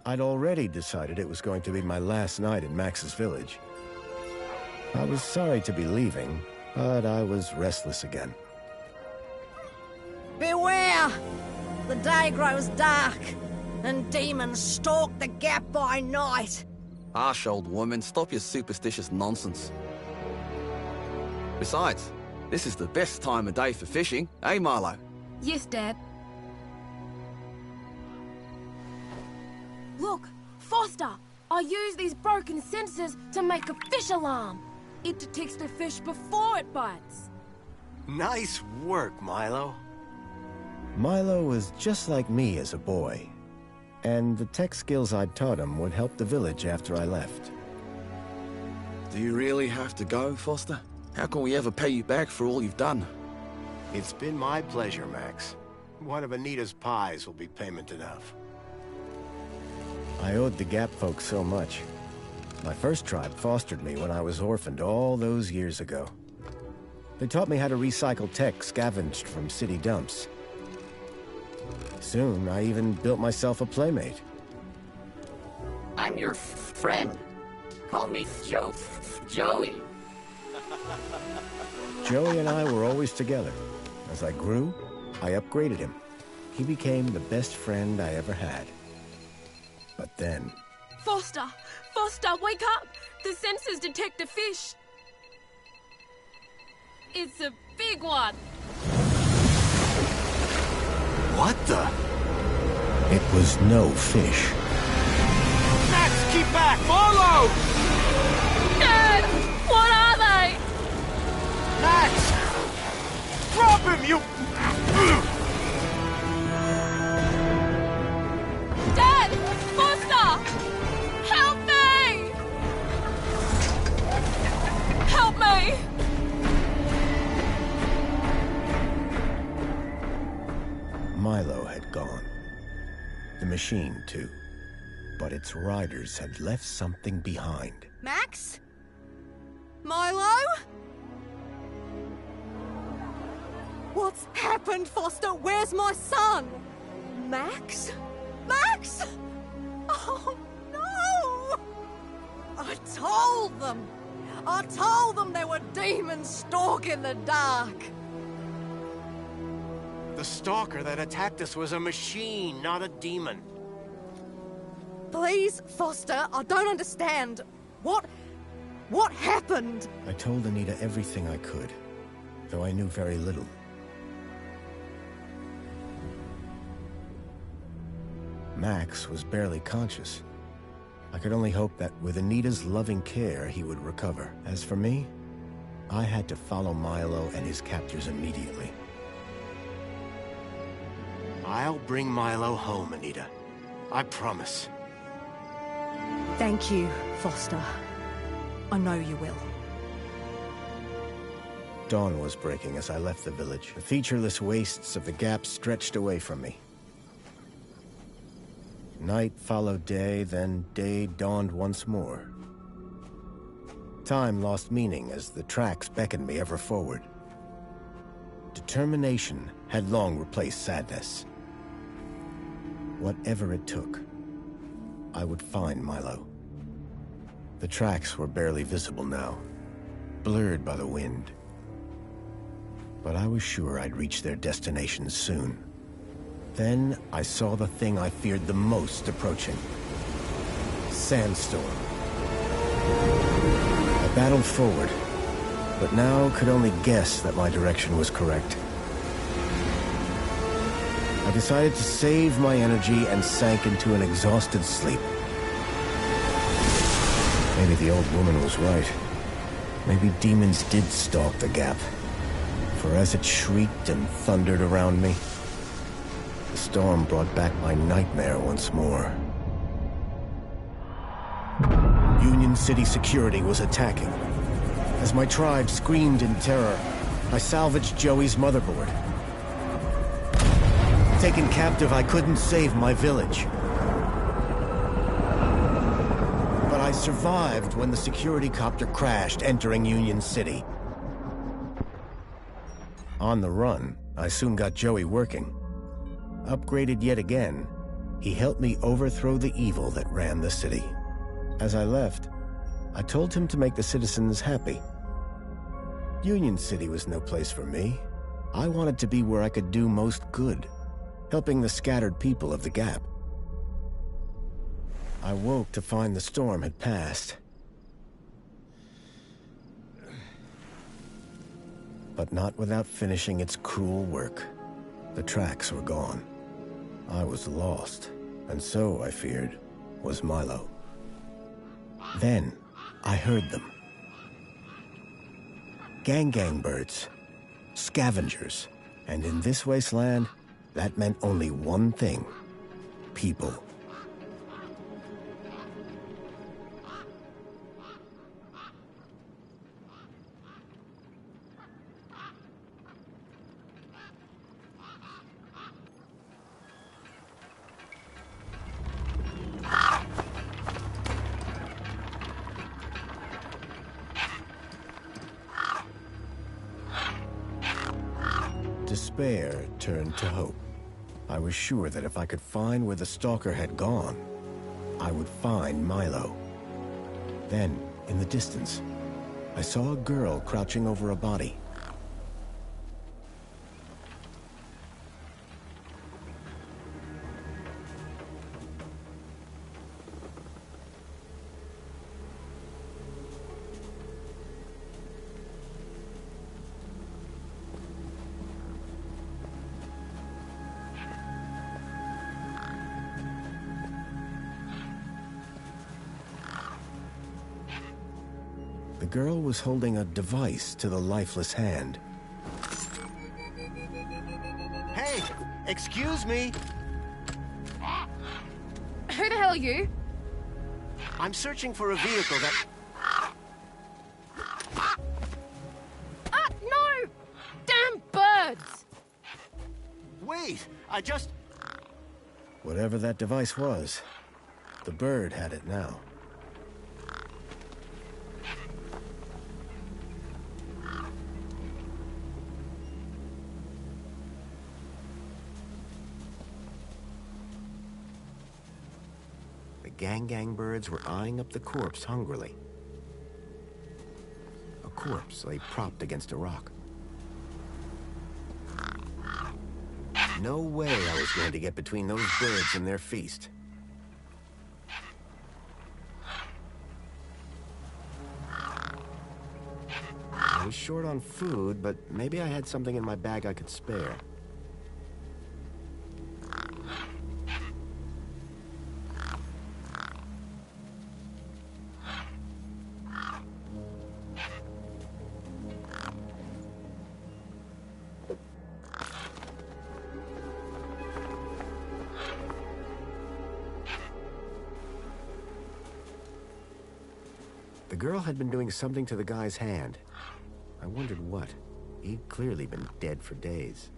I'd already decided it was going to be my last night in Max's village. I was sorry to be leaving, but I was restless again. Beware! The day grows dark, and demons stalk the gap by night. Harsh old woman, stop your superstitious nonsense. Besides, this is the best time of day for fishing, eh, Milo? Yes, Dad. Look, Foster! I use these broken sensors to make a fish alarm. It detects the fish before it bites. Nice work, Milo. Milo was just like me as a boy, and the tech skills I'd taught him would help the village after I left. Do you really have to go, Foster? How can we ever pay you back for all you've done? It's been my pleasure, Max. One of Anita's pies will be payment enough. I owed the Gap folks so much. My first tribe fostered me when I was orphaned all those years ago. They taught me how to recycle tech scavenged from city dumps. Soon, I even built myself a playmate. I'm your friend. Call me Joey. Joey and I were always together. As I grew, I upgraded him. He became the best friend I ever had. But then... Foster! Foster, wake up! The sensors detect a fish. It's a big one. What the? It was no fish. Max, keep back! Follow! Dad! What are they? Max! Drop him, you... Dad! Foster! Help me! Help me! Milo had gone. The machine, too. But its riders had left something behind. Max? Milo? What's happened, Foster? Where's my son? Max? Max? Oh, no! I told them there were demons stalking the dark. The stalker that attacked us was a machine, not a demon. Please, Foster, I don't understand. What happened? I told Anita everything I could, though I knew very little. Max was barely conscious. I could only hope that with Anita's loving care, he would recover. As for me, I had to follow Milo and his captors immediately. I'll bring Milo home, Anita. I promise. Thank you, Foster. I know you will. Dawn was breaking as I left the village. The featureless wastes of the Gap stretched away from me. Night followed day, then day dawned once more. Time lost meaning as the tracks beckoned me ever forward. Determination had long replaced sadness. Whatever it took, I would find Milo. The tracks were barely visible now, blurred by the wind. But I was sure I'd reach their destination soon. Then I saw the thing I feared the most approaching. Sandstorm. I battled forward, but now could only guess that my direction was correct. I decided to save my energy and sank into an exhausted sleep. Maybe the old woman was right. Maybe demons did stalk the Gap. For as it shrieked and thundered around me, the storm brought back my nightmare once more. Union City security was attacking. As my tribe screamed in terror, I salvaged Joey's motherboard. Taken captive, I couldn't save my village. But I survived when the security copter crashed, entering Union City. On the run, I soon got Joey working. Upgraded yet again, He helped me overthrow the evil that ran the city. As I left, I told him to make the citizens happy. Union City was no place for me. I wanted to be where I could do most good, helping the scattered people of the Gap. I woke to find the storm had passed. But not without finishing its cruel work. The tracks were gone. I was lost, and so, I feared, was Milo. Then, I heard them. Gang birds, scavengers, and in this wasteland, that meant only one thing: people. Despair turned to hope. I was sure that if I could find where the stalker had gone, I would find Milo. Then, in the distance, I saw a girl crouching over a body. The girl was holding a device to the lifeless hand. Hey! Excuse me! Who the hell are you? I'm searching for a vehicle that... Ah, no! Damn birds! Wait! I just... Whatever that device was, the bird had it now. The gang birds were eyeing up the corpse hungrily. A corpse lay propped against a rock. No way I was going to get between those birds and their feast. I was short on food, but maybe I had something in my bag I could spare. The girl had been doing something to the guy's hand. I wondered what. He'd clearly been dead for days.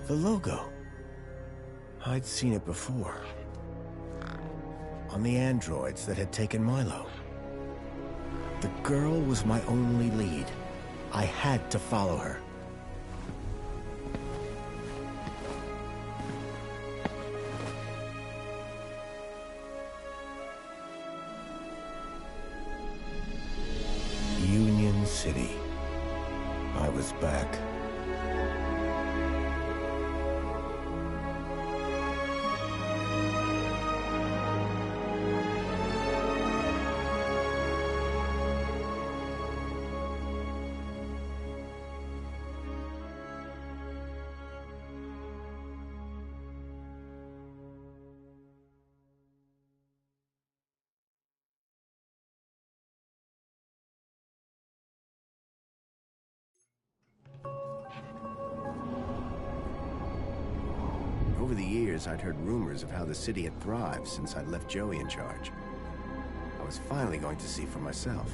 The logo. I'd seen it before. On the androids that had taken Milo. The girl was my only lead. I had to follow her. Union City. I was back. Over the years, I'd heard rumors of how the city had thrived since I'd left Joey in charge. I was finally going to see for myself.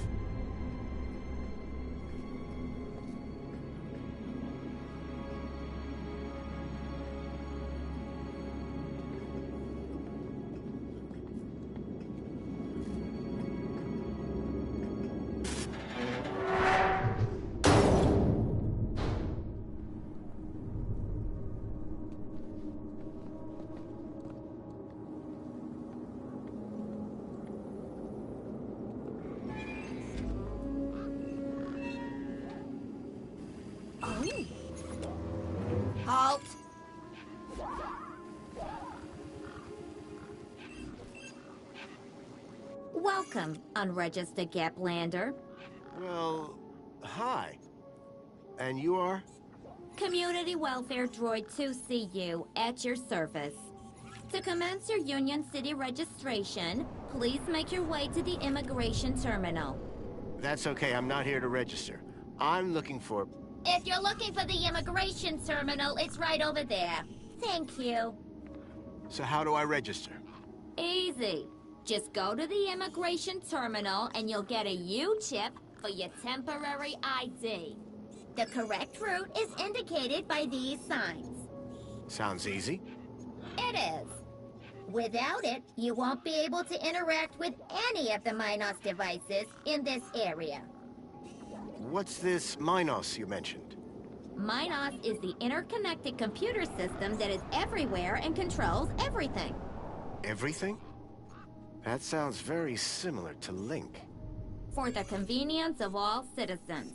Welcome, unregistered Gaplander. Well, hi. And you are? Community Welfare Droid 2CU at your service. To commence your Union City registration, please make your way to the immigration terminal. That's okay, I'm not here to register. I'm looking for... If you're looking for the immigration terminal, it's right over there. Thank you. So how do I register? Easy. Just go to the immigration terminal and you'll get a U-chip for your temporary ID. The correct route is indicated by these signs. Sounds easy. It is. Without it, you won't be able to interact with any of the Minos devices in this area. What's this Minos you mentioned? Minos is the interconnected computer system that is everywhere and controls everything. Everything? That sounds very similar to Link. For the convenience of all citizens.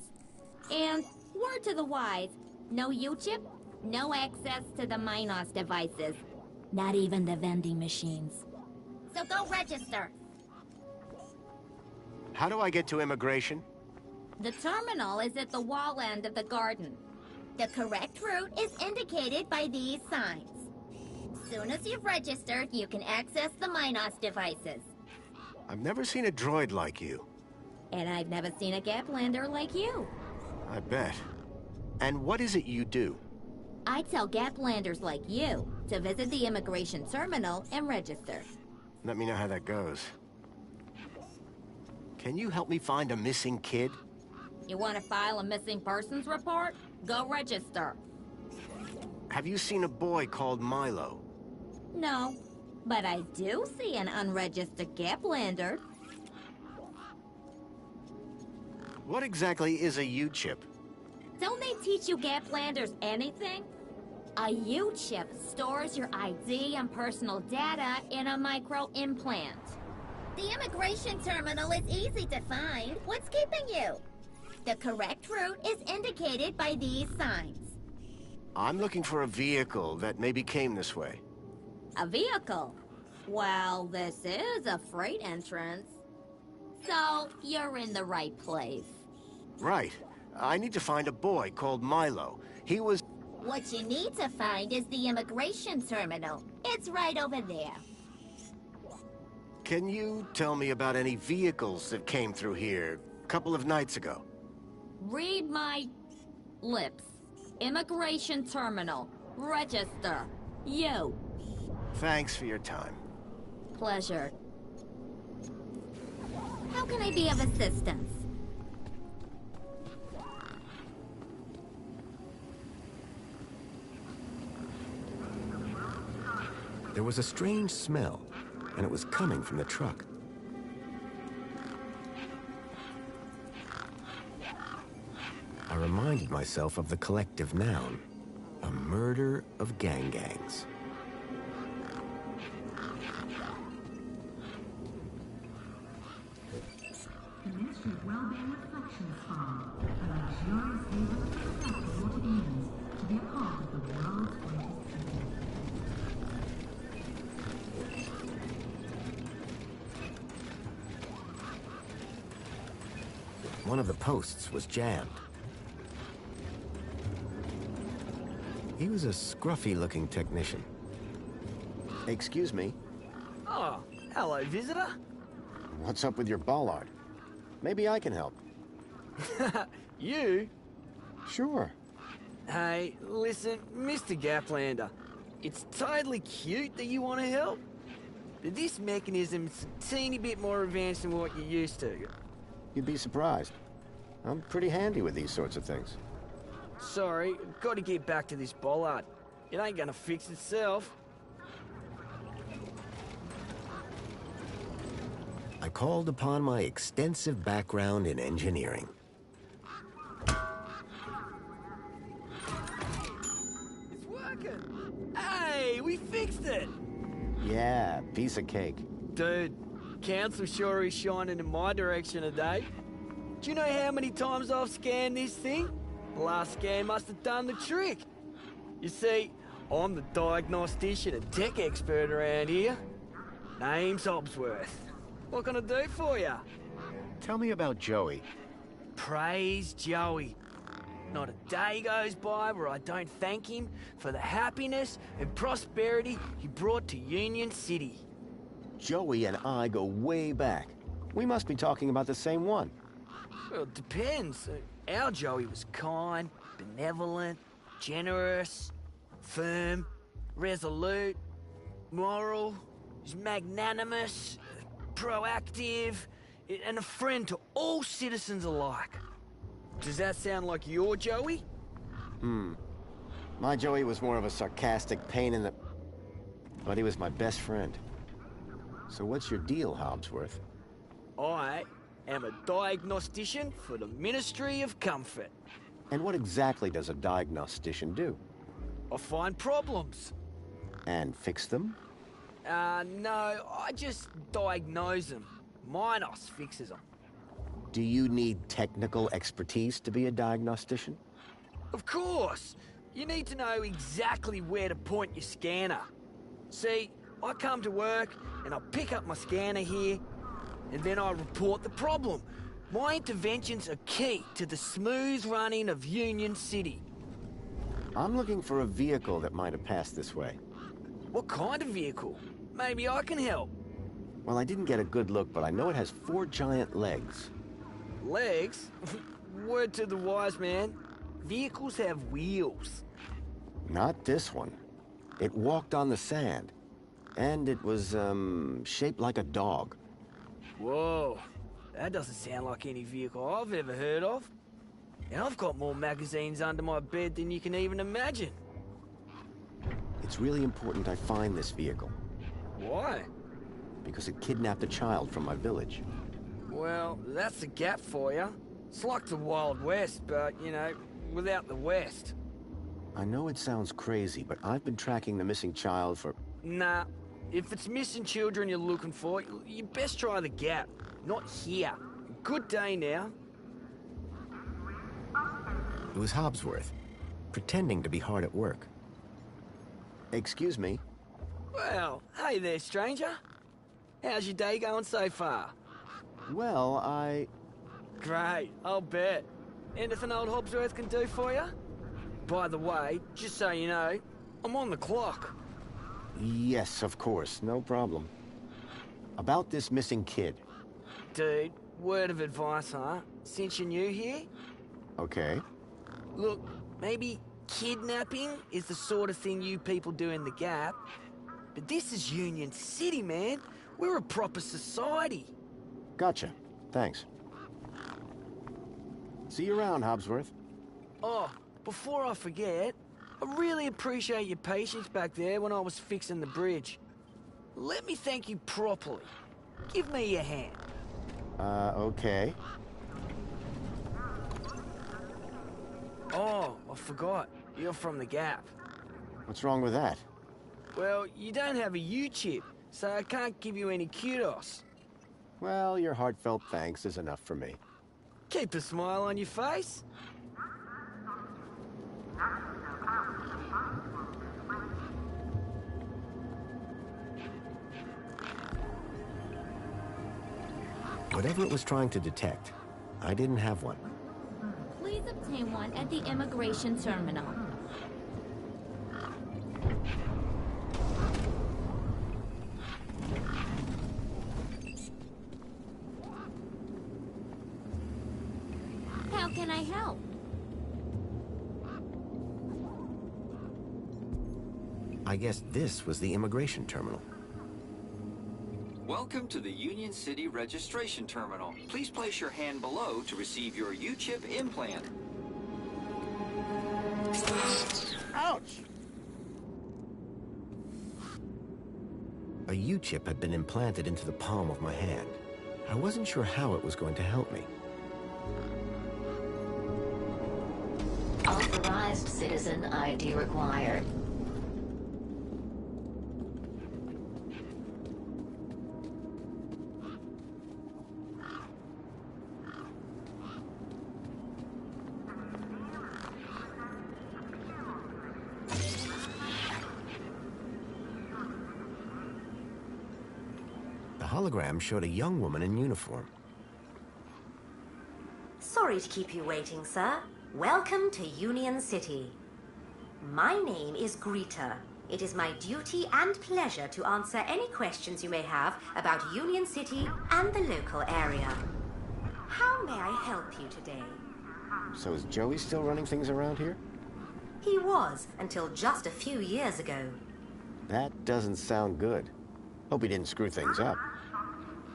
And, word to the wise, no U-chip, no access to the Minos devices. Not even the vending machines. So go register. How do I get to immigration? The terminal is at the wall end of the garden. The correct route is indicated by these signs. Soon as you've registered, you can access the Minos devices. I've never seen a droid like you. And I've never seen a Gaplander like you. I bet. And what is it you do? I tell Gaplanders like you to visit the immigration terminal and register. Let me know how that goes. Can you help me find a missing kid? You want to file a missing persons report? Go register. Have you seen a boy called Milo? No, but I do see an unregistered Gaplander. What exactly is a U-chip? Don't they teach you Gaplanders anything? A U-chip stores your ID and personal data in a micro-implant. The immigration terminal is easy to find. What's keeping you? The correct route is indicated by these signs. I'm looking for a vehicle that maybe came this way. A vehicle? Well, this is a freight entrance. So, you're in the right place. Right. I need to find a boy called Milo. He was... What you need to find is the immigration terminal. It's right over there. Can you tell me about any vehicles that came through here a couple of nights ago? Read my lips. Immigration terminal. Register. You. Thanks for your time. Pleasure. How can I be of assistance? There was a strange smell, and it was coming from the truck. I reminded myself of the collective noun, a murder of gangs. The Ministry of Wellbeing Reflection Spa, a luxurious haven of exactly what it means to be a part of the world's greatest city. One of the posts was jammed. He was a scruffy-looking technician. Excuse me. Oh, hello, visitor. What's up with your bollard? Maybe I can help. You? Sure. Hey, listen, Mr. Gaplander. It's totally cute that you want to help, but this mechanism's a teeny bit more advanced than what you're used to. You'd be surprised. I'm pretty handy with these sorts of things. Sorry, got to get back to this bollard. It ain't gonna fix itself. I called upon my extensive background in engineering. It's working! Hey, we fixed it! Yeah, piece of cake. Dude, Council sure is shining in my direction today. Do you know how many times I've scanned this thing? The last scan must have done the trick. You see, I'm the diagnostician and tech expert around here. Name's Obsworth. What can I do for you? Tell me about Joey. Praise Joey. Not a day goes by where I don't thank him for the happiness and prosperity he brought to Union City. Joey and I go way back. We must be talking about the same one. Well, it depends. Our Joey was kind, benevolent, generous, firm, resolute, moral, he's magnanimous, proactive, and a friend to all citizens alike. Does that sound like your Joey? My Joey was more of a sarcastic pain in the... But he was my best friend. So what's your deal, Hobbsworth? I am a diagnostician for the Ministry of Comfort. And what exactly does a diagnostician do? I find problems. And fix them? No, I just diagnose them. Minos fixes them. Do you need technical expertise to be a diagnostician? Of course! You need to know exactly where to point your scanner. See, I come to work and I pick up my scanner here, and then I report the problem. My interventions are key to the smooth running of Union City. I'm looking for a vehicle that might have passed this way. What kind of vehicle? Maybe I can help. Well, I didn't get a good look, but I know it has 4 giant legs. Legs? Word to the wise man. Vehicles have wheels. Not this one. It walked on the sand. And it was, shaped like a dog. Whoa. That doesn't sound like any vehicle I've ever heard of. And I've got more magazines under my bed than you can even imagine. It's really important I find this vehicle. Why? Because it kidnapped a child from my village. Well, that's the Gap for you. It's like the Wild West, but, you know, without the West. I know it sounds crazy, but I've been tracking the missing child for... Nah. If it's missing children you're looking for, you best try the Gap. Not here. Good day now. It was Hobbsworth, pretending to be hard at work. Excuse me? Well, hey there, stranger. How's your day going so far? Well, I... Great, I'll bet. Anything old Hobbsworth can do for you? By the way, just so you know, I'm on the clock. Yes, of course, no problem. About this missing kid. Dude, word of advice, huh? Since you're new here? Okay. Look, maybe kidnapping is the sort of thing you people do in the Gap. But this is Union City, man. We're a proper society. Gotcha. Thanks. See you around, Hobbsworth. Oh, before I forget, I really appreciate your patience back there when I was fixing the bridge. Let me thank you properly. Give me your hand. Okay. Oh, I forgot. You're from the Gap. What's wrong with that? Well, you don't have a U-chip, so I can't give you any kudos. Well, your heartfelt thanks is enough for me. Keep a smile on your face. Whatever it was trying to detect, I didn't have one. Please obtain one at the immigration terminal. How can I help? I guess this was the immigration terminal. Welcome to the Union City Registration Terminal. Please place your hand below to receive your U-chip implant. Ouch! A U-chip had been implanted into the palm of my hand. I wasn't sure how it was going to help me. Authorized citizen ID required. The hologram showed a young woman in uniform. Sorry to keep you waiting, sir. Welcome to Union City. My name is Greta. It is my duty and pleasure to answer any questions you may have about Union City and the local area. How may I help you today? So is Joey still running things around here? He was, until just a few years ago. That doesn't sound good. Hope he didn't screw things up.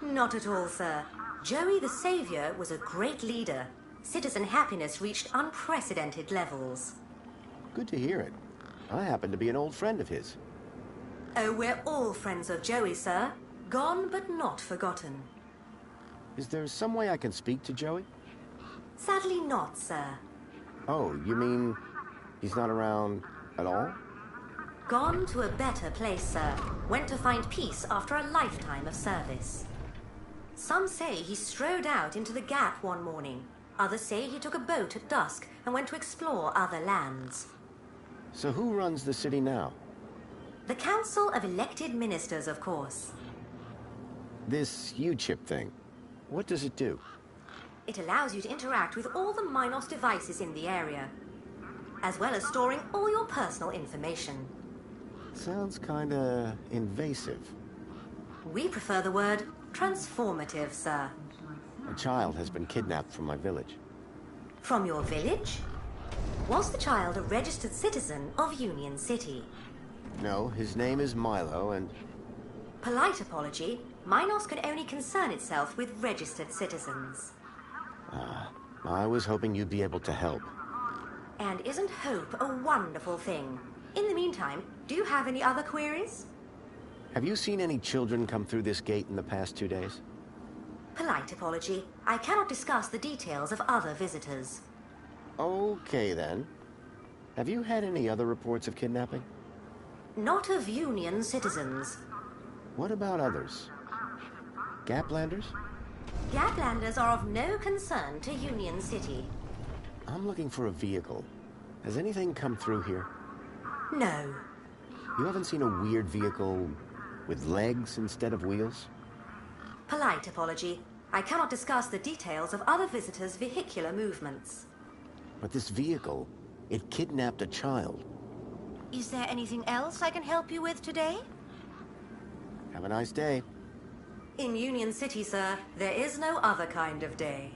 Not at all, sir. Joey the Savior was a great leader. Citizen happiness reached unprecedented levels. Good to hear it. I happen to be an old friend of his. Oh, we're all friends of Joey, sir. Gone but not forgotten. Is there some way I can speak to Joey? Sadly not, sir. Oh, you mean he's not around at all? Gone to a better place, sir. Went to find peace after a lifetime of service. Some say he strode out into the Gap one morning. Others say he took a boat at dusk and went to explore other lands. So who runs the city now? The Council of Elected Ministers, of course. This U-chip thing, what does it do? It allows you to interact with all the Minos devices in the area, as well as storing all your personal information. Sounds kinda invasive. We prefer the word transformative, sir. A child has been kidnapped from my village. From your village? Was the child a registered citizen of Union City? No, his name is Milo, and... Polite apology. Minos can only concern itself with registered citizens. I was hoping you'd be able to help. And isn't hope a wonderful thing? In the meantime, do you have any other queries? Have you seen any children come through this gate in the past 2 days? Polite apology. I cannot discuss the details of other visitors. Okay, then. Have you had any other reports of kidnapping? Not of Union citizens. What about others? Gaplanders? Gaplanders are of no concern to Union City. I'm looking for a vehicle. Has anything come through here? No. You haven't seen a weird vehicle with legs instead of wheels? Polite apology. I cannot discuss the details of other visitors' vehicular movements. But this vehicle, it kidnapped a child. Is there anything else I can help you with today? Have a nice day. In Union City, sir, there is no other kind of day.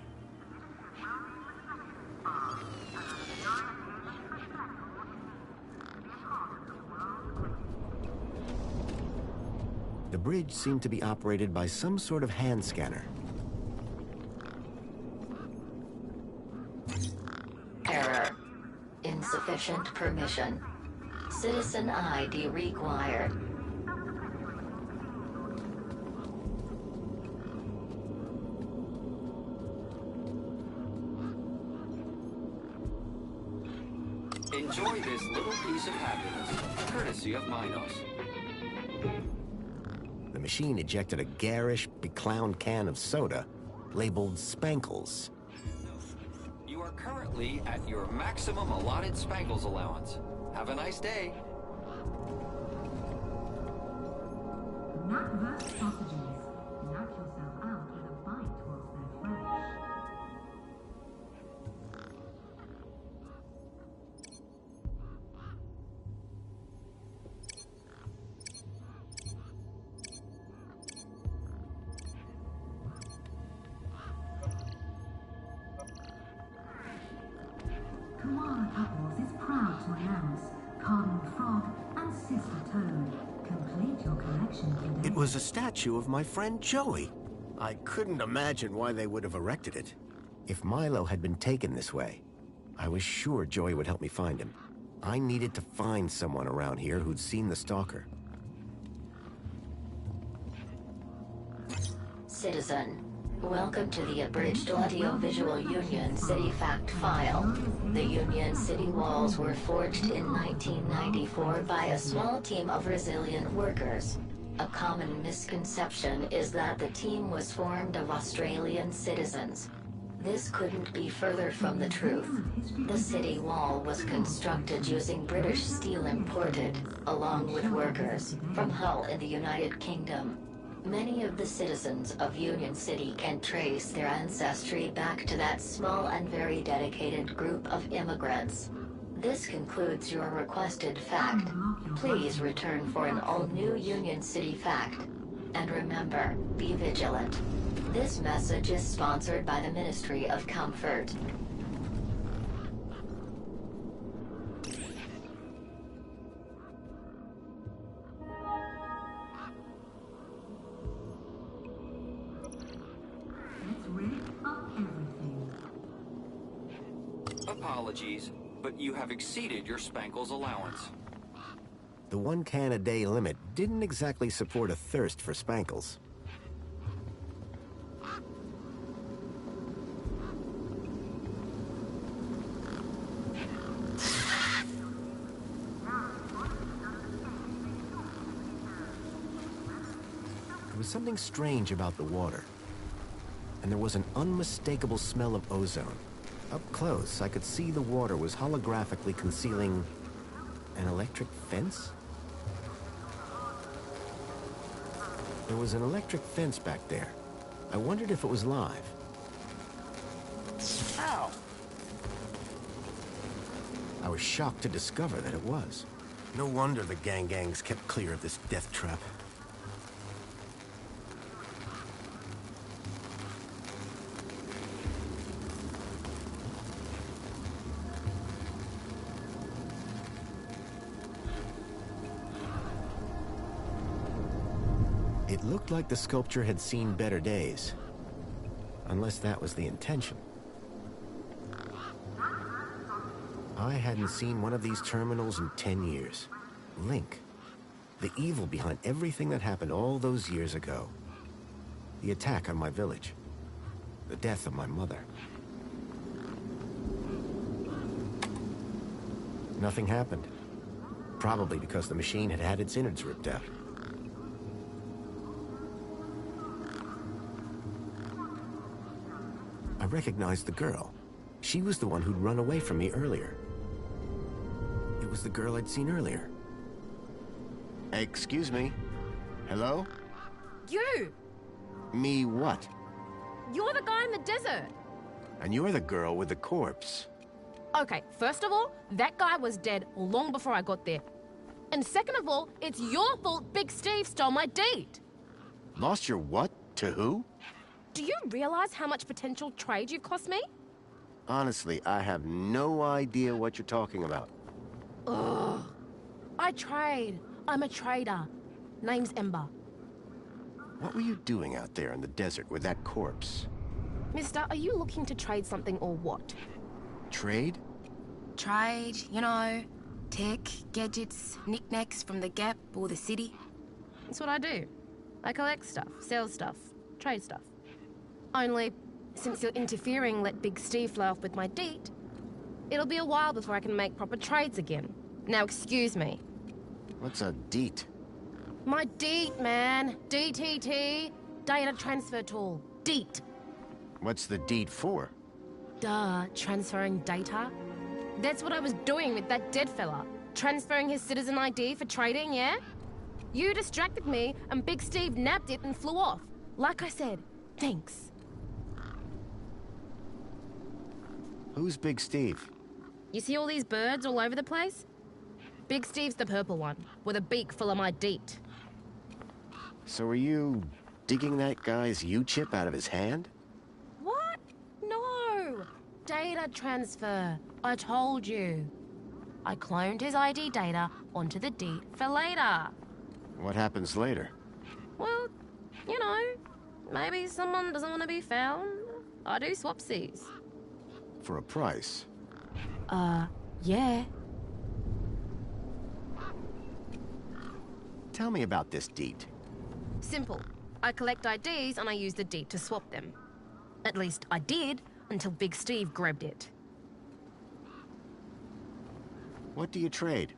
The bridge seemed to be operated by some sort of hand scanner. Error. Insufficient permission. Citizen ID required. Enjoy this little piece of happiness, courtesy of Minos. The machine ejected a garish, beclowned can of soda labeled Spankles. You are currently at your maximum allotted Spankles allowance. Have a nice day. Nut-verse sausages. Knock yourself out with a bite whilst they're fresh. Koala Couples is proud to announce Cardinal Frog and Sister Toad. Complete your collection today. It was a statue of my friend Joey. I couldn't imagine why they would have erected it. If Milo had been taken this way, I was sure Joey would help me find him. I needed to find someone around here who'd seen the stalker. Citizen, welcome to the Abridged Audio-Visual Union City Fact File. The Union City walls were forged in 1994 by a small team of resilient workers. A common misconception is that the team was formed of Australian citizens. This couldn't be further from the truth. The city wall was constructed using British steel imported, along with workers, from Hull in the United Kingdom. Many of the citizens of Union City can trace their ancestry back to that small and very dedicated group of immigrants. This concludes your requested fact. Please return for an all-new Union City fact. And remember, be vigilant. This message is sponsored by the Ministry of Comfort. Apologies, but you have exceeded your Spankles allowance. The 1 can a day limit didn't exactly support a thirst for Spankles. There was something strange about the water, and there was an unmistakable smell of ozone. Up close, I could see the water was holographically concealing an electric fence? There was an electric fence back there. I wondered if it was live. Ow! I was shocked to discover that it was. No wonder the gangs kept clear of this death trap. It looked like the sculpture had seen better days. Unless that was the intention. I hadn't seen one of these terminals in 10 years. Link. The evil behind everything that happened all those years ago. The attack on my village. The death of my mother. Nothing happened. Probably because the machine had had its innards ripped out. I recognized the girl. She was the one who'd run away from me earlier. It was the girl I'd seen earlier. Excuse me? Hello? You! Me what? You're the guy in the desert! And you're the girl with the corpse. Okay, first of all, that guy was dead long before I got there. And second of all, it's your fault Big Steve stole my deed. Lost your what? To who? Do you realize how much potential trade you've cost me? Honestly, I have no idea what you're talking about. Ugh. I trade. I'm a trader. Name's Ember. What were you doing out there in the desert with that corpse? Mister, are you looking to trade something or what? Trade? Trade, you know, tech, gadgets, knickknacks from the Gap or the city. That's what I do. I collect stuff, sell stuff, trade stuff. Only, since you're interfering, let Big Steve fly off with my deed, it'll be a while before I can make proper trades again. Now excuse me. What's a deet? My deed, man. DTT. Data transfer tool. Deet. What's the deed for? Duh, transferring data. That's what I was doing with that dead fella. Transferring his citizen ID for trading, yeah? You distracted me, and Big Steve nabbed it and flew off. Like I said, thanks. Who's Big Steve? You see all these birds all over the place? Big Steve's the purple one, with a beak full of my deet. So are you digging that guy's U-chip out of his hand? What? No! Data transfer. I told you. I cloned his ID data onto the deed for later. What happens later? Well, you know, maybe someone doesn't want to be found. I do swapsies. For a price? Yeah. Tell me about this deed. Simple. I collect IDs and I use the deed to swap them. At least I did, until Big Steve grabbed it. What do you trade?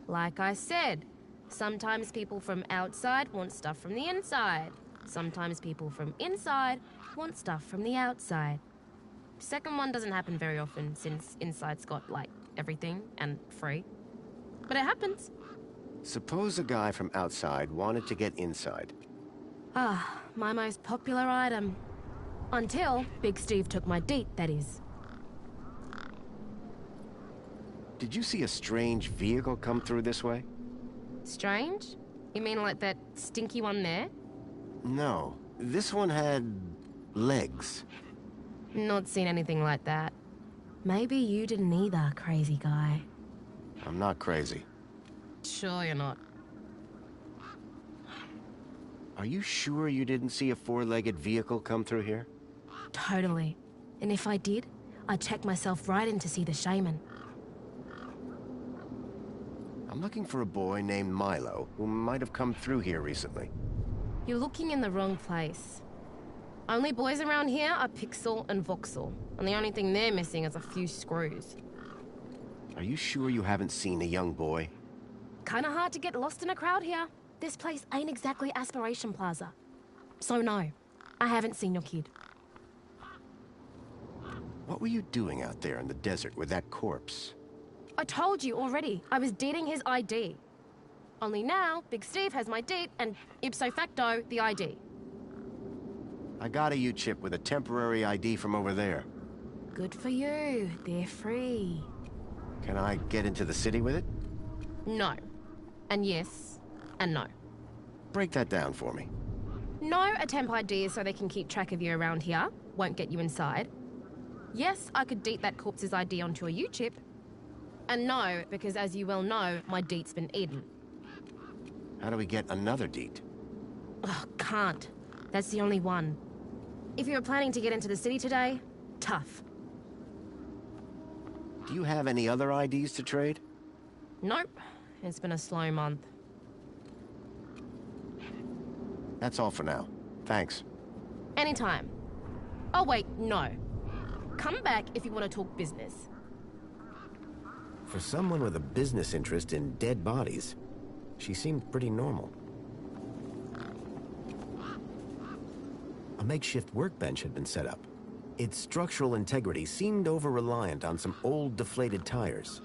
Like I said, sometimes people from outside want stuff from the inside. Sometimes people from inside want stuff from the outside. Second one doesn't happen very often, since inside's got, like, everything and free. But it happens. Suppose a guy from outside wanted to get inside. Ah, my most popular item. Until Big Steve took my deet, that is. Did you see a strange vehicle come through this way? Strange? You mean like that stinky one there? No. This one had... legs. Not seen anything like that. Maybe you didn't either, crazy guy. I'm not crazy. Sure you're not. Are you sure you didn't see a four-legged vehicle come through here? Totally. And if I did, I'd check myself right in to see the shaman. I'm looking for a boy named Milo, who might have come through here recently. You're looking in the wrong place. Only boys around here are Pixel and Voxel, and the only thing they're missing is a few screws. Are you sure you haven't seen a young boy? Kinda hard to get lost in a crowd here. This place ain't exactly Aspiration Plaza. So no, I haven't seen your kid. What were you doing out there in the desert with that corpse? I told you already, I was dating his ID. Only now, Big Steve has my deet and ipso facto, the ID. I got a U-chip with a temporary ID from over there. Good for you, they're free. Can I get into the city with it? No. And yes, and no. Break that down for me. No, a temp ID is so they can keep track of you around here. Won't get you inside. Yes, I could deet that corpse's ID onto a U-chip. And no, because as you well know, my deet's been eaten. How do we get another deet? Ugh, can't. That's the only one. If you were planning to get into the city today, tough. Do you have any other IDs to trade? Nope. It's been a slow month. That's all for now. Thanks. Anytime. Oh wait, no. Come back if you want to talk business. For someone with a business interest in dead bodies, she seemed pretty normal. A makeshift workbench had been set up. Its structural integrity seemed over-reliant on some old, deflated tires.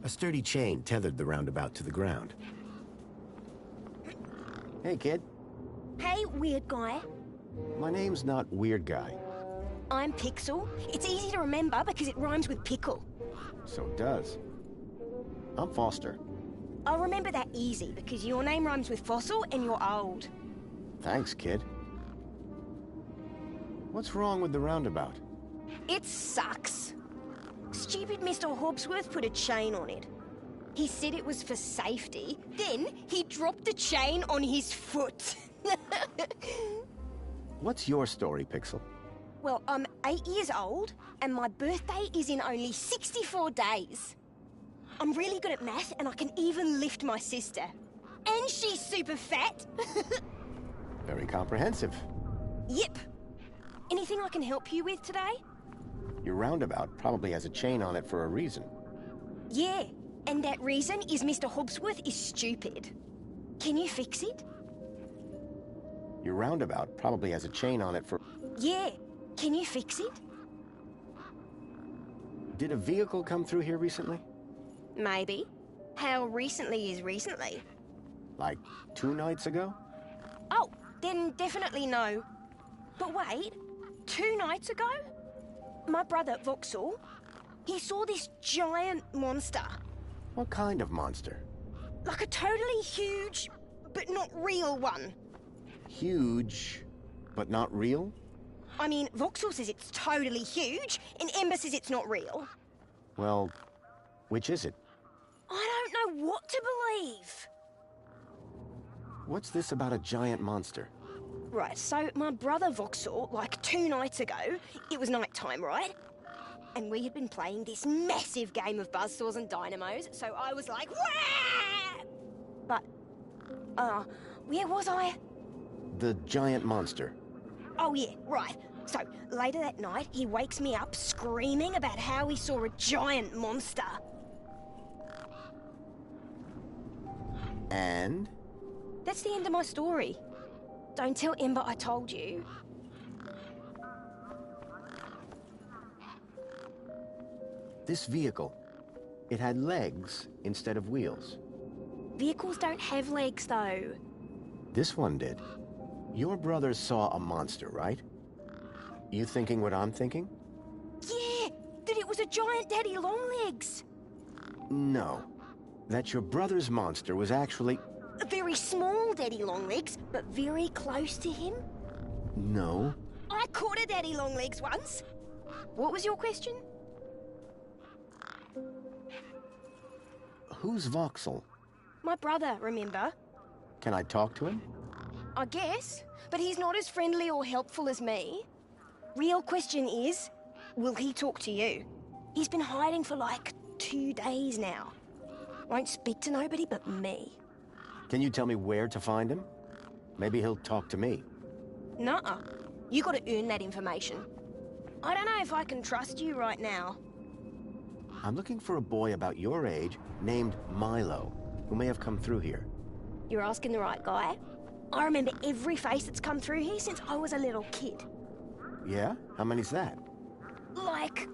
A sturdy chain tethered the roundabout to the ground. Hey, kid. Hey, weird guy. My name's not Weird Guy. I'm Pixel. It's easy to remember because it rhymes with pickle. So it does. I'm Foster. I'll remember that easy because your name rhymes with fossil and you're old. Thanks, kid. What's wrong with the roundabout? It sucks. Stupid Mr. Hobbsworth put a chain on it. He said it was for safety. Then he dropped the chain on his foot. What's your story, Pixel? Well, I'm 8 years old, and my birthday is in only 64 days. I'm really good at math, and I can even lift my sister. And she's super fat. Very comprehensive. Yep. Anything I can help you with today? Your roundabout probably has a chain on it for a reason. Yeah, and that reason is Mr. Hobbsworth is stupid. Can you fix it? Your roundabout probably has a chain on it for... Yeah, can you fix it? Did a vehicle come through here recently? Maybe. How recently is recently? Like 2 nights ago? Oh, then definitely no. But wait, 2 nights ago? My brother, Voxel, he saw this giant monster. What kind of monster? Like a totally huge, but not real one. Huge, but not real? I mean, Voxel says it's totally huge, and Ember says it's not real. Well, which is it? I don't know what to believe. What's this about a giant monster? Right, so my brother Voxel, like 2 nights ago, it was night time, right? And we had been playing this massive game of buzzsaws and dynamos, so I was like, wah! But, where was I? The giant monster. Oh yeah, right. So, later that night, he wakes me up screaming about how he saw a giant monster. And? That's the end of my story. Don't tell Ember I told you. This vehicle, it had legs instead of wheels. Vehicles don't have legs, though. This one did. Your brother saw a monster, right? You thinking what I'm thinking? Yeah, that it was a giant daddy longlegs. No. That your brother's monster was actually... A very small daddy longlegs, but very close to him. No. I caught a daddy longlegs once. What was your question? Who's Voxel? My brother, remember? Can I talk to him? I guess, but he's not as friendly or helpful as me. Real question is, will he talk to you? He's been hiding for like 2 days now. Won't speak to nobody but me. Can you tell me where to find him? Maybe he'll talk to me. Nuh-uh. You gotta earn that information. I don't know if I can trust you right now. I'm looking for a boy about your age named Milo, who may have come through here. You're asking the right guy. I remember every face that's come through here since I was a little kid. Yeah? How many's that? Like,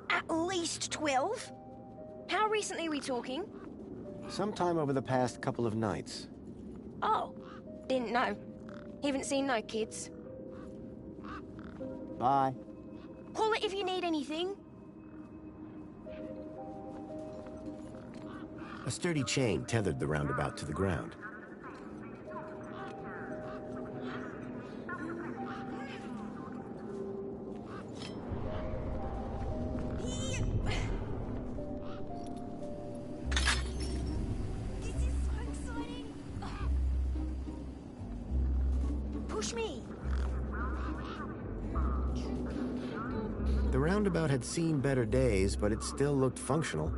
at least 12. How recently are we talking? Sometime over the past couple of nights. Oh, didn't know. Haven't seen no kids. Bye. Call it if you need anything. A sturdy chain tethered the roundabout to the ground. Push me. The roundabout had seen better days, but it still looked functional.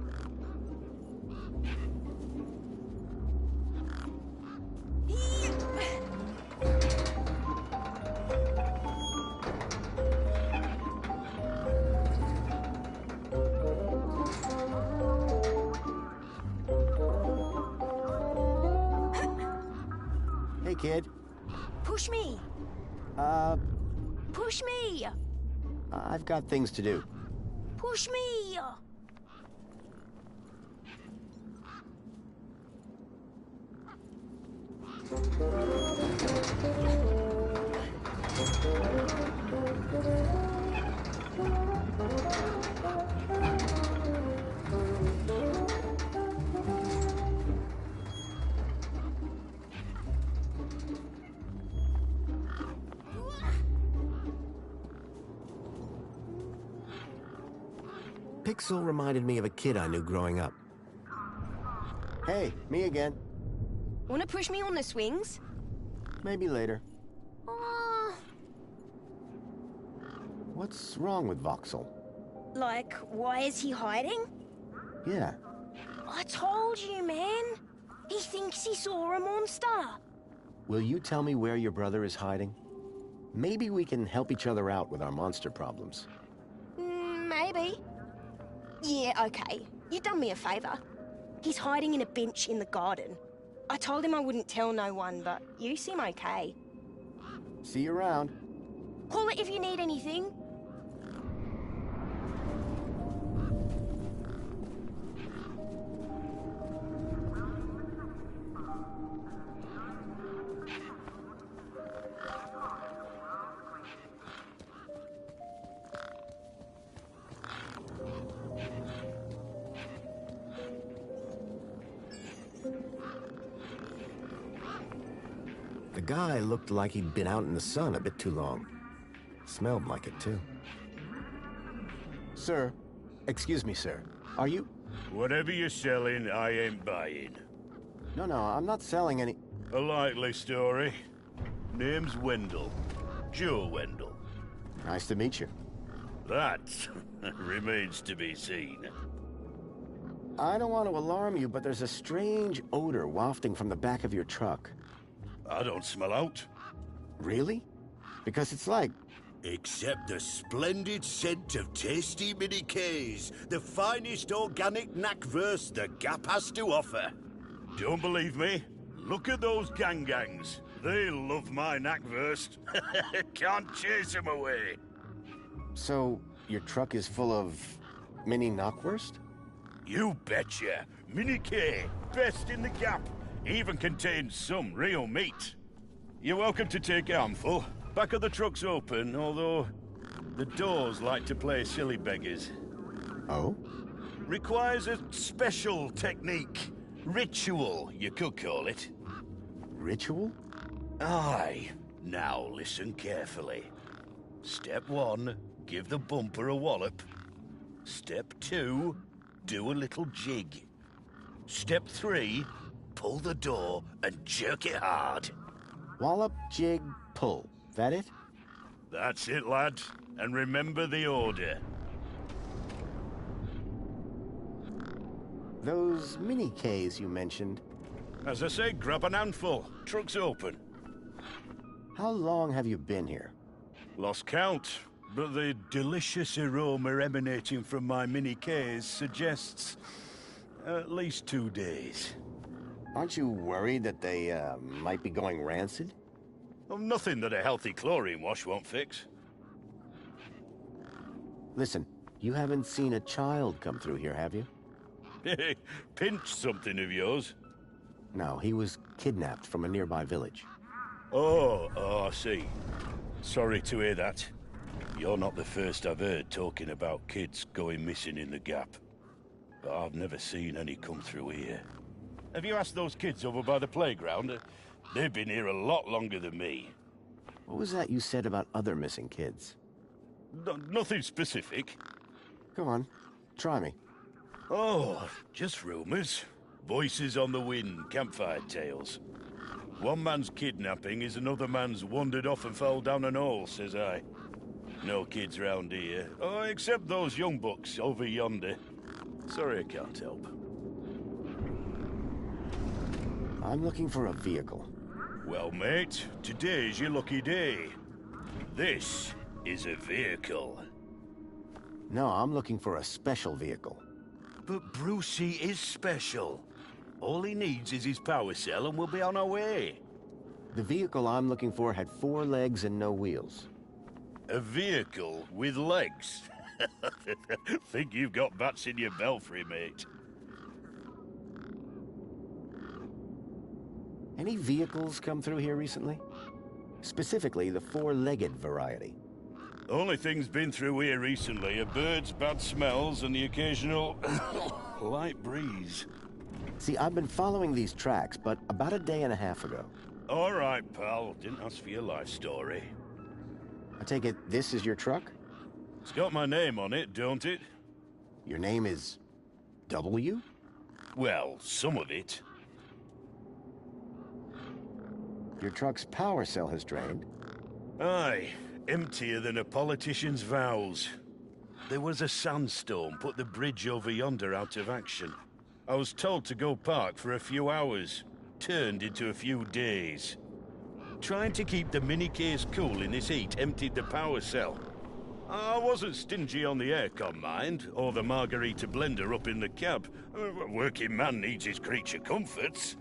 Hey, kid. Push me. Push me. I've got things to do. Push me. Pixel reminded me of a kid I knew growing up. Hey, me again. Wanna push me on the swings? Maybe later. Oh, What's wrong with Voxel? like, why is he hiding? Yeah. I told you, man. He thinks he saw a monster. Will you tell me where your brother is hiding? Maybe we can help each other out with our monster problems. Maybe. Yeah, okay. You done me a favor. He's hiding in a bench in the garden. I told him I wouldn't tell no one, but you seem okay. See you around. Call it if you need anything. The guy looked like he'd been out in the sun a bit too long. Smelled like it, too. Sir, excuse me, sir. Are you... Whatever you're selling, I ain't buying. No, I'm not selling any... A likely story. Name's Wendell. Joe Wendell. Nice to meet you. That remains to be seen. I don't want to alarm you, but there's a strange odor wafting from the back of your truck. I don't smell out. Really? Because it's like... Except the splendid scent of tasty mini Ks, the finest organic knackverse the Gap has to offer. Don't believe me? Look at those gangs. They love my knackverse. Can't chase them away. So, your truck is full of... mini knockwurst? You betcha. Mini K, best in the Gap. Even contains some real meat. You're welcome to take a handful. Back of the truck's open, although the doors like to play silly beggars. Oh? Requires a special technique. Ritual, you could call it. Ritual? Aye. Now listen carefully. Step 1, give the bumper a wallop. Step 2, do a little jig. Step 3, pull the door and jerk it hard. Wallop, jig, pull. That it? That's it, lad. And remember the order. Those mini Ks you mentioned. As I say, grab an handful. Truck's open. How long have you been here? Lost count, but the delicious aroma emanating from my mini Ks suggests at least 2 days. Aren't you worried that they, might be going rancid? Well, nothing that a healthy chlorine wash won't fix. Listen, you haven't seen a child come through here, have you? Pinch something of yours. No, he was kidnapped from a nearby village. Oh, I see. Sorry to hear that. You're not the first I've heard talking about kids going missing in the Gap. But I've never seen any come through here. Have you asked those kids over by the playground? They've been here a lot longer than me. What was that you said about other missing kids? Nothing specific. Come on, try me. Oh, just rumors. Voices on the wind, campfire tales. One man's kidnapping is another man's wandered off and fell down an hole, says I. No kids round here. Oh, except those young bucks over yonder. Sorry I can't help. I'm looking for a vehicle. Well, mate, today's your lucky day. This is a vehicle. No, I'm looking for a special vehicle. But Brucey is special. All he needs is his power cell and we'll be on our way. The vehicle I'm looking for had 4 legs and no wheels. A vehicle with legs? Think you've got bats in your belfry, mate. Any vehicles come through here recently? Specifically, the 4-legged variety. Only thing's been through here recently are birds, bad smells, and the occasional light breeze. See, I've been following these tracks, but about a day and a half ago. All right, pal. Didn't ask for your life story. I take it this is your truck? It's got my name on it, don't it? Your name is... W? Well, some of it. Your truck's power cell has drained. Aye, emptier than a politician's vows. There was a sandstorm put the bridge over yonder out of action. I was told to go park for a few hours. Turned into a few days. Trying to keep the mini-case cool in this heat emptied the power cell. I wasn't stingy on the aircon, mind, or the margarita blender up in the cab. A working man needs his creature comforts.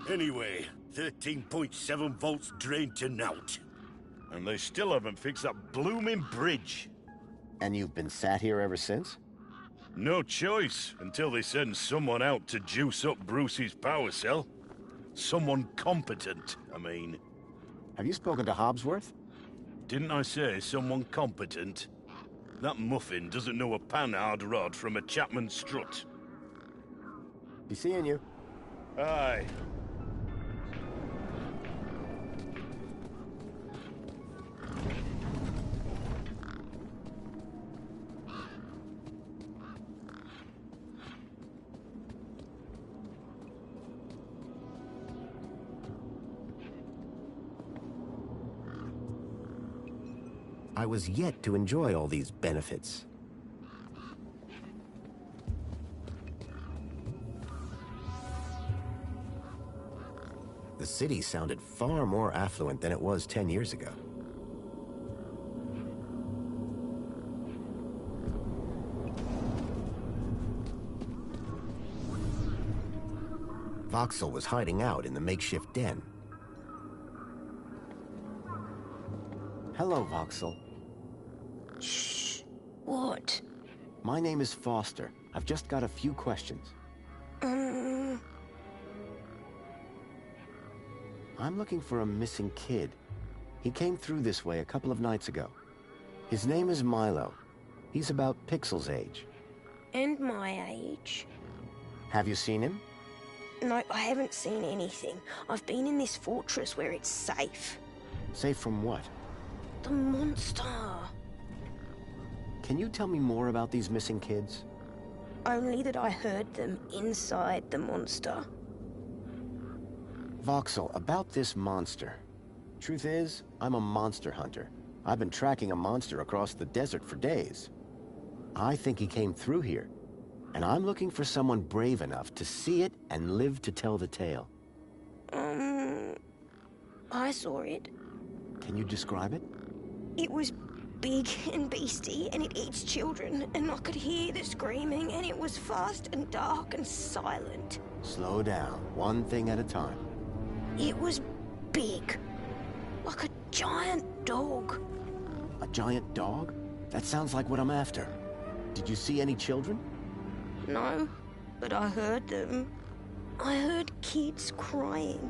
Anyway, 13.7 volts drained to naught. And they still haven't fixed that blooming bridge. And you've been sat here ever since? No choice, until they send someone out to juice up Brucey's power cell. Someone competent, I mean. Have you spoken to Hobsworth? Didn't I say someone competent? That muffin doesn't know a panhard rod from a Chapman strut. Be seeing you. Aye. I was yet to enjoy all these benefits. The city sounded far more affluent than it was 10 years ago. Voxel was hiding out in the makeshift den. Hello, Voxel. Shh. What? My name is Foster. I've just got a few questions. I'm looking for a missing kid. He came through this way a couple of nights ago. His name is Milo. He's about Pixel's age. And my age. Have you seen him? No, I haven't seen anything. I've been in this fortress where it's safe. Safe from what? The monster. Can you tell me more about these missing kids? Only that I heard them inside the monster. Voxel, about this monster. Truth is, I'm a monster hunter. I've been tracking a monster across the desert for days. I think he came through here, and I'm looking for someone brave enough to see it and live to tell the tale. I saw it. Can you describe it? It was big and beastie, and it eats children, and I could hear the screaming, and it was fast and dark and silent. Slow down, one thing at a time. It was big, like a giant dog. A giant dog? That sounds like what I'm after. Did you see any children? No, but I heard them. I heard kids crying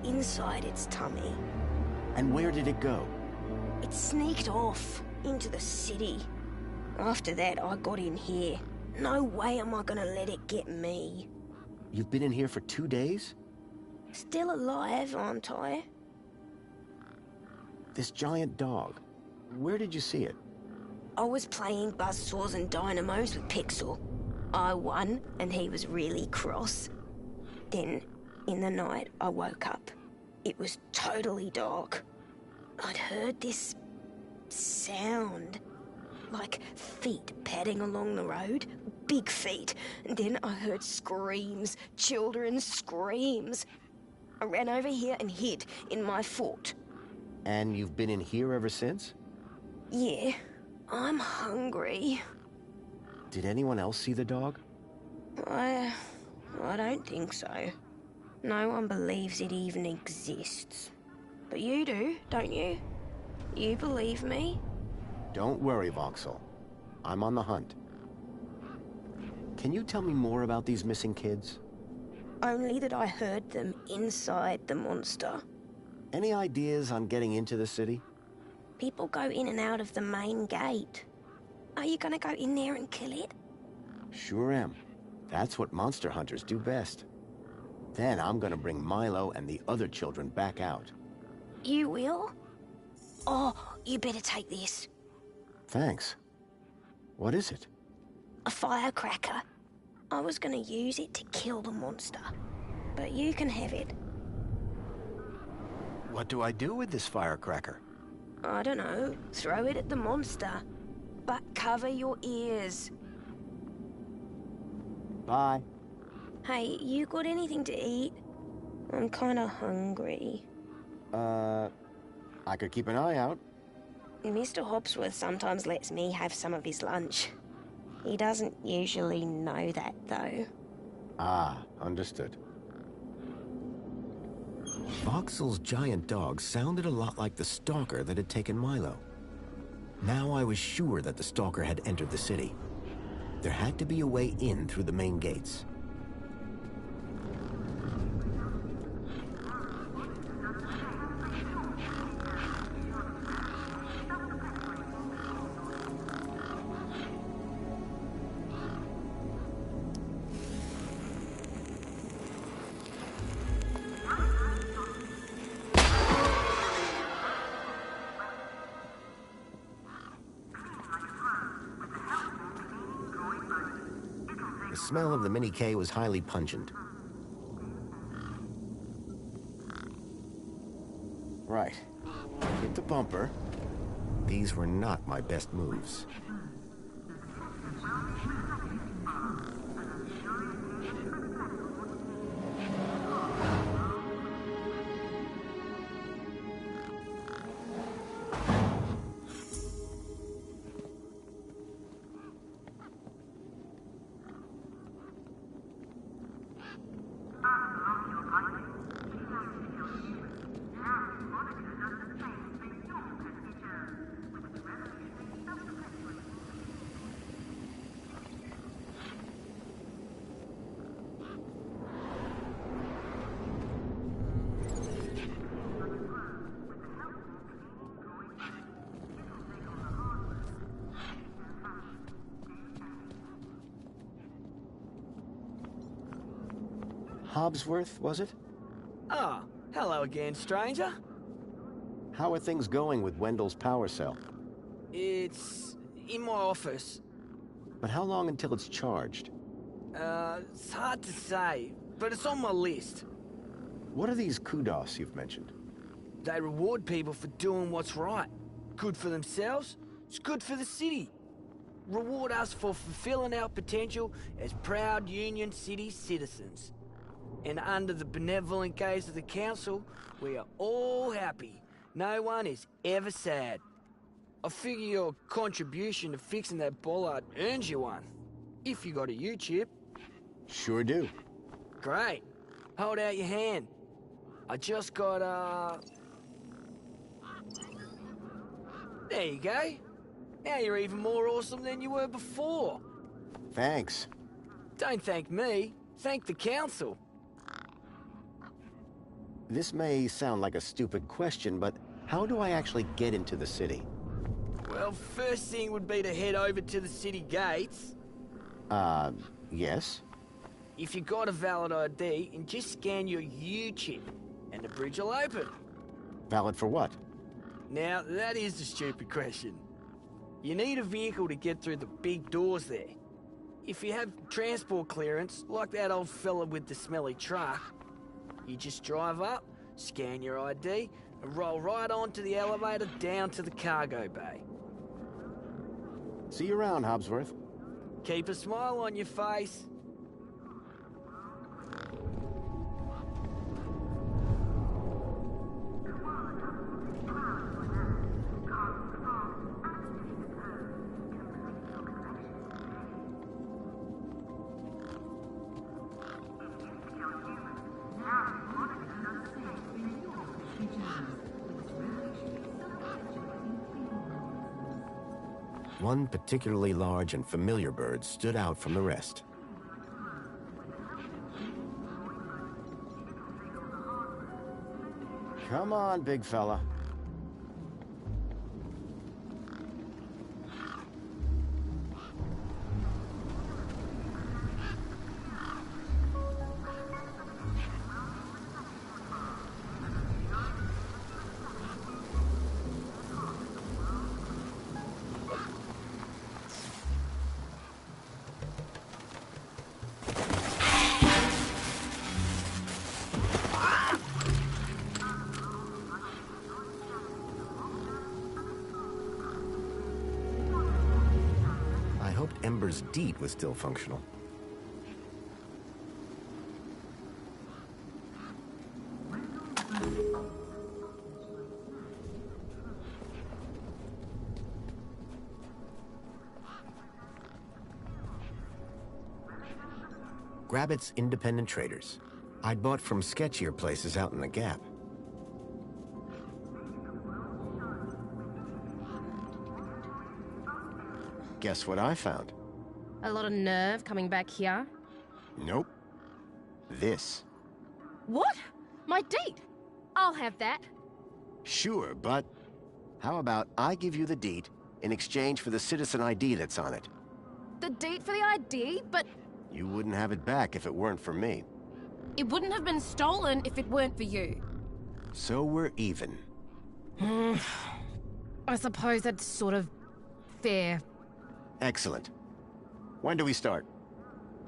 inside its tummy. And where did it go? It sneaked off into the city. After that, I got in here. No way am I gonna let it get me. You've been in here for 2 days? Still alive, aren't I? This giant dog, where did you see it? I was playing buzzsaws and dynamos with Pixel. I won, and he was really cross. Then, in the night, I woke up. It was totally dark. I'd heard this sound, like feet padding along the road, big feet. And then I heard screams, children's screams. I ran over here and hid in my fort. And you've been in here ever since? Yeah, I'm hungry. Did anyone else see the dog? I don't think so. No one believes it even exists. But you do, don't you? You believe me? Don't worry, Voxel. I'm on the hunt. Can you tell me more about these missing kids? Only that I heard them inside the monster. Any ideas on getting into the city? People go in and out of the main gate. Are you gonna go in there and kill it? Sure am. That's what monster hunters do best. Then I'm gonna bring Milo and the other children back out. You will? Oh, you better take this. Thanks. What is it? A firecracker. I was gonna use it to kill the monster, but you can have it. What do I do with this firecracker? I don't know. Throw it at the monster. But cover your ears. Bye. Hey, you got anything to eat? I'm kinda hungry. I could keep an eye out. Mr. Hopsworth sometimes lets me have some of his lunch. He doesn't usually know that, though. Ah, understood. Voxel's giant dog sounded a lot like the stalker that had taken Milo. Now I was sure that the stalker had entered the city. There had to be a way in through the main gates. The smell of the Mini-K was highly pungent. Right. Hit the bumper. These were not my best moves. Hobbsworth, was it? Ah, hello again, stranger. How are things going with Wendell's power cell? It's in my office. But how long until it's charged? It's hard to say, but it's on my list. What are these kudos you've mentioned? They reward people for doing what's right. Good for themselves, it's good for the city. Reward us for fulfilling our potential as proud Union City citizens. And under the benevolent gaze of the council, we are all happy. No one is ever sad. I figure your contribution to fixing that bollard earns you one. If you got a U-chip. Sure do. Great. Hold out your hand. I just got, There you go. Now you're even more awesome than you were before. Thanks. Don't thank me. Thank the council. This may sound like a stupid question, but how do I actually get into the city? Well, first thing would be to head over to the city gates. Yes? If you got a valid ID, and just scan your U-chip, and the bridge will open. Valid for what? Now, that is the stupid question. You need a vehicle to get through the big doors there. If you have transport clearance, like that old fella with the smelly truck, you just drive up, scan your ID, and roll right onto the elevator down to the cargo bay. See you around, Hobbsworth. Keep a smile on your face. One particularly large and familiar bird stood out from the rest. Come on, big fella. Ember's deed was still functional. Grabbit's independent traders. I'd bought from sketchier places out in the Gap. Guess what I found? A lot of nerve coming back here. Nope. This. What? My deed? I'll have that. Sure, but how about I give you the deed in exchange for the citizen ID that's on it? The deed for the ID, but... You wouldn't have it back if it weren't for me. It wouldn't have been stolen if it weren't for you. So we're even. I suppose that's sort of fair. Excellent. When do we start?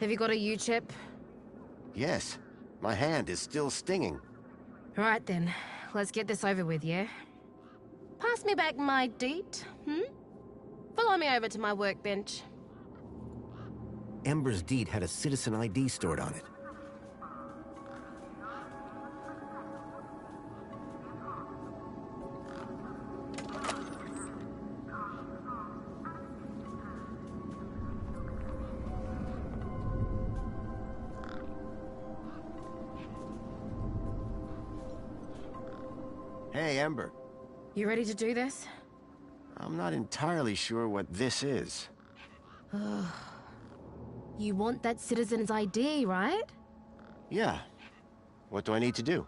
Have you got a U-chip? Yes. My hand is still stinging. Right then. Let's get this over with, yeah? Pass me back my deed, Follow me over to my workbench. Ember's deed had a citizen ID stored on it. Hey, Ember. You ready to do this? I'm not entirely sure what this is. You want that citizen's ID, right? Yeah. What do I need to do?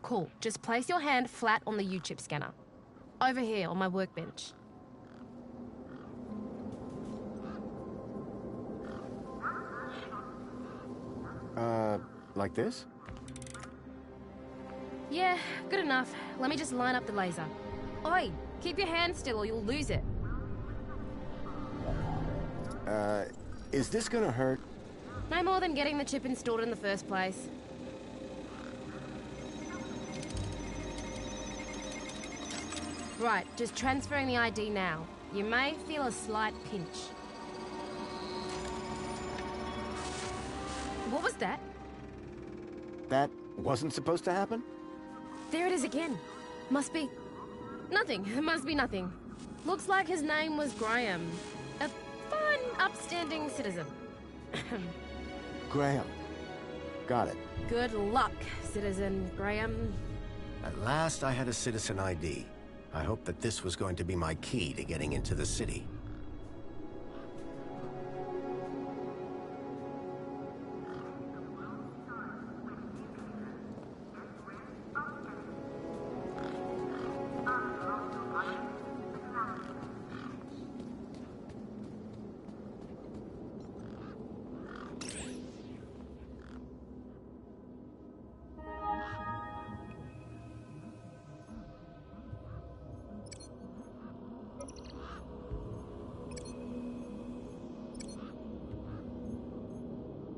Cool. Just place your hand flat on the U-chip scanner. Over here on my workbench. Like this? Yeah, good enough. Let me just line up the laser. Oi, keep your hand still or you'll lose it. Is this gonna hurt? No more than getting the chip installed in the first place. Right, just transferring the ID now. You may feel a slight pinch. What was that? That wasn't supposed to happen? There it is again. Must be... nothing. It must be nothing. Looks like his name was Graham. A fine, upstanding citizen. Graham. Got it. Good luck, Citizen Graham. At last I had a citizen ID. I hoped that this was going to be my key to getting into the city.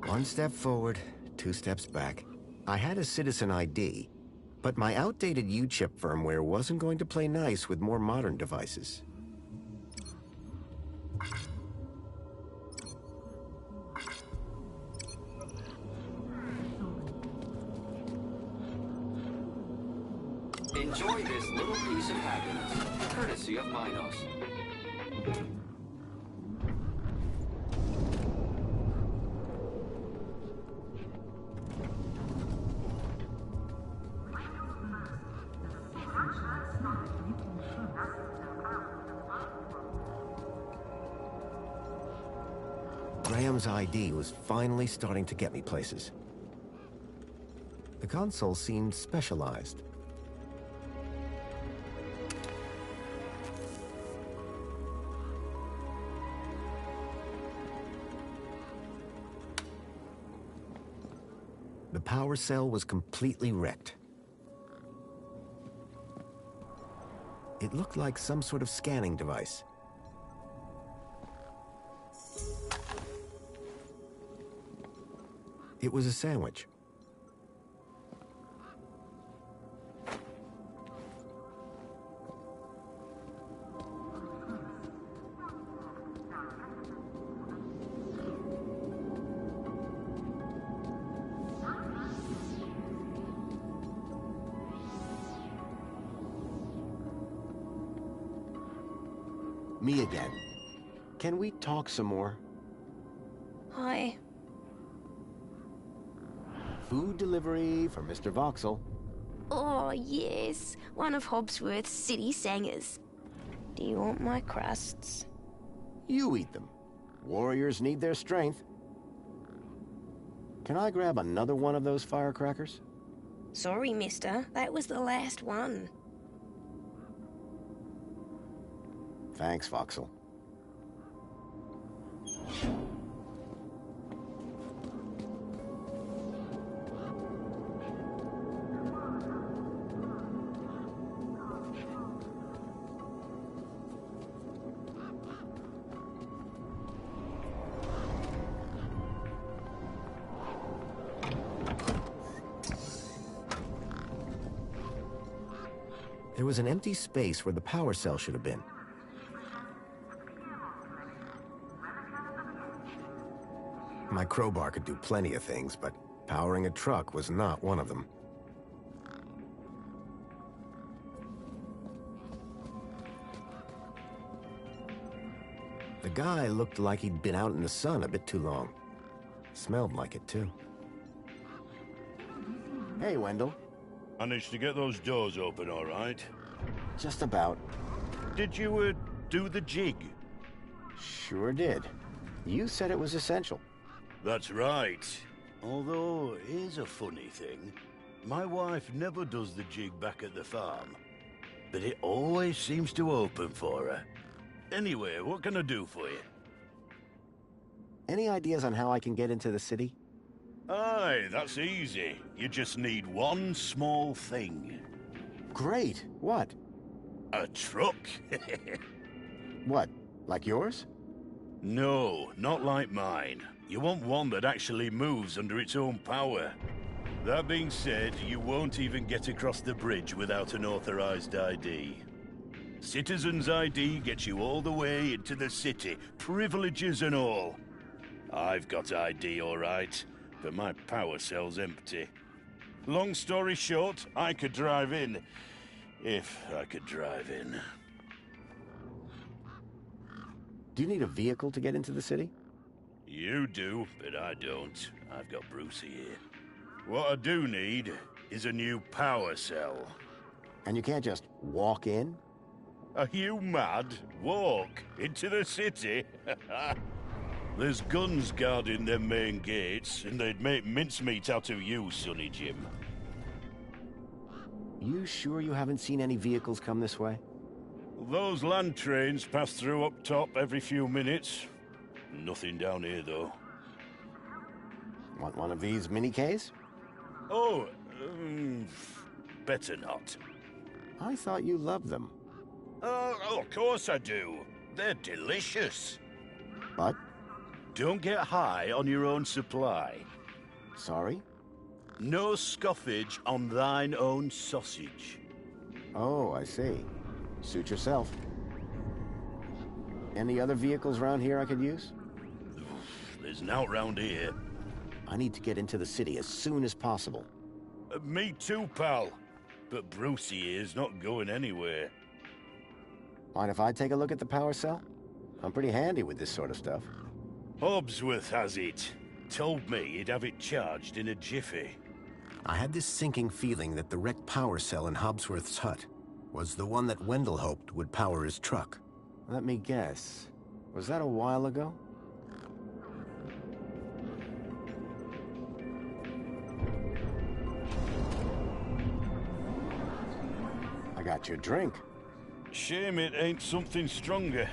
One step forward, 2 steps back. I had a citizen ID, but my outdated U-chip firmware wasn't going to play nice with more modern devices. Enjoy this little piece of happiness, courtesy of Minos. Graham's ID was finally starting to get me places. The console seemed specialized. The power cell was completely wrecked. It looked like some sort of scanning device. It was a sandwich. Me again. Can we talk some more? Hi. Food delivery for Mr. Voxel. Oh, yes. One of Hobsworth's city singers. Do you want my crusts? You eat them. Warriors need their strength. Can I grab another one of those firecrackers? Sorry, mister. That was the last one. Thanks, Voxel. There was an empty space where the power cell should have been. My crowbar could do plenty of things, but powering a truck was not one of them. The guy looked like he'd been out in the sun a bit too long. Smelled like it, too. Hey, Wendell. Managed to get those doors open all right? Just about. Did you, do the jig? Sure did. You said it was essential. That's right. Although, here's a funny thing. My wife never does the jig back at the farm. But it always seems to open for her. Anyway, what can I do for you? Any ideas on how I can get into the city? Aye, that's easy. You just need one small thing. Great. What? A truck. What? Like yours? No, not like mine. You want one that actually moves under its own power. That being said, you won't even get across the bridge without an authorized ID. Citizen's ID gets you all the way into the city, privileges and all. I've got ID, all right, but my power cell's empty. Long story short, I could drive in. If I could drive in. Do you need a vehicle to get into the city? You do, but I don't. I've got Brucey here. What I do need is a new power cell. And you can't just walk in? Are you mad? Walk into the city? There's guns guarding them main gates, and they'd make mincemeat out of you, Sonny Jim. You sure you haven't seen any vehicles come this way? Those land trains pass through up top every few minutes. Nothing down here, though. Want one of these mini-Ks? Oh, better not. I thought you loved them. Oh, of course I do. They're delicious. But? Don't get high on your own supply. Sorry? No scoffage on thine own sausage. Oh, I see. Suit yourself. Any other vehicles around here I could use? There's an out round here. I need to get into the city as soon as possible. Me too, pal. But Brucey here's not going anywhere. Mind if I take a look at the power cell? I'm pretty handy with this sort of stuff. Hobbsworth has it. Told me he'd have it charged in a jiffy. I had this sinking feeling that the wrecked power cell in Hobbsworth's hut was the one that Wendell hoped would power his truck. Let me guess. Was that a while ago? I got your drink. Shame it ain't something stronger.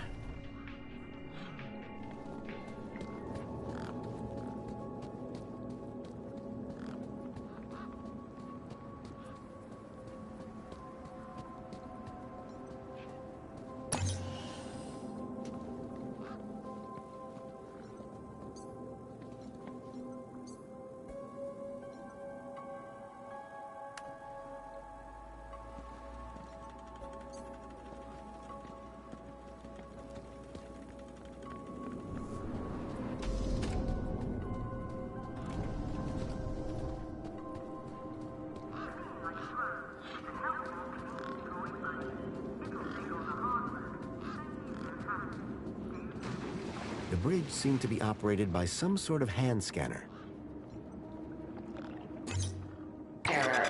The bridge seemed to be operated by some sort of hand scanner. Error.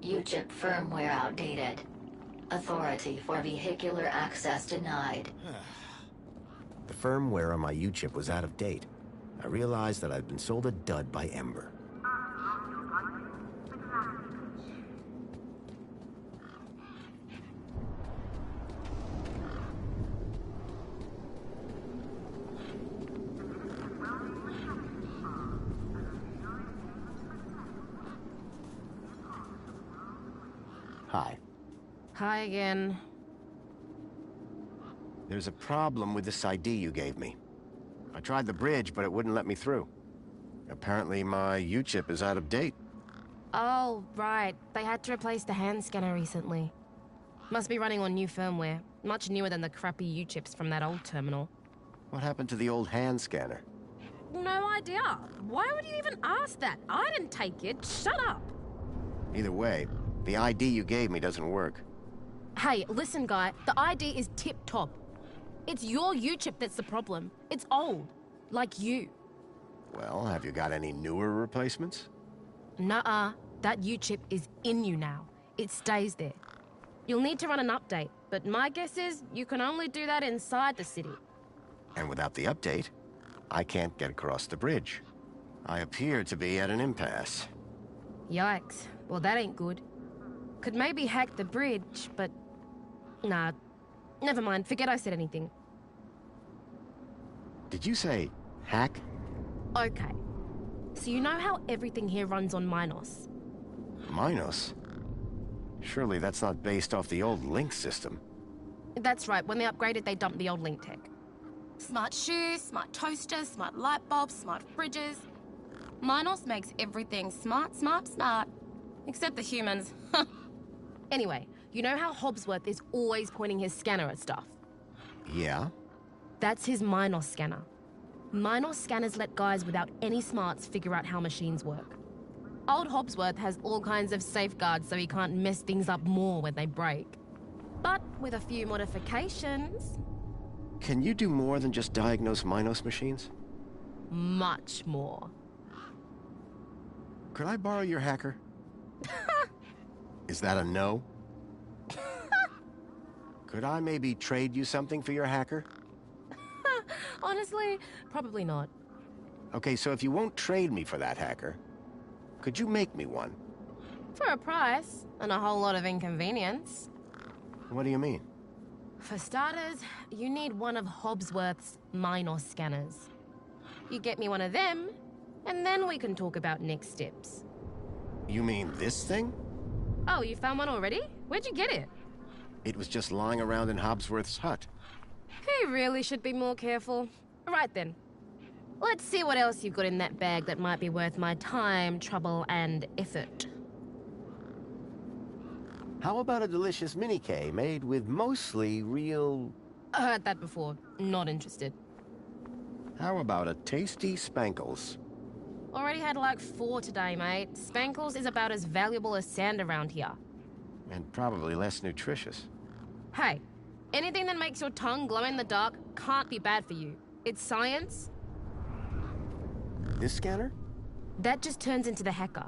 UChip firmware outdated. Authority for vehicular access denied. The firmware on my U-chip was out of date. I realized that I'd been sold a dud by Ember. Hi. Hi again. There's a problem with this ID you gave me. I tried the bridge, but it wouldn't let me through. Apparently my U-chip is out of date. Oh, right. They had to replace the hand scanner recently. Must be running on new firmware. Much newer than the crappy U-chips from that old terminal. What happened to the old hand scanner? No idea. Why would you even ask that? I didn't take it. Shut up. Either way, the ID you gave me doesn't work. Hey, listen, guy. The ID is tip-top. It's your U-chip that's the problem. It's old. Like you. Well, have you got any newer replacements? Nuh-uh. That U-chip is in you now. It stays there. You'll need to run an update, but my guess is you can only do that inside the city. And without the update, I can't get across the bridge. I appear to be at an impasse. Yikes. Well, that ain't good. Could maybe hack the bridge, but... Nah. Never mind. Forget I said anything. Did you say hack? Okay. So you know how everything here runs on Minos? Minos? Surely that's not based off the old Link system. That's right, when they upgraded, they dumped the old Link tech. Smart shoes, smart toasters, smart light bulbs, smart fridges. Minos makes everything smart, smart, smart. Except the humans. Anyway, you know how Hobbsworth is always pointing his scanner at stuff? Yeah? That's his Minos scanner. Minos scanners let guys without any smarts figure out how machines work. Old Hobbsworth has all kinds of safeguards so he can't mess things up more when they break. But with a few modifications... Can you do more than just diagnose Minos machines? Much more. Could I borrow your hacker? Is that a no? Could I maybe trade you something for your hacker? Honestly, probably not. Okay, so if you won't trade me for that hacker, could you make me one? For a price, and a whole lot of inconvenience. What do you mean? For starters, you need one of Hobbsworth's Minos scanners. You get me one of them, and then we can talk about next steps. You mean this thing? Oh, you found one already? Where'd you get it? It was just lying around in Hobbsworth's hut. He really should be more careful. Right then. Let's see what else you've got in that bag that might be worth my time, trouble, and effort. How about a delicious mini-K made with mostly real... I heard that before. Not interested. How about a tasty Spankles? Already had like 4 today, mate. Spankles is about as valuable as sand around here. And probably less nutritious. Hey, anything that makes your tongue glow in the dark can't be bad for you. It's science. This scanner? That just turns into the hacker.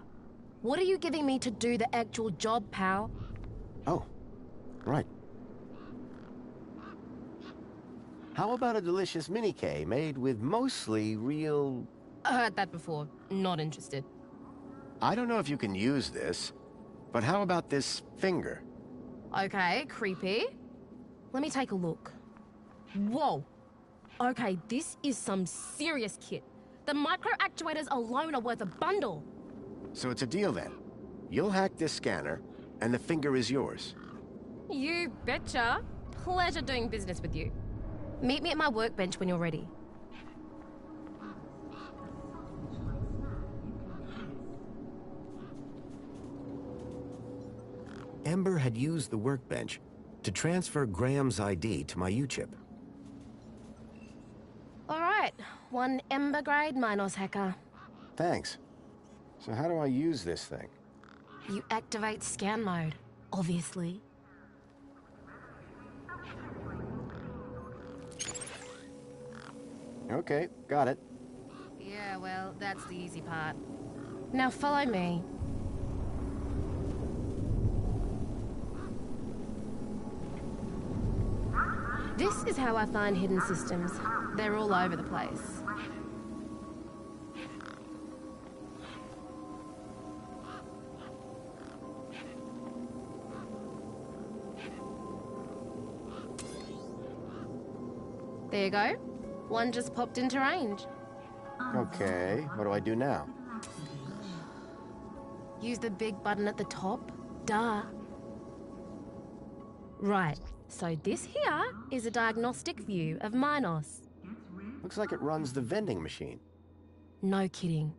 What are you giving me to do the actual job, pal? Oh, right. How about a delicious mini-K made with mostly real... I heard that before. Not interested. I don't know if you can use this, but how about this finger? Okay, creepy. Let me take a look. Whoa. Okay, this is some serious kit. The micro actuators alone are worth a bundle. So it's a deal then. You'll hack this scanner, and the finger is yours. You betcha. Pleasure doing business with you. Meet me at my workbench when you're ready. Ember had used the workbench to transfer Graham's ID to my U-chip. All right, one Ember-grade Minos hacker. Thanks. So how do I use this thing? You activate scan mode, obviously. Okay, got it. Yeah, well, that's the easy part. Now follow me. This is how I find hidden systems. They're all over the place. There you go. One just popped into range. Okay, what do I do now? Use the big button at the top. Duh. Right, so this here is a diagnostic view of Minos. Looks like it runs the vending machine. No kidding.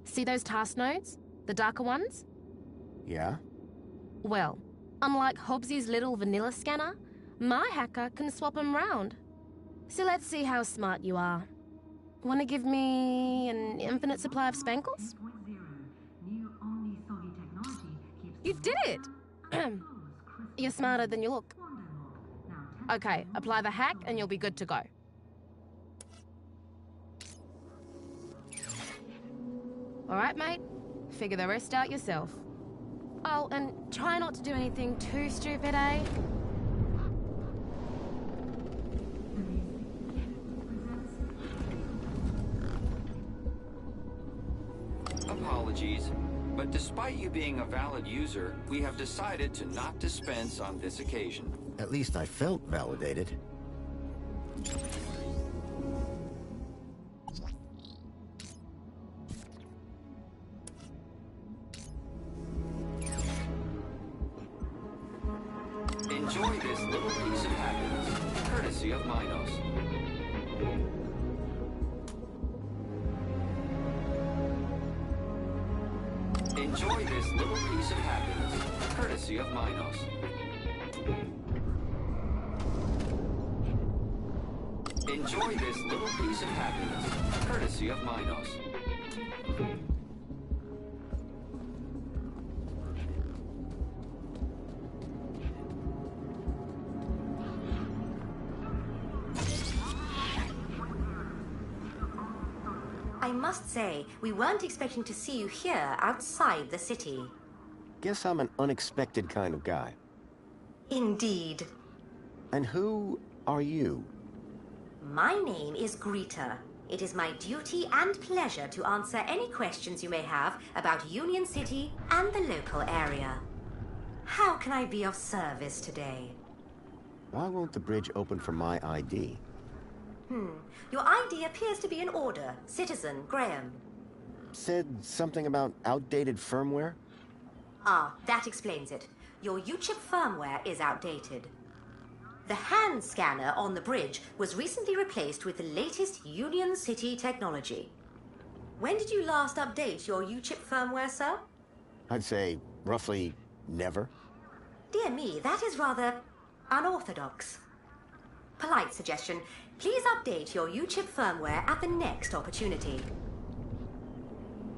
See those task nodes? The darker ones? Yeah? Well, unlike Hobbsy's little vanilla scanner, my hacker can swap them round. So let's see how smart you are. Want to give me an infinite supply of spankles? You did it! You're smarter than you look. Okay, apply the hack and you'll be good to go. All right, mate. Figure the rest out yourself. Oh, and try not to do anything too stupid, eh? Apologies, but despite you being a valid user, we have decided to not dispense on this occasion. At least I felt validated. Enjoy this little piece of happiness, courtesy of Minos. Enjoy this little piece of happiness, courtesy of Minos. Enjoy this little piece of happiness, courtesy of Minos. I must say, we weren't expecting to see you here outside the city. Guess I'm an unexpected kind of guy. Indeed. And who are you? My name is Greta. It is my duty and pleasure to answer any questions you may have about Union City and the local area. How can I be of service today? Why won't the bridge open for my ID? Your ID appears to be in order, Citizen Graham. Said something about outdated firmware? Ah, that explains it. Your U-chip firmware is outdated. The hand scanner on the bridge was recently replaced with the latest Union City technology. When did you last update your U-chip firmware, sir? I'd say roughly never. Dear me, that is rather unorthodox. Polite suggestion. Please update your U-chip firmware at the next opportunity.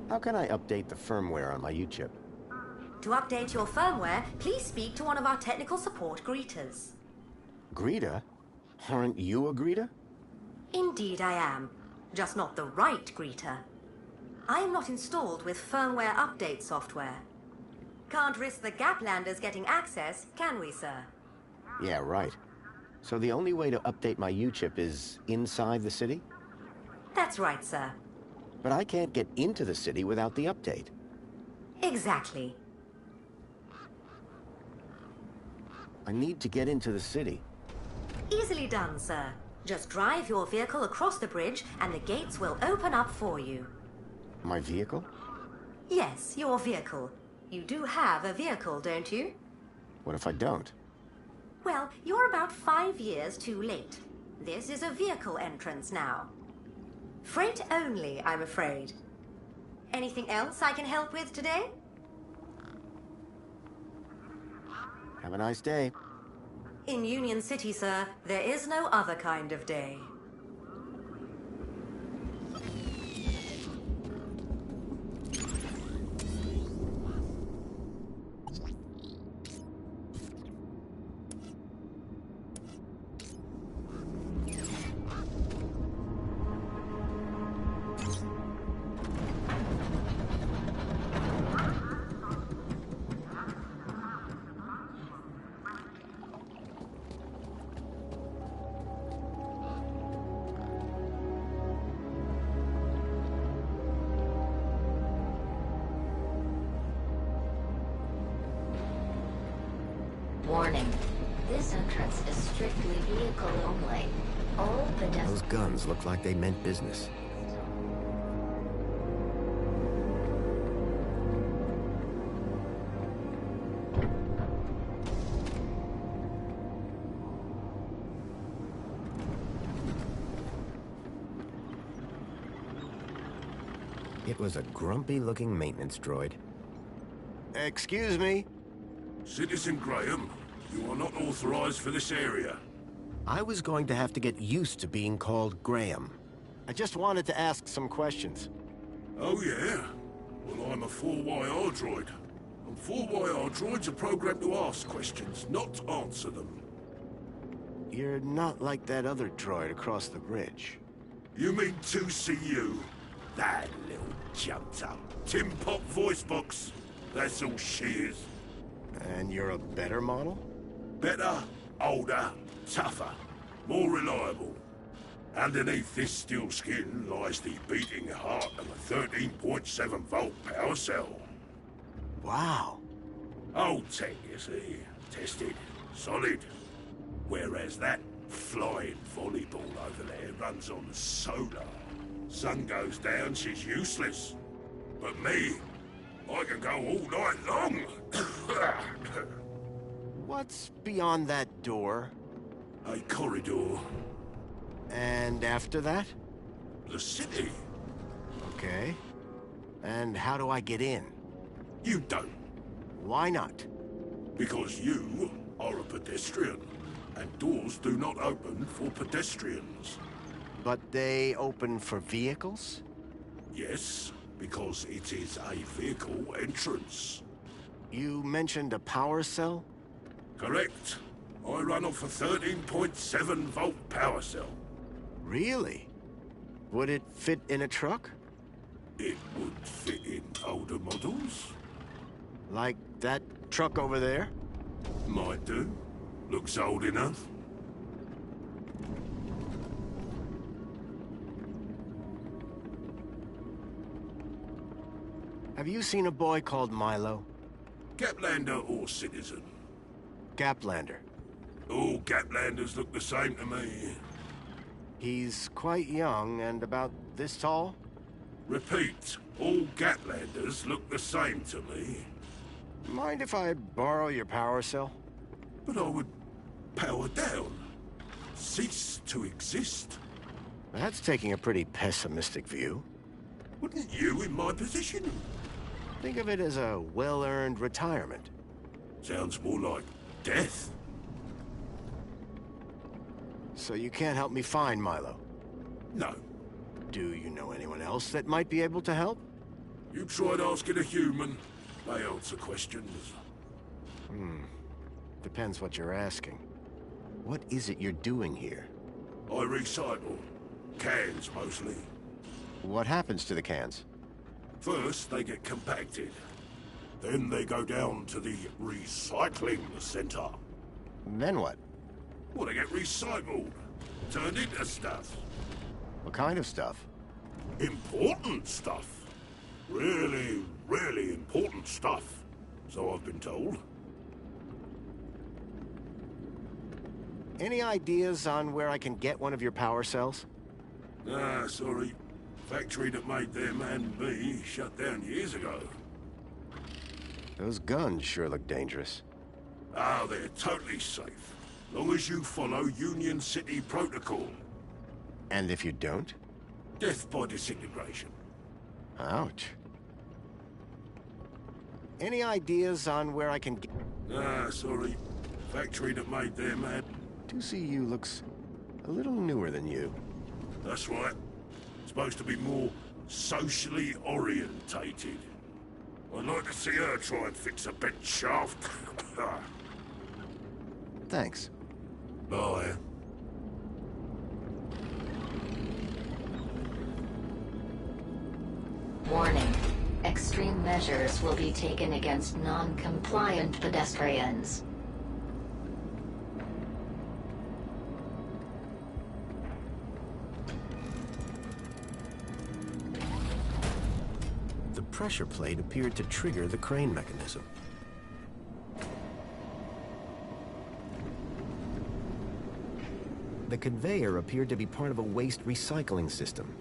How can I update the firmware on my U-chip? To update your firmware, please speak to one of our technical support greeters. Greta? Aren't you a Greta? Indeed I am. Just not the right greeter. I am not installed with firmware update software. Can't risk the Gaplanders getting access, can we, sir? Yeah, right. So the only way to update my U-chip is inside the city? That's right, sir. But I can't get into the city without the update. Exactly. I need to get into the city. Easily done, sir. Just drive your vehicle across the bridge and the gates will open up for you. My vehicle? Yes, your vehicle. You do have a vehicle, don't you? What if I don't? Well, you're about 5 years too late. This is a vehicle entrance now. Freight only, I'm afraid. Anything else I can help with today? Have a nice day. In Union City, sir, there is no other kind of day. Warning. This entrance is strictly vehicle only. All pedestrians... Those guns look like they meant business. It was a grumpy-looking maintenance droid. Excuse me? Citizen Graham, you are not authorized for this area. I was going to have to get used to being called Graham. I just wanted to ask some questions. Oh, yeah? Well, I'm a 4YR droid. And 4YR droids are programmed to ask questions, not answer them. You're not like that other droid across the bridge. You mean 2CU? That little jumped up. Tin Pot voice box. That's all she is. And you're a better model? Better, older, tougher, more reliable. Underneath this steel skin lies the beating heart of a 13.7 volt power cell. Wow. Old tech, you see. Tested. Solid. Whereas that flying volleyball over there runs on solar. Sun goes down, she's useless. But me, I can go all night long. What's beyond that door? A corridor. And after that? The city. Okay. And how do I get in? You don't. Why not? Because you are a pedestrian, and doors do not open for pedestrians. But they open for vehicles? Yes, because it is a vehicle entrance. You mentioned a power cell? Correct. I run off a 13.7-volt power cell. Really? Would it fit in a truck? It would fit in older models. Like that truck over there? Might do. Looks old enough. Have you seen a boy called Milo? Gaplander or citizen? Gaplander. All Gaplanders look the same to me. He's quite young and about this tall? Repeat, all Gaplanders look the same to me. Mind if I borrow your power cell? But I would power down. Cease to exist. That's taking a pretty pessimistic view. Wouldn't you in my position? Think of it as a well-earned retirement. Sounds more like death. So you can't help me find Milo? No. Do you know anyone else that might be able to help? You tried asking a human. They answer questions. Depends what you're asking. What is it you're doing here? I recycle. Cans, mostly. What happens to the cans? First, they get compacted. Then they go down to the recycling center. Then what? Well, they get recycled. Turned into stuff. What kind of stuff? Important stuff. Really, really important stuff. So I've been told. Any ideas on where I can get one of your power cells? Ah, sorry. Factory that made them and me shut down years ago. Those guns sure look dangerous. Ah, they're totally safe. Long as you follow Union City protocol. And if you don't? Death by disintegration. Ouch. Any ideas on where I can get... Ah, sorry. Factory that made them and... 2CU looks a little newer than you. That's right. Supposed to be more socially orientated. I'd like to see her try and fix a bent shaft. Thanks. Bye. Warning. Extreme measures will be taken against non-compliant pedestrians. The pressure plate appeared to trigger the crane mechanism. The conveyor appeared to be part of a waste recycling system.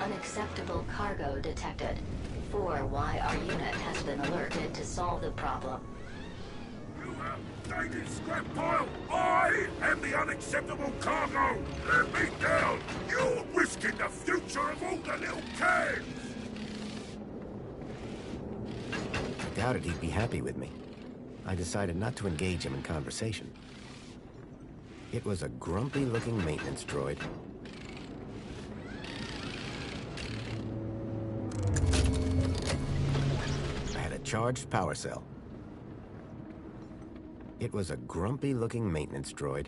Unacceptable cargo detected. 4Y, our unit has been alerted to solve the problem. You have dated scrap pile! I am the unacceptable cargo! Let me down! You're risking the future of all the little cans! I doubted he'd be happy with me. I decided not to engage him in conversation. It was a grumpy-looking maintenance droid. I had a charged power cell. It was a grumpy-looking maintenance droid.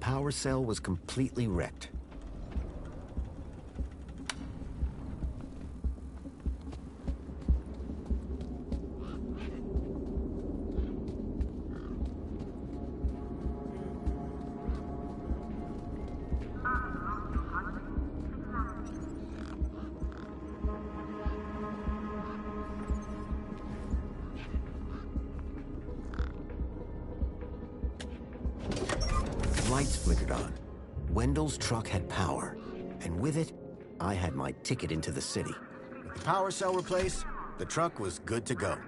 power cell was completely wrecked. Lights flickered on. Wendell's truck had power, and with it, I had my ticket into the city. With the power cell replaced, the truck was good to go.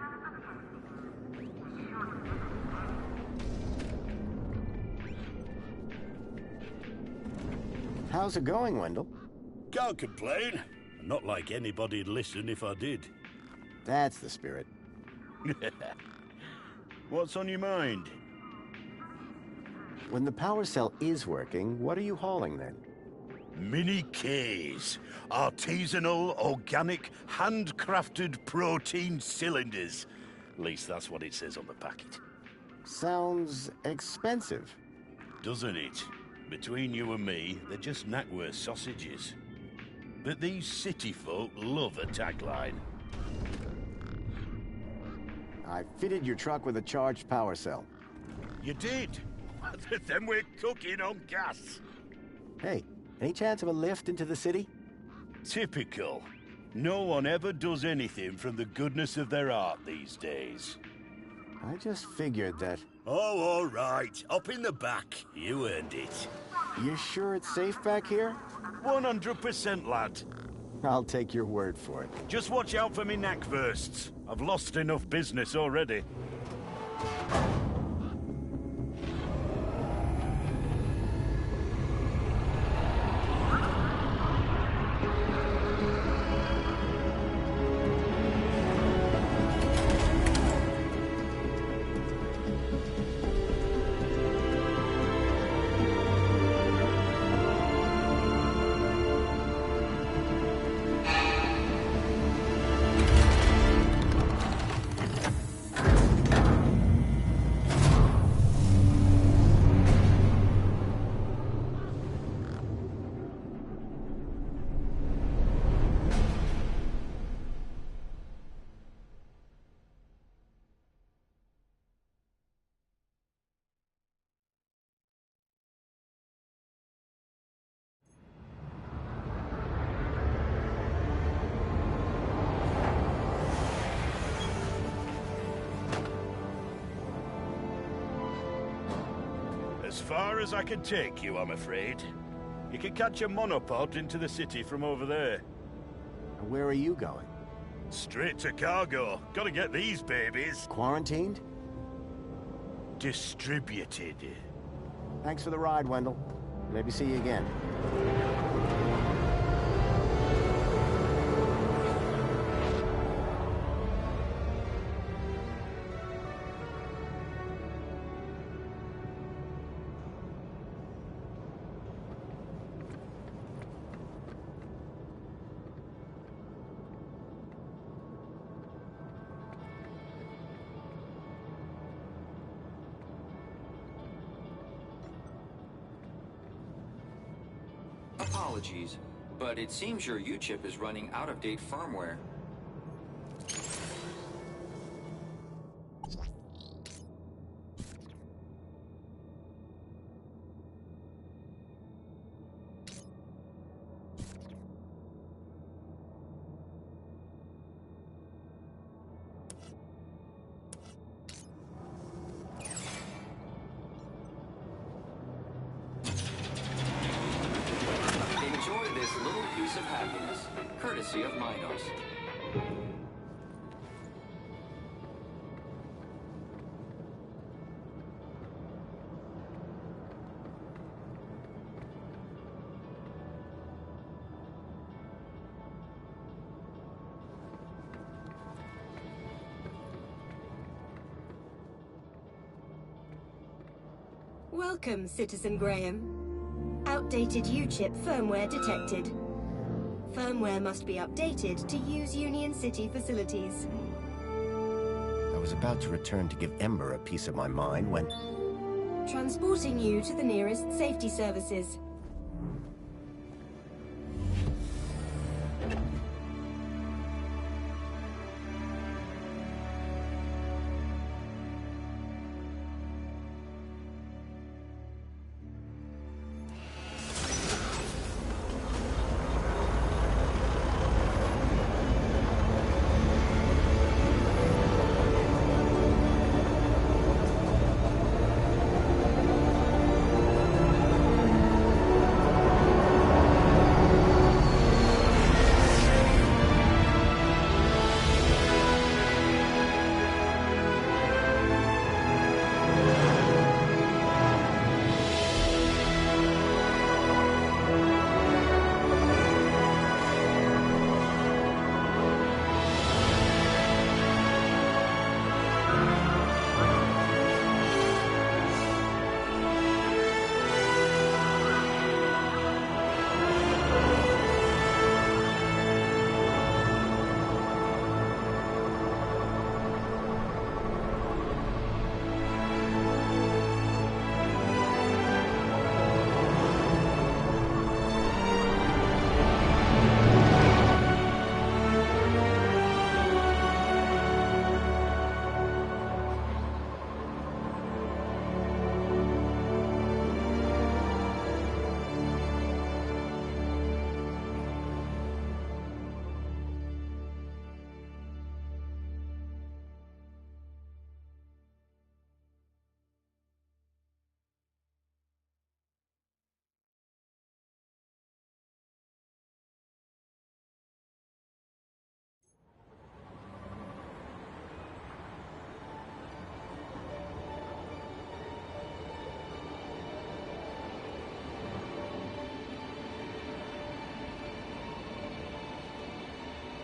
How's it going, Wendell? Can't complain. Not like anybody'd listen if I did. That's the spirit. What's on your mind? When the power cell is working, what are you hauling then? Mini Ks. Artisanal, organic, handcrafted protein cylinders. At least that's what it says on the packet. Sounds expensive. Doesn't it? Between you and me, they're just knackwurst sausages. But these city folk love a tagline. I fitted your truck with a charged power cell. You did? Then we're cooking on gas. Hey, any chance of a lift into the city? Typical. No one ever does anything from the goodness of their heart these days. I just figured that... Oh, all right. Up in the back. You earned it. You sure it's safe back here? 100%, lad. I'll take your word for it. Just watch out for me knackwursts. I've lost enough business already. As far as I can take you, I'm afraid. You can catch a monopod into the city from over there. Where are you going? Straight to cargo. Gotta get these babies. Quarantined? Distributed. Thanks for the ride, Wendell. Maybe see you again. Apologies, but it seems your U-chip is running out-of-date firmware. Enjoy this little piece of happiness, courtesy of Minos. Welcome, Citizen Graham. Outdated U-chip firmware detected. Firmware must be updated to use Union City facilities. I was about to return to give Ember a piece of my mind when Transporting you to the nearest safety services.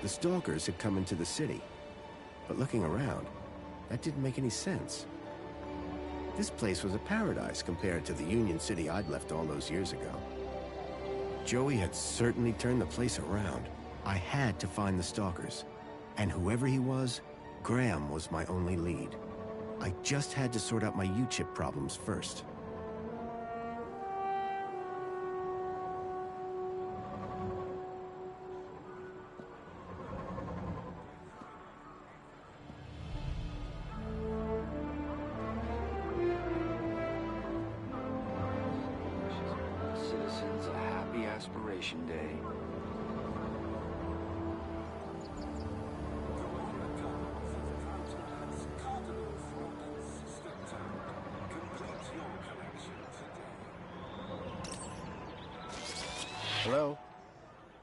The stalkers had come into the city, but looking around, that didn't make any sense. This place was a paradise compared to the Union City I'd left all those years ago. Joey had certainly turned the place around. I had to find the stalkers, and whoever he was, Graham was my only lead. I just had to sort out my U-chip problems first. Citizens, a happy Aspiration Day. Hello?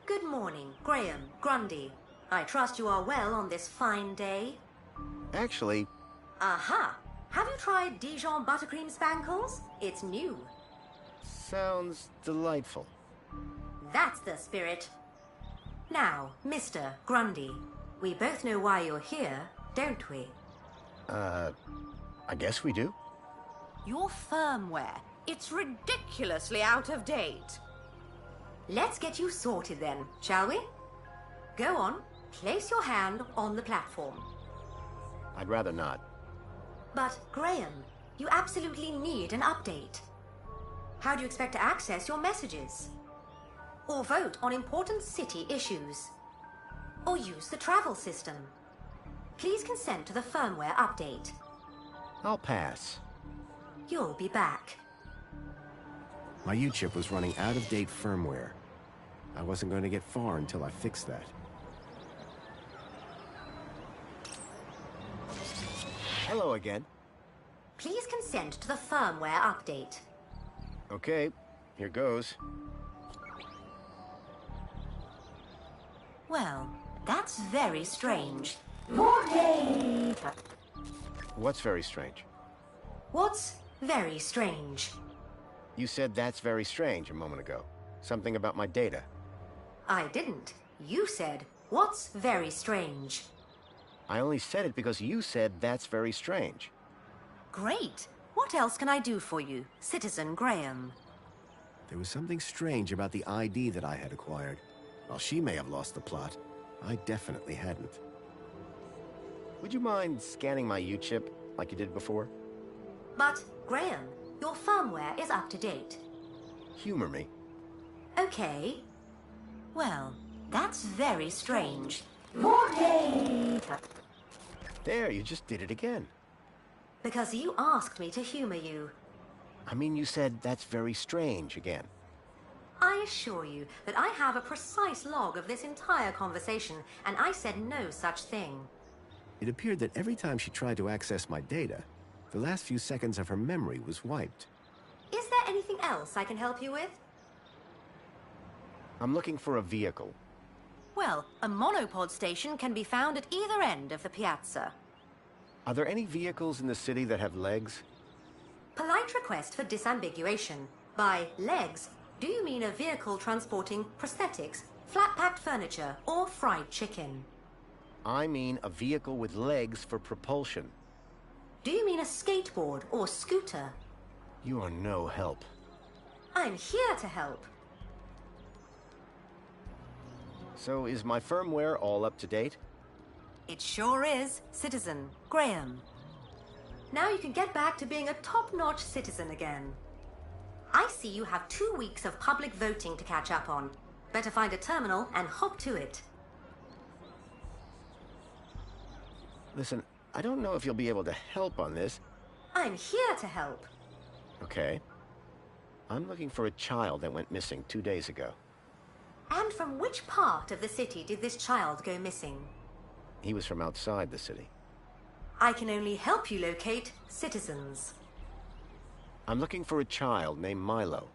Good morning, Graham, Grundy. I trust you are well on this fine day. Actually... Aha! Have you tried Dijon buttercream spankles? It's new. Sounds delightful. That's the spirit. Now, Mr. Grundy, we both know why you're here, don't we? I guess we do. Your firmware. It's ridiculously out of date. Let's get you sorted then, shall we? Go on, place your hand on the platform. I'd rather not. But, Graham, you absolutely need an update. How do you expect to access your messages? Or vote on important city issues? Or use the travel system? Please consent to the firmware update. I'll pass. You'll be back. My U-chip was running out-of-date firmware. I wasn't going to get far until I fixed that. Hello again. Please consent to the firmware update. Okay, here goes. Well, that's very strange. What's very strange? What's very strange? You said that's very strange a moment ago. Something about my data. I didn't. You said, what's very strange? I only said it because you said that's very strange. Great. What else can I do for you, Citizen Graham? There was something strange about the ID that I had acquired. While she may have lost the plot, I definitely hadn't. Would you mind scanning my U-chip like you did before? But, Graham, Your firmware is up to date. Humor me. Okay. Well, that's very strange. More data. There, you just did it again. Because you asked me to humor you. I mean, you said that's very strange again. I assure you that I have a precise log of this entire conversation, and I said no such thing. It appeared that every time she tried to access my data, the last few seconds of her memory was wiped. Is there anything else I can help you with? I'm looking for a vehicle. Well, a monopod station can be found at either end of the piazza. Are there any vehicles in the city that have legs? Polite request for disambiguation. By legs, do you mean a vehicle transporting prosthetics, flat-packed furniture, or fried chicken? I mean a vehicle with legs for propulsion. Do you mean a skateboard or scooter? You are no help. I'm here to help. So is my firmware all up to date? It sure is, Citizen Graham. Now you can get back to being a top-notch citizen again. I see you have 2 weeks of public voting to catch up on. Better find a terminal and hop to it. Listen, I don't know if you'll be able to help on this. I'm here to help. Okay. I'm looking for a child that went missing 2 days ago. And from which part of the city did this child go missing? He was from outside the city. I can only help you locate citizens. I'm looking for a child named Milo.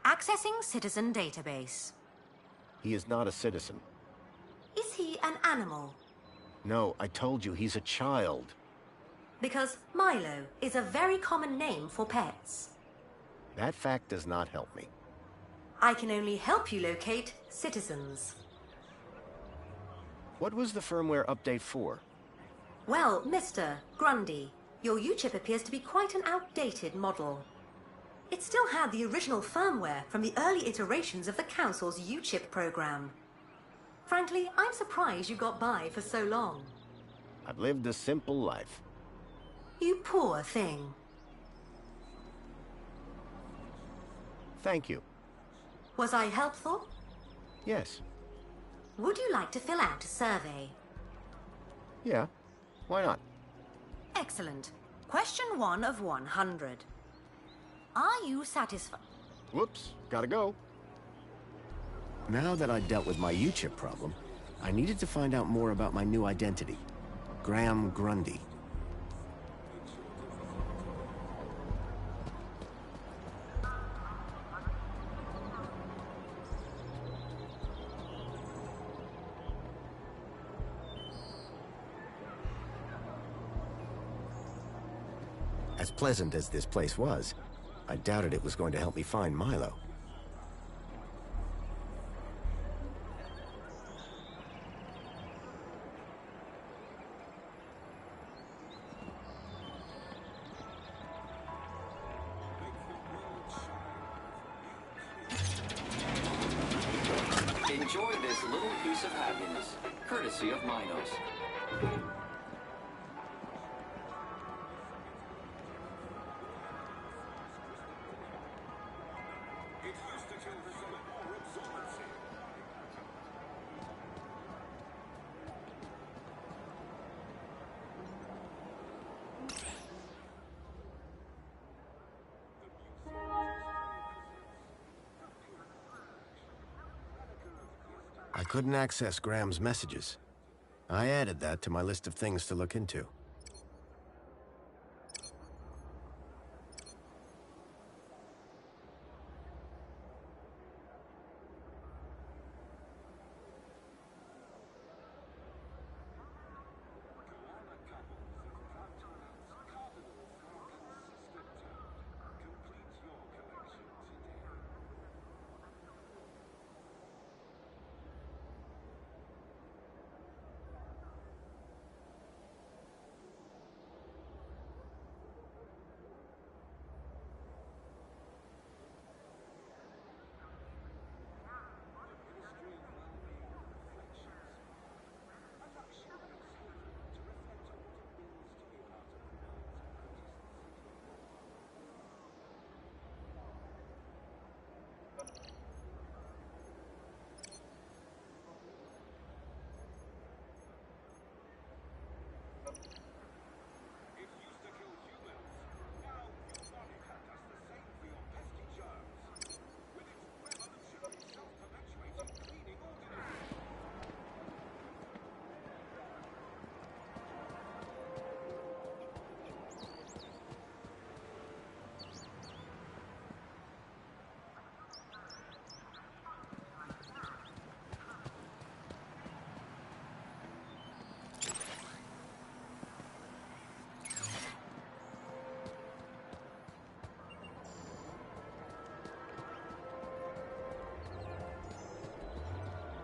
Accessing citizen database. He is not a citizen. Is he an animal? No, I told you he's a child. Because Milo is a very common name for pets. That fact does not help me. I can only help you locate citizens. What was the firmware update for? Well, Mr. Grundy, your U-chip appears to be quite an outdated model. It still had the original firmware from the early iterations of the Council's U-chip program. Frankly, I'm surprised you got by for so long. I've lived a simple life. You poor thing. Thank you. Was I helpful? Yes. Would you like to fill out a survey? Yeah. Why not? Excellent. Question 1 of 100. Are you satisfied? Whoops. Gotta go. Now that I'd dealt with my U-chip problem, I needed to find out more about my new identity. Graham Grundy. As pleasant as this place was, I doubted it was going to help me find Milo. Enjoy this little piece of happiness, courtesy of Minos. I couldn't access Graham's messages. I added that to my list of things to look into.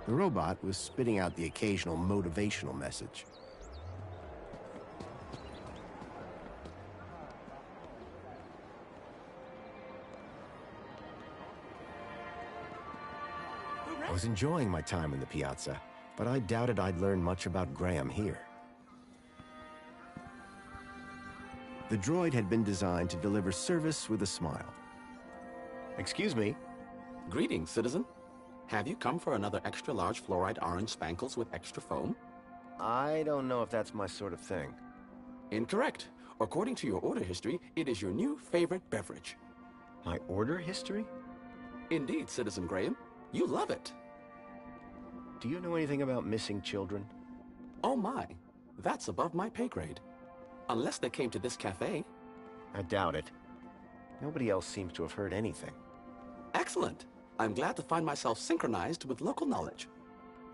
The robot was spitting out the occasional motivational message. I was enjoying my time in the piazza, but I doubted I'd learn much about Graham here. The droid had been designed to deliver service with a smile. Excuse me. Greetings, citizen. Have you come for another extra-large fluoride orange spankles with extra foam? I don't know if that's my sort of thing. Incorrect. According to your order history, it is your new favorite beverage. My order history? Indeed, Citizen Graham. You love it. Do you know anything about missing children? Oh my. That's above my pay grade. Unless they came to this cafe. I doubt it. Nobody else seems to have heard anything. Excellent. I'm glad to find myself synchronized with local knowledge.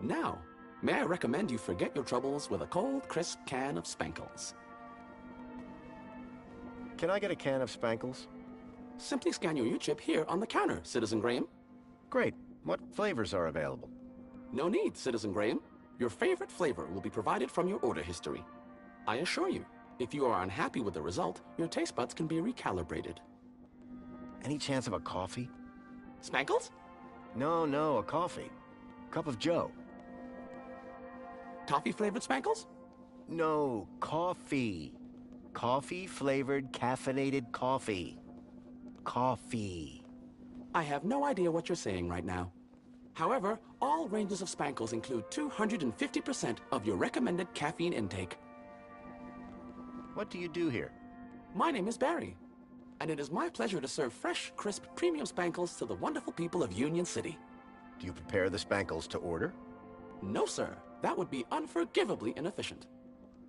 Now, may I recommend you forget your troubles with a cold, crisp can of Spankles? Can I get a can of Spankles? Simply scan your U-chip here on the counter, Citizen Graham. Great. What flavors are available? No need, Citizen Graham. Your favorite flavor will be provided from your order history. I assure you, if you are unhappy with the result, your taste buds can be recalibrated. Any chance of a coffee? Spankles? No, a coffee. Cup of joe. Toffee-flavored Spankles? No, coffee. Coffee-flavored caffeinated coffee. Coffee. I have no idea what you're saying right now. However, all ranges of Spankles include 250% of your recommended caffeine intake. What do you do here? My name is Barry, and it is my pleasure to serve fresh, crisp, premium Spankles to the wonderful people of Union City. Do you prepare the Spankles to order? No, sir. That would be unforgivably inefficient.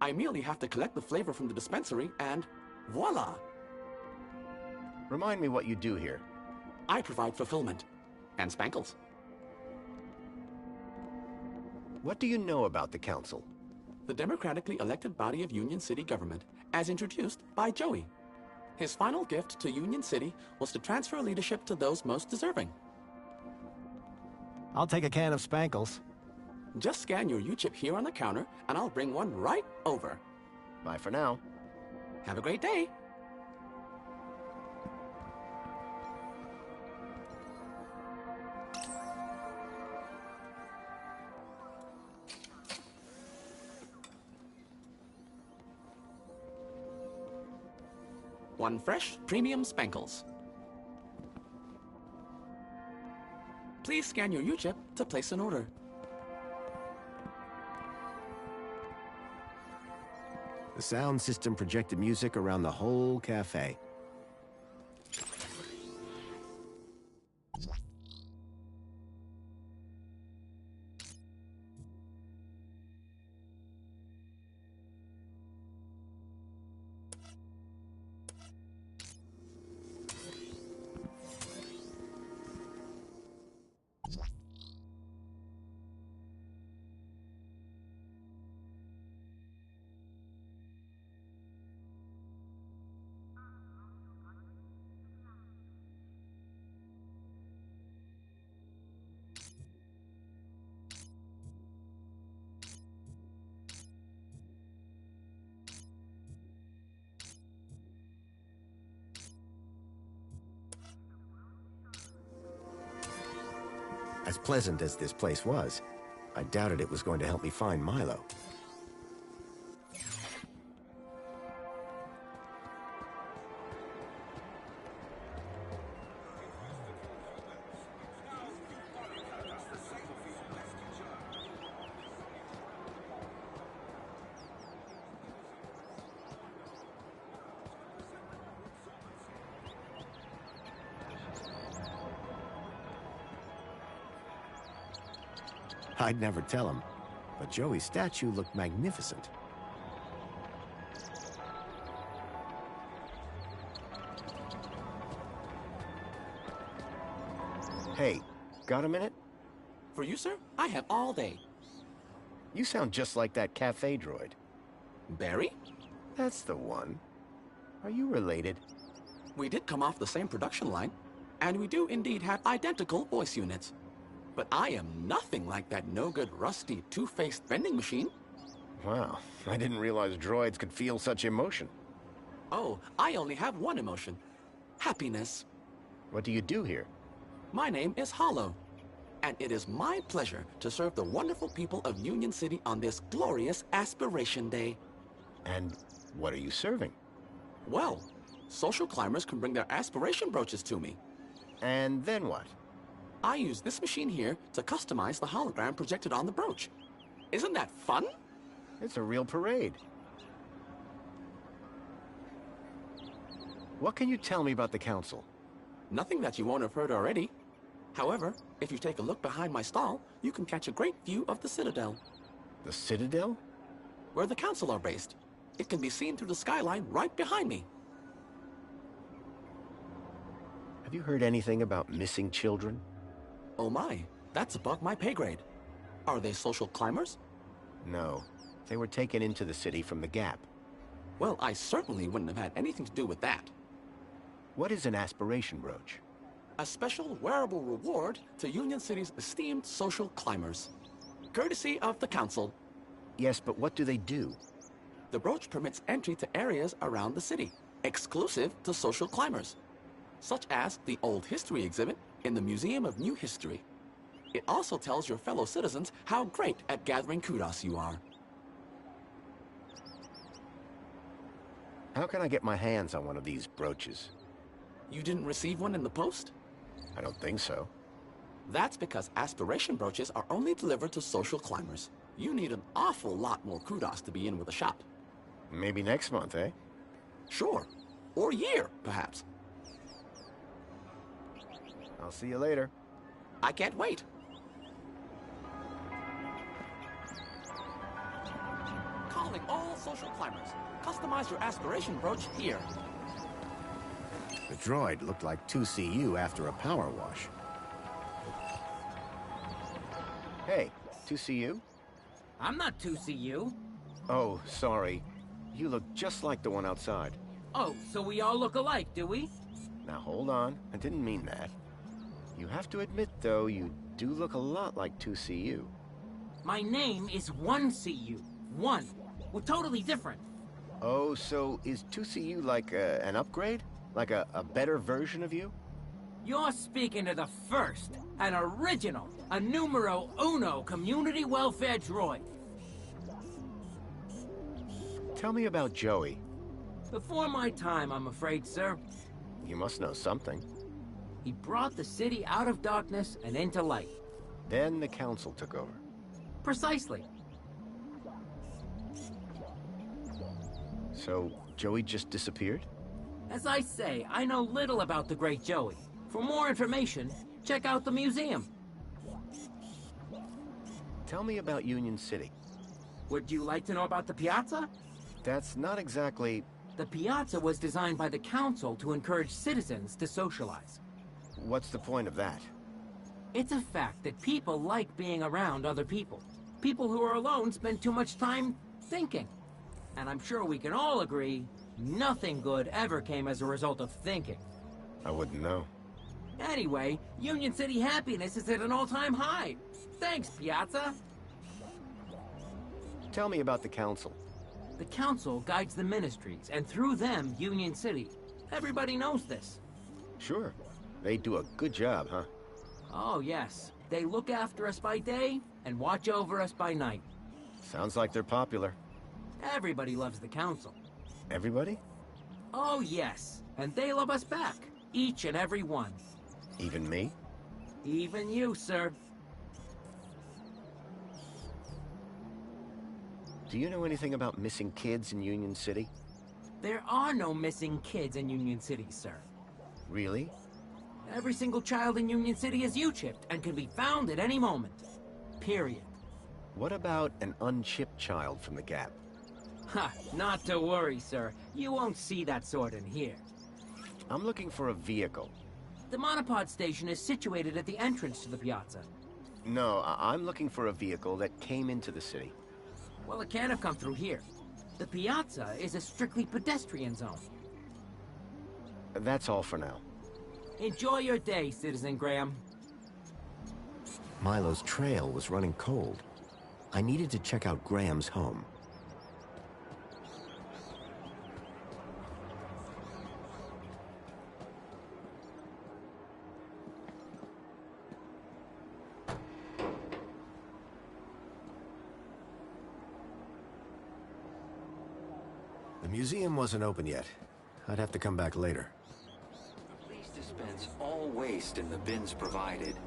I merely have to collect the flavor from the dispensary and voila! Remind me what you do here. I provide fulfillment and Spankles. What do you know about the Council? The democratically elected body of Union City government, as introduced by Joey. His final gift to Union City was to transfer leadership to those most deserving. I'll take a can of Spankles. Just scan your U-chip here on the counter, and I'll bring one right over. Bye for now. Have a great day. One fresh, premium Spankles. Please scan your U-chip to place an order. The sound system projected music around the whole cafe. As pleasant as this place was, I doubted it was going to help me find Milo. I'd never tell him, but Joey's statue looked magnificent. Hey, got a minute? For you, sir? I have all day. You sound just like that cafe droid. Barry? That's the one. Are you related? We did come off the same production line, and we do indeed have identical voice units. But I am nothing like that no-good, rusty, two-faced vending machine. Wow, I didn't realize droids could feel such emotion. Oh, I only have one emotion. Happiness. What do you do here? My name is Hollow, and it is my pleasure to serve the wonderful people of Union City on this glorious Aspiration Day. And what are you serving? Well, social climbers can bring their aspiration brooches to me. And then what? I use this machine here to customize the hologram projected on the brooch. Isn't that fun? It's a real parade. What can you tell me about the Council? Nothing that you won't have heard already. However, if you take a look behind my stall, you can catch a great view of the Citadel. The Citadel? Where the Council are based. It can be seen through the skyline right behind me. Have you heard anything about missing children? Oh my, that's above my pay grade. Are they social climbers? No, they were taken into the city from the Gap. Well, I certainly wouldn't have had anything to do with that. What is an aspiration brooch? A special wearable reward to Union City's esteemed social climbers. Courtesy of the Council. Yes, but what do they do? The brooch permits entry to areas around the city, exclusive to social climbers, such as the Old History exhibit in the Museum of New History. It also tells your fellow citizens how great at gathering kudos you are. How can I get my hands on one of these brooches? You didn't receive one in the post? I don't think so. That's because aspiration brooches are only delivered to social climbers. You need an awful lot more kudos to be in with a shop. Maybe next month, eh? Sure. Or year, perhaps. I'll see you later. I can't wait. Calling all social climbers. Customize your aspiration brooch here. The droid looked like 2CU after a power wash. Hey, 2CU? I'm not 2CU. Oh, sorry. You look just like the one outside. Oh, so we all look alike, do we? Now hold on, I didn't mean that. You have to admit, though, you do look a lot like 2CU. My name is 1CU. 1. We're totally different. Oh, so is 2CU like an upgrade? Like a better version of you? You're speaking to the first, an original, a numero uno community welfare droid. Tell me about Joey. Before my time, I'm afraid, sir. You must know something. He brought the city out of darkness and into light. Then the Council took over. Precisely. So, Joey just disappeared? As I say, I know little about the great Joey. For more information, check out the museum. Tell me about Union City. Would you like to know about the piazza? That's not exactly... The piazza was designed by the Council to encourage citizens to socialize. What's the point of that? It's a fact that people like being around other people. People who are alone spend too much time thinking. And I'm sure we can all agree, nothing good ever came as a result of thinking. I wouldn't know. Anyway, Union City happiness is at an all-time high. Thanks, Piazza. Tell me about the Council. The Council guides the ministries, and through them, Union City. Everybody knows this. Sure. They do a good job, huh? Oh, yes. They look after us by day and watch over us by night. Sounds like they're popular. Everybody loves the Council. Everybody? Oh, yes. And they love us back. Each and every one. Even me? Even you, sir. Do you know anything about missing kids in Union City? There are no missing kids in Union City, sir. Really? Every single child in Union City is U-chipped and can be found at any moment. Period. What about an unchipped child from the Gap? Ha! Not to worry, sir. You won't see that sort in here. I'm looking for a vehicle. The monopod station is situated at the entrance to the piazza. No, I'm looking for a vehicle that came into the city. Well, it can't have come through here. The piazza is a strictly pedestrian zone. That's all for now. Enjoy your day, Citizen Graham. Milo's trail was running cold. I needed to check out Graham's home. The museum wasn't open yet. I'd have to come back later. Please dispense all waste in the bins provided.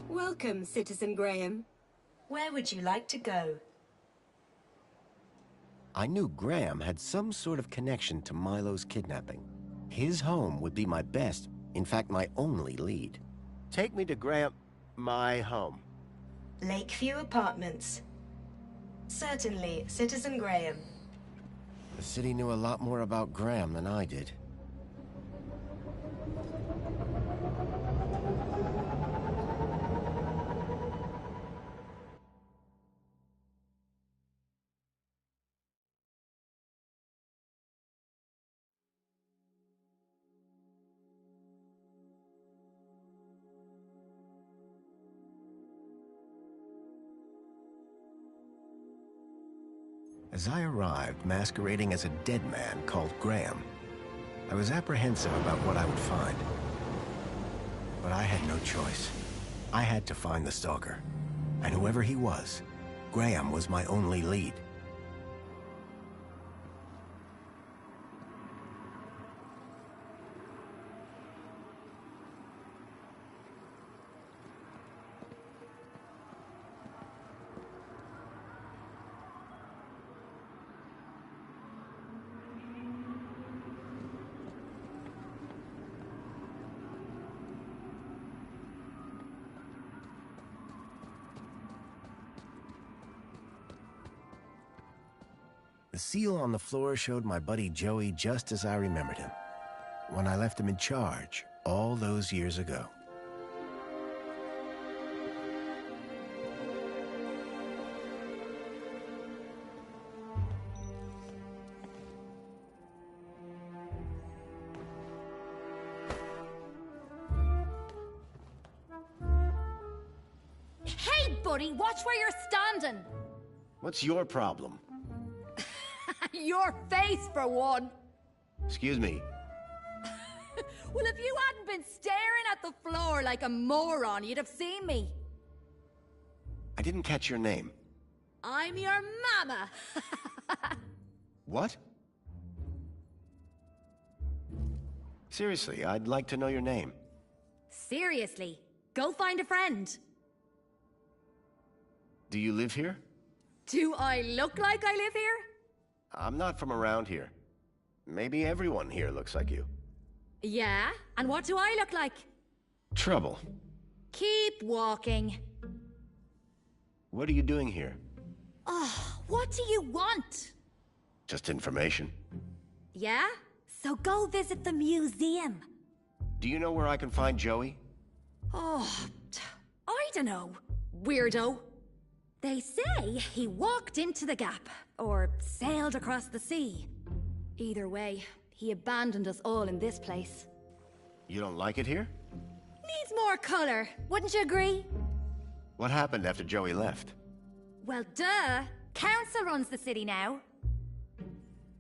Welcome, Citizen Graham. Where would you like to go? I knew Graham had some sort of connection to Milo's kidnapping. His home would be my best, in fact, my only lead. Take me to my home. Lakeview Apartments. Certainly, Citizen Graham. The city knew a lot more about Graham than I did. As I arrived, masquerading as a dead man called Graham, I was apprehensive about what I would find. But I had no choice. I had to find the stalker. And whoever he was, Graham was my only lead. The seal on the floor showed my buddy Joey just as I remembered him, when I left him in charge all those years ago. Hey, buddy, watch where you're standing. What's your problem? Your face, for one. Excuse me. Well, if you hadn't been staring at the floor like a moron, you'd have seen me. I didn't catch your name. I'm your mama. What? Seriously, I'd like to know your name. Seriously, go find a friend. Do you live here? Do I look like I live here? I'm not from around here. Maybe everyone here looks like you. Yeah? And what do I look like? Trouble. Keep walking. What are you doing here? Oh, what do you want? Just information. Yeah? So go visit the museum. Do you know where I can find Joey? Oh, I don't know. Weirdo. They say he walked into the gap, or sailed across the sea. Either way, he abandoned us all in this place. You don't like it here? Needs more color, wouldn't you agree? What happened after Joey left? Well, duh. Council runs the city now.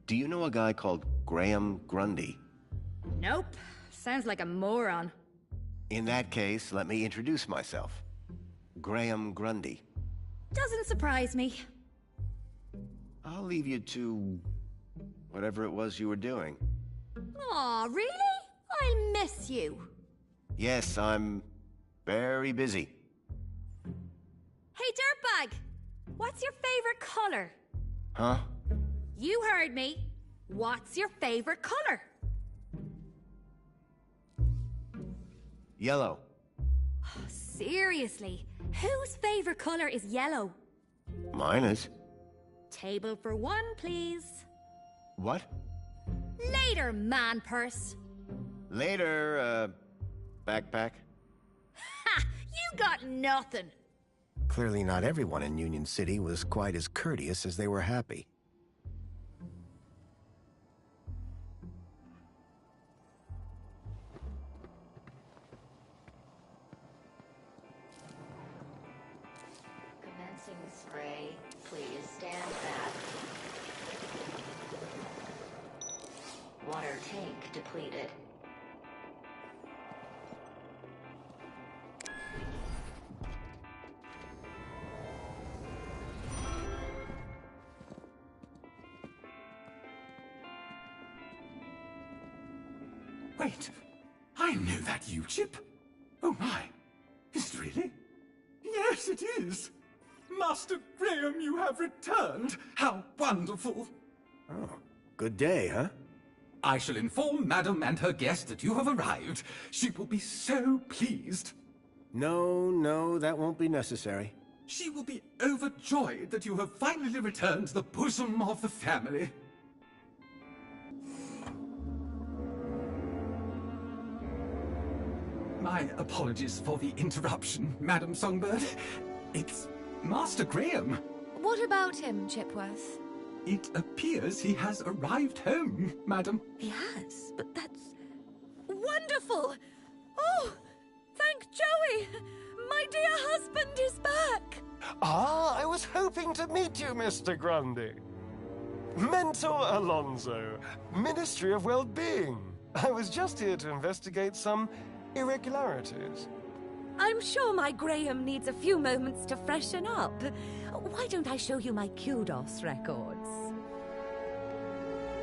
Do you know a guy called Graham Grundy? Nope. Sounds like a moron. In that case, let me introduce myself. Graham Grundy. Doesn't surprise me. I'll leave you to whatever it was you were doing. Aw, really? I'll miss you. Yes, I'm very busy. Hey, dirtbag! What's your favorite color? Huh? You heard me. What's your favorite color? Yellow. Seriously, whose favorite color is yellow? Mine is. Table for one, please. What? Later, man purse. Later, backpack. Ha! You got nothing. Clearly not everyone in Union City was quite as courteous as they were happy. Commencing spray. Please stand back. Water tank depleted. Wait, I know that U-chip. Oh my, is it really? Yes, it is. Master Graham, you have returned. How wonderful. Oh, good day, huh? I shall inform Madam and her guest that you have arrived. She will be so pleased. No, that won't be necessary. She will be overjoyed that you have finally returned to the bosom of the family. My apologies for the interruption, Madam Songbird. It's Master Graham. What about him, Chipworth? It appears he has arrived home, Madam. He has? But that's... wonderful! Oh, thank Joey! My dear husband is back! Ah, I was hoping to meet you, Mr. Grundy. Mentor Alonso, Ministry of Well-Being. I was just here to investigate some irregularities. I'm sure my Graham needs a few moments to freshen up. Why don't I show you my kudos records?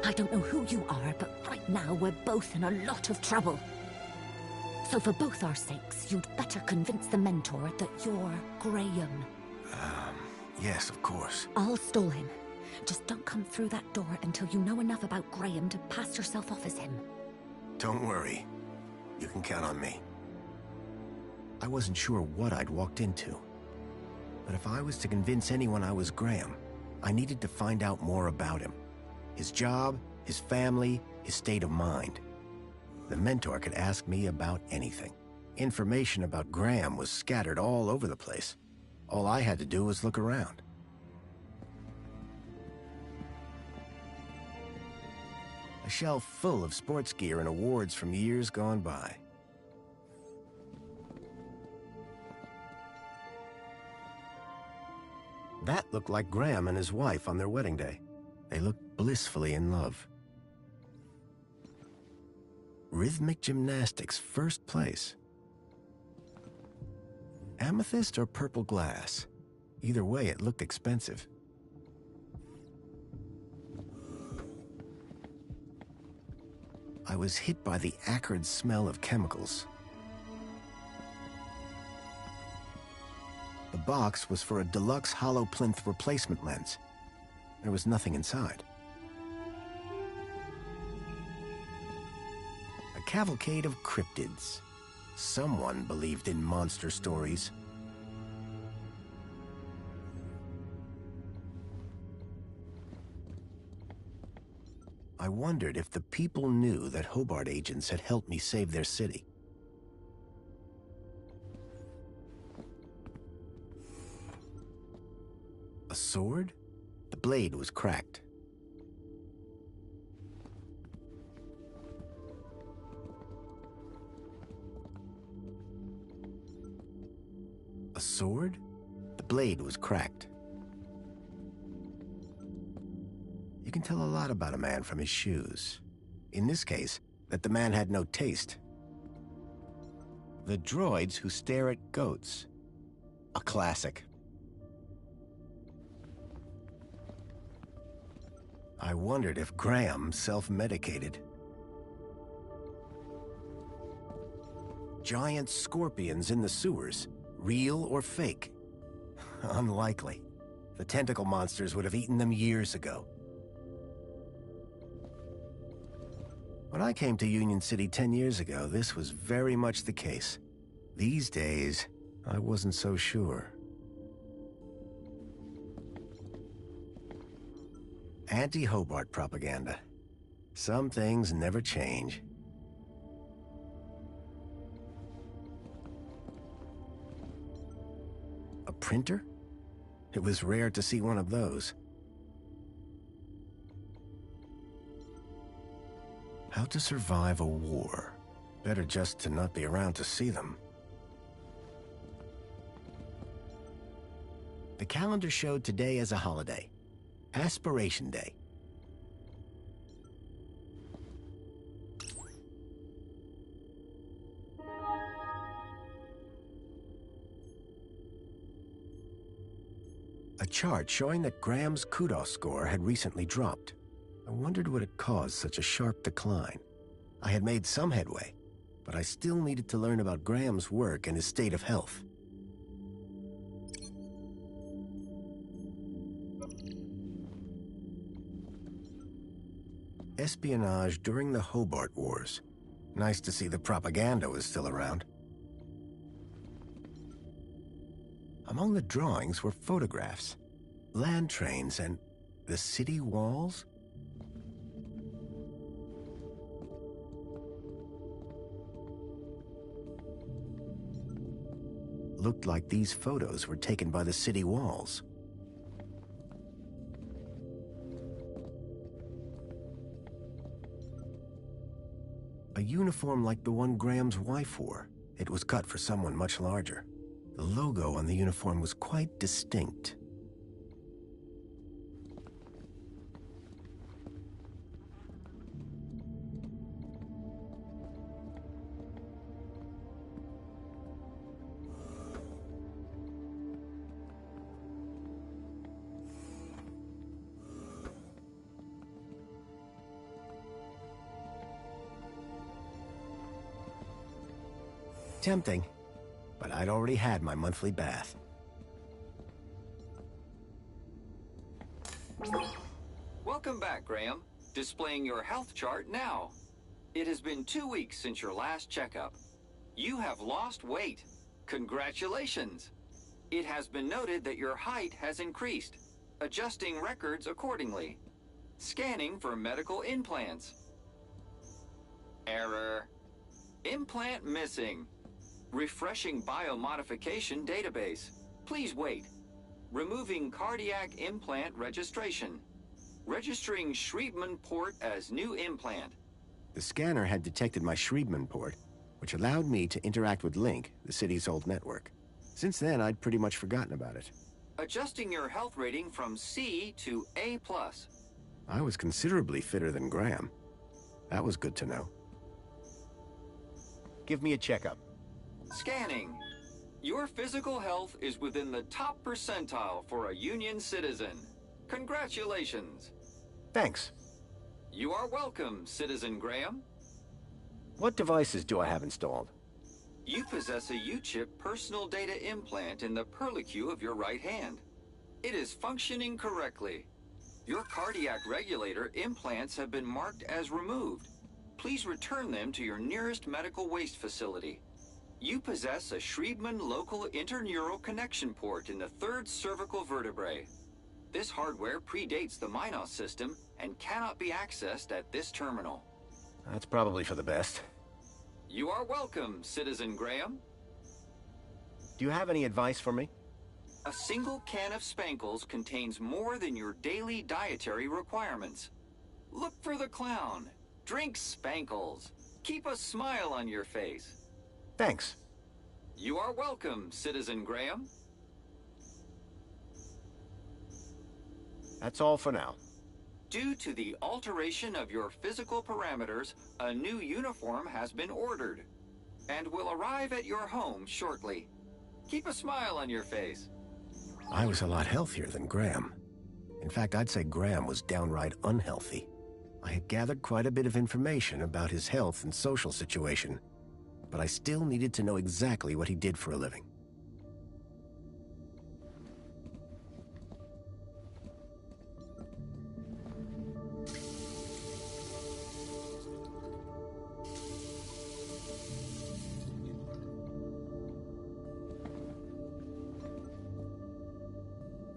I don't know who you are, but right now we're both in a lot of trouble. So for both our sakes, you'd better convince the mentor that you're Graham. Yes, of course. I'll stall him. Just don't come through that door until you know enough about Graham to pass yourself off as him. Don't worry. You can count on me. I wasn't sure what I'd walked into. But if I was to convince anyone I was Graham, I needed to find out more about him. His job, his family, his state of mind. The mentor could ask me about anything. Information about Graham was scattered all over the place. All I had to do was look around. A shelf full of sports gear and awards from years gone by. That looked like Graham and his wife on their wedding day. They looked blissfully in love. Rhythmic gymnastics, first place. Amethyst or purple glass? Either way, it looked expensive. I was hit by the acrid smell of chemicals. The box was for a deluxe hollow plinth replacement lens. There was nothing inside. A cavalcade of cryptids. Someone believed in monster stories. I wondered if the people knew that Hobart agents had helped me save their city. A sword? The blade was cracked. A sword? The blade was cracked. You can tell a lot about a man from his shoes. In this case, that the man had no taste. The droids who stare at goats. A classic. I wondered if Graham self-medicated. Giant scorpions in the sewers. Real or fake? Unlikely. The tentacle monsters would have eaten them years ago. When I came to Union City 10 years ago, this was very much the case. These days, I wasn't so sure. Anti-Hobart propaganda. Some things never change. A printer? It was rare to see one of those. How to survive a war. Better just to not be around to see them. The calendar showed today as a holiday. Aspiration Day. A chart showing that Graham's kudos score had recently dropped. I wondered what had caused such a sharp decline. I had made some headway, but I still needed to learn about Graham's work and his state of health. Espionage during the Hobart Wars. Nice to see the propaganda was still around. Among the drawings were photographs, land trains, and the city walls? Looked like these photos were taken by the city walls. A uniform like the one Graham's wife wore. It was cut for someone much larger. The logo on the uniform was quite distinct. Tempting, but I'd already had my monthly bath. Welcome back, Graham. Displaying your health chart now. It has been 2 weeks since your last checkup. You have lost weight. Congratulations. It has been noted that your height has increased, adjusting records accordingly. Scanning for medical implants. Error. Implant missing. Refreshing biomodification database. Please wait. Removing cardiac implant registration. Registering Schriebman port as new implant. The scanner had detected my Schriebman port, which allowed me to interact with Link, the city's old network. Since then, I'd pretty much forgotten about it. Adjusting your health rating from C to A+. I was considerably fitter than Graham. That was good to know. Give me a checkup. Scanning. Your physical health is within the top percentile for a Union citizen. Congratulations. Thanks. You are welcome, Citizen Graham. What devices do I have installed? You possess a U-chip personal data implant in the perlicue of your right hand. It is functioning correctly. Your cardiac regulator implants have been marked as removed. Please return them to your nearest medical waste facility. You possess a Schriebman local interneural connection port in the third cervical vertebrae. This hardware predates the Minos system and cannot be accessed at this terminal. That's probably for the best. You are welcome, Citizen Graham. Do you have any advice for me? A single can of Spankles contains more than your daily dietary requirements. Look for the clown. Drink Spankles. Keep a smile on your face. Thanks. You are welcome, Citizen Graham. That's all for now. Due to the alteration of your physical parameters, a new uniform has been ordered and will arrive at your home shortly. Keep a smile on your face. I was a lot healthier than Graham. In fact, I'd say Graham was downright unhealthy. I had gathered quite a bit of information about his health and social situation, but I still needed to know exactly what he did for a living.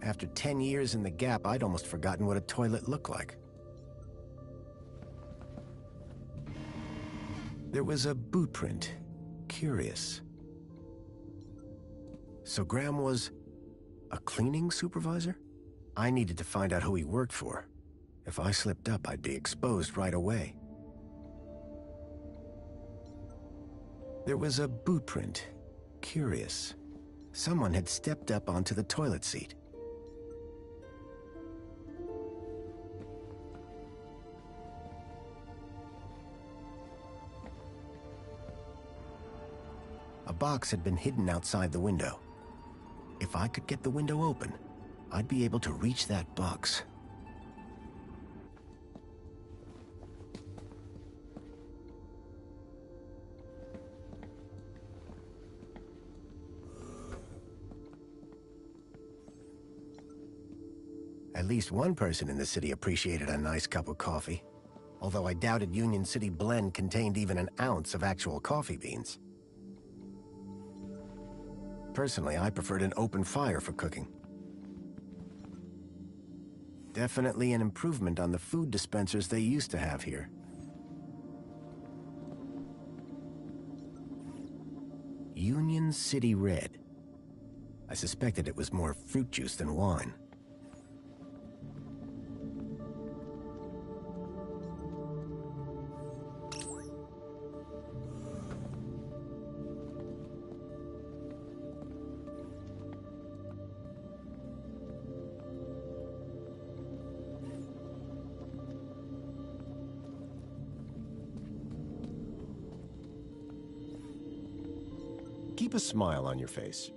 After 10 years in the Gap, I'd almost forgotten what a toilet looked like. There was a boot print. Curious. So Graham was A cleaning supervisor? I needed to find out who he worked for. If I slipped up, I'd be exposed right away. There was a boot print. Curious. Someone had stepped up onto the toilet seat. A box had been hidden outside the window. If I could get the window open, I'd be able to reach that box. At least one person in the city appreciated a nice cup of coffee, although I doubted Union City Blend contained even an ounce of actual coffee beans. Personally, I preferred an open fire for cooking. Definitely an improvement on the food dispensers they used to have here. Union City Red. I suspected it was more fruit juice than wine. Keep a smile on your face.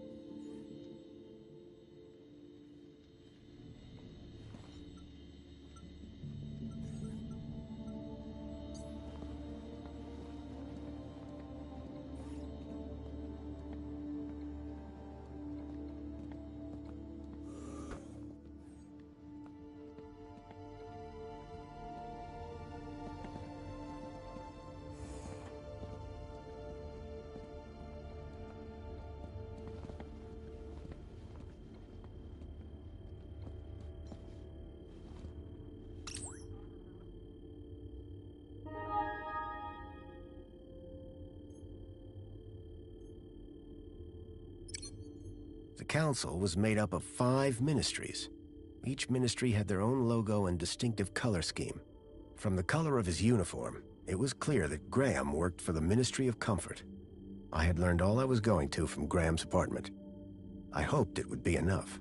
The council was made up of 5 ministries. Each ministry had their own logo and distinctive color scheme. From the color of his uniform, it was clear that Graham worked for the Ministry of Comfort. I had learned all I was going to from Graham's apartment. I hoped it would be enough.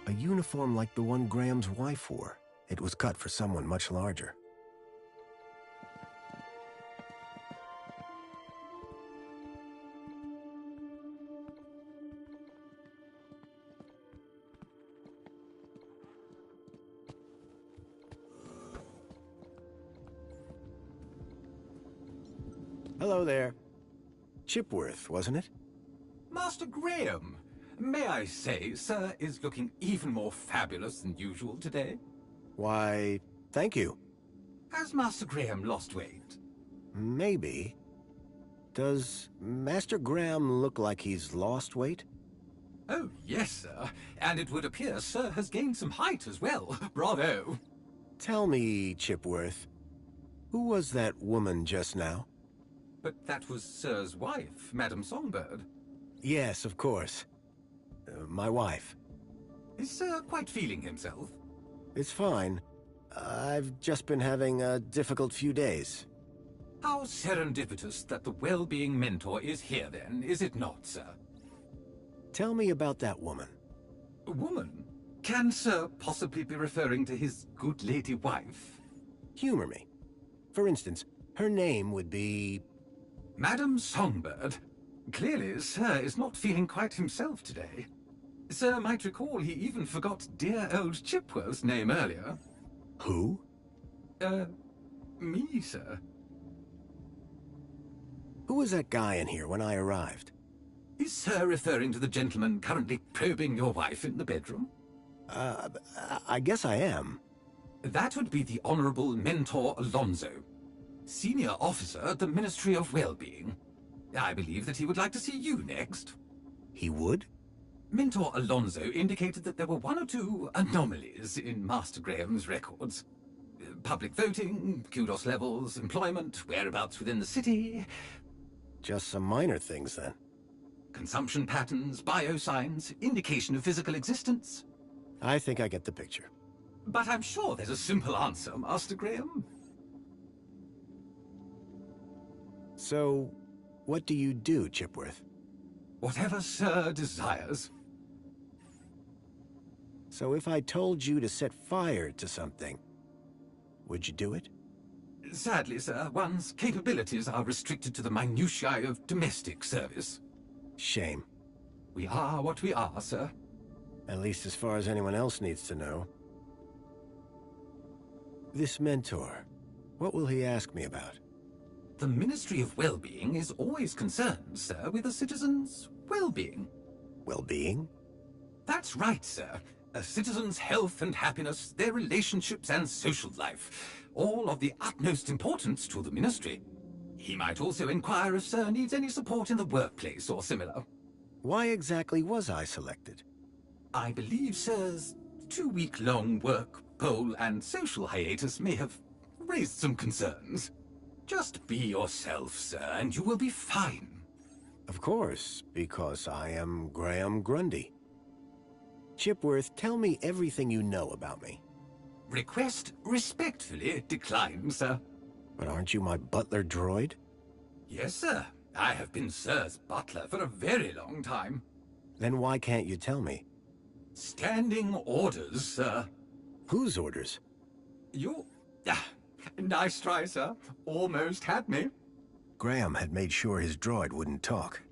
A uniform like the one Graham's wife wore. It was cut for someone much larger. Hello there. Chipworth, wasn't it? Master Graham, may I say, sir is looking even more fabulous than usual today. Why, thank you. Has Master Graham lost weight? Maybe. Does Master Graham look like he's lost weight? Oh, yes, sir. And it would appear sir has gained some height as well. Bravo. Tell me, Chipworth, who was that woman just now? But that was sir's wife, Madame Songbird. Yes, of course. My wife. Is sir quite feeling himself? It's fine. I've just been having a difficult few days. How serendipitous that the well-being mentor is here then, is it not, sir? Tell me about that woman. A woman? Can sir possibly be referring to his good lady wife? Humor me. For instance, her name would be... Madam Songbird. Clearly, Sir is not feeling quite himself today. Sir might recall he even forgot dear old Chipworth's name earlier. Who? Me, sir. Who was that guy in here when I arrived? Is Sir referring to the gentleman currently probing your wife in the bedroom? I guess I am. That would be the Honorable Mentor Alonso, Senior Officer at the Ministry of Well-Being. I believe that he would like to see you next. He would? Mentor Alonso indicated that there were one or two anomalies in Master Graham's records. Public voting, kudos levels, employment, whereabouts within the city. Just some minor things, then. Consumption patterns, biosigns, indication of physical existence. I think I get the picture. But I'm sure there's a simple answer, Master Graham. So, what do you do, Chipworth? Whatever Sir desires. So if I told you to set fire to something, would you do it? Sadly, sir, one's capabilities are restricted to the minutiae of domestic service. Shame. We are what we are, sir. At least as far as anyone else needs to know. This mentor, what will he ask me about? The Ministry of Well-Being is always concerned, sir, with a citizen's well-being. Well-being? That's right, sir. A citizen's health and happiness, their relationships and social life, all of the utmost importance to the Ministry. He might also inquire if Sir needs any support in the workplace or similar. Why exactly was I selected? I believe Sir's 2-week-long work, poll, and social hiatus may have raised some concerns. Just be yourself, sir, and you will be fine. Of course, because I am Graham Grundy. Chipworth, tell me everything you know about me. Request respectfully declined, sir. But aren't you my butler droid? Yes, sir. I have been Sir's butler for a very long time. Then why can't you tell me? Standing orders, sir. Whose orders? You... nice try, sir. Almost had me. Graham had made sure his droid wouldn't talk.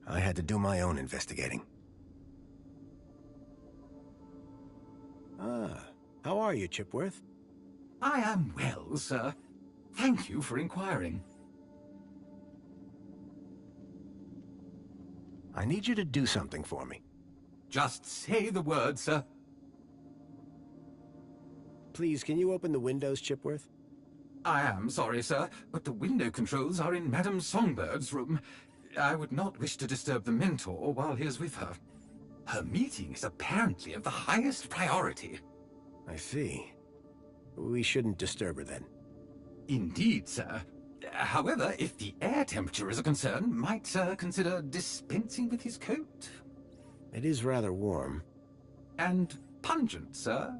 I had to do my own investigating. How are you, Chipworth? I am well, sir. Thank you for inquiring. I need you to do something for me. Just say the word, sir. Please, can you open the windows, Chipworth? I am sorry, sir, but the window controls are in Madam Songbird's room. I would not wish to disturb the mentor while he is with her. Her meeting is apparently of the highest priority. I see. We shouldn't disturb her then. Indeed, sir. However, if the air temperature is a concern, might Sir consider dispensing with his coat? It is rather warm. And pungent, sir.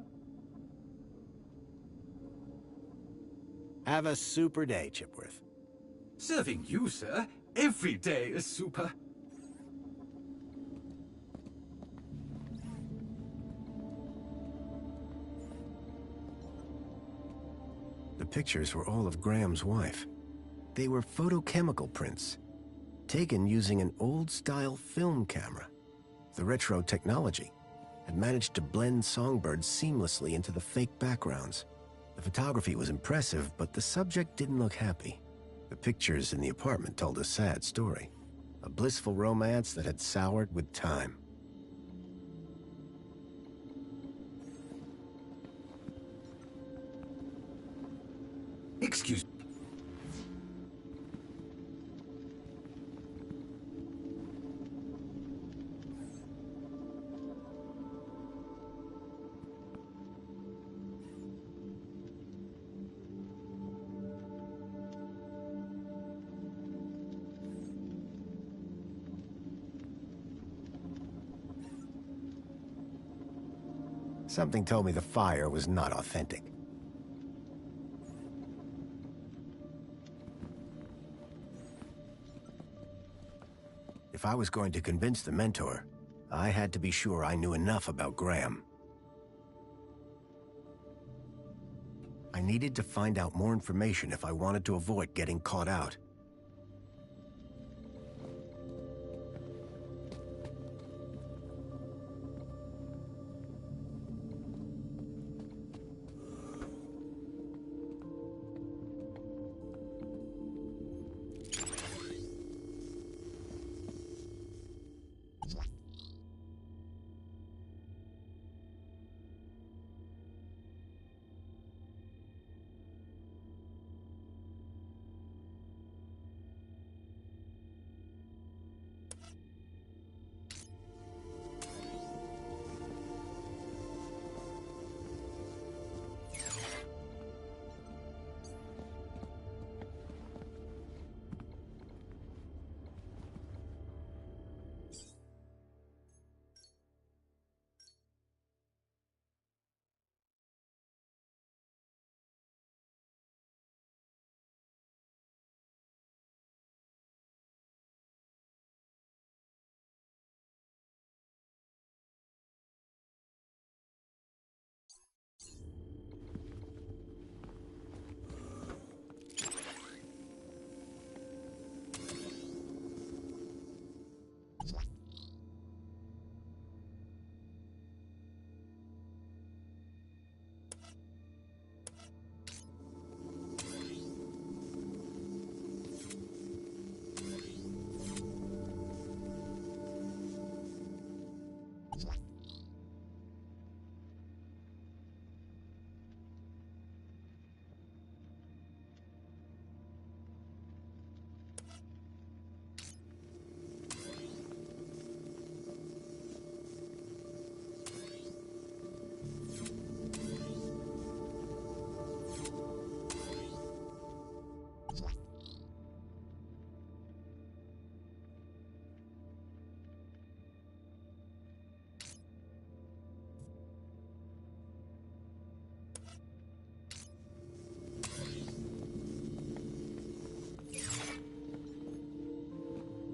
Have a super day, Chipworth. Serving you, sir. Every day is super. The pictures were all of Graham's wife. They were photochemical prints, taken using an old-style film camera. The retro technology had managed to blend songbirds seamlessly into the fake backgrounds. The photography was impressive, but the subject didn't look happy. The pictures in the apartment told a sad story. A blissful romance that had soured with time. Excuse me. Something told me the fire was not authentic. If I was going to convince the mentor, I had to be sure I knew enough about Graham. I needed to find out more information if I wanted to avoid getting caught out.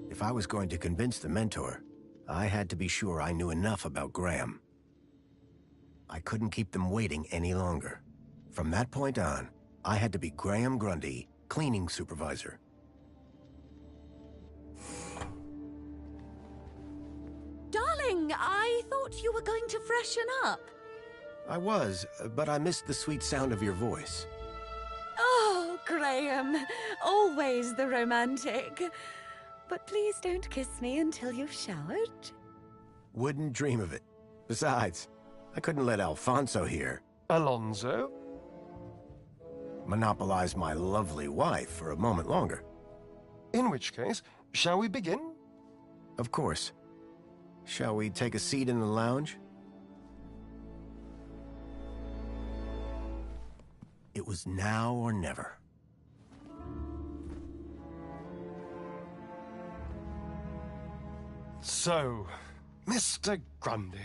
If I was going to convince the mentor, I had to be sure I knew enough about Graham. I couldn't keep them waiting any longer. From that point on, I had to be Graham Grundy, cleaning supervisor. Darling, I thought you were going to freshen up. I was, but I missed the sweet sound of your voice. Oh, Graham, always the romantic. But please don't kiss me until you've showered. Wouldn't dream of it. Besides, I couldn't let Alfonso here. Alonso? Monopolize my lovely wife for a moment longer. In which case, shall we begin? Of course. Shall we take a seat in the lounge? It was now or never. So, Mr. Grundy.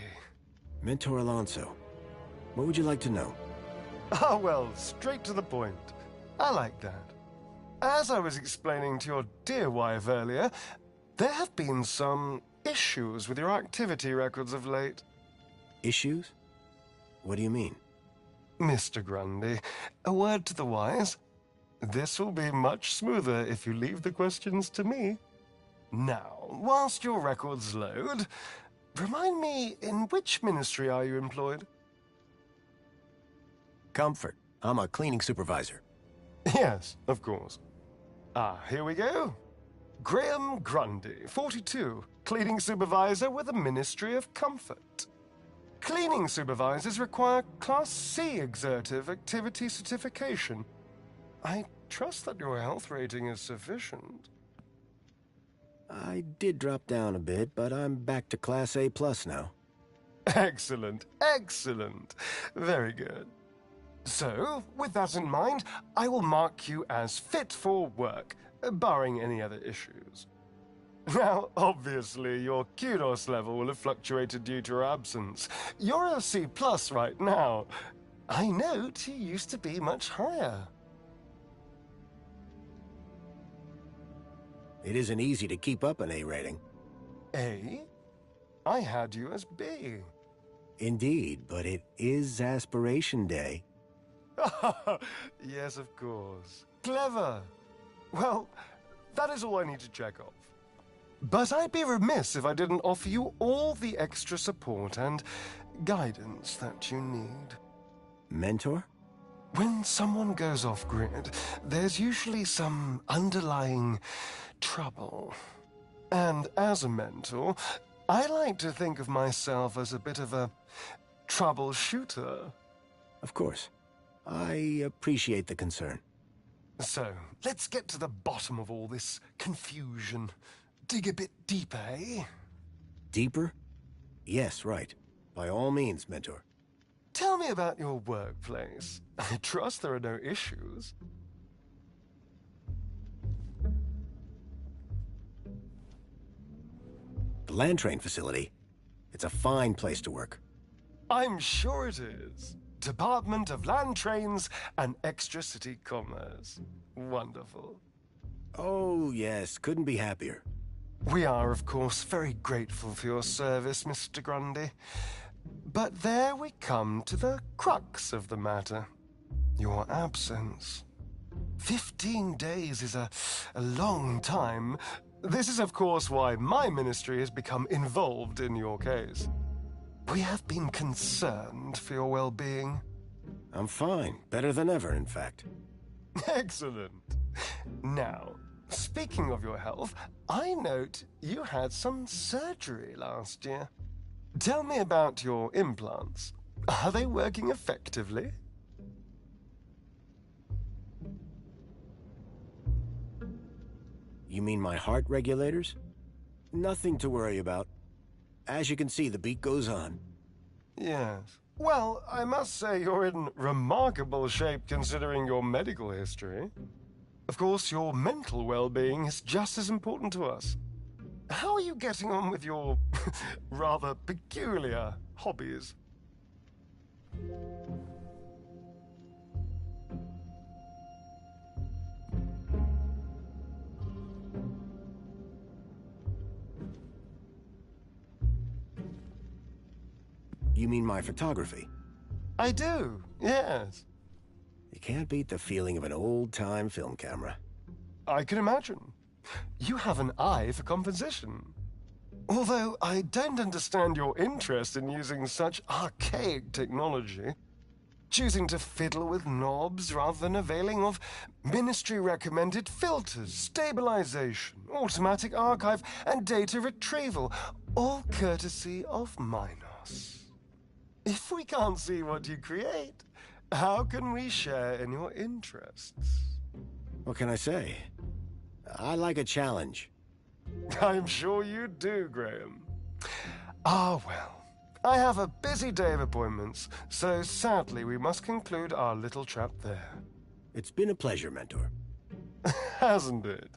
Mentor Alonso, what would you like to know? Ah, well, straight to the point. I like that. As I was explaining to your dear wife earlier, there have been some issues with your activity records of late. Issues? What do you mean? Mr. Grundy, a word to the wise. This will be much smoother if you leave the questions to me. Now, whilst your records load, remind me, in which ministry are you employed? Comfort. I'm a cleaning supervisor. Yes, of course. Ah, here we go. Graham Grundy, 42, cleaning supervisor with the Ministry of Comfort. Cleaning supervisors require Class C exertive activity certification. I trust that your health rating is sufficient. I did drop down a bit, but I'm back to Class A+ now. Excellent, excellent. Very good. So, with that in mind, I will mark you as fit for work, barring any other issues. Now, obviously, your kudos level will have fluctuated due to your absence. You're a C+ right now. I note you used to be much higher. It isn't easy to keep up an A rating. A? I had you as B. Indeed, but it is Aspiration Day. Yes, of course. Clever. Well, that is all I need to check off. But I'd be remiss if I didn't offer you all the extra support and guidance that you need. Mentor? When someone goes off-grid, there's usually some underlying trouble. And as a mentor, I like to think of myself as a bit of a troubleshooter. Of course. I appreciate the concern. So, let's get to the bottom of all this confusion. Dig a bit deeper, eh? Deeper? Yes, right. By all means, Mentor. Tell me about your workplace. I trust there are no issues. The land train facility. It's a fine place to work. I'm sure it is. Department of Land Trains and Extra City Commerce. Wonderful. Oh, yes. Couldn't be happier. We are, of course, very grateful for your service, Mr. Grundy. But there we come to the crux of the matter. Your absence. 15 days is a long time. This is, of course, why my ministry has become involved in your case. We have been concerned for your well-being. I'm fine. Better than ever, in fact. Excellent. Now, speaking of your health, I note you had some surgery last year. Tell me about your implants. Are they working effectively? You mean my heart regulators? Nothing to worry about. As you can see, the beat goes on. Yes. Well, I must say you're in remarkable shape considering your medical history. Of course, your mental well-being is just as important to us. How are you getting on with your rather peculiar hobbies? You mean my photography? I do, yes. You can't beat the feeling of an old-time film camera. I can imagine. You have an eye for composition. Although I don't understand your interest in using such archaic technology. Choosing to fiddle with knobs rather than availing of ministry-recommended filters, stabilization, automatic archive, and data retrieval, all courtesy of Minos. If we can't see what you create, how can we share in your interests? What can I say? I like a challenge. I'm sure you do, Graham. Ah, well. I have a busy day of appointments, so sadly we must conclude our little chat there. It's been a pleasure, Mentor. Hasn't it?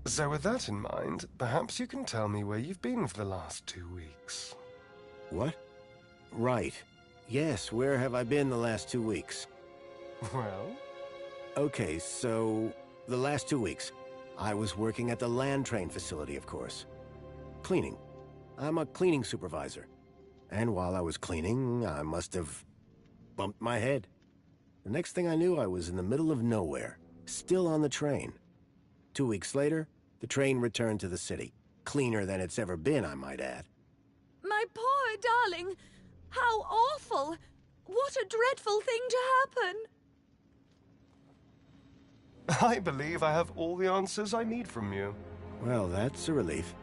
So with that in mind, perhaps you can tell me where you've been for the last 2 weeks. What? Right. Yes, where have I been the last 2 weeks? Well? Okay, so the last 2 weeks, I was working at the land train facility, of course. Cleaning. I'm a cleaning supervisor. And while I was cleaning, I must have bumped my head. The next thing I knew, I was in the middle of nowhere, still on the train. 2 weeks later, the train returned to the city. Cleaner than it's ever been, I might add. My poor darling! How awful! What a dreadful thing to happen! I believe I have all the answers I need from you. Well, that's a relief.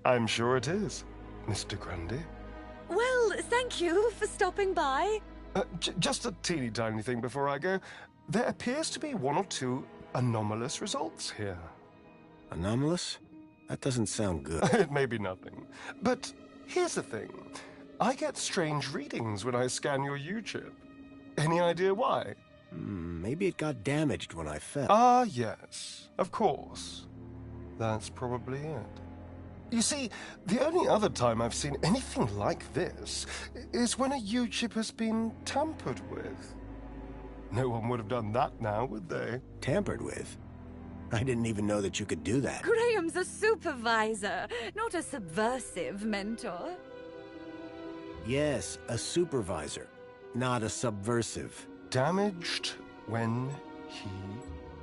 I'm sure it is, Mr. Grundy. Well, thank you for stopping by. Just a teeny tiny thing before I go. There appears to be 1 or 2 anomalous results here. Anomalous? That doesn't sound good. It may be nothing. But here's the thing. I get strange readings when I scan your U-chip. Any idea why? Maybe it got damaged when I fell. Ah, yes. Of course. That's probably it. You see, the only other time I've seen anything like this is when a U-chip has been tampered with. No one would have done that now, would they? Tampered with? I didn't even know that you could do that. Graham's a supervisor, not a subversive mentor. Yes, a supervisor, not a subversive. damaged when he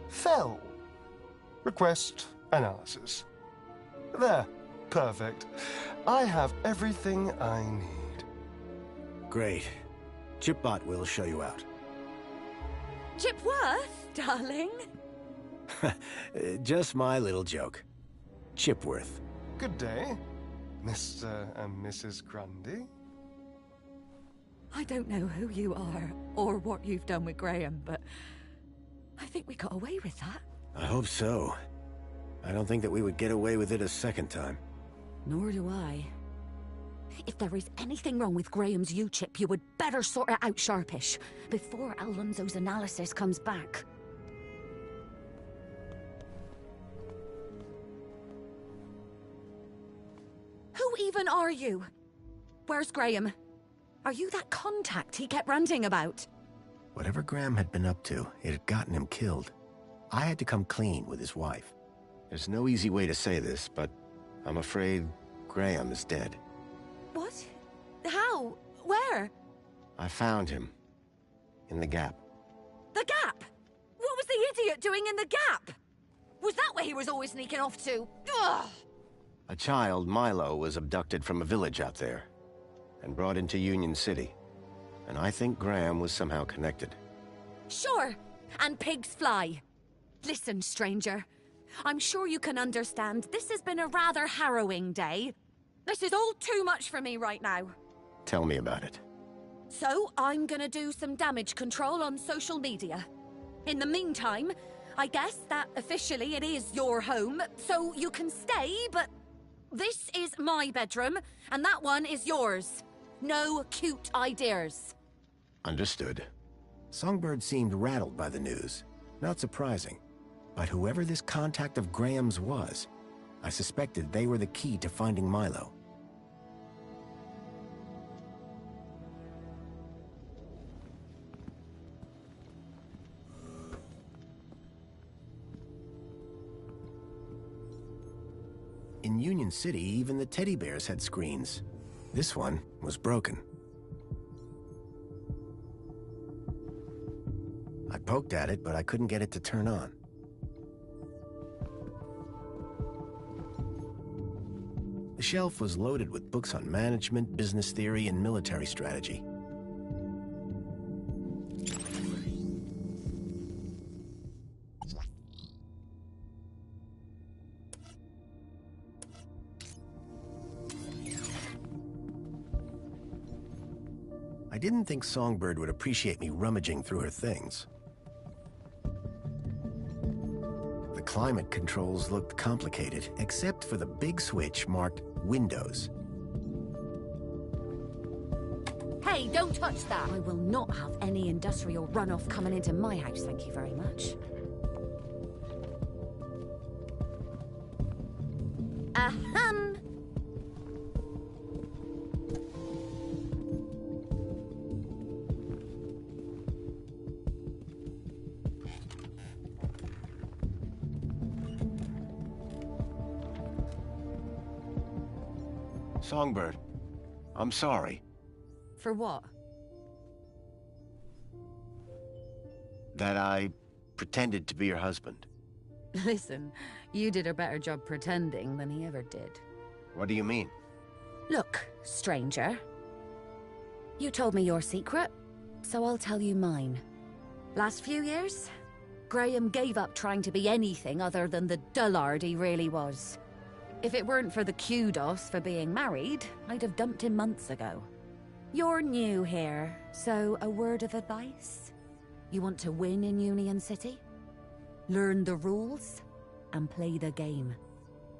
fell. Request analysis. There. Perfect. I have everything I need. Great. Chipbot will show you out. Chipworth, darling. Just my little joke. Chipworth. Good day, Mr. and Mrs. Grundy. I don't know who you are or what you've done with Graham, but I think we got away with that. I hope so. I don't think that we would get away with it a second time. Nor do I. If there is anything wrong with Graham's U-chip, you would better sort it out sharpish, before Alonso's analysis comes back. Who even are you? Where's Graham? Are you that contact he kept ranting about? Whatever Graham had been up to, it had gotten him killed. I had to come clean with his wife. There's no easy way to say this, but I'm afraid Graham is dead. What? How? Where? I found him. In the Gap. The Gap? What was the idiot doing in the Gap? Was that where he was always sneaking off to? Ugh! A child, Milo, was abducted from a village out there and brought into Union City. And I think Graham was somehow connected. Sure, and pigs fly. Listen, stranger. I'm sure you can understand this has been a rather harrowing day. This is all too much for me right now. Tell me about it. So, I'm gonna do some damage control on social media. In the meantime, I guess that officially it is your home, so you can stay, but this is my bedroom, and that one is yours. No cute ideas. Understood. Songbird seemed rattled by the news. Not surprising. But whoever this contact of Graham's was, I suspected they were the key to finding Milo. In Union City, even the teddy bears had screens. This one was broken. I poked at it, but I couldn't get it to turn on. The shelf was loaded with books on management, business theory, and military strategy. I didn't think Songbird would appreciate me rummaging through her things. The climate controls looked complicated, except for the big switch marked Windows. Hey, don't touch that! I will not have any industrial runoff coming into my house, thank you very much. Ahem! Songbird, I'm sorry. For what? That I pretended to be your husband. Listen, you did a better job pretending than he ever did. What do you mean? Look, stranger. You told me your secret, so I'll tell you mine. Last few years, Graham gave up trying to be anything other than the dullard he really was. If it weren't for the kudos for being married, I'd have dumped him months ago. You're new here, so a word of advice? You want to win in Union City? Learn the rules and play the game.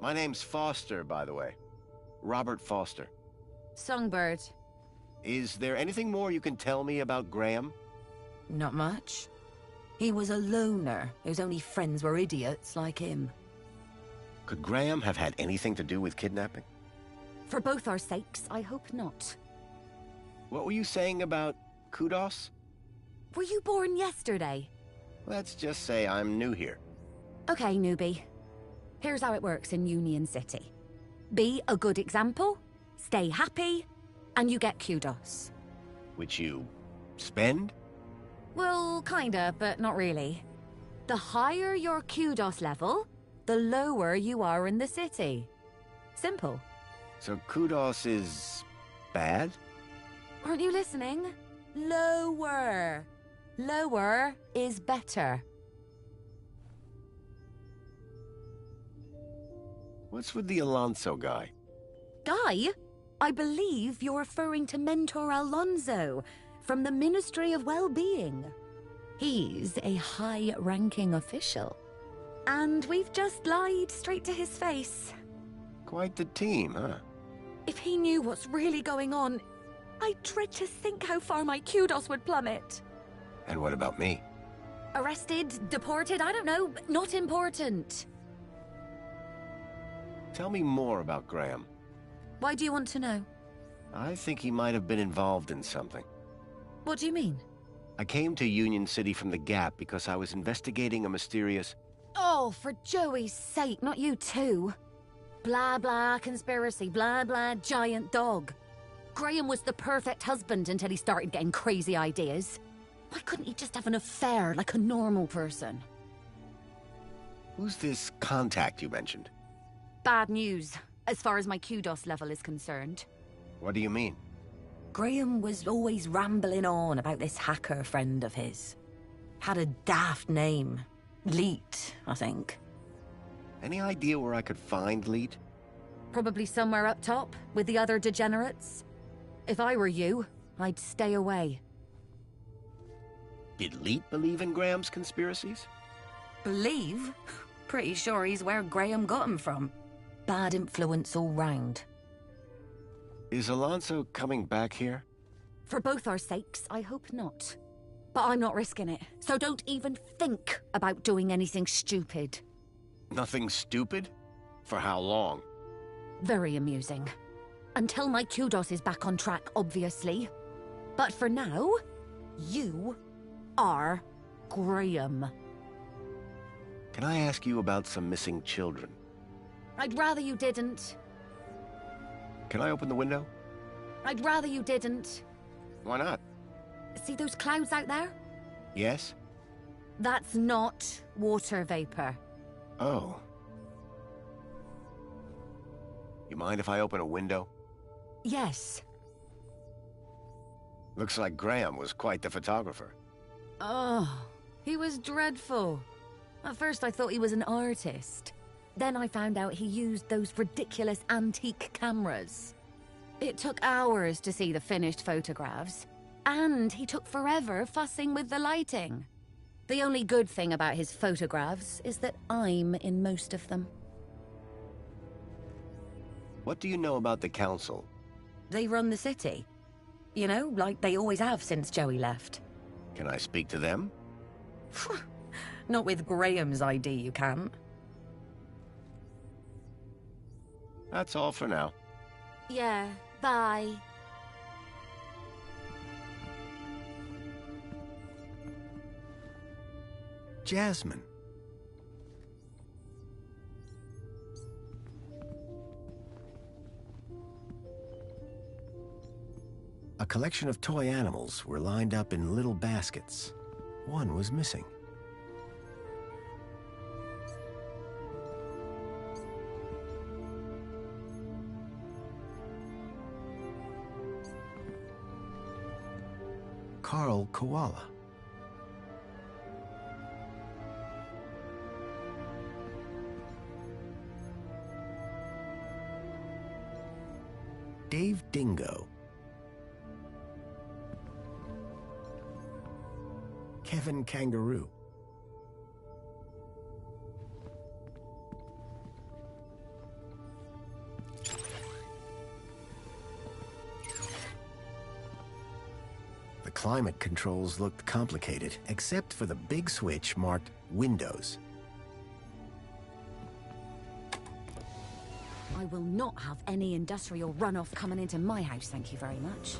My name's Foster, by the way. Robert Foster. Songbird. Is there anything more you can tell me about Graham? Not much. He was a loner whose only friends were idiots like him. Could Graham have had anything to do with kidnapping? For both our sakes, I hope not. What were you saying about kudos? Were you born yesterday? Let's just say I'm new here. Okay, newbie. Here's how it works in Union City. Be a good example, stay happy, and you get kudos. Which you spend? Well, kinda, but not really. The higher your kudos level, the lower you are in the city. Simple. So kudos is bad? Aren't you listening? Lower. Lower is better. What's with the Alonso guy? Guy? I believe you're referring to Mentor Alonso from the Ministry of Well-Being. He's a high-ranking official. And we've just lied straight to his face. Quite the team, huh? If he knew what's really going on, I dread to think how far my kudos would plummet. And what about me? Arrested, deported, I don't know, not important. Tell me more about Graham. Why do you want to know? I think he might have been involved in something. What do you mean? I came to Union City from the Gap because I was investigating a mysterious... Oh, for Joey's sake, not you too. Blah blah conspiracy, blah blah giant dog. Graham was the perfect husband until he started getting crazy ideas. Why couldn't he just have an affair like a normal person? Who's this contact you mentioned? Bad news, as far as my kudos level is concerned. What do you mean? Graham was always rambling on about this hacker friend of his. Had a daft name. Leet, I think. Any idea where I could find Leet? Probably somewhere up top, with the other degenerates. If I were you, I'd stay away. Did Leet believe in Graham's conspiracies? Believe? Pretty sure he's where Graham got him from. Bad influence all round. Is Alonso coming back here? For both our sakes, I hope not. But I'm not risking it, so don't even think about doing anything stupid. Nothing stupid? For how long? Very amusing. Until my kudos is back on track, obviously. But for now, you are Graham. Can I ask you about some missing children? I'd rather you didn't. Can I open the window? I'd rather you didn't. Why not? See those clouds out there? Yes? That's not water vapor. Oh. You mind if I open a window? Yes. Looks like Graham was quite the photographer. Oh, he was dreadful. At first I thought he was an artist. Then I found out he used those ridiculous antique cameras. It took hours to see the finished photographs. And he took forever fussing with the lighting. The only good thing about his photographs is that I'm in most of them. What do you know about the council? They run the city. You know, like they always have since Joey left. Can I speak to them? Not with Graham's ID, you can't. That's all for now. Yeah, bye. Jasmine. A collection of toy animals were lined up in little baskets. One was missing. Carl Koala. Dave Dingo. Kevin Kangaroo. The climate controls looked complicated, except for the big switch marked Windows. I will not have any industrial runoff coming into my house, thank you very much.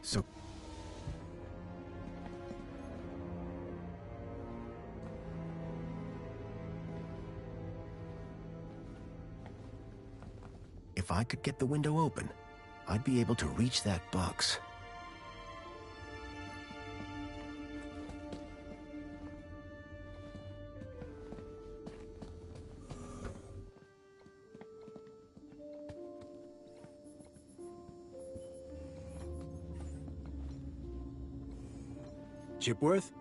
So... If I could get the window open, I'd be able to reach that box. Chipworth?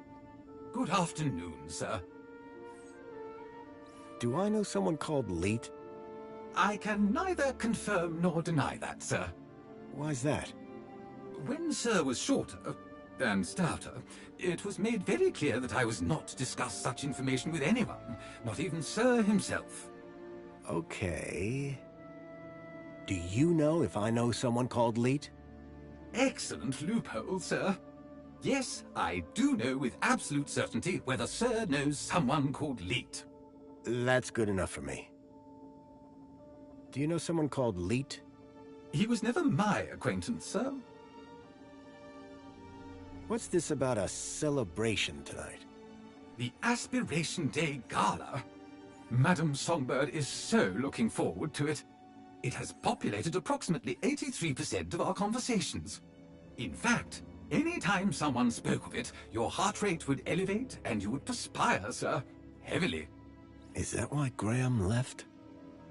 Good afternoon, sir. Do I know someone called Leet? I can neither confirm nor deny that, sir. Why's that? When Sir was shorter and stouter, it was made very clear that I was not to discuss such information with anyone, not even Sir himself. Okay. Do you know if I know someone called Leet? Excellent loophole, sir. Yes, I do know with absolute certainty whether Sir knows someone called Leet. That's good enough for me. Do you know someone called Leet? He was never my acquaintance, sir. What's this about a celebration tonight? The Aspiration Day Gala. Madame Songbird is so looking forward to it. It has populated approximately 83% of our conversations. In fact, any time someone spoke of it, your heart rate would elevate and you would perspire, sir. Heavily. Is that why Graham left?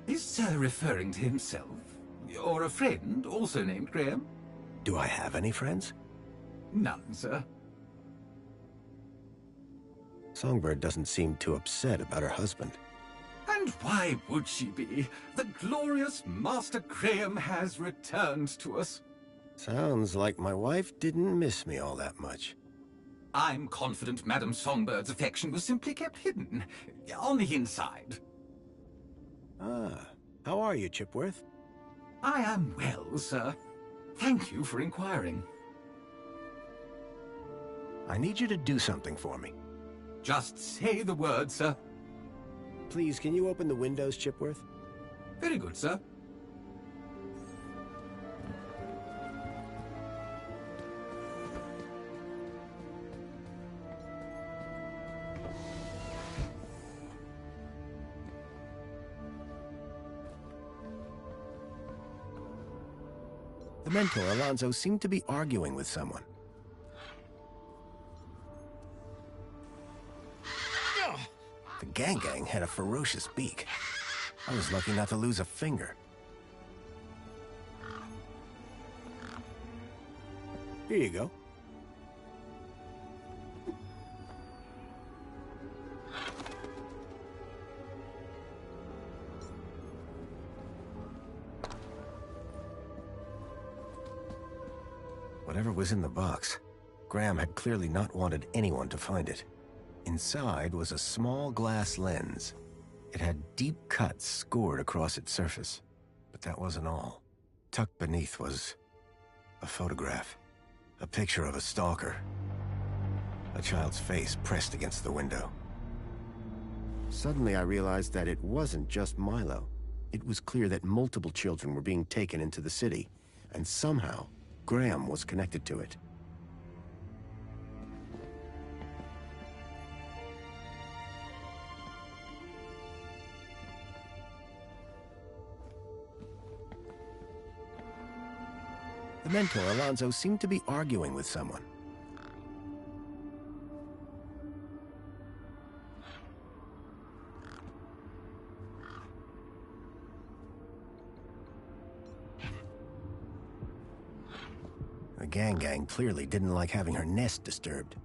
Is Sir referring to himself? Or a friend, also named Graham? Do I have any friends? None, sir. Songbird doesn't seem too upset about her husband. And why would she be? The glorious Master Graham has returned to us. Sounds like my wife didn't miss me all that much. I'm confident Madame Songbird's affection was simply kept hidden, on the inside. Ah, how are you, Chipworth? I am well, sir. Thank you for inquiring. I need you to do something for me. Just say the word, sir. Please, can you open the windows, Chipworth? Very good, sir. The mentor, Alonzo, seemed to be arguing with someone. The gang had a ferocious beak. I was lucky not to lose a finger. Here you go. Whatever was in the box, Graham had clearly not wanted anyone to find it. Inside was a small glass lens. It had deep cuts scored across its surface. But that wasn't all. Tucked beneath was a photograph. A picture of a stalker. A child's face pressed against the window. Suddenly I realized that it wasn't just Milo. It was clear that multiple children were being taken into the city, and somehow Graham was connected to it. The mentor, Alonzo, seemed to be arguing with someone. The gang clearly didn't like having her nest disturbed.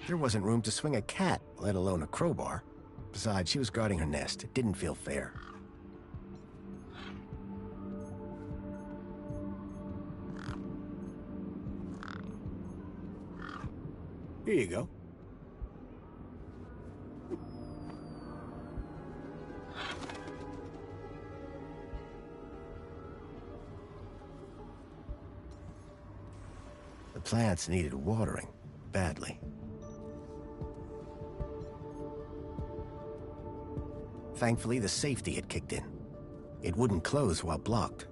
There wasn't room to swing a cat, let alone a crowbar. Besides, she was guarding her nest. It didn't feel fair. Here you go. The plants needed watering, badly. Thankfully, the safety had kicked in. It wouldn't close while blocked.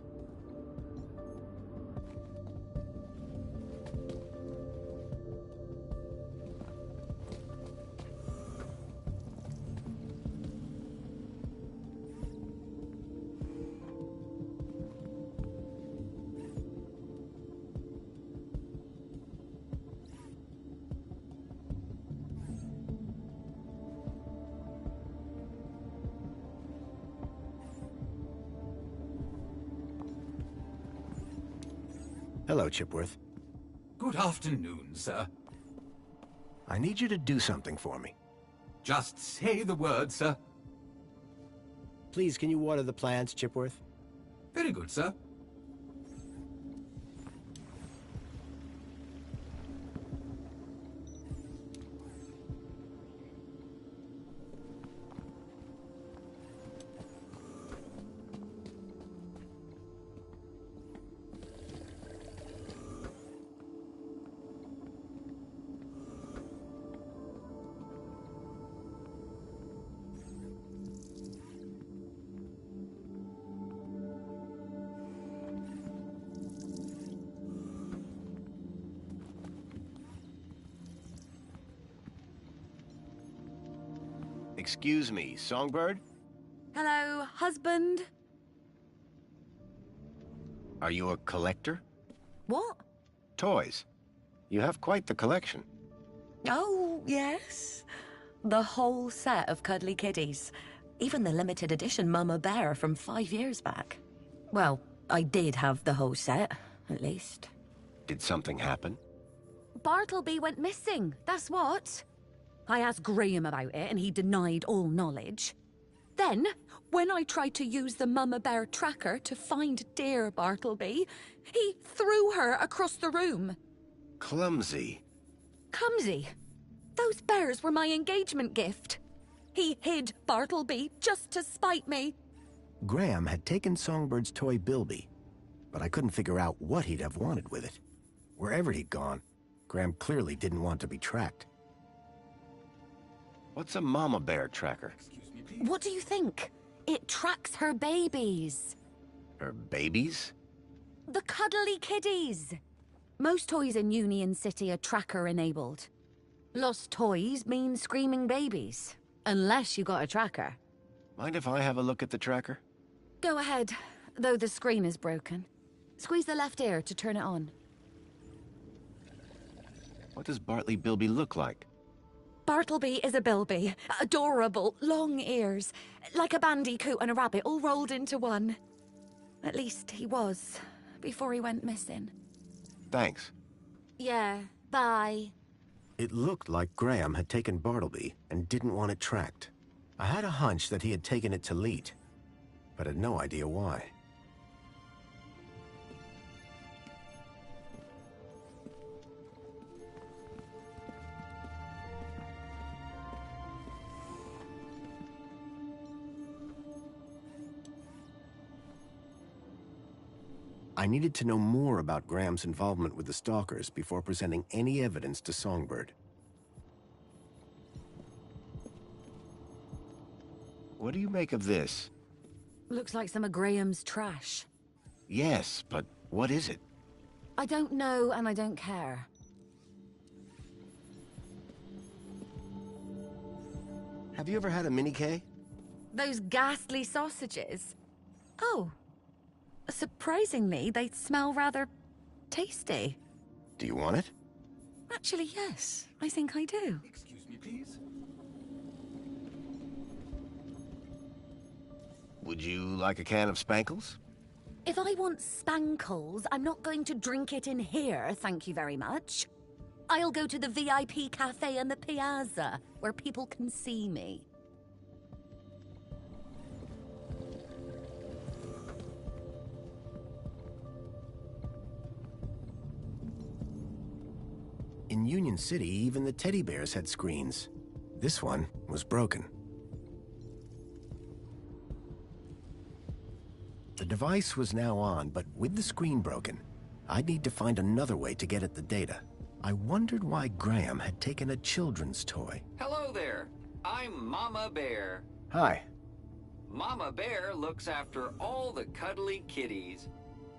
Hello, Chipworth. Good afternoon, sir. I need you to do something for me. Just say the word, sir. Please, can you water the plants, Chipworth? Very good, sir. Excuse me, Songbird? Hello, husband? Are you a collector? What? Toys. You have quite the collection. Oh, yes. The whole set of cuddly kiddies. Even the limited edition Mama Bear from 5 years back. Well, I did have the whole set, at least. Did something happen? Bartleby went missing, that's what. I asked Graham about it and he denied all knowledge. Then, when I tried to use the Mama Bear tracker to find dear Bartleby, he threw her across the room. Clumsy. Clumsy? Those bears were my engagement gift. He hid Bartleby just to spite me. Graham had taken Songbird's toy Bilby, but I couldn't figure out what he'd have wanted with it. Wherever he'd gone, Graham clearly didn't want to be tracked. What's a Mama Bear tracker? Excuse me, please. What do you think? It tracks her babies. Her babies? The cuddly kiddies. Most toys in Union City are tracker-enabled. Lost toys mean screaming babies. Unless you got a tracker. Mind if I have a look at the tracker? Go ahead, though the screen is broken. Squeeze the left ear to turn it on. What does Bartleby Bilby look like? Bartleby is a bilby. Adorable, long ears. Like a bandicoot and a rabbit all rolled into one. At least he was, before he went missing. Thanks. Yeah, bye. It looked like Graham had taken Bartleby and didn't want it tracked. I had a hunch that he had taken it to Leet, but had no idea why. I needed to know more about Graham's involvement with the Stalkers before presenting any evidence to Songbird. What do you make of this? Looks like some of Graham's trash. Yes, but what is it? I don't know and I don't care. Have you ever had a mini-K? Those ghastly sausages? Oh. Surprisingly, they smell rather tasty. Do you want it? Actually, yes. I think I do. Excuse me, please. Would you like a can of Spankles? If I want Spankles, I'm not going to drink it in here, thank you very much. I'll go to the VIP cafe in the Piazza, where people can see me. In Union City, even the teddy bears had screens. This one was broken. The device was now on, but with the screen broken, I'd need to find another way to get at the data. I wondered why Graham had taken a children's toy. Hello there. I'm Mama Bear. Hi. Mama Bear looks after all the cuddly kitties.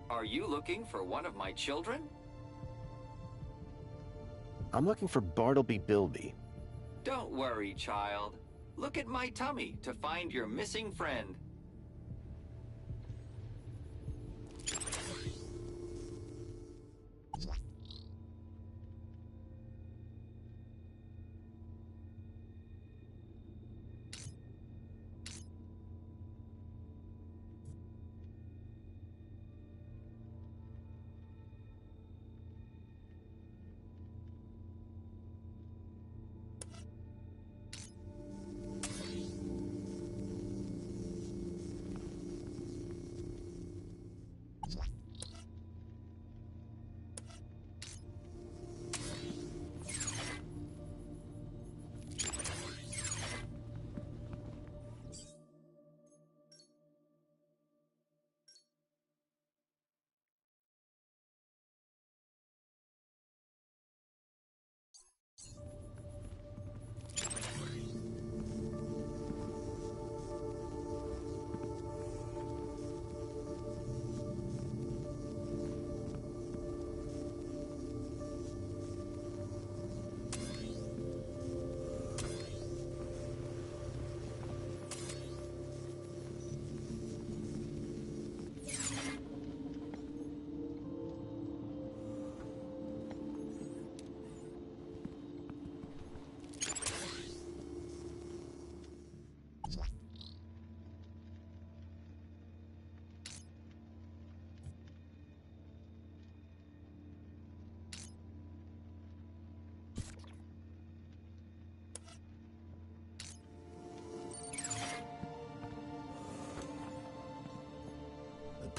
Are you looking for one of my children? I'm looking for Bartleby Bilby. Don't worry, child. Look at my tummy to find your missing friend.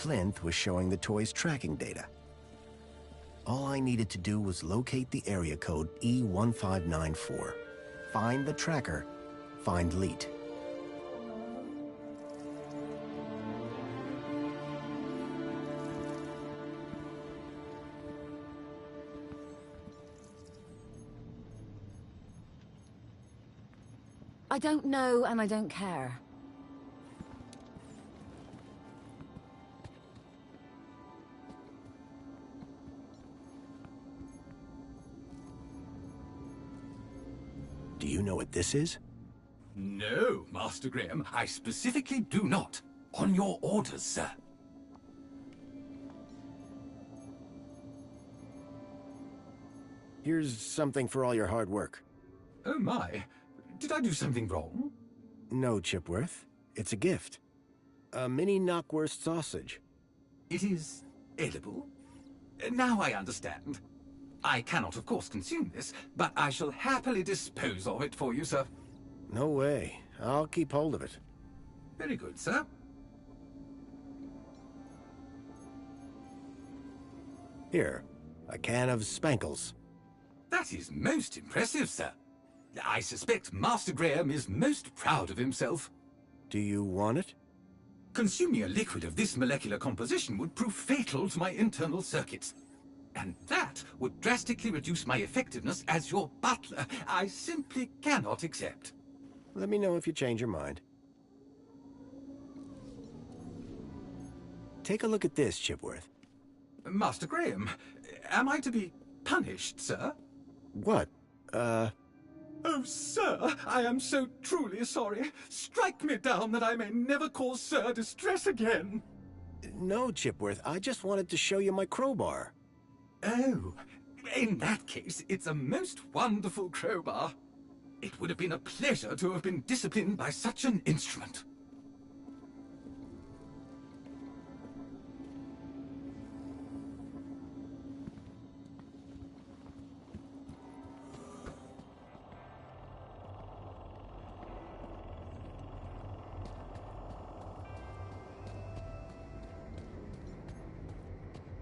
plinth was showing the toy's tracking data. All I needed to do was locate the area code E1594, find the tracker, find Leet. I don't know and I don't care. Do you know what this is? No, Master Graham, I specifically do not. On your orders, sir. Here's something for all your hard work. Oh my. Did I do something wrong? No, Chipworth. It's a gift. A mini knockwurst sausage. It is edible? Now I understand. I cannot, of course, consume this, but I shall happily dispose of it for you, sir. No way. I'll keep hold of it. Very good, sir. Here, a can of Spankles. That is most impressive, sir. I suspect Master Graham is most proud of himself. Do you want it? Consuming a liquid of this molecular composition would prove fatal to my internal circuits. And that would drastically reduce my effectiveness as your butler. I simply cannot accept. Let me know if you change your mind. Take a look at this, Chipworth. Master Graham, am I to be punished, sir? What? Oh, sir, I am so truly sorry. Strike me down that I may never cause Sir distress again. No, Chipworth, I just wanted to show you my crowbar. Oh, in that case, it's a most wonderful crowbar. It would have been a pleasure to have been disciplined by such an instrument.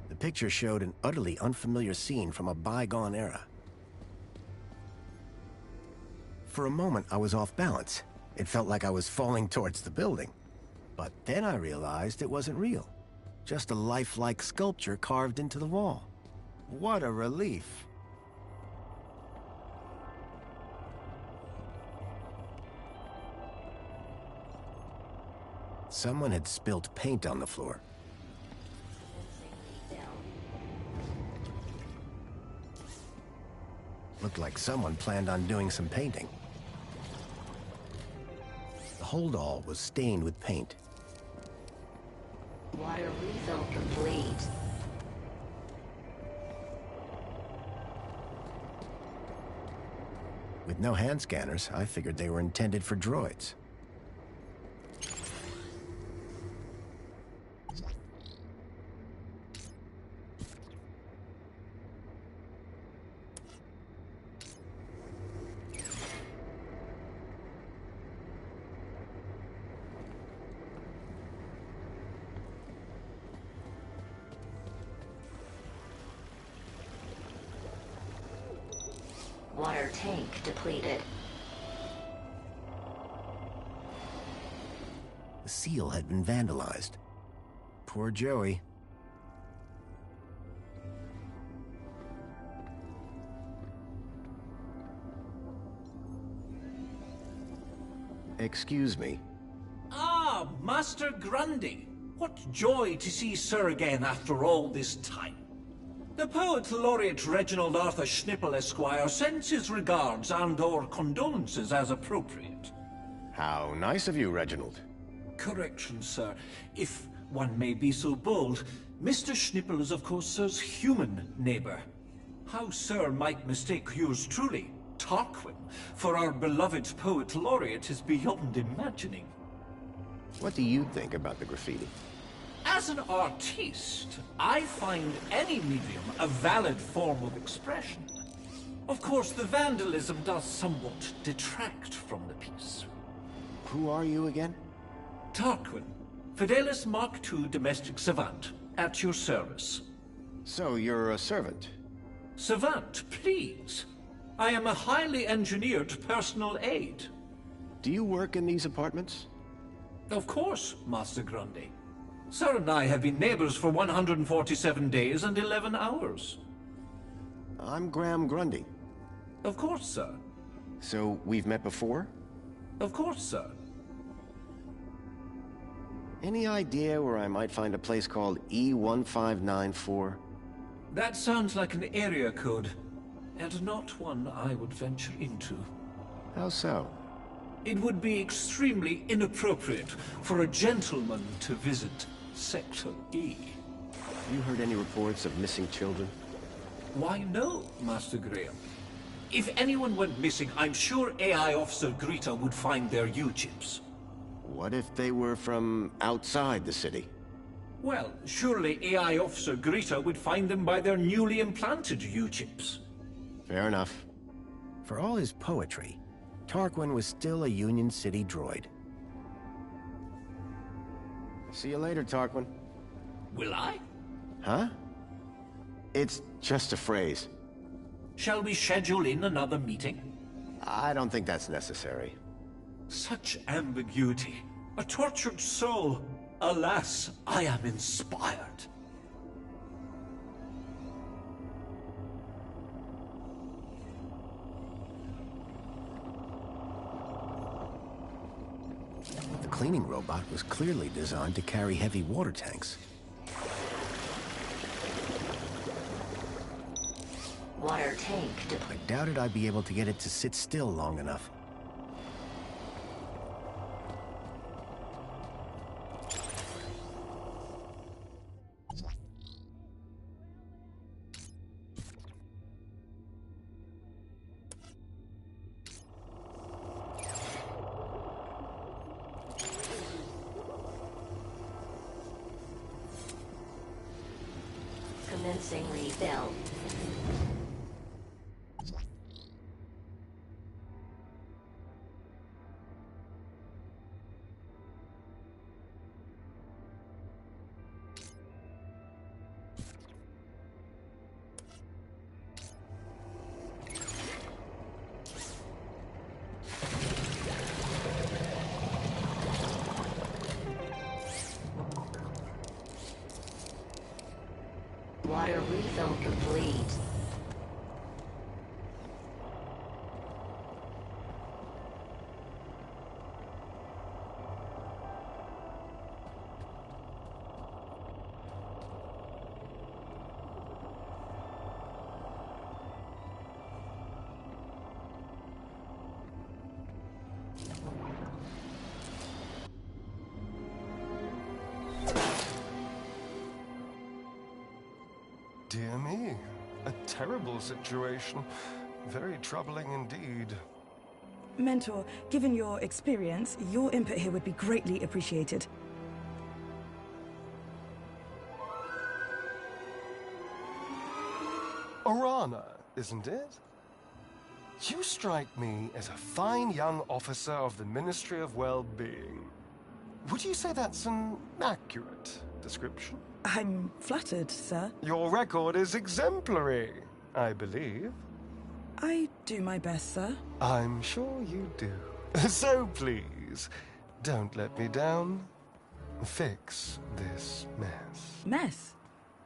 The picture showed an utterly unfamiliar scene from a bygone era. For a moment, I was off balance. It felt like I was falling towards the building. But then I realized it wasn't real. Just a lifelike sculpture carved into the wall. What a relief. Someone had spilt paint on the floor. Looked like someone planned on doing some painting. The holdall was stained with paint. Water refill complete. With no hand scanners, I figured they were intended for droids. Water tank depleted. The seal had been vandalized. Poor Joey. Excuse me. Ah, Master Grundy. What joy to see Sir again after all this time. The Poet Laureate Reginald Arthur Schnipple Esquire sends his regards and/or condolences as appropriate. How nice of you, Reginald. Correction, sir. If one may be so bold, Mr. Schnipple is of course Sir's human neighbor. How Sir might mistake yours truly, Tarquin, for our beloved Poet Laureate is beyond imagining. What do you think about the graffiti? As an artiste, I find any medium a valid form of expression. Of course, the vandalism does somewhat detract from the piece. Who are you again? Tarquin, Fidelis Mark II domestic savant, at your service. So you're a servant? Savant, please. I am a highly engineered personal aide. Do you work in these apartments? Of course, Master Grundy. Sir and I have been neighbors for 147 days and 11 hours. I'm Graham Grundy. Of course, sir. So we've met before? Of course, sir. Any idea where I might find a place called E1594? That sounds like an area code, and not one I would venture into. How so? It would be extremely inappropriate for a gentleman to visit Sector E. You heard any reports of missing children? Why, no, Master Graham. If anyone went missing, I'm sure AI Officer Greta would find their U-chips. What if they were from outside the city? Well, surely AI Officer Greta would find them by their newly implanted U-chips. Fair enough. For all his poetry, Tarquin was still a Union City droid. See you later, Tarquin. Will I? Huh? It's just a phrase. Shall we schedule in another meeting? I don't think that's necessary. Such ambiguity. A tortured soul. Alas, I am inspired. The cleaning robot was clearly designed to carry heavy water tanks. Water tank I doubted I'd be able to get it to sit still long enough. Commencing refill. Water refill complete. Dear me, a terrible situation. Very troubling indeed. Mentor, given your experience, your input here would be greatly appreciated. Orana, isn't it? You strike me as a fine young officer of the Ministry of Well-Being. Would you say that's an accurate description? I'm flattered, sir. Your record is exemplary, I believe. I do my best, sir. I'm sure you do. So please, don't let me down. Fix this mess. Mess?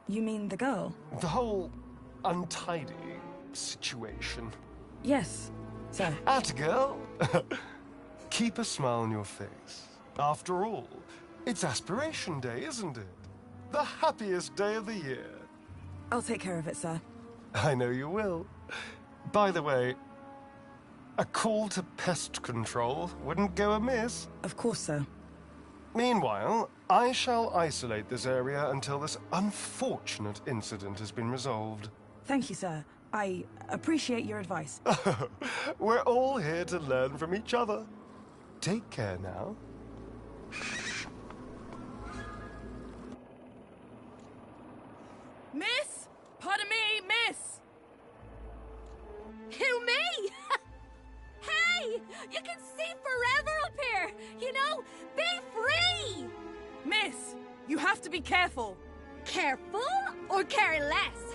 You mean the girl? The whole untidy situation. Yes, sir. Girl. Keep a smile on your face. After all, it's Aspiration Day, isn't it? The happiest day of the year. I'll take care of it, sir. I know you will. By the way, a call to pest control wouldn't go amiss. Of course, sir. Meanwhile, I shall isolate this area until this unfortunate incident has been resolved. Thank you, sir. I appreciate your advice. We're all here to learn from each other. Take care now. Miss? Pardon me, miss! Who, me? Hey! You can see forever up here! You know, be free! Miss, you have to be careful. Careful or careless?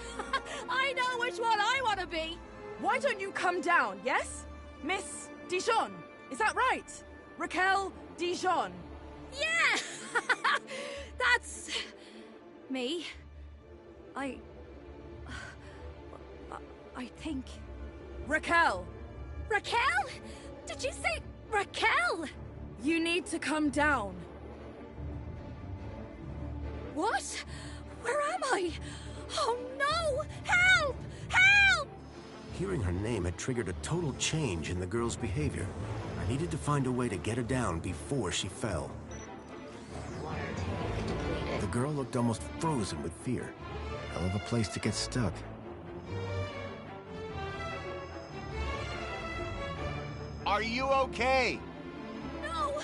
I know which one I want to be. Why don't you come down, yes? Miss Dijon, is that right? Raquel Dijon. Yeah! That's... me. I think... Raquel! Raquel? Did you say Raquel? You need to come down. What? Where am I? Oh no! Help! Help! Hearing her name had triggered a total change in the girl's behavior. I needed to find a way to get her down before she fell. The girl looked almost frozen with fear. Hell of a place to get stuck. Are you okay? No!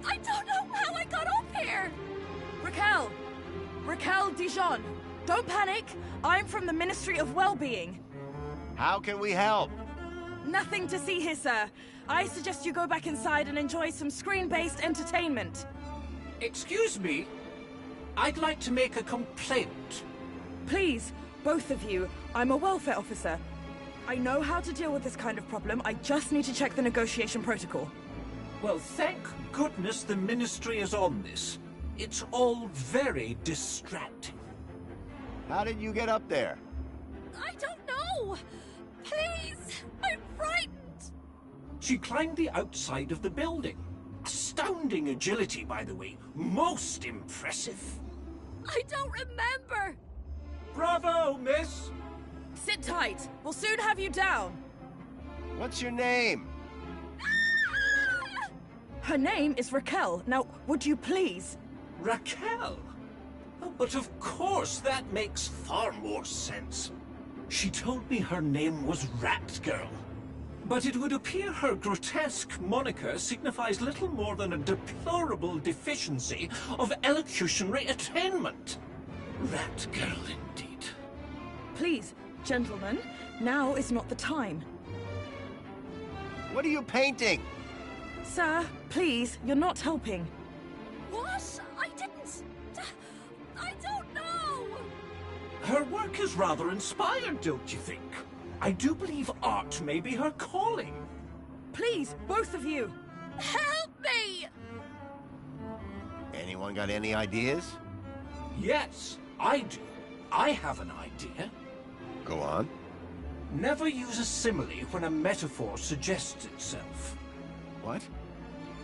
I don't know how I got up here! Raquel! Raquel Dijon! Don't panic! I'm from the Ministry of Well-Being. How can we help? Nothing to see here, sir. I suggest you go back inside and enjoy some screen-based entertainment. Excuse me? I'd like to make a complaint. Please, both of you. I'm a welfare officer. I know how to deal with this kind of problem. I just need to check the negotiation protocol. Well, thank goodness the Ministry is on this. It's all very distracting. How did you get up there? I don't know! Please! I'm frightened! She climbed the outside of the building. Astounding agility, by the way. Most impressive. I don't remember! Bravo, miss! Sit tight. We'll soon have you down. What's your name? Her name is Raquel. Now, would you please? Raquel? Oh, but of course, that makes far more sense. She told me her name was Rat Girl. But it would appear her grotesque moniker signifies little more than a deplorable deficiency of elocutionary attainment. Rat Girl, indeed. Please, gentlemen, now is not the time. What are you painting? Sir, please, you're not helping. What? I didn't... I don't know! Her work is rather inspired, don't you think? I do believe art may be her calling. Please, both of you. Help me! Anyone got any ideas? Yes, I do. I have an idea. Go on. Never use a simile when a metaphor suggests itself. What?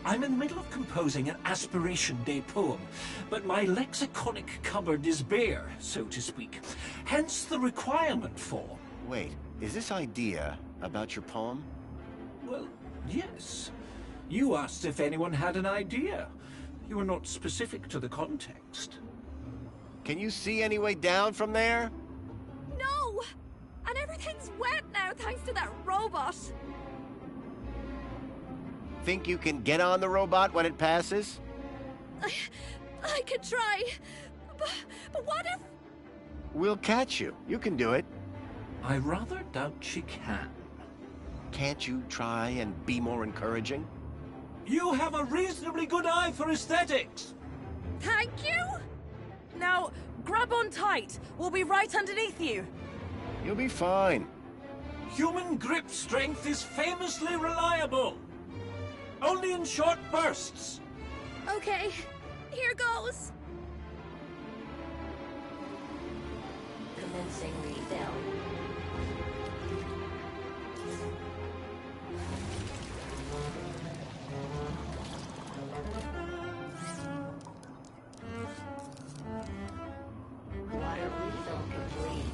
I'm in the middle of composing an Aspiration Day poem, but my lexiconic cupboard is bare, so to speak. Hence the requirement for... Wait, is this idea about your poem? Well, yes. You asked if anyone had an idea. You were not specific to the context. Can you see any way down from there? No! And everything's wet now thanks to that robot. Think you can get on the robot when it passes? I could try. But what if... We'll catch you. You can do it. I rather doubt she can. Can't you try and be more encouraging? You have a reasonably good eye for aesthetics. Thank you. Now, grab on tight. We'll be right underneath you. You'll be fine. Human grip strength is famously reliable. Only in short bursts. Okay, here goes. Commencing refill. Water refill complete.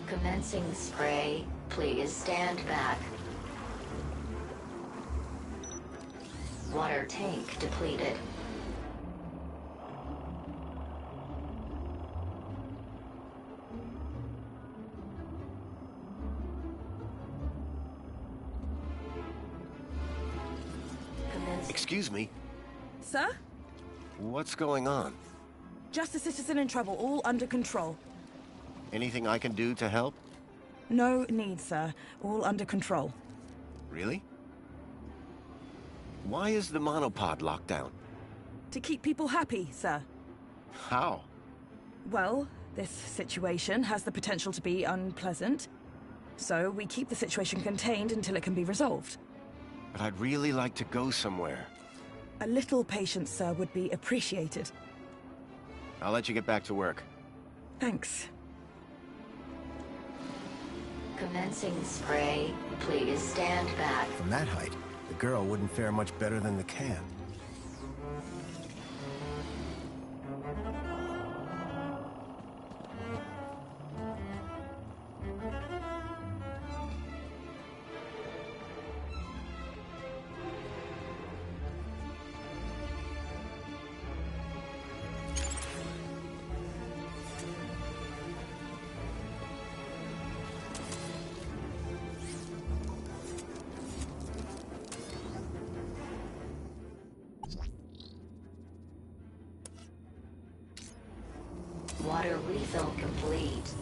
Commencing spray. Please stand back. Water tank depleted. Excuse me. Sir? What's going on? Just a citizen in trouble, all under control. Anything I can do to help? No need, sir. All under control. Really? Why is the monopod locked down? To keep people happy, sir. How? Well, this situation has the potential to be unpleasant. So we keep the situation contained until it can be resolved. But I'd really like to go somewhere. A little patience, sir, would be appreciated. I'll let you get back to work. Thanks. Commencing spray. Please stand back. From that height, the girl wouldn't fare much better than the can. Water refill complete.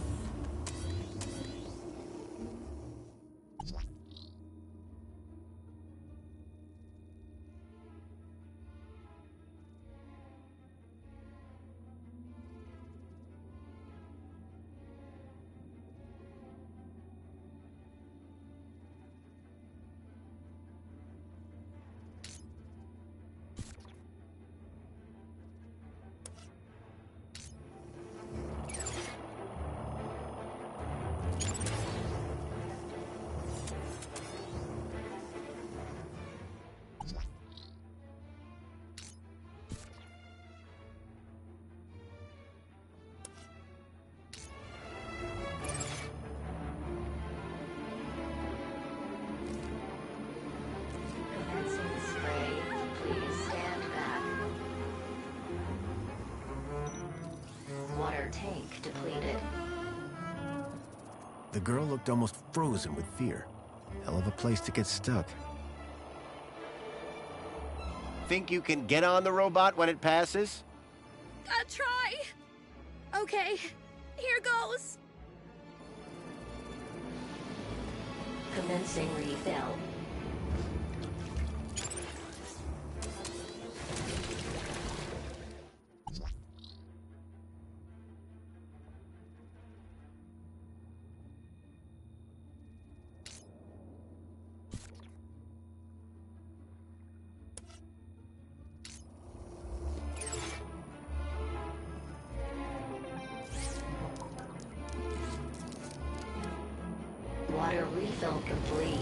Commencing spray. Please stand back. Water tank depleted. The girl looked almost frozen with fear. Hell of a place to get stuck. Think you can get on the robot when it passes? Try. Okay, here goes. Commencing refill. Water refill complete.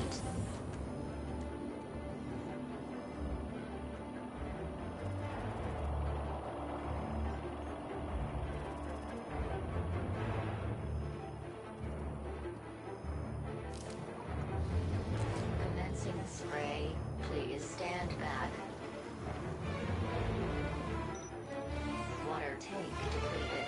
Commencing spray. Please stand back. Water tank depleted.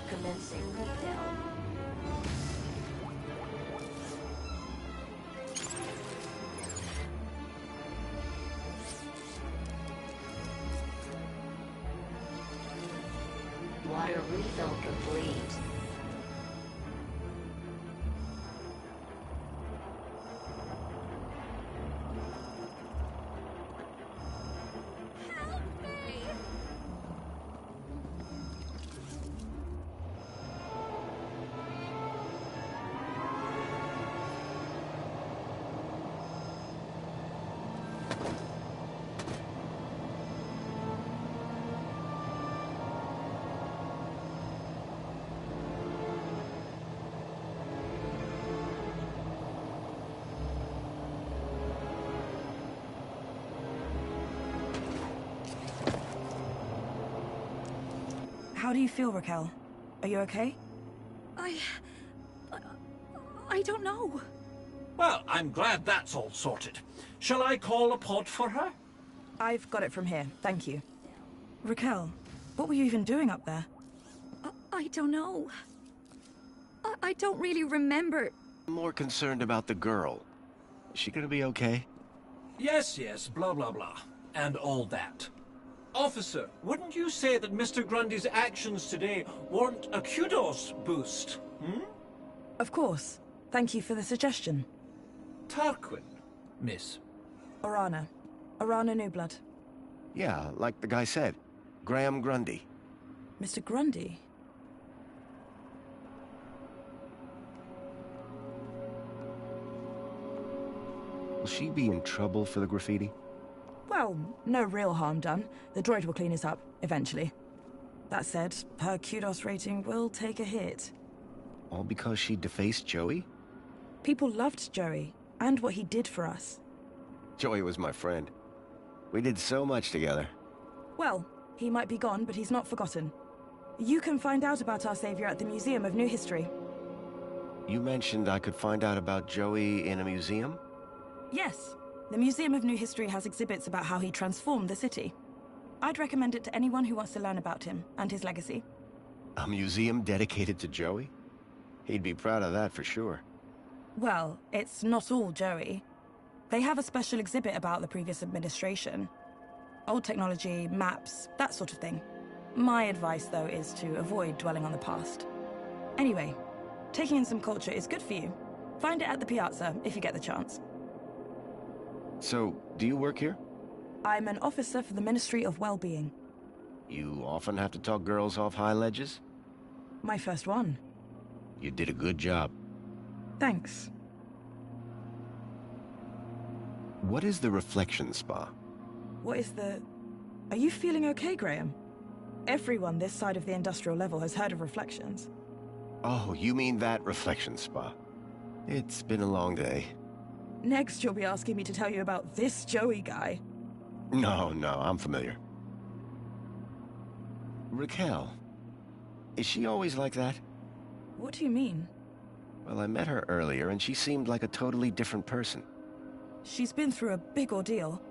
Commencing refill. Water refill complete. How do you feel, Raquel? Are you okay? I don't know. Well, I'm glad that's all sorted. Shall I call a pod for her? I've got it from here, thank you. Raquel, what were you even doing up there? I don't know. I don't really remember. I'm more concerned about the girl. Is she gonna be okay? Yes, yes, blah, blah, blah. And all that. Officer, wouldn't you say that Mr. Grundy's actions today warrant a kudos boost, hmm? Of course. Thank you for the suggestion. Tarquin, miss. Orana. Orana Newblood. Yeah, like the guy said. Graham Grundy. Mr. Grundy? Will she be in trouble for the graffiti? Well, no real harm done. The droid will clean it up, eventually. That said, her kudos rating will take a hit. All because she defaced Joey? People loved Joey, and what he did for us. Joey was my friend. We did so much together. Well, he might be gone, but he's not forgotten. You can find out about our savior at the Museum of New History. You mentioned I could find out about Joey in a museum? Yes. The Museum of New History has exhibits about how he transformed the city. I'd recommend it to anyone who wants to learn about him and his legacy. A museum dedicated to Joey? He'd be proud of that for sure. Well, it's not all Joey. They have a special exhibit about the previous administration. Old technology, maps, that sort of thing. My advice, though, is to avoid dwelling on the past. Anyway, taking in some culture is good for you. Find it at the Piazza, if you get the chance. So, do you work here? I'm an officer for the Ministry of Well-Being. You often have to talk girls off high ledges? My first one. You did a good job. Thanks. What is the reflection spa? What is the... Are you feeling okay, Graham? Everyone this side of the industrial level has heard of reflections. Oh, you mean that reflection spa. It's been a long day. Next, you'll be asking me to tell you about this Joey guy. No, I'm familiar. Raquel. Is she always like that? What do you mean? Well, I met her earlier, and she seemed like a totally different person. She's been through a big ordeal.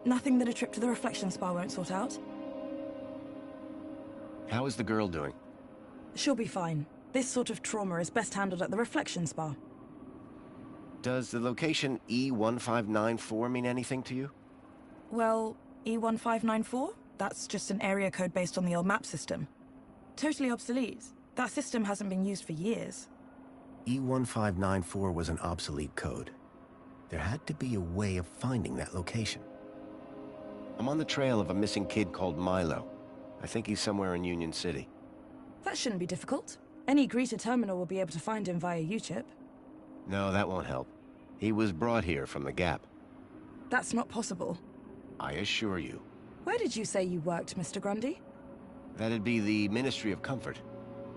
Nothing that a trip to the reflection spa won't sort out. How is the girl doing? She'll be fine. This sort of trauma is best handled at the reflection spa. Does the location E1594 mean anything to you? Well, E1594? That's just an area code based on the old map system. Totally obsolete. That system hasn't been used for years. E1594 was an obsolete code. There had to be a way of finding that location. I'm on the trail of a missing kid called Milo. I think he's somewhere in Union City. That shouldn't be difficult. Any Greta terminal will be able to find him via U-chip. No, that won't help. He was brought here from the Gap. That's not possible. I assure you. Where did you say you worked, Mr. Grundy? That'd be the Ministry of Comfort.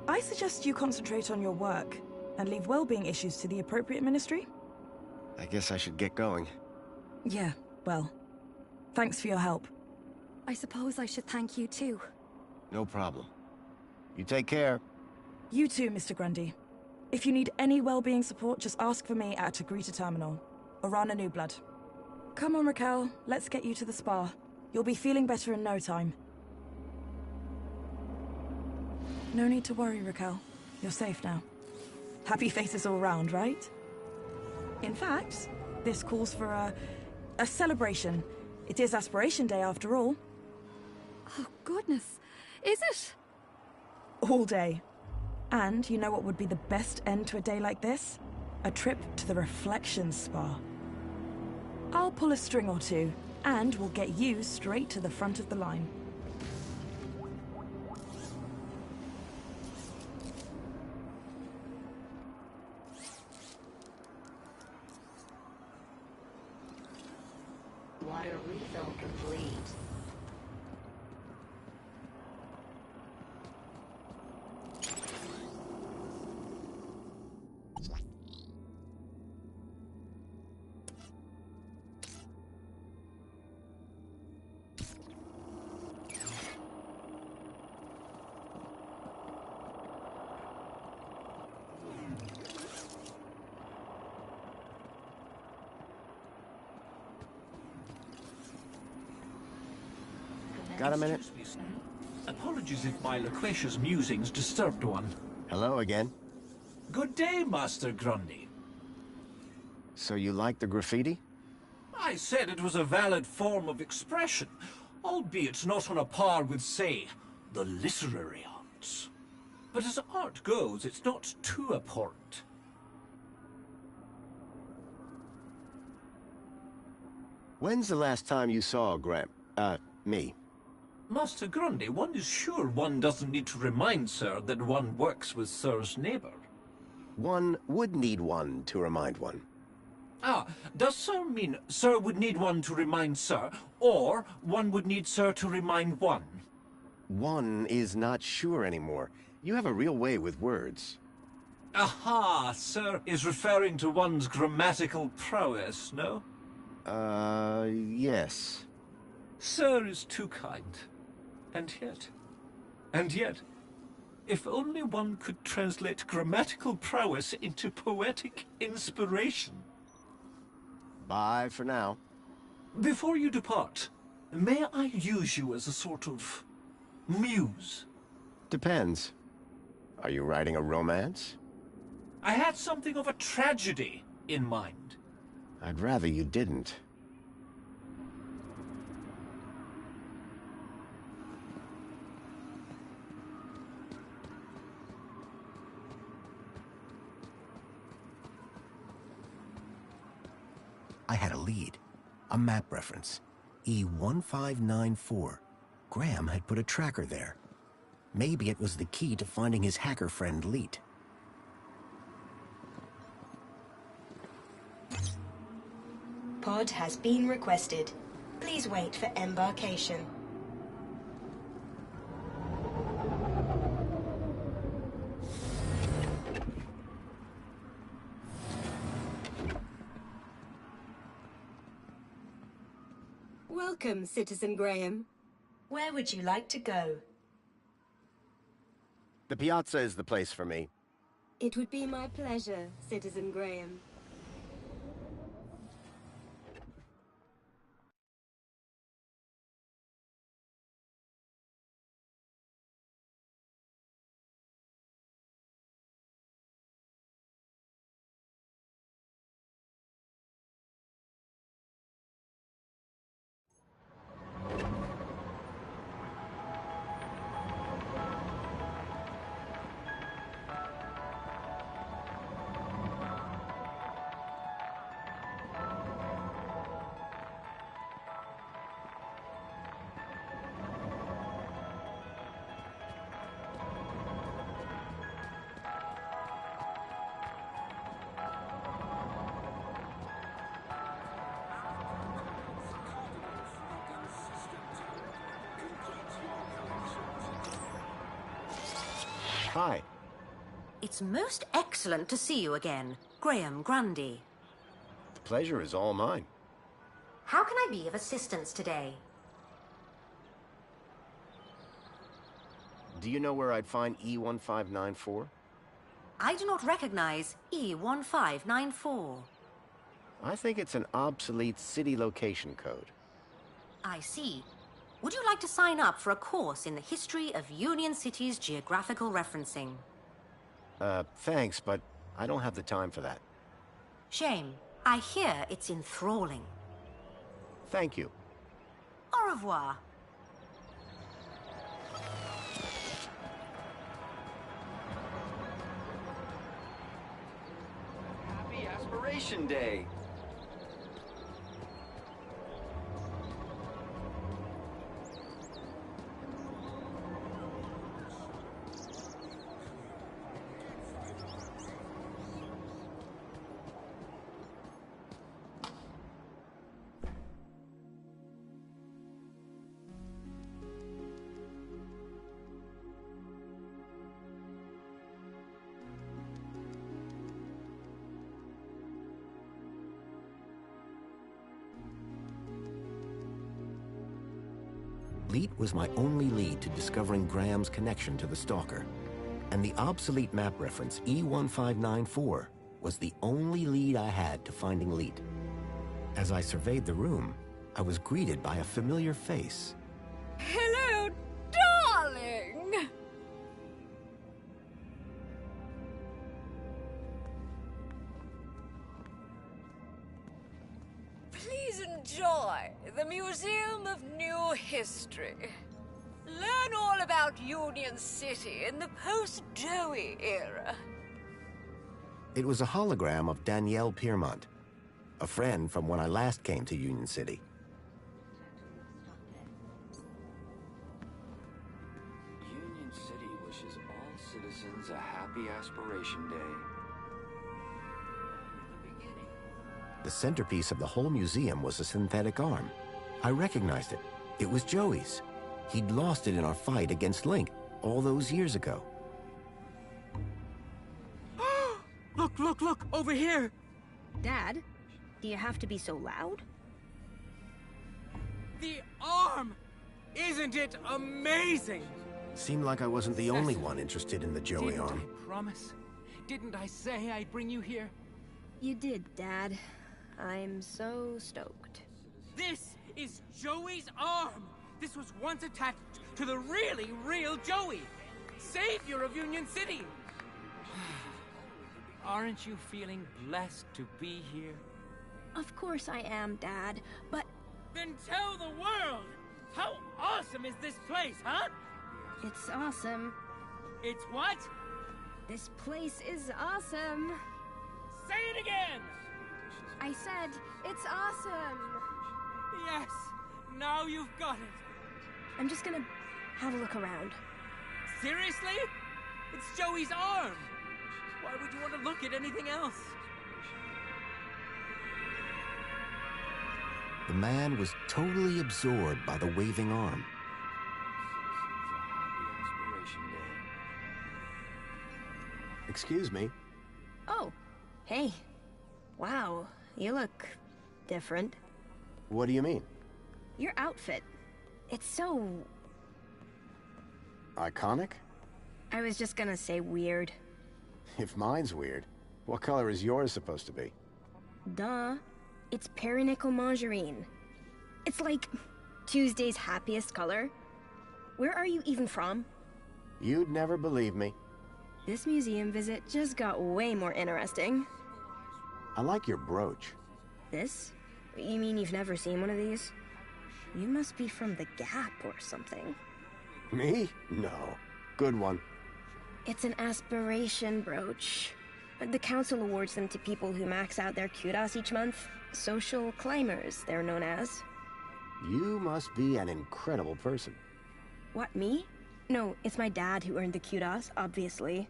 I suggest you concentrate on your work and leave well-being issues to the appropriate ministry. I guess I should get going. Yeah, well, thanks for your help. I suppose I should thank you too. No problem. You take care. You too, Mr. Grundy. If you need any well-being support, just ask for me at Greta Terminal. Orana Newblood. Come on, Raquel. Let's get you to the spa. You'll be feeling better in no time. No need to worry, Raquel. You're safe now. Happy faces all round, right? In fact, this calls for a celebration. It is Aspiration Day after all. Oh, goodness. Is it? All day. And you know what would be the best end to a day like this? A trip to the Reflection Spa. I'll pull a string or two, and we'll get you straight to the front of the line. Water refill complete. Got a minute? Excuse me, sir. Apologies if my loquacious musings disturbed one. Hello again. Good day, Master Grundy. So you like the graffiti? I said it was a valid form of expression, albeit not on a par with, say, the literary arts. But as art goes, it's not too abhorrent. When's the last time you saw me? Master Grundy, one is sure one doesn't need to remind Sir that one works with Sir's neighbor. One would need one to remind one. Ah, does Sir mean Sir would need one to remind Sir, or one would need Sir to remind one? One is not sure anymore. You have a real way with words. Aha, Sir is referring to one's grammatical prowess, no? Yes. Sir is too kind. And yet, if only one could translate grammatical prowess into poetic inspiration. Bye for now. Before you depart, may I use you as a sort of muse? Depends. Are you writing a romance? I had something of a tragedy in mind. I'd rather you didn't. I had a lead. A map reference. E1594. Graham had put a tracker there. Maybe it was the key to finding his hacker friend, Leet. Pod has been requested. Please wait for embarkation. Welcome, Citizen Graham. Where would you like to go? The piazza is the place for me. It would be my pleasure, Citizen Graham. Hi. It's most excellent to see you again, Graham Grundy. The pleasure is all mine. How can I be of assistance today? Do you know where I'd find E1594? I do not recognize E1594. I think it's an obsolete city location code. I see. Would you like to sign up for a course in the history of Union City's geographical referencing? Thanks, but I don't have the time for that. Shame. I hear it's enthralling. Thank you. Au revoir. Happy Aspiration Day! Leet was my only lead to discovering Graham's connection to the Stalker. And the obsolete map reference E1594 was the only lead I had to finding Leet. As I surveyed the room, I was greeted by a familiar face. Hello! Enjoy the Museum of New History. Learn all about Union City in the post-Joey era. It was a hologram of Danielle Piermont, a friend from when I last came to Union City. Union City wishes all citizens a happy Aspiration Day. The centerpiece of the whole museum was a synthetic arm. I recognized it. It was Joey's. He'd lost it in our fight against Link all those years ago. Look, look, look! Over here! Dad, do you have to be so loud? The arm! Isn't it amazing? Seemed like I wasn't the only one interested in the Joey arm. Didn't I promise? Didn't I say I'd bring you here? You did, Dad. I'm so stoked. This is Joey's arm! This was once attached to the really real Joey! Savior of Union City! Aren't you feeling blessed to be here? Of course I am, Dad, but... Then tell the world! How awesome is this place, huh? It's awesome. It's what? This place is awesome. Say it again! I said, it's awesome. Yes, now you've got it. I'm just gonna have a look around. Seriously? It's Joey's arm. Why would you want to look at anything else? The man was totally absorbed by the waving arm. Excuse me. Oh, hey. Wow, you look different. What do you mean? Your outfit. It's so... Iconic? I was just gonna say weird. If mine's weird, what color is yours supposed to be? Duh. It's perinickel margarine. It's like Tuesday's happiest color. Where are you even from? You'd never believe me. This museum visit just got way more interesting. I like your brooch. This? You mean you've never seen one of these? You must be from the Gap or something. Me? No. Good one. It's an aspiration brooch. The council awards them to people who max out their kudos each month. Social climbers, they're known as. You must be an incredible person. What, me? No, it's my dad who earned the kudos, obviously.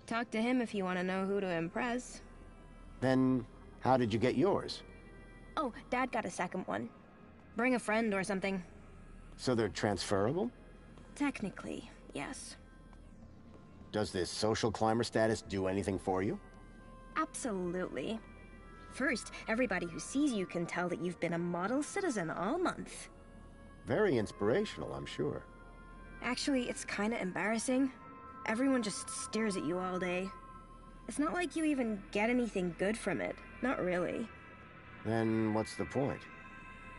Talk to him if you want to know who to impress. Then, how did you get yours? Oh, Dad got a second one. Bring a friend or something. So they're transferable? Technically, yes. Does this social climber status do anything for you? Absolutely. First, everybody who sees you can tell that you've been a model citizen all month. Very inspirational, I'm sure. Actually, it's kinda embarrassing. Everyone just stares at you all day. It's not like you even get anything good from it. Not really. Then what's the point?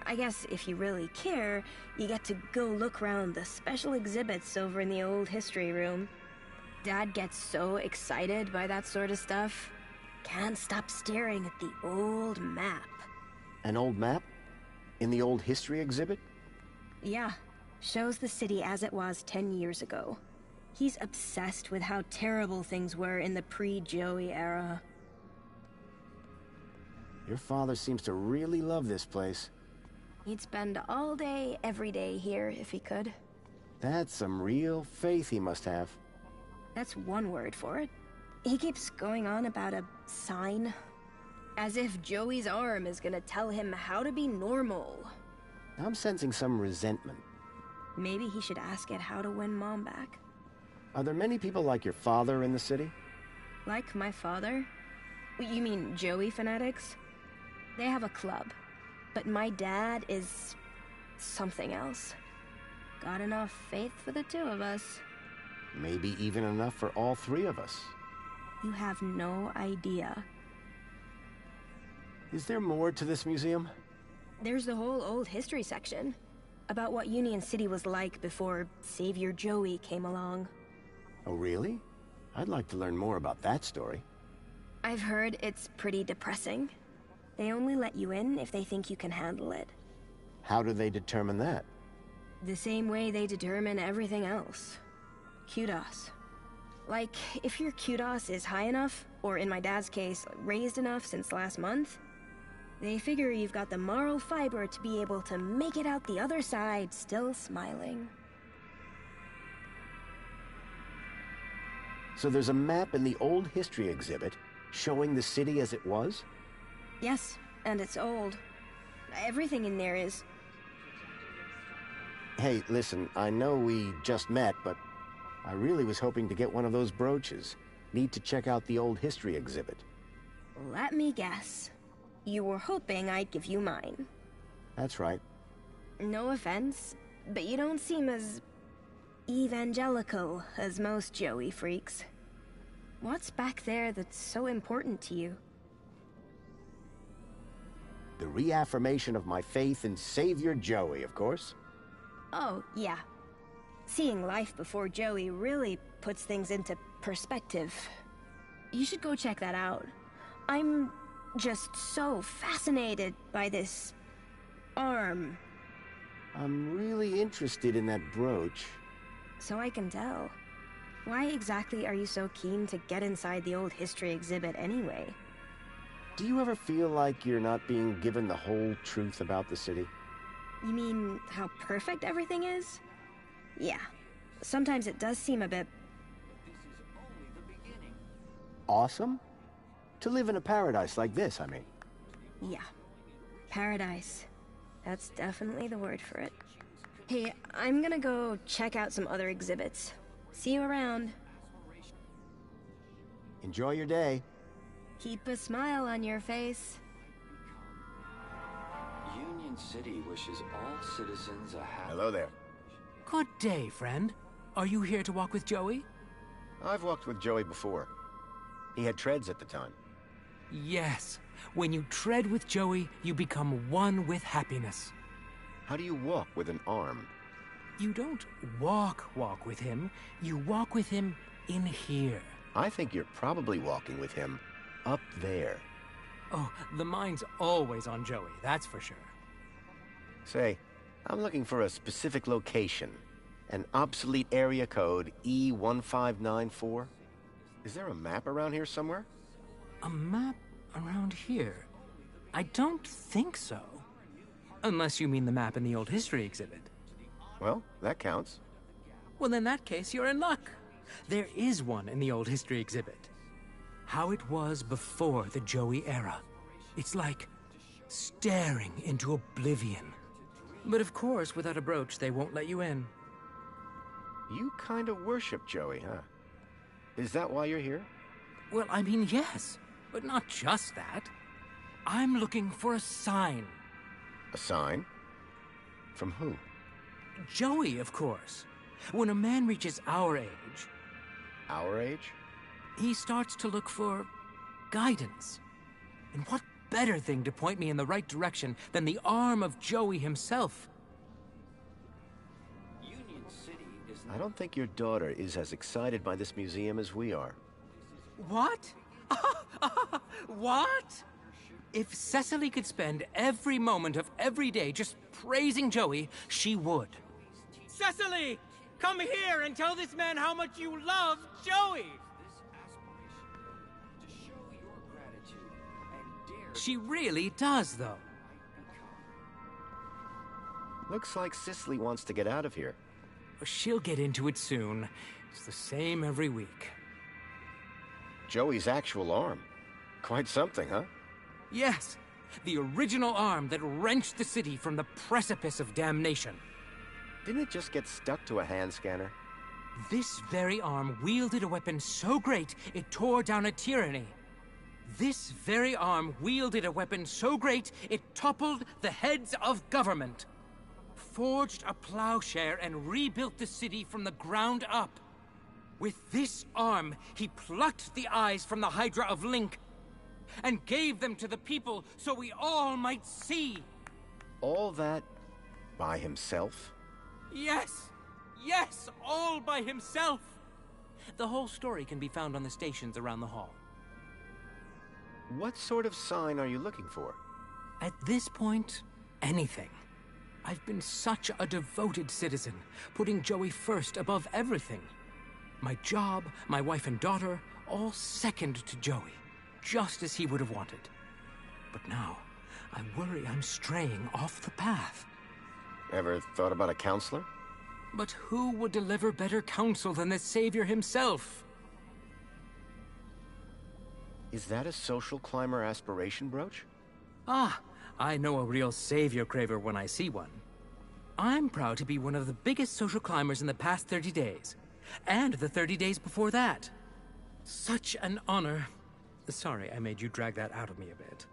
I guess if you really care, you get to go look around the special exhibits over in the old history room. Dad gets so excited by that sort of stuff. Can't stop staring at the old map. An old map? In the old history exhibit? Yeah. Shows the city as it was 10 years ago. He's obsessed with how terrible things were in the pre-Joey era. Your father seems to really love this place. He'd spend all day, every day here if he could. That's some real faith he must have. That's one word for it. He keeps going on about a sign. As if Joey's arm is gonna tell him how to be normal. I'm sensing some resentment. Maybe he should ask it how to win Mom back. Are there many people like your father in the city? Like my father? You mean Joey fanatics? They have a club. But my dad is... something else. Got enough faith for the two of us. Maybe even enough for all three of us. You have no idea. Is there more to this museum? There's the whole old history section. About what Union City was like before Savior Joey came along. Oh, really? I'd like to learn more about that story. I've heard it's pretty depressing. They only let you in if they think you can handle it. How do they determine that? The same way they determine everything else. Kudos. Like, if your kudos is high enough, or in my dad's case, raised enough since last month, they figure you've got the moral fiber to be able to make it out the other side still smiling. So there's a map in the old history exhibit showing the city as it was? Yes, and it's old. Everything in there is. Hey, listen, I know we just met, but I really was hoping to get one of those brooches. Need to check out the old history exhibit. Let me guess. You were hoping I'd give you mine. That's right. No offense, but you don't seem as evangelical as most Joey freaks. What's back there that's so important to you? The reaffirmation of my faith in Savior Joey, of course. Oh, yeah. Seeing life before Joey really puts things into perspective. You should go check that out. I'm just so fascinated by this arm. I'm really interested in that brooch. So I can tell. Why exactly are you so keen to get inside the old history exhibit anyway? Do you ever feel like you're not being given the whole truth about the city? You mean how perfect everything is? Yeah. Sometimes it does seem a bit... Awesome? To live in a paradise like this, I mean. Yeah. Paradise. That's definitely the word for it. Hey, I'm gonna go check out some other exhibits. See you around. Enjoy your day. Keep a smile on your face. Union City wishes all citizens a happy... Hello there. Good day, friend. Are you here to walk with Joey? I've walked with Joey before. He had treads at the time. Yes. When you tread with Joey, you become one with happiness. How do you walk with an arm? You don't walk with him. You walk with him in here. I think you're probably walking with him up there. Oh, the mind's always on Joey, that's for sure. Say, I'm looking for a specific location. An obsolete area code E1594. Is there a map around here somewhere? A map around here? I don't think so. Unless you mean the map in the old history exhibit. Well, that counts. Well, in that case, you're in luck. There is one in the old history exhibit. How it was before the Joey era. It's like staring into oblivion. But of course, without a brooch, they won't let you in. You kind of worship Joey, huh? Is that why you're here? Well, I mean, yes, but not just that. I'm looking for a sign. A sign? From who? Joey, of course. When a man reaches our age... Our age? He starts to look for guidance. And what better thing to point me in the right direction than the arm of Joey himself? Union City is... I don't think your daughter is as excited by this museum as we are. What? What? If Cecily could spend every moment of every day just praising Joey, she would. Cecily! Come here and tell this man how much you love Joey! She really does, though. Looks like Cicely wants to get out of here. She'll get into it soon. It's the same every week. Joey's actual arm. Quite something, huh? Yes, the original arm that wrenched the city from the precipice of damnation. Didn't it just get stuck to a hand scanner? This very arm wielded a weapon so great it tore down a tyranny. This very arm wielded a weapon so great it toppled the heads of government. Forged a plowshare and rebuilt the city from the ground up. With this arm, he plucked the eyes from the Hydra of Link and gave them to the people so we all might see. All that by himself? Yes! Yes, all by himself! The whole story can be found on the stations around the hall. What sort of sign are you looking for? At this point, anything. I've been such a devoted citizen, putting Joey first above everything. My job, my wife and daughter, all second to Joey, just as he would have wanted. But now, I worry I'm straying off the path. Ever thought about a counselor? But who would deliver better counsel than the Savior himself? Is that a social climber aspiration brooch? Ah, I know a real Savior craver when I see one. I'm proud to be one of the biggest social climbers in the past 30 days. And the 30 days before that. Such an honor. Sorry I made you drag that out of me a bit.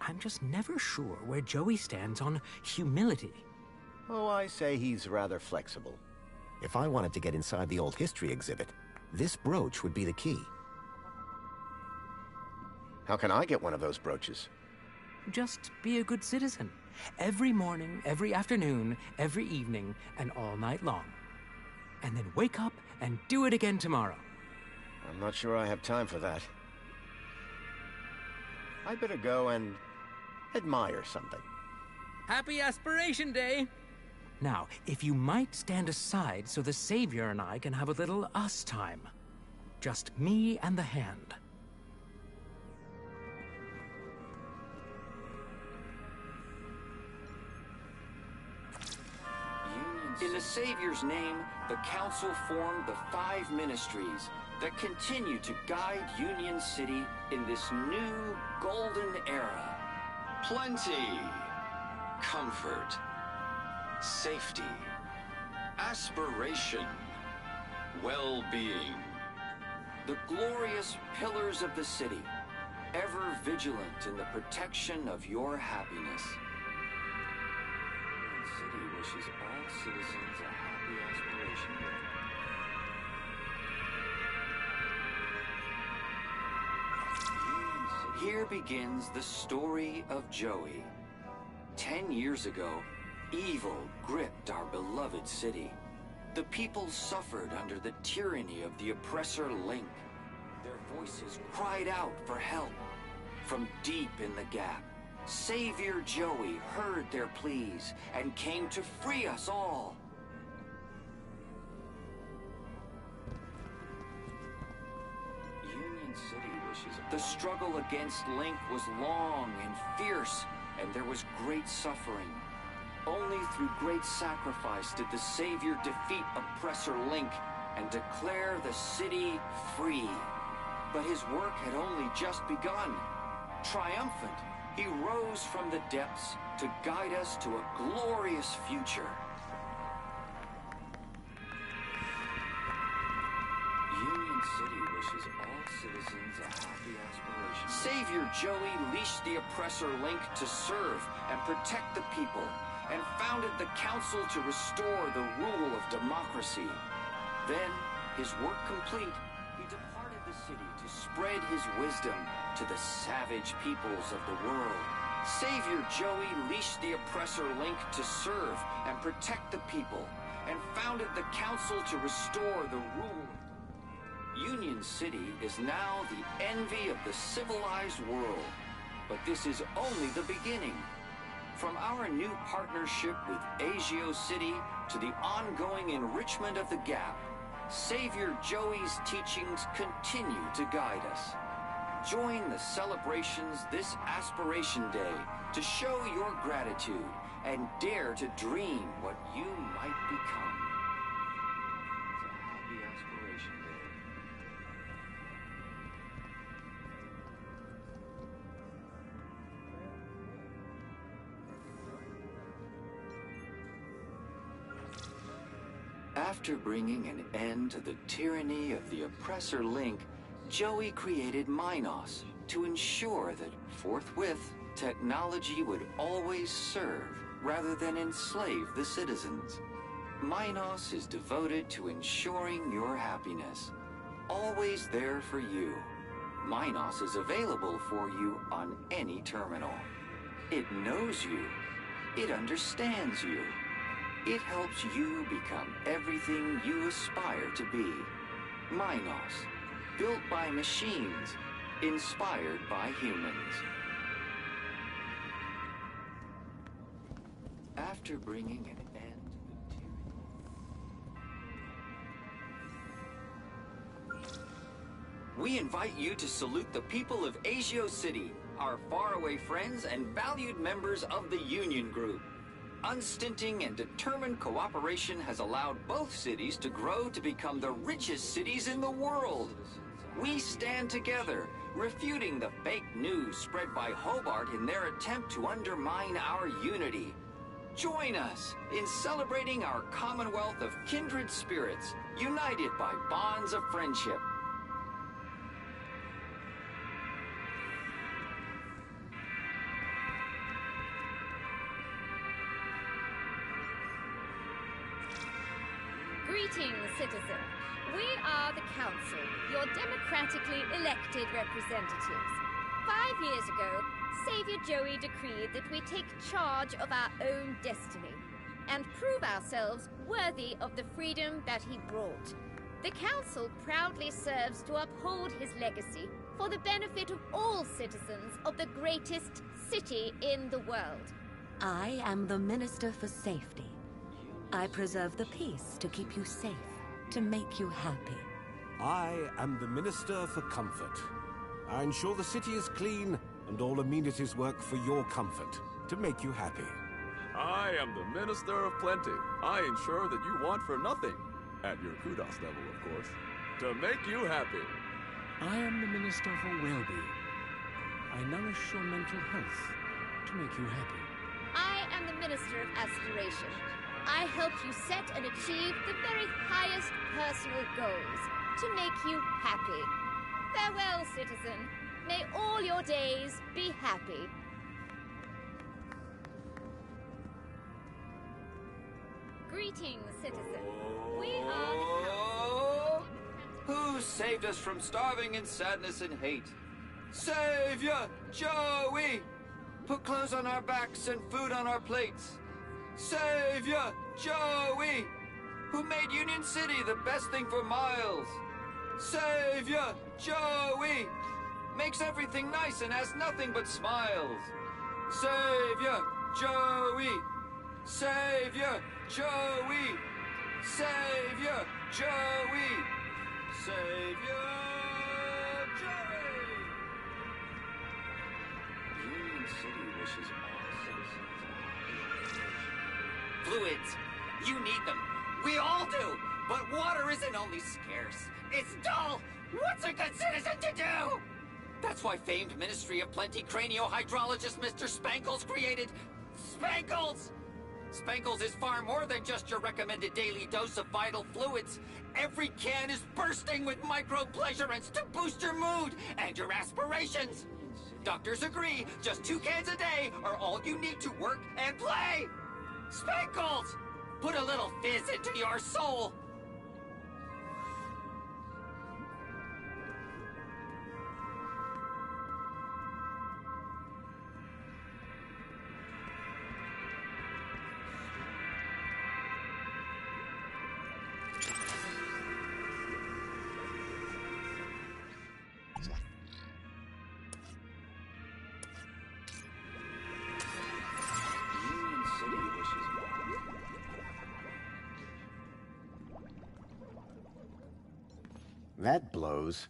I'm just never sure where Joey stands on humility. Oh, I say he's rather flexible. If I wanted to get inside the old history exhibit, this brooch would be the key. How can I get one of those brooches? Just be a good citizen. Every morning, every afternoon, every evening, and all night long. And then wake up and do it again tomorrow. I'm not sure I have time for that. I better go and admire something. Happy Aspiration Day! Now, if you might stand aside so the Savior and I can have a little us time. Just me and the hand. In the Savior's name, the Council formed the 5 ministries that continue to guide Union City in this new golden era. Plenty, comfort, safety, aspiration, well-being. The glorious pillars of the city, ever vigilant in the protection of your happiness. The city wishes all citizens a happy Aspiration Day. Here begins the story of Joey. 10 years ago, evil gripped our beloved city. The people suffered under the tyranny of the oppressor Link. Their voices cried out for help. From deep in the gap, Savior Joey heard their pleas and came to free us all. Union City wishes. The struggle against Link was long and fierce, and there was great suffering. Only through great sacrifice did the Savior defeat oppressor Link and declare the city free. But his work had only just begun. Triumphant, he rose from the depths to guide us to a glorious future. Union City wishes all citizens a happy aspiration. Savior Joey leashed the oppressor Link to serve and protect the people, and founded the council to restore the rule of democracy. Then, his work complete, he departed the city to spread his wisdom to the savage peoples of the world. Savior Joey leashed the oppressor Link to serve and protect the people, and founded the council to restore the rule. Union City is now the envy of the civilized world, but this is only the beginning. From our new partnership with Agio City to the ongoing enrichment of the Gap, Savior Joey's teachings continue to guide us. Join the celebrations this Aspiration Day to show your gratitude and dare to dream what you might become. It's a happy Aspiration Day. After bringing an end to the tyranny of the oppressor Link, Joey created Minos to ensure that forthwith technology would always serve rather than enslave the citizens. Minos is devoted to ensuring your happiness, always there for you. Minos is available for you on any terminal. It knows you. It understands you. It helps you become everything you aspire to be. Minos, built by machines, inspired by humans. after bringing an end to we invite you to salute the people of Asio City, our faraway friends and valued members of the Union Group. Unstinting and determined cooperation has allowed both cities to grow to become the richest cities in the world. We stand together, refuting the fake news spread by Hobart in their attempt to undermine our unity. Join us in celebrating our commonwealth of kindred spirits, united by bonds of friendship. Greetings, citizen. We are the Council, your democratically elected representatives. 5 years ago, Savior Joey decreed that we take charge of our own destiny and prove ourselves worthy of the freedom that he brought. The Council proudly serves to uphold his legacy for the benefit of all citizens of the greatest city in the world. I am the Minister for Safety. I preserve the peace to keep you safe, to make you happy. I am the Minister for Comfort. I ensure the city is clean and all amenities work for your comfort, to make you happy. I am the Minister of Plenty. I ensure that you want for nothing, at your kudos level, of course, to make you happy. I am the Minister for Well-being. I nourish your mental health to make you happy. I am the Minister of Aspiration. I help you set and achieve the very highest personal goals to make you happy. Farewell, citizen. May all your days be happy. Greetings, citizen. We are the Council. Who saved us from starving in sadness and hate? Savior Joey! Put clothes on our backs and food on our plates. Savior Joey! Who made Union City the best thing for miles. Savior Joey! Makes everything nice and has nothing but smiles. Savior Joey! Savior Joey! Savior Joey! Savior Joey! Union City wishes all citizens. Fluids. You need them. We all do. But water isn't only scarce. It's dull. What's a good citizen to do? That's why famed Ministry of Plenty craniohydrologist Mr. Spankles created Spankles! Spankles is far more than just your recommended daily dose of vital fluids. Every can is bursting with micro-pleasurants to boost your mood and your aspirations. Doctors agree, just 2 cans a day are all you need to work and play. Spankles! Put a little fizz into your soul. That blows.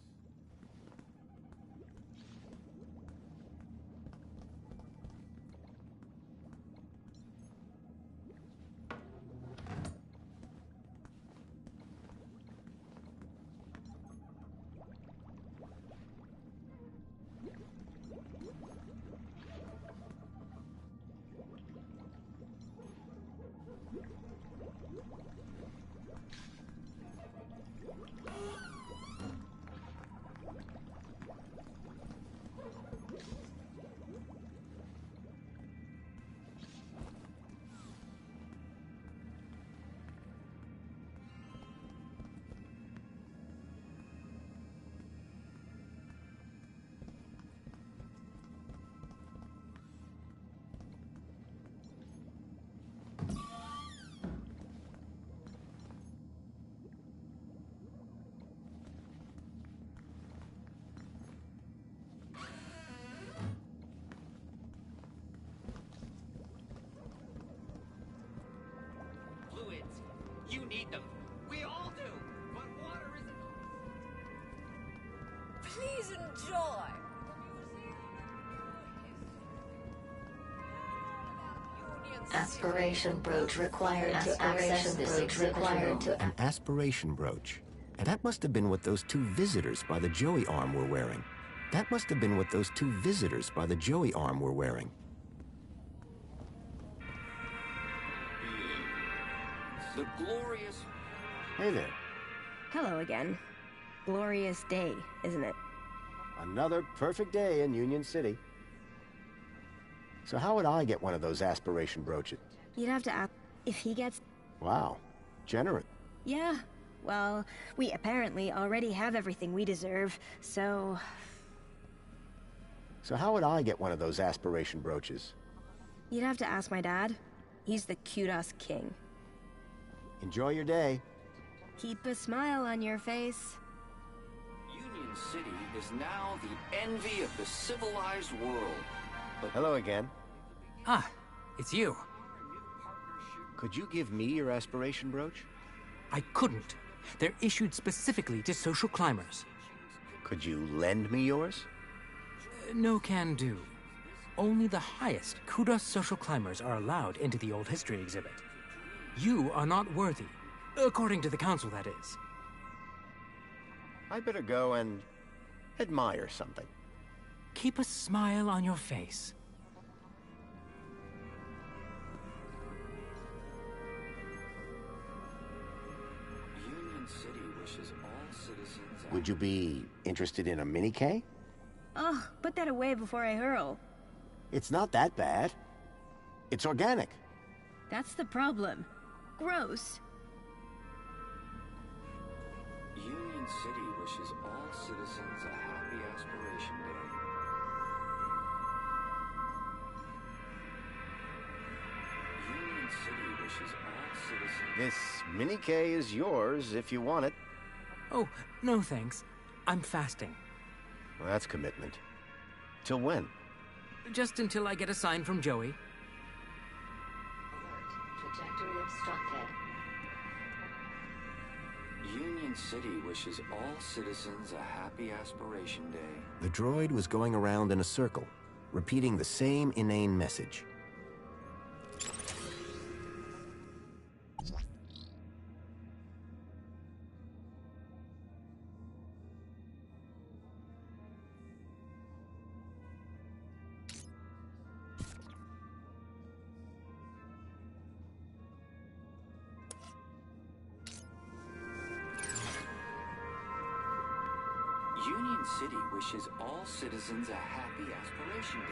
Please enjoy. Aspiration brooch required to access this exhibit room. An aspiration brooch. And that must have been what those two visitors by the Joey arm were wearing. That must have been what those two visitors by the Joey arm were wearing. The glorious... Hey there. Hello again. Glorious day, isn't it? Another perfect day in Union City. So how would I get one of those aspiration brooches? You'd have to ask if he gets... Wow. Generous. Yeah. Well, we apparently already have everything we deserve, so... So how would I get one of those aspiration brooches? You'd have to ask my dad. He's the kudos king. Enjoy your day. Keep a smile on your face. Union City is now the envy of the civilized world. But hello again. Ah, it's you. Could you give me your aspiration brooch? I couldn't. They're issued specifically to social climbers. Could you lend me yours? No can do. Only the highest kudos social climbers are allowed into the old history exhibit. You are not worthy, according to the council, that is. I better go and admire something. Keep a smile on your face. Union City wishes all citizens... Would you be interested in a mini-K? Oh, put that away before I hurl. It's not that bad. It's organic. That's the problem. Gross. Union City wishes all citizens a happy Aspiration Day. Union City wishes all citizens... This mini-K is yours if you want it. Oh, no thanks. I'm fasting. Well, that's commitment. Till when? Just until I get a sign from Joey. Trajectory obstructed. Union City wishes all citizens a happy Aspiration Day. The droid was going around in a circle, repeating the same inane message. Union City wishes all citizens a happy Aspiration Day.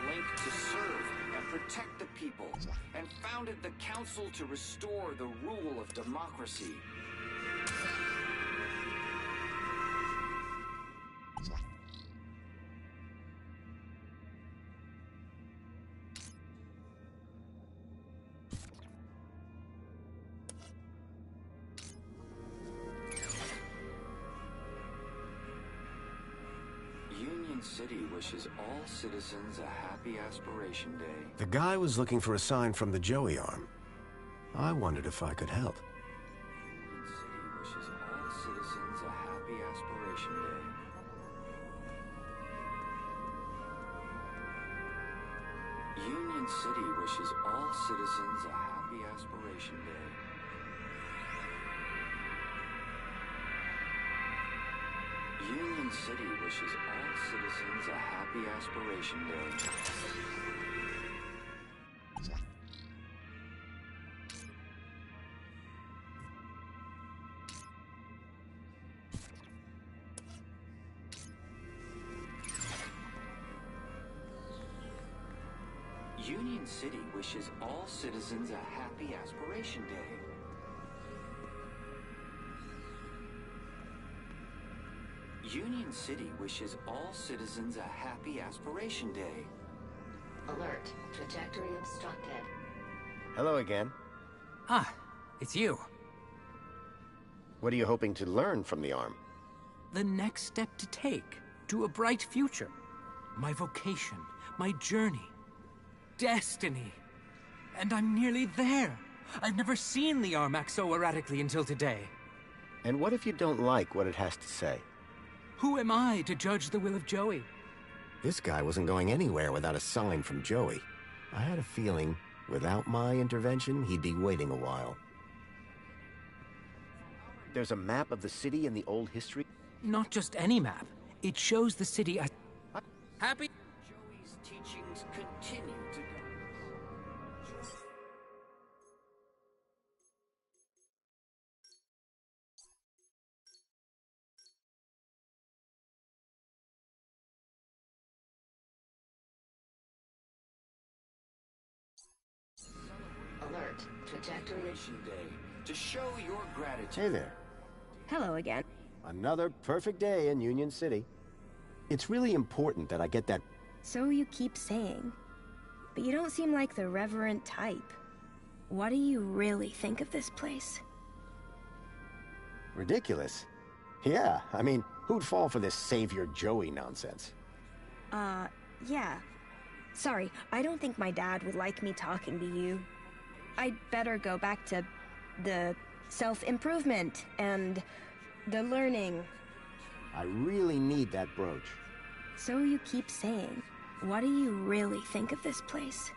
Link to serve and protect the people, and founded the Council to restore the rule of democracy. Union City wishes all citizens a happy Aspiration Day. The guy was looking for a sign from the Joey arm. I wondered if I could help. Union City wishes all citizens a happy Aspiration Day. Union City wishes all citizens a happy Aspiration Day. Union City wishes all citizens a happy Aspiration Day. Union City wishes all citizens a happy Aspiration Day. Union City wishes all citizens a happy Aspiration Day. Alert. Trajectory obstructed. Hello again. Ah, it's you. What are you hoping to learn from the arm? The next step to take to a bright future. My vocation, my journey, destiny. And I'm nearly there. I've never seen the arm act so erratically until today. And what if you don't like what it has to say? Who am I to judge the will of Joey? This guy wasn't going anywhere without a sign from Joey. I had a feeling, without my intervention, he'd be waiting a while. There's a map of the city in the old history? Not just any map. It shows the city as... Happy? Joey's teachings continue to go. Alert. Trajectory. Day to show your gratitude. Hey there. Hello again. Another perfect day in Union City. It's really important that I get that... So you keep saying. But you don't seem like the reverent type. What do you really think of this place? Ridiculous. Yeah, I mean, who'd fall for this Savior Joey nonsense? Yeah. Sorry, I don't think my dad would like me talking to you. I'd better go back to the self-improvement and the learning. I really need that brooch. So you keep saying. What do you really think of this place?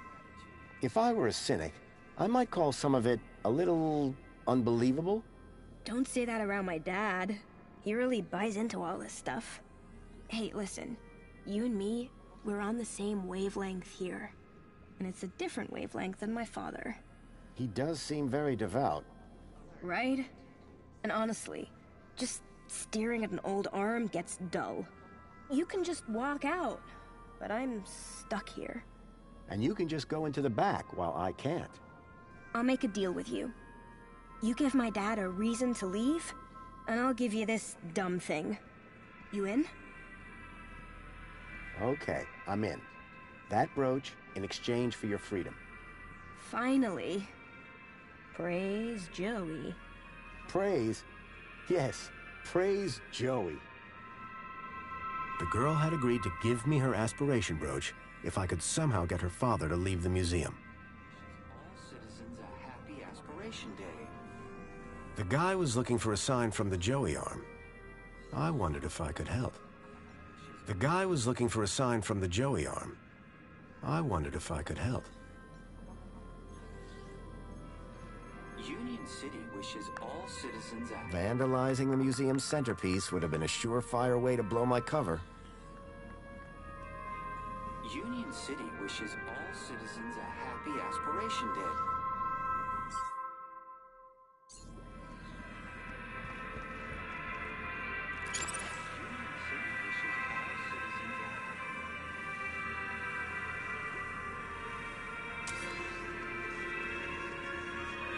If I were a cynic, I might call some of it a little unbelievable. Don't say that around my dad. He really buys into all this stuff. Hey, listen. You and me, we're on the same wavelength here. And it's a different wavelength than my father. He does seem very devout. Right? And honestly, just staring at an old arm gets dull. You can just walk out, but I'm stuck here. And you can just go into the back while I can't. I'll make a deal with you. You give my dad a reason to leave, and I'll give you this dumb thing. You in? Okay, I'm in. That brooch in exchange for your freedom. Finally. Praise Joey. Praise? Yes, praise Joey. The girl had agreed to give me her aspiration brooch if I could somehow get her father to leave the museum. All citizens a happy Aspiration Day. The guy was looking for a sign from the Joey arm. I wondered if I could help. The guy was looking for a sign from the Joey arm. I wondered if I could help. Union City wishes all citizens a... Vandalizing the museum's centerpiece would have been a surefire way to blow my cover. Union City wishes all citizens a happy Aspiration Day.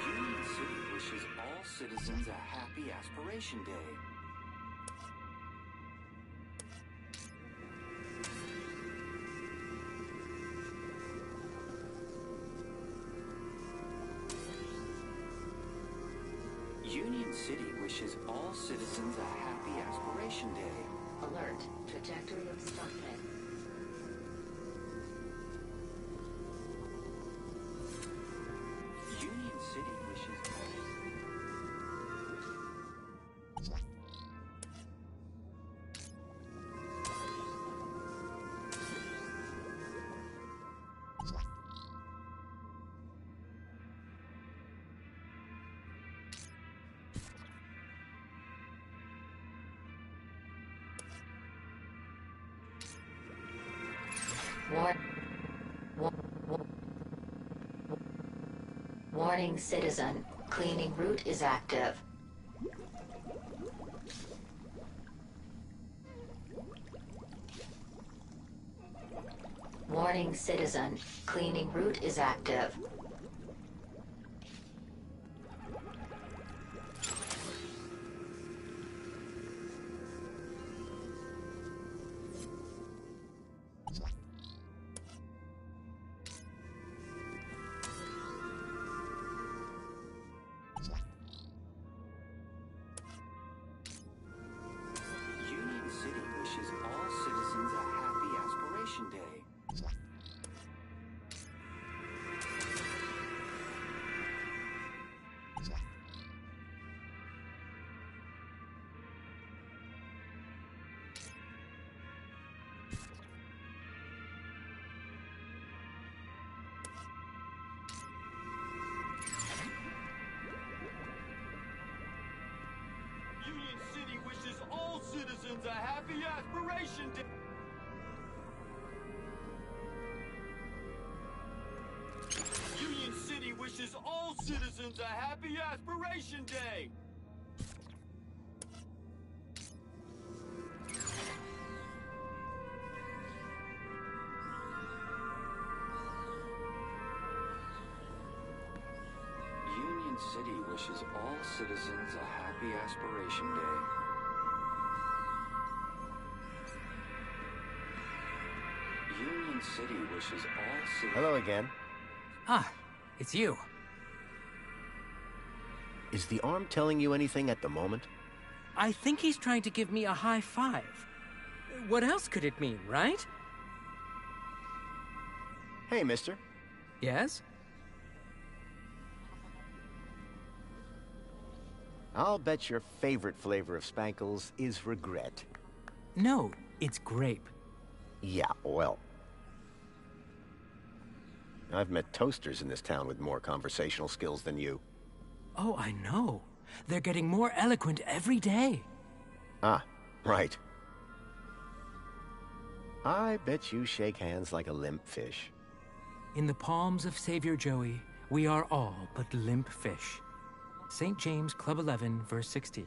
Union City wishes all citizens a happy Aspiration Day. Union City wishes all citizens a happy Aspiration Day. Alert. Trajectory obstructed. Union City wishes all... War Warning citizen, cleaning route is active. Warning citizen, cleaning route is active. Union City wishes all citizens a happy Aspiration Day. Union City wishes all citizens a happy Aspiration Day. Union City wishes all citizens a happy Aspiration Day. Union City wishes all citizens a happy Aspiration Day. Union City wishes all citizens... Hello again. Ah, it's you. Is the arm telling you anything at the moment? I think he's trying to give me a high five. What else could it mean, right? Hey, mister. Yes? I'll bet your favorite flavor of Spankles is regret. No, it's grape. Yeah, well. I've met toasters in this town with more conversational skills than you. Oh, I know. They're getting more eloquent every day. Ah, right. I bet you shake hands like a limp fish. In the palms of Savior Joey, we are all but limp fish. St. James Club 11, verse 16.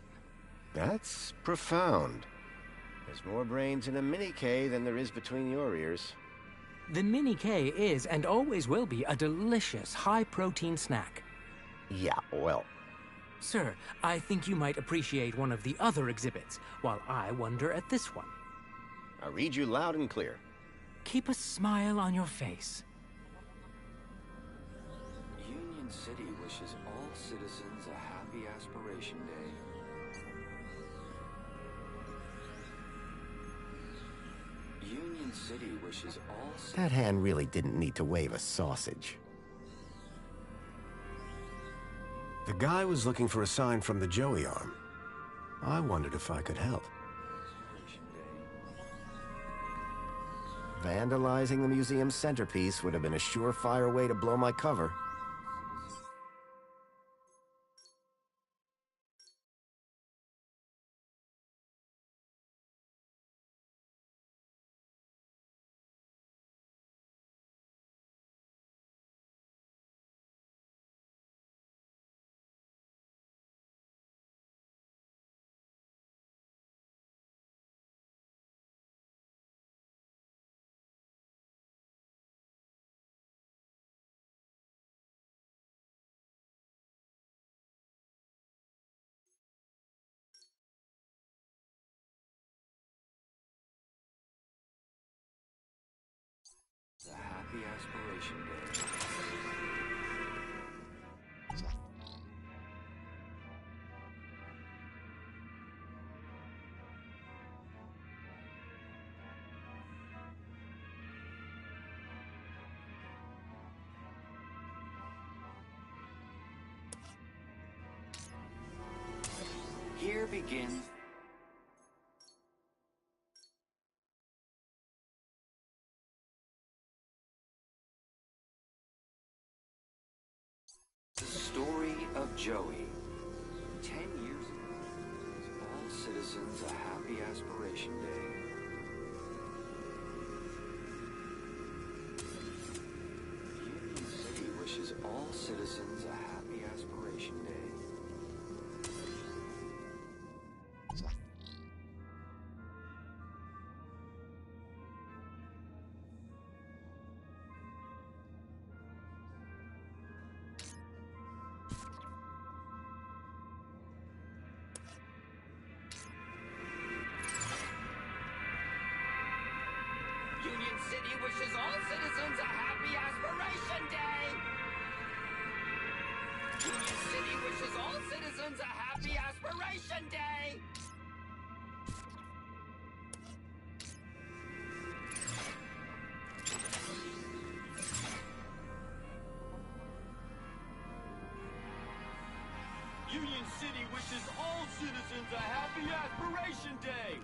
That's profound. There's more brains in a mini-K than there is between your ears. The Mini K is and always will be a delicious, high-protein snack. Yeah, well. Sir, I think you might appreciate one of the other exhibits, while I wonder at this one. I read you loud and clear. Keep a smile on your face. Union City wishes all citizens a happy Aspiration Day. Union City wishes all That hand really didn't need to wave a sausage. The guy was looking for a sign from the Joey arm. I wondered if I could help. Vandalizing the museum's centerpiece would have been a surefire way to blow my cover. a happy Aspiration Day. Here begins the story of Joey. 10 years ago, all citizens a happy Aspiration Day. citizens a happy Aspiration Day. Union City wishes all citizens a happy Aspiration Day! Union City wishes all citizens a happy Aspiration Day! Union City wishes all citizens a happy Aspiration Day!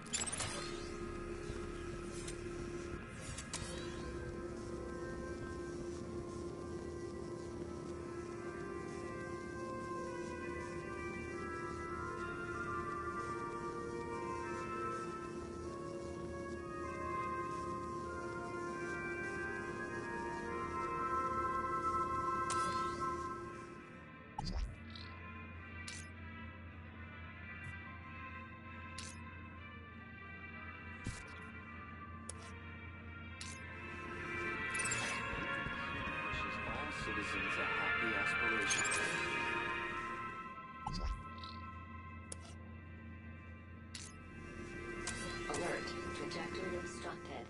Citizens a happy Aspiration Day. Alert. Trajectory obstructed.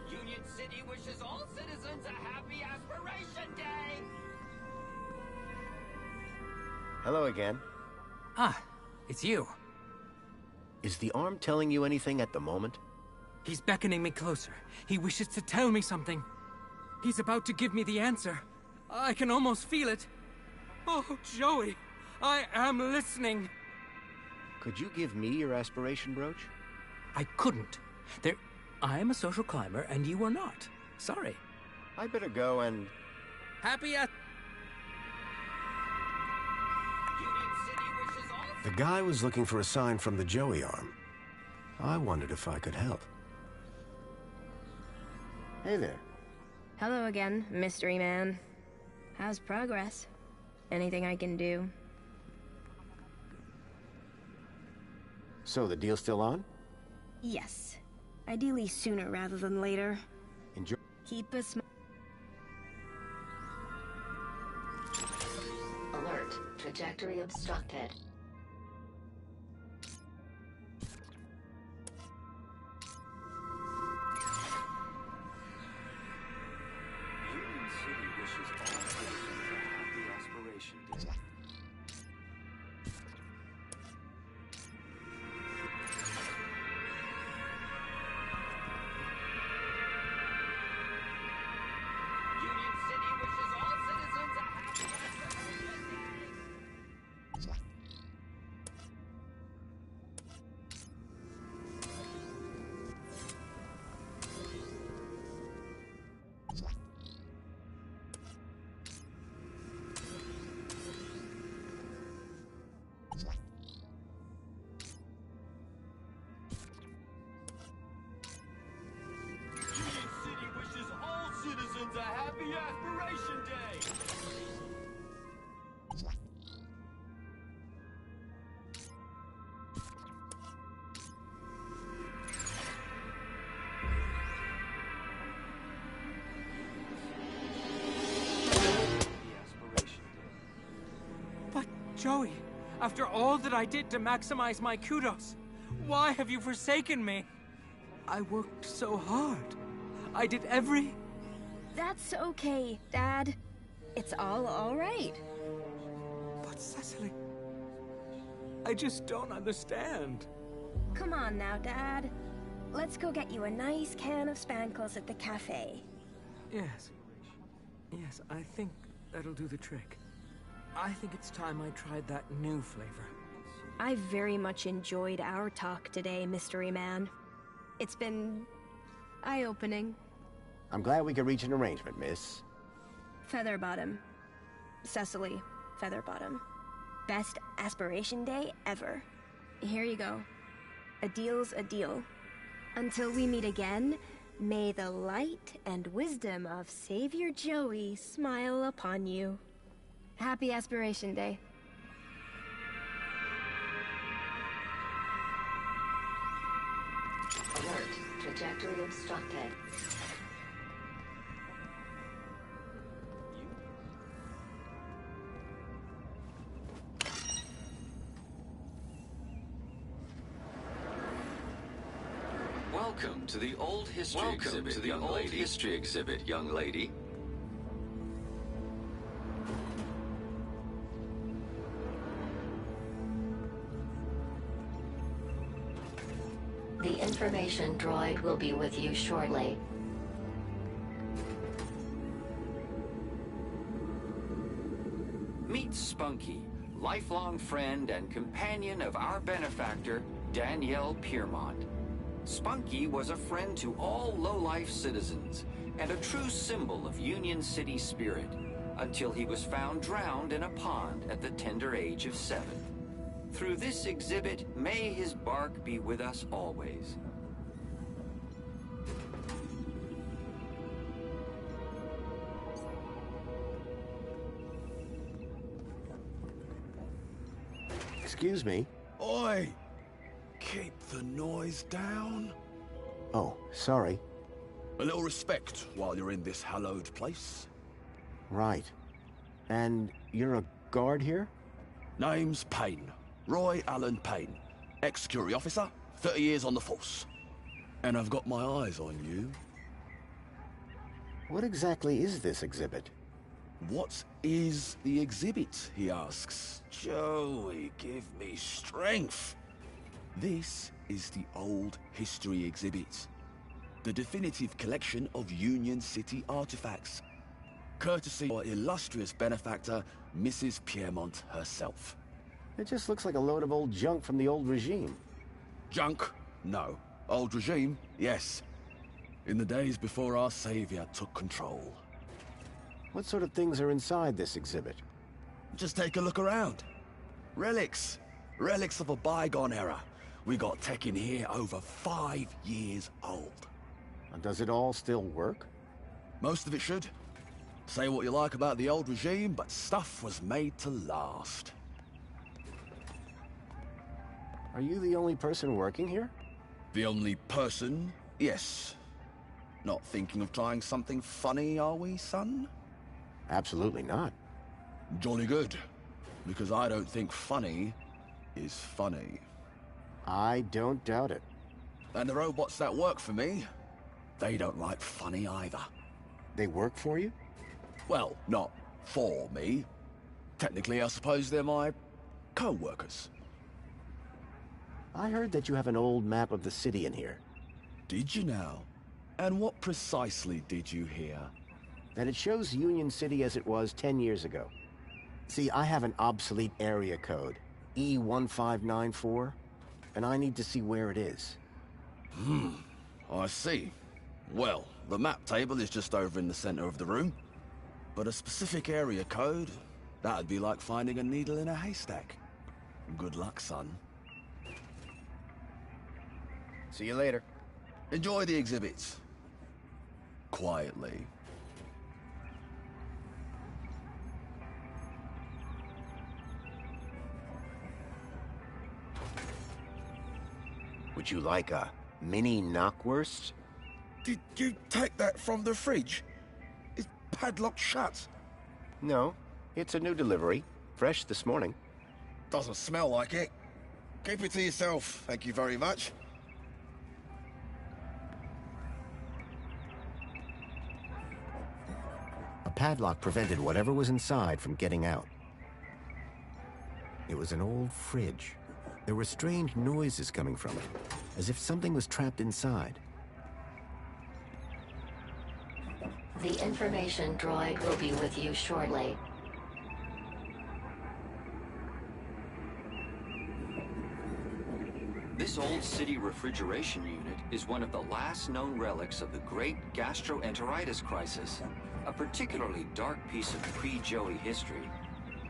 Union City wishes all citizens a happy Aspiration Day! Hello again. Ah, it's you. Is the arm telling you anything at the moment? He's beckoning me closer. He wishes to tell me something. He's about to give me the answer. I can almost feel it. Oh, Joey, I am listening. Could you give me your aspiration brooch? I couldn't. I am a social climber, and you are not. Sorry. I better go and... Happy The guy was looking for a sign from the Joey arm. I wondered if I could help. Hey there. Hello again, mystery man. How's progress? Anything I can do? So the deal's still on? Yes. Ideally sooner rather than later. Enjoy. Keep a smile. Alert. Trajectory obstructed. Union City wishes all citizens a happy Aspiration Day. Union City wishes all citizens a happy Aspiration Day! Union City wishes all citizens a happy Aspiration Day! But, Joey, after all that I did to maximize my kudos, why have you forsaken me? I worked so hard. I did every... That's okay, Dad. It's all right. But, Cecily... I just don't understand. Come on now, Dad. Let's go get you a nice can of Spankles at the cafe. Yes. Yes, I think that'll do the trick. I think it's time I tried that new flavor. I very much enjoyed our talk today, Mystery Man. It's been... eye-opening. I'm glad we could reach an arrangement, miss. Featherbottom. Cecily Featherbottom. best aspiration day ever. Here you go. A deal's a deal. Until we meet again, may the light and wisdom of Savior Joey smile upon you. Happy Aspiration Day. Alert. Trajectory obstructed. Welcome to the Old History Exhibit, young lady. The information droid will be with you shortly. Meet Spunky, lifelong friend and companion of our benefactor, Danielle Piermont. Spunky was a friend to all low-life citizens and a true symbol of Union City spirit until he was found drowned in a pond at the tender age of 7. Through this exhibit, may his bark be with us always. Excuse me. Oi! Keep the noise down. Oh, sorry. A little respect while you're in this hallowed place. Right. And you're a guard here? Name's Payne. Roy Allen Payne. Ex-security officer, 30 years on the force. And I've got my eyes on you. What exactly is this exhibit? What is the exhibit, he asks. Joey, give me strength. This is the Old History Exhibit. The definitive collection of Union City artifacts. Courtesy of our illustrious benefactor, Mrs. Piermont herself. It just looks like a load of old junk from the old regime. Junk? No. Old regime? Yes. In the days before our savior took control. What sort of things are inside this exhibit? Just take a look around. Relics. Relics of a bygone era. We got tech in here over 5 years old. And does it all still work? Most of it should. Say what you like about the old regime, but stuff was made to last. Are you the only person working here? The only person? Yes. Not thinking of trying something funny, are we, son? Absolutely not. Jolly good. Because I don't think funny is funny. I don't doubt it. And the robots that work for me, they don't like funny either. They work for you? Well, not for me. Technically, I suppose they're my co-workers. I heard that you have an old map of the city in here. Did you now? And what precisely did you hear? That it shows Union City as it was 10 years ago. See, I have an obsolete area code, E1594, and I need to see where it is. I see. Well, the map table is just over in the center of the room. But a specific area code, that'd be like finding a needle in a haystack. Good luck, son. See you later. Enjoy the exhibits. Quietly. Would you like a mini knockwurst? Did you take that from the fridge? It's padlocked shut. No, it's a new delivery. Fresh this morning. Doesn't smell like it. Keep it to yourself, thank you very much. A padlock prevented whatever was inside from getting out. It was an old fridge. There were strange noises coming from it, as if something was trapped inside. The information droid will be with you shortly. This old city refrigeration unit is one of the last known relics of the great gastroenteritis crisis, a particularly dark piece of pre-Joey history.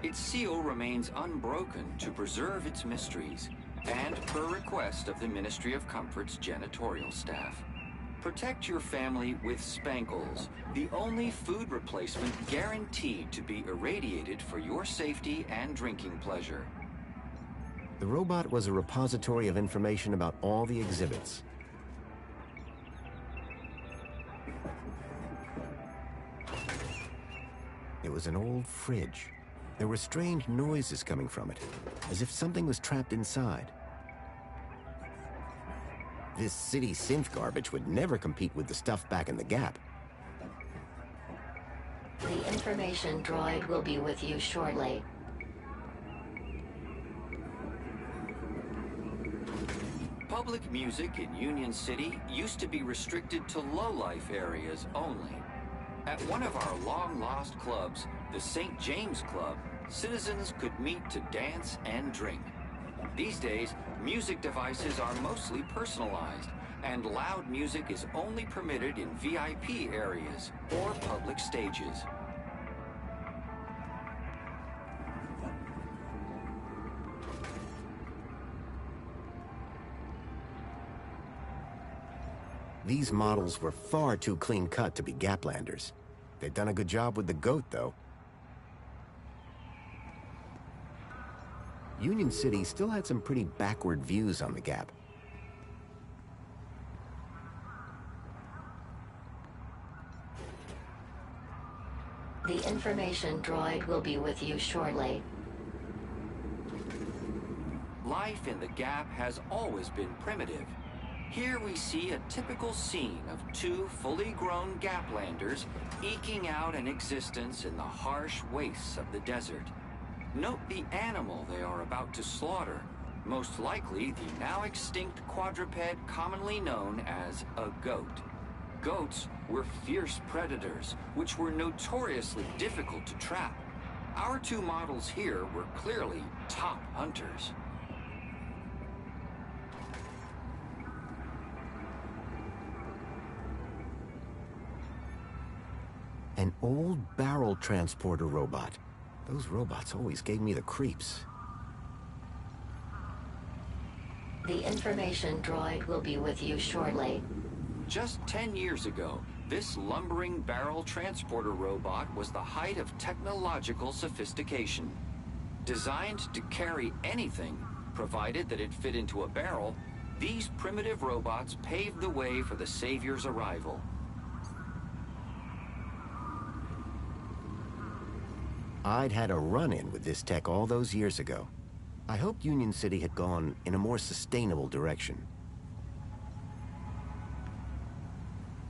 Its seal remains unbroken to preserve its mysteries, and per request of the Ministry of Comfort's janitorial staff. Protect your family with Spankles, the only food replacement guaranteed to be irradiated for your safety and drinking pleasure. The robot was a repository of information about all the exhibits. It was an old fridge. There were strange noises coming from it, as if something was trapped inside. This city synth garbage would never compete with the stuff back in the Gap. The information droid will be with you shortly. Public music in Union City used to be restricted to low-life areas only. At one of our long-lost clubs, the St. James Club, citizens could meet to dance and drink. These days, music devices are mostly personalized, and loud music is only permitted in VIP areas or public stages. These models were far too clean-cut to be Gaplanders. They'd done a good job with the goat, though. Union City still had some pretty backward views on the Gap. The information droid will be with you shortly. Life in the Gap has always been primitive. Here we see a typical scene of two fully grown Gaplanders eking out an existence in the harsh wastes of the desert. Note the animal they are about to slaughter, most likely the now extinct quadruped commonly known as a goat. Goats were fierce predators, which were notoriously difficult to trap. Our two models here were clearly top hunters. An old barrel transporter robot. Those robots always gave me the creeps. The information droid will be with you shortly. Just 10 years ago, this lumbering barrel transporter robot was the height of technological sophistication. Designed to carry anything, provided that it fit into a barrel, these primitive robots paved the way for the Savior's arrival. I'd had a run-in with this tech all those years ago. I hoped Union City had gone in a more sustainable direction.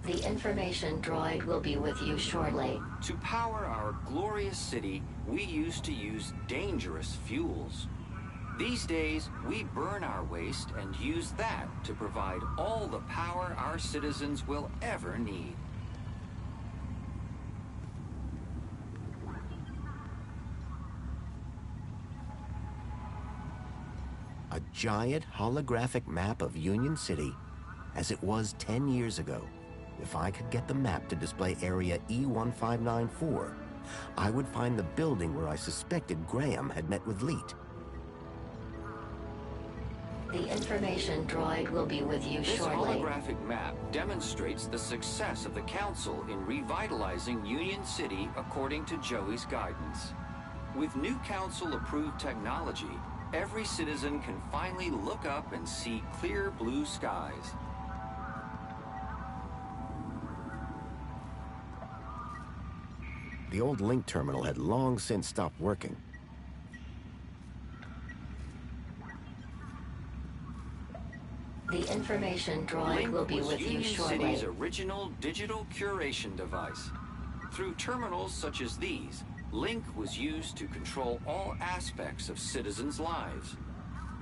The information droid will be with you shortly. To power our glorious city, we used to use dangerous fuels. These days, we burn our waste and use that to provide all the power our citizens will ever need. A giant holographic map of Union City as it was 10 years ago. If I could get the map to display area E1594, I would find the building where I suspected Graham had met with Leet. The information droid will be with you shortly. This holographic map demonstrates the success of the Council in revitalizing Union City according to Joey's guidance. With new Council-approved technology, every citizen can finally look up and see clear blue skies. The old link terminal had long since stopped working. The information droid Link will be was with you Union shortly. City's original digital curation device. Through terminals such as these, Link was used to control all aspects of citizens' lives.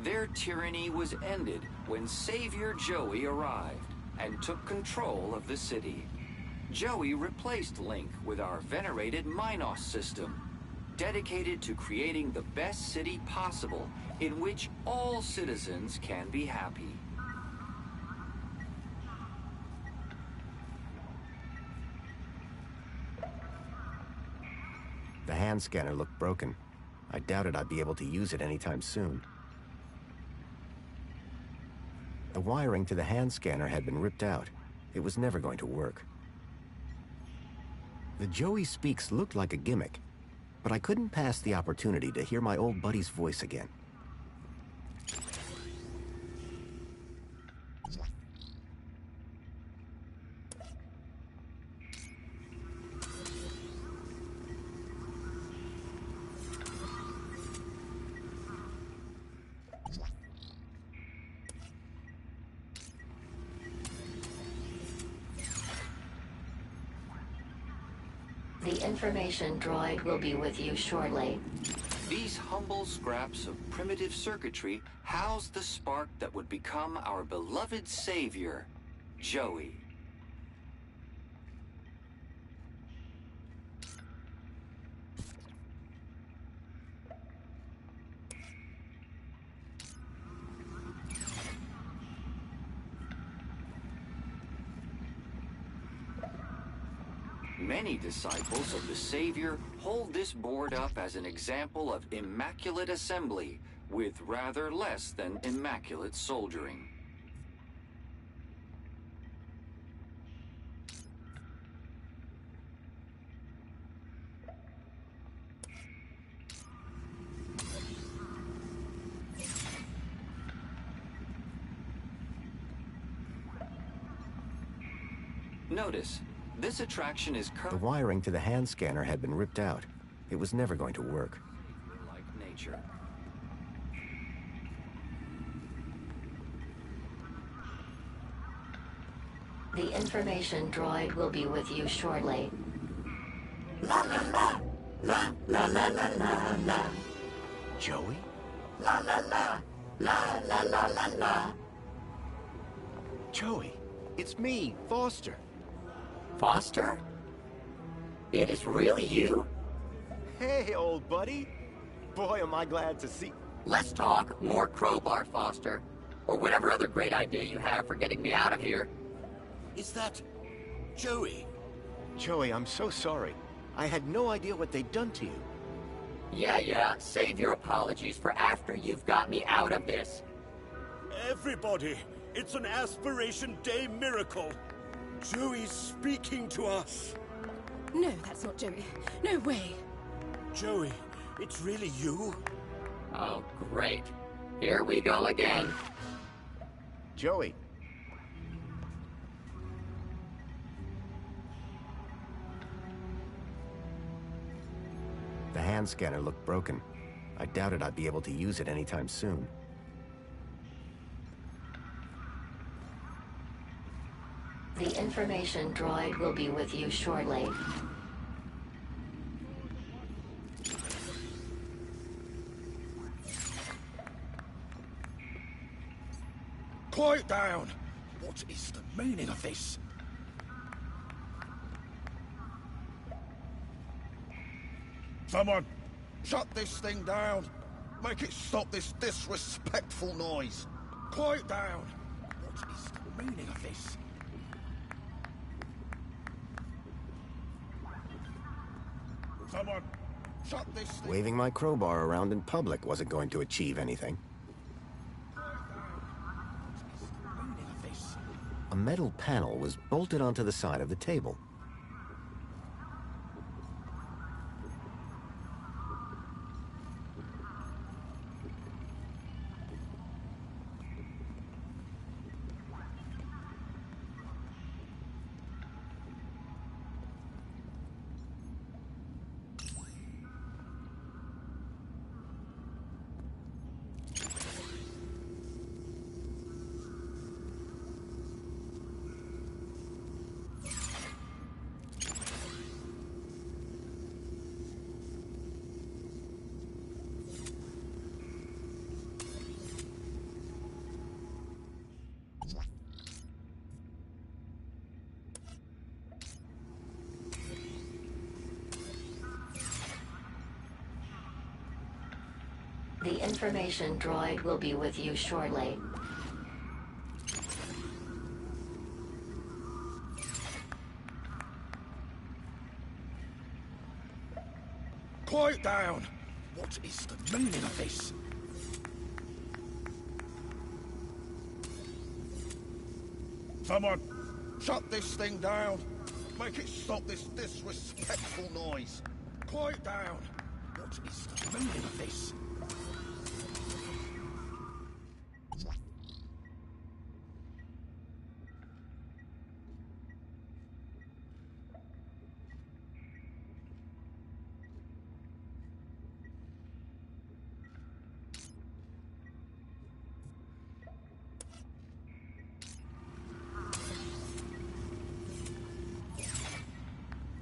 Their tyranny was ended when Savior Joey arrived and took control of the city. Joey replaced Link with our venerated Minos system, dedicated to creating the best city possible in which all citizens can be happy. The hand scanner looked broken. I doubted I'd be able to use it anytime soon. The wiring to the hand scanner had been ripped out. It was never going to work. The Joey Speaks looked like a gimmick, but I couldn't pass the opportunity to hear my old buddy's voice again. The information droid will be with you shortly. These humble scraps of primitive circuitry house the spark that would become our beloved savior, Joey. Many disciples of the Savior hold this board up as an example of immaculate assembly with rather less than immaculate soldiering. Notice, this attraction is The wiring to the hand scanner had been ripped out. It was never going to work. like nature. The information droid will be with you shortly. Joey? Joey, it's me, Foster. Foster? It is really you? Hey, old buddy. Boy, am I glad to see... Let's talk more crowbar, Foster. Or whatever other great idea you have for getting me out of here. Is that... Joey? Joey, I'm so sorry. I had no idea what they'd done to you. Yeah, save your apologies for after you've got me out of this. Everybody, it's an Aspiration Day miracle. Joey's speaking to us. No, that's not Joey. No way. Joey, it's really you? Oh, great. Here we go again. Joey. The hand scanner looked broken. I doubted I'd be able to use it anytime soon. The information droid will be with you shortly. Quiet down! What is the meaning of this? Someone, shut this thing down! Make it stop this disrespectful noise! Quiet down! What is the meaning of this? Someone, shut this thing... Waving my crowbar around in public wasn't going to achieve anything. A metal panel was bolted onto the side of the table. The information droid will be with you shortly. Quiet down! What is the meaning of this? Someone, shut this thing down. Make it stop this disrespectful noise. Quiet down. What is the meaning of this?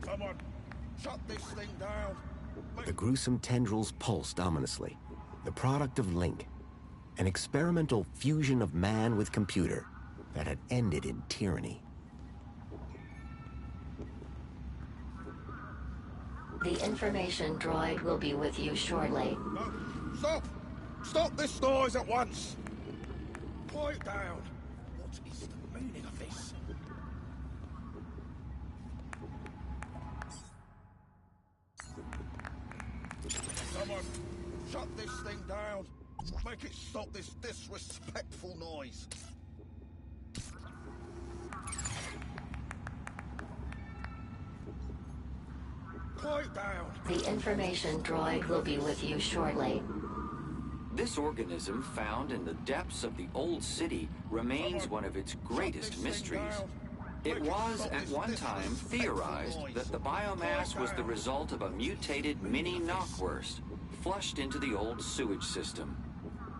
Someone, shut this thing down. The gruesome tendrils pulsed ominously. The product of Link. An experimental fusion of man with computer that had ended in tyranny. The information droid will be with you shortly. No, stop! Stop this noise at once! Quiet down. What is the meaning of this? Someone, shut this thing down. Make it stop this disrespectful noise. Quiet down. The information droid will be with you shortly. This organism, found in the depths of the old city, remains one of its greatest mysteries. It was, at one time, theorized that the biomass was the result of a mutated mini knockwurst, flushed into the old sewage system.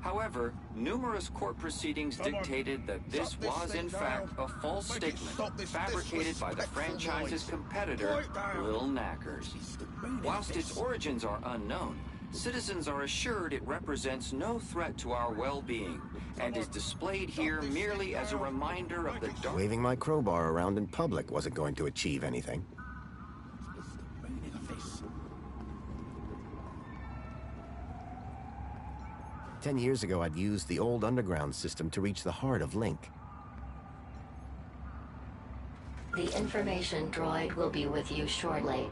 However, numerous court proceedings dictated that this was, in fact, a false statement fabricated by the franchise's competitor, Lil Knackers. Whilst its origins are unknown, citizens are assured it represents no threat to our well-being and is displayed here merely as a reminder of the dark... Waving my crowbar around in public wasn't going to achieve anything. 10 years ago, I'd used the old underground system to reach the heart of Link. The information droid will be with you shortly.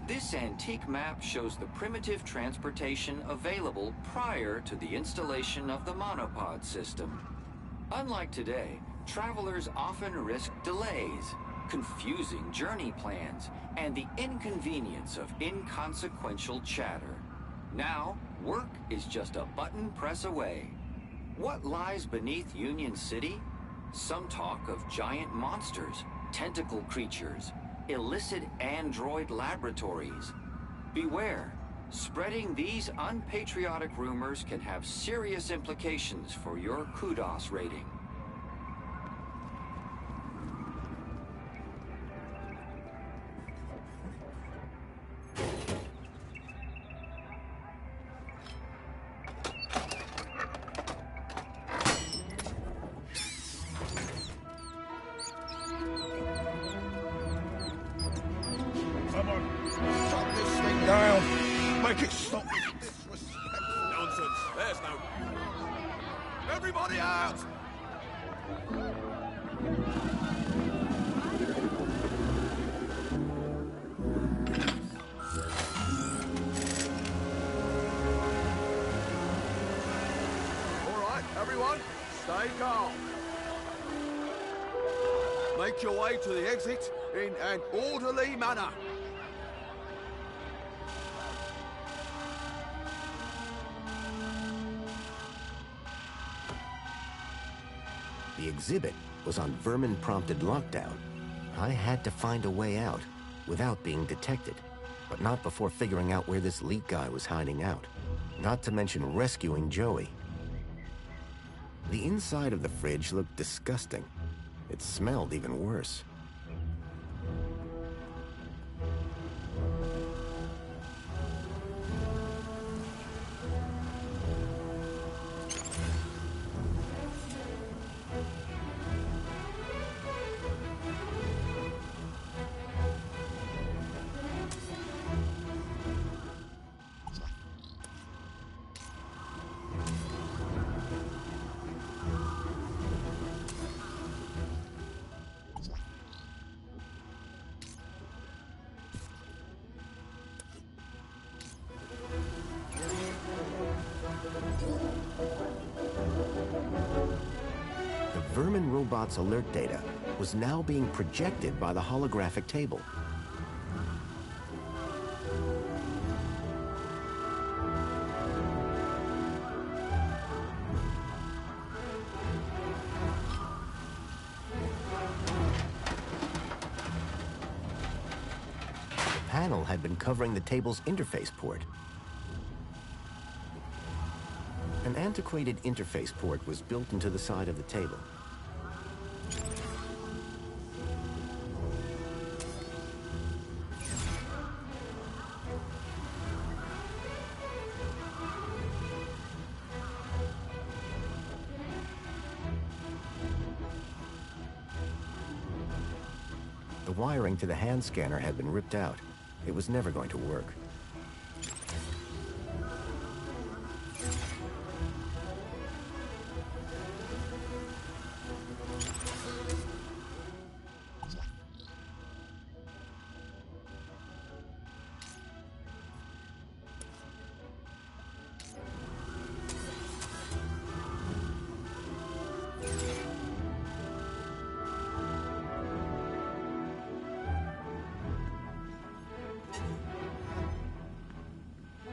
This antique map shows the primitive transportation available prior to the installation of the monopod system. Unlike today, travelers often risk delays, confusing journey plans, and the inconvenience of inconsequential chatter. Now, work is just a button press away. What lies beneath Union City? Some talk of giant monsters, tentacle creatures, illicit android laboratories. Beware, spreading these unpatriotic rumors can have serious implications for your kudos rating. Everybody out! All right, everyone, stay calm. Make your way to the exit in an orderly manner. The exhibit was on vermin-prompted lockdown. I had to find a way out without being detected, but not before figuring out where this leak guy was hiding out. Not to mention rescuing Joey. The inside of the fridge looked disgusting. It smelled even worse. vermin robot's alert data was now being projected by the holographic table. The panel had been covering the table's interface port. An antiquated interface port was built into the side of the table. The wiring to the hand scanner had been ripped out. It was never going to work.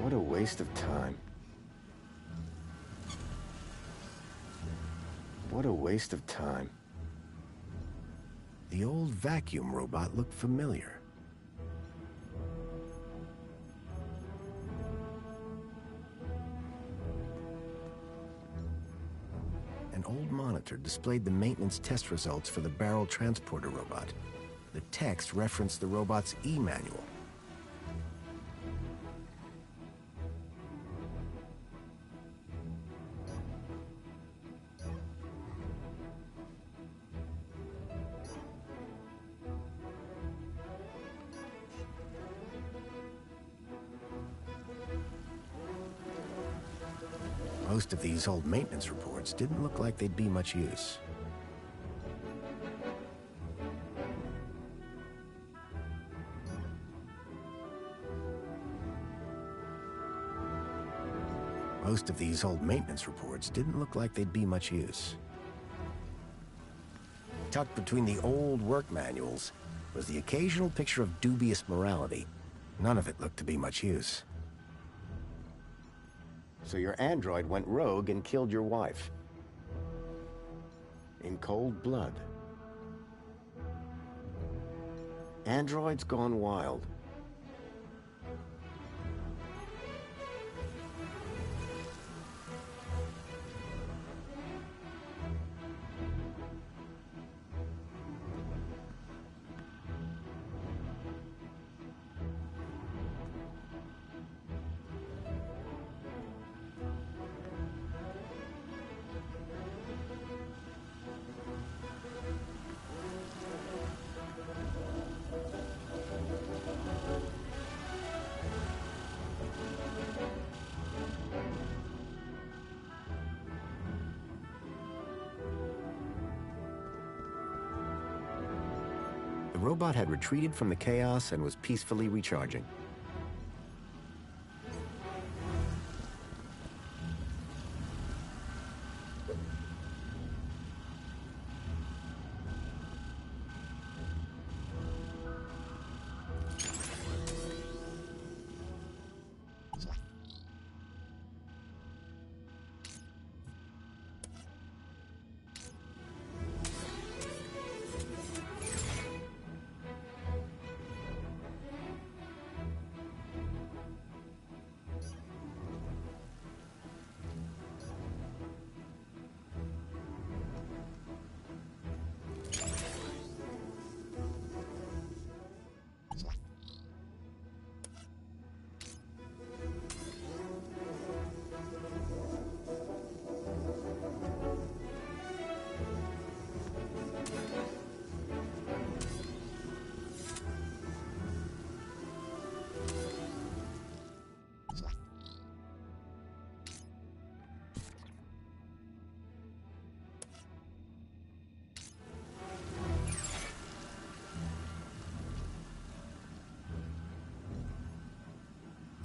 What a waste of time. What a waste of time. The old vacuum robot looked familiar. An old monitor displayed the maintenance test results for the barrel transporter robot. The text referenced the robot's e-manual. Most of these old maintenance reports didn't look like they'd be much use. Most of these old maintenance reports didn't look like they'd be much use. Tucked between the old work manuals was the occasional picture of dubious morality. None of it looked to be much use. So your android went rogue and killed your wife. In cold blood. Androids gone wild. The robot had retreated from the chaos and was peacefully recharging.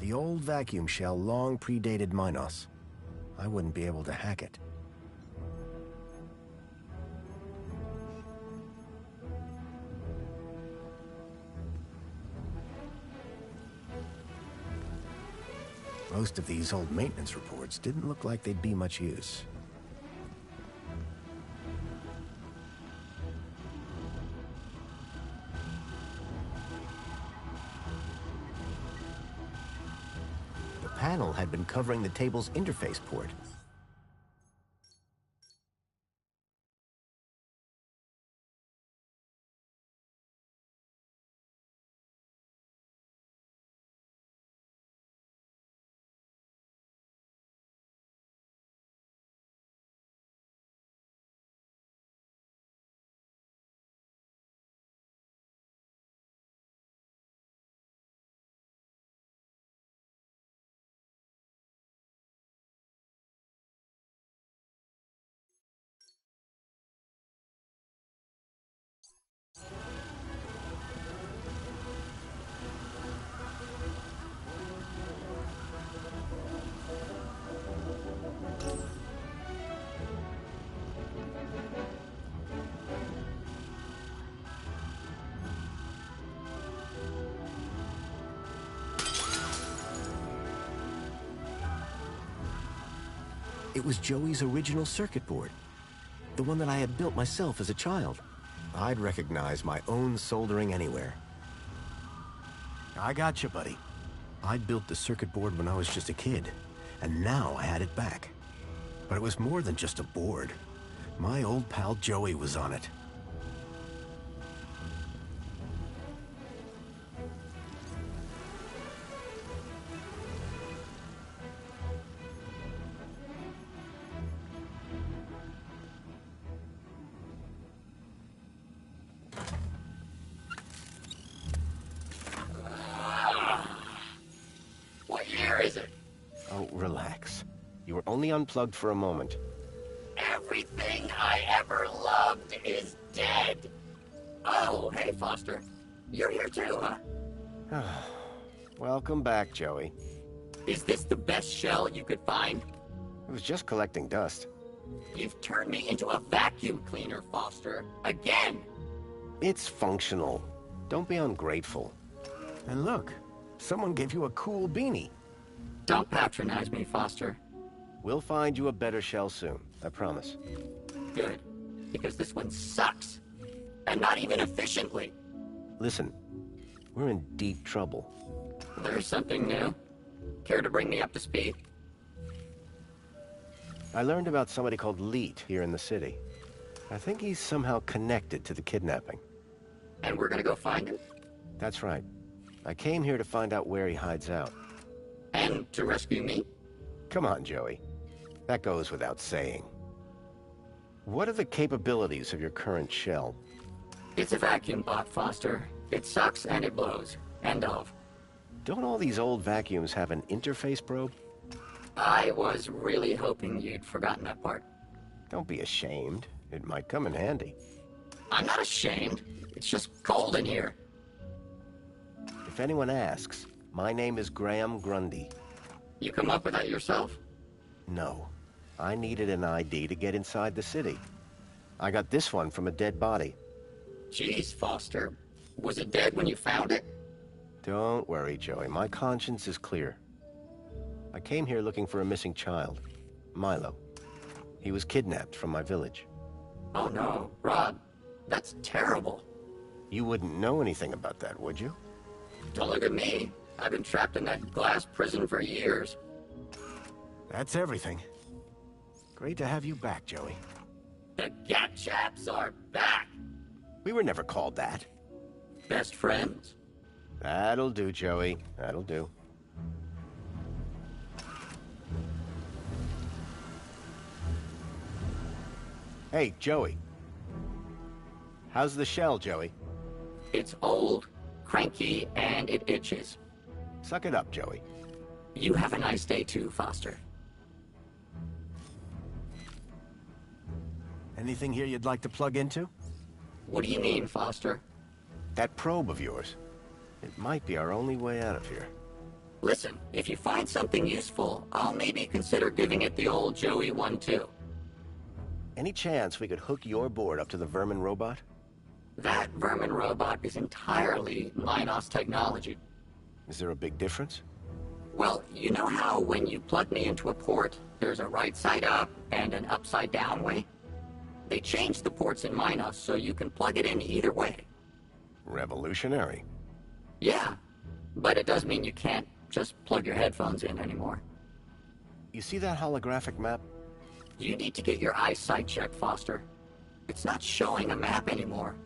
The old vacuum shell long predated Minos. I wouldn't be able to hack it. Most of these old maintenance reports didn't look like they'd be much use. The panel had been covering the table's interface port. It was Joey's original circuit board, the one that I had built myself as a child. I'd recognize my own soldering anywhere. I got you, buddy. I'd built the circuit board when I was just a kid, and now I had it back. But it was more than just a board. My old pal Joey was on it. What year is it? Oh, relax. You were only unplugged for a moment. Everything I ever loved is dead. Oh, hey, Foster. You're here too, huh? Welcome back, Joey. Is this the best shell you could find? It was just collecting dust. You've turned me into a vacuum cleaner, Foster. Again! It's functional. Don't be ungrateful. And look, someone gave you a cool beanie. Don't patronize me, Foster. We'll find you a better shell soon, I promise. Good, because this one sucks. And not even efficiently. Listen, we're in deep trouble. There's something new. Care to bring me up to speed? I learned about somebody called Leet here in the city. I think he's somehow connected to the kidnapping. And we're gonna go find him? That's right. I came here to find out where he hides out. And to rescue me? Come on, Joey. That goes without saying. What are the capabilities of your current shell? It's a vacuum bot, Foster. It sucks and it blows. End of. Don't all these old vacuums have an interface probe? I was really hoping you'd forgotten that part. Don't be ashamed. It might come in handy. I'm not ashamed. It's just cold in here. If anyone asks, my name is Graham Grundy. You come up with that yourself? No. I needed an ID to get inside the city. I got this one from a dead body. Jeez, Foster. Was it dead when you found it? Don't worry, Joey. My conscience is clear. I came here looking for a missing child, Milo. He was kidnapped from my village. Oh no, Rod. That's terrible. You wouldn't know anything about that, would you? Don't look at me. I've been trapped in that glass prison for years. That's everything. Great to have you back, Joey. The Gat Chaps are back! We were never called that. Best friends? That'll do, Joey. That'll do. Hey, Joey. How's the shell, Joey? It's old, cranky, and it itches. Suck it up, Joey. You have a nice day too, Foster. Anything here you'd like to plug into? What do you mean, Foster? That probe of yours. It might be our only way out of here. Listen, if you find something useful, I'll maybe consider giving it the old Joey one too. Any chance we could hook your board up to the vermin robot? That vermin robot is entirely Minos technology. Is there a big difference? Well, you know how when you plug me into a port, there's a right side up and an upside down way? They changed the ports in mine up so you can plug it in either way. Revolutionary. Yeah, but it does mean you can't just plug your headphones in anymore. You see that holographic map? You need to get your eyesight checked, Foster. It's not showing a map anymore.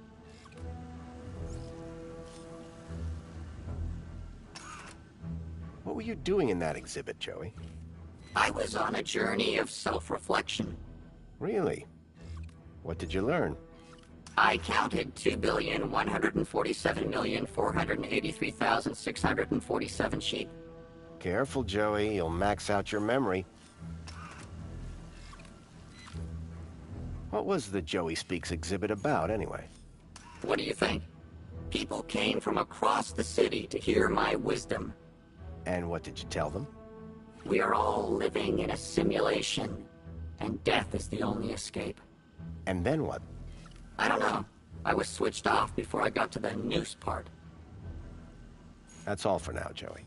What were you doing in that exhibit, Joey? I was on a journey of self-reflection. Really? What did you learn? I counted 2,147,483,647 sheep. Careful, Joey. You'll max out your memory. What was the Joey Speaks exhibit about, anyway? What do you think? People came from across the city to hear my wisdom. And what did you tell them? We are all living in a simulation, and death is the only escape. And then what? I don't know. I was switched off before I got to the noose part. That's all for now, Joey.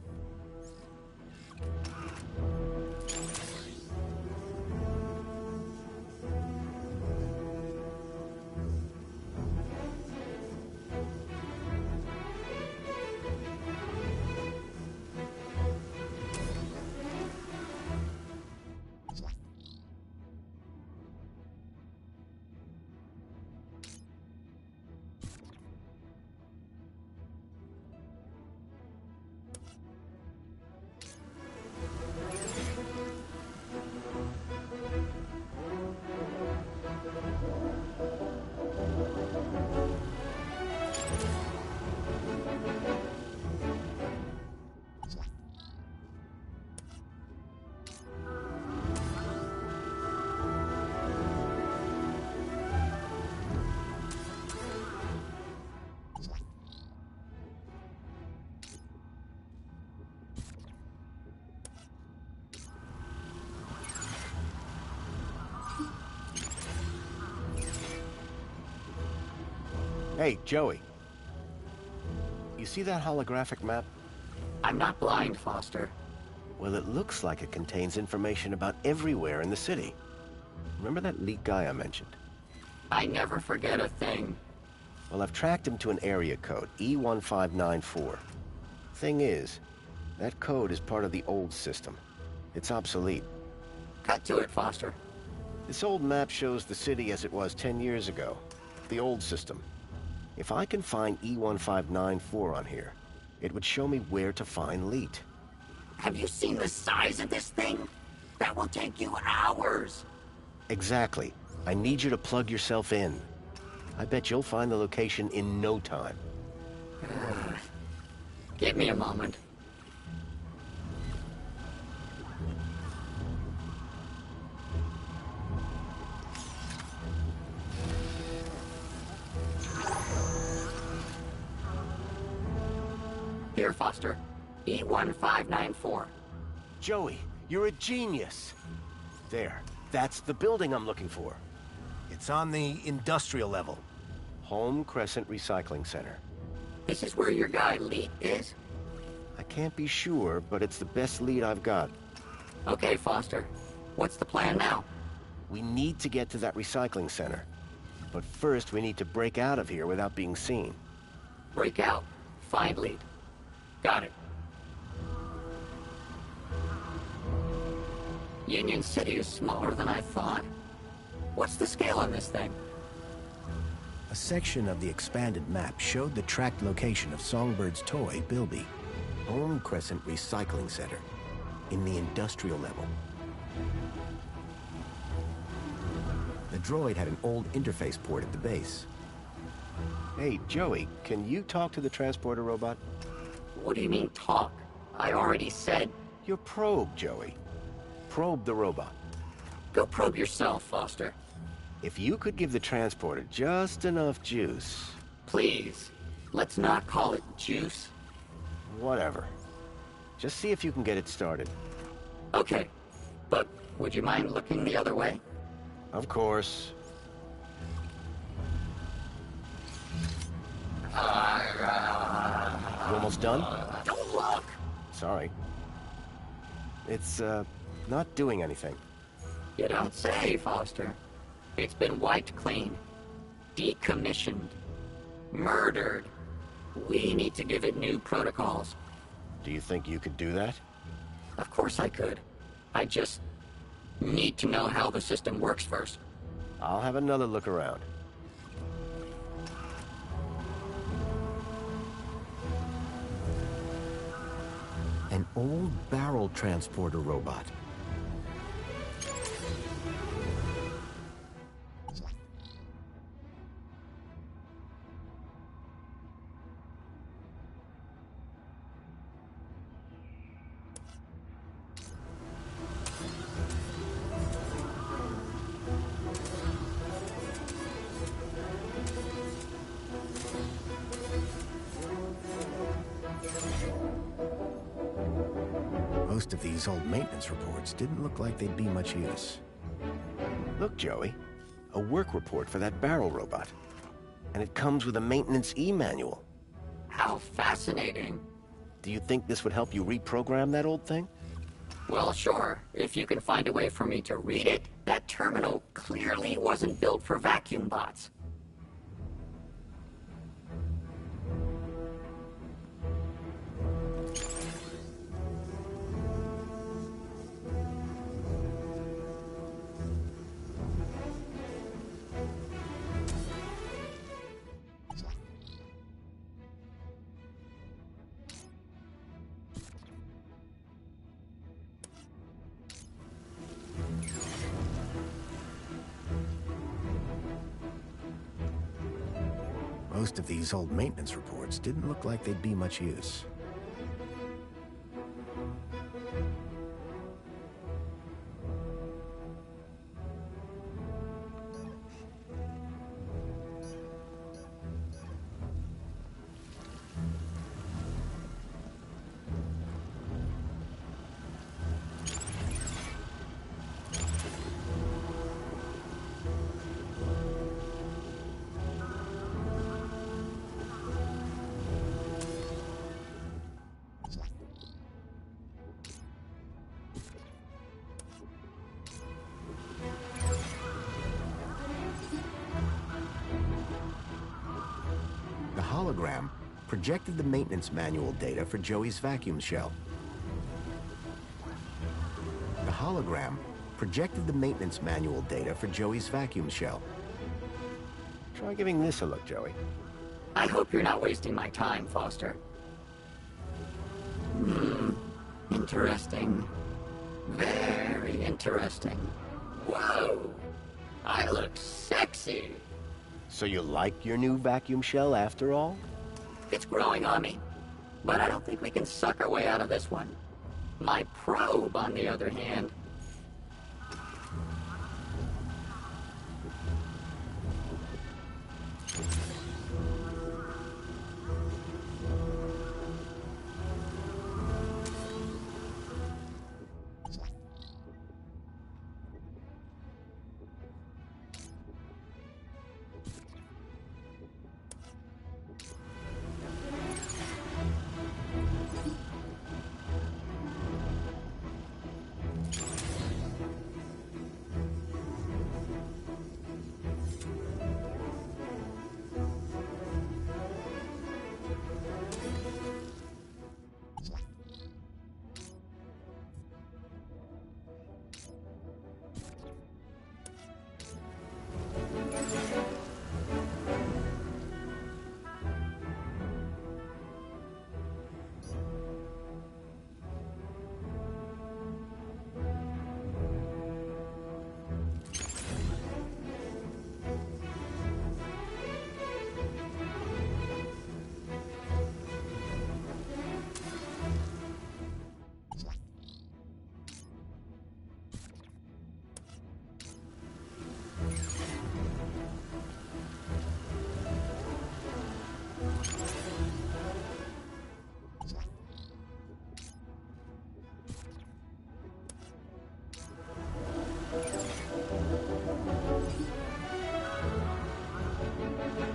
Hey, Joey. You see that holographic map? I'm not blind, Foster. Well, it looks like it contains information about everywhere in the city. Remember that leak guy I mentioned? I never forget a thing. Well, I've tracked him to an area code, E1594. Thing is, that code is part of the old system. It's obsolete. Cut to it, Foster. This old map shows the city as it was 10 years ago. The old system. If I can find E1594 on here, it would show me where to find Leet. Have you seen the size of this thing? That will take you hours. Exactly. I need you to plug yourself in. I bet you'll find the location in no time. Give me a moment. Here, Foster. E1594. Joey, you're a genius. There. That's the building I'm looking for. It's on the industrial level. Home Crescent Recycling Center. This is where your guy Leet is? I can't be sure, but it's the best lead I've got. Okay, Foster. What's the plan now? We need to get to that recycling center. But first, we need to break out of here without being seen. Break out. Find Leet. Got it. Union City is smaller than I thought. What's the scale on this thing? A section of the expanded map showed the tracked location of Songbird's toy, Bilby. Home Crescent Recycling Center. In the industrial level. The droid had an old interface port at the base. Hey, Joey, can you talk to the transporter robot? What do you mean, talk? I already said... Your probe, Joey. Probe the robot. Go probe yourself, Foster. If you could give the transporter just enough juice... Please, let's not call it juice. Whatever. Just see if you can get it started. Okay, but would you mind looking the other way? Of course. You almost done? Don't look! Sorry. It's, not doing anything. You don't say, Foster. It's been wiped clean. Decommissioned. Murdered. We need to give it new protocols. Do you think you could do that? Of course I could. I just need to know how the system works first. I'll have another look around. An old barrel transporter robot. Most of these old maintenance reports didn't look like they'd be much use. Look, Joey. A work report for that barrel robot. And it comes with a maintenance e-manual. How fascinating. Do you think this would help you reprogram that old thing? Well, sure, if you can find a way for me to read it. That terminal clearly wasn't built for vacuum bots. Most of these old maintenance reports didn't look like they'd be much use. The hologram projected the maintenance manual data for Joey's vacuum shell. The hologram projected the maintenance manual data for Joey's vacuum shell. Try giving this a look, Joey. I hope you're not wasting my time, Foster. Interesting. Very interesting. Whoa! I look sexy! So you like your new vacuum shell after all? It's growing on me. But I don't think we can suck our way out of this one. My probe, on the other hand...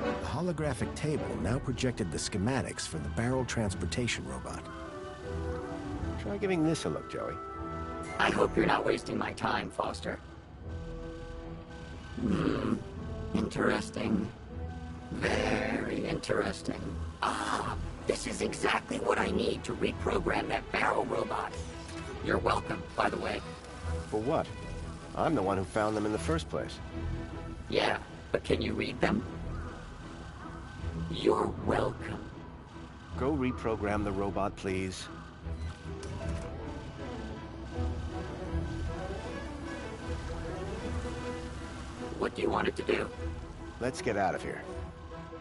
The holographic table now projected the schematics for the barrel transportation robot. Try giving this a look, Joey. I hope you're not wasting my time, Foster. Interesting. Very interesting. Ah, this is exactly what I need to reprogram that barrel robot. You're welcome, by the way. For what? I'm the one who found them in the first place. Yeah, but can you read them? You're welcome. Go reprogram the robot, please. What do you want it to do? Let's get out of here.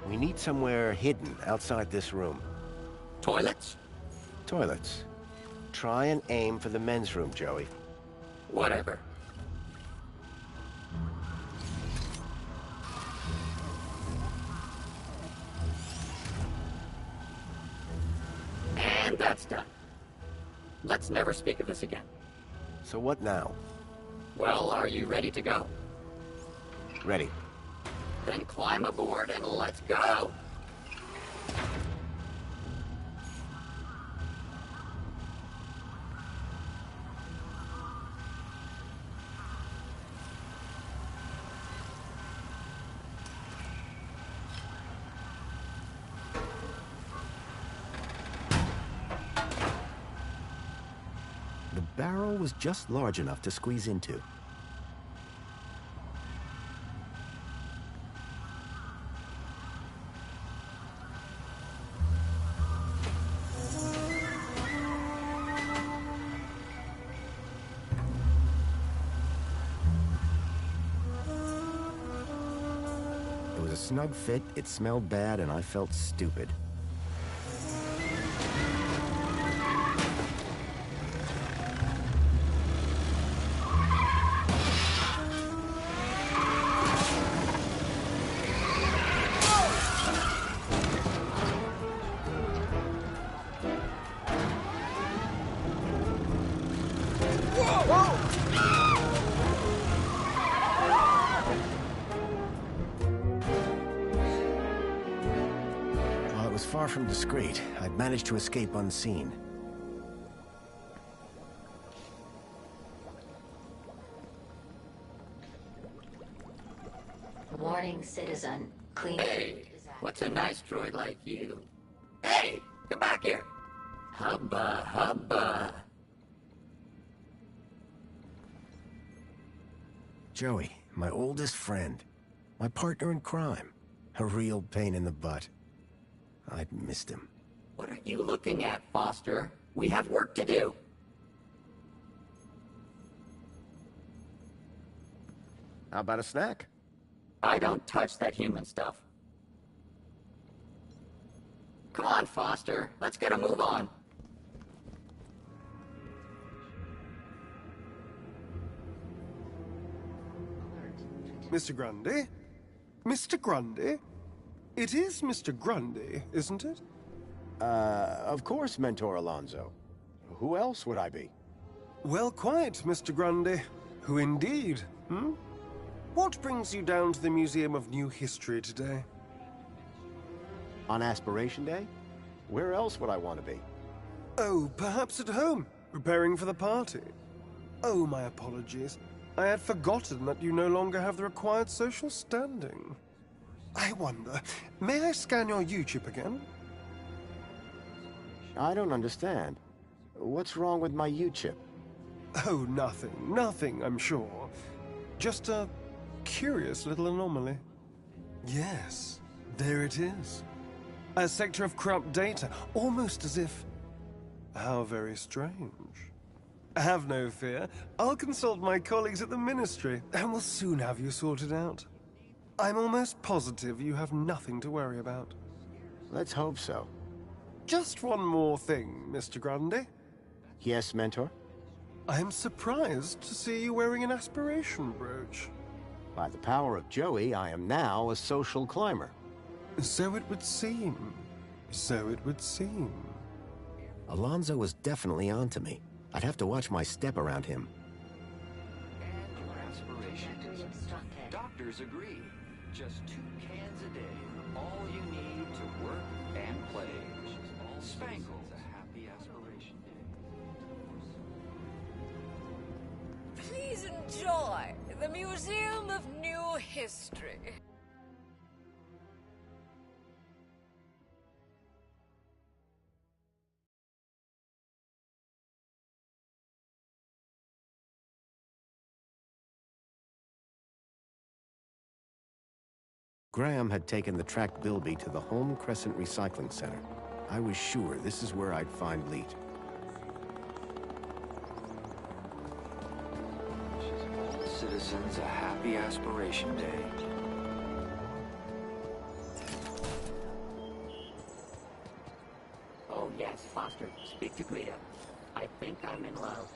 We need somewhere hidden outside this room. Toilets? Toilets. Try and aim for the men's room, Joey. Whatever. And that's done. Let's never speak of this again. So what now? Well, are you ready to go? Ready. Then climb aboard and let's go! The barrel was just large enough to squeeze into. It was a snug fit, it smelled bad, and I felt stupid. While it was far from discreet, I'd managed to escape unseen. Warning, citizen. Clean. Hey, what's a nice droid like you? Hey, come back here! Hubba, hubba. Joey, my oldest friend. My partner in crime. A real pain in the butt. I'd missed him. What are you looking at, Foster? We have work to do. How about a snack? I don't touch that human stuff. Come on, Foster. Let's get a move on. Mr. Grundy? Mr. Grundy? It is Mr. Grundy, isn't it? Of course, Mentor Alonso. Who else would I be? Well, quite, Mr. Grundy. Who indeed, What brings you down to the Museum of New History today? On Aspiration Day? Where else would I want to be? Oh, perhaps at home, preparing for the party. Oh, my apologies. I had forgotten that you no longer have the required social standing. I wonder, may I scan your U-chip again? I don't understand. What's wrong with my U-chip? Oh, nothing, I'm sure. Just a curious little anomaly. Yes, there it is. A sector of corrupt data, almost as if... How very strange. Have no fear. I'll consult my colleagues at the Ministry, and we'll soon have you sorted out. I'm almost positive you have nothing to worry about. Let's hope so. Just one more thing, Mr. Grundy. Yes, Mentor? I'm surprised to see you wearing an aspiration brooch. By the power of Joey, I am now a social climber. So it would seem. So it would seem. Alonso was definitely onto me. I'd have to watch my step around him. And your aspirations. Doctors agree. Just 2 cans a day. All you need to work and play. Spangled a happy aspiration day. Please enjoy the Museum of New History. Graham had taken the tracked Bilby to the Home Crescent Recycling Center. I was sure this is where I'd find Leet. All citizens a happy Aspiration Day. Oh yes, Foster, speak to Greta. I think I'm in love.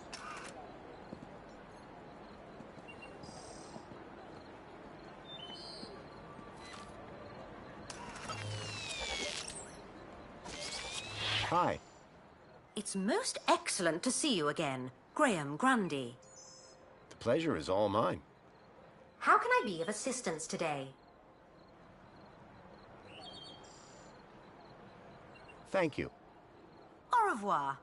Hi. It's most excellent to see you again, Graham Grundy. The pleasure is all mine. How can I be of assistance today? Thank you. Au revoir.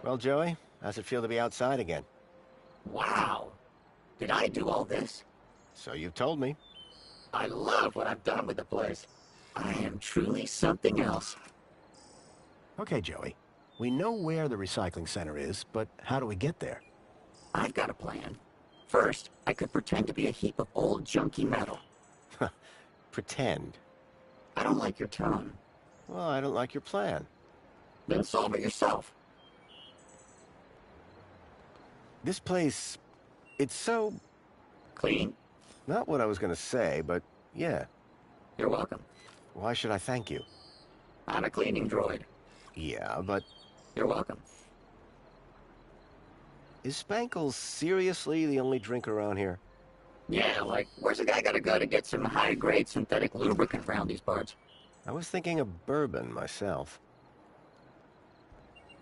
Well, Joey, how's it feel to be outside again? Wow! Did I do all this? So you've told me. I love what I've done with the place. I am truly something else. Okay, Joey. We know where the recycling center is, but how do we get there? I've got a plan. First, I could pretend to be a heap of old junky metal. Pretend? I don't like your tone. Well, I don't like your plan. Then solve it yourself. This place, it's so... Clean? Not what I was gonna say, but yeah. You're welcome. Why should I thank you? I'm a cleaning droid. Yeah, but... You're welcome. Is Spankles seriously the only drink around here? Yeah, like, where's a guy gotta go to get some high-grade synthetic lubricant around these parts? I was thinking of bourbon, myself.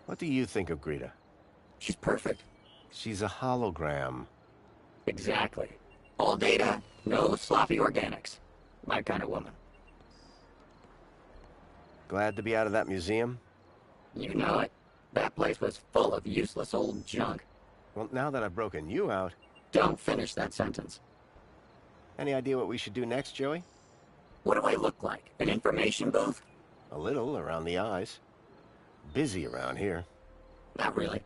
What do you think of Greta? She's perfect. She's a hologram. Exactly. All data, no sloppy organics. My kind of woman. Glad to be out of that museum? You know it. That place was full of useless old junk. Well, now that I've broken you out... Don't finish that sentence. Any idea what we should do next, Joey? What do I look like? An information booth? A little, around the eyes. Busy around here. Not really.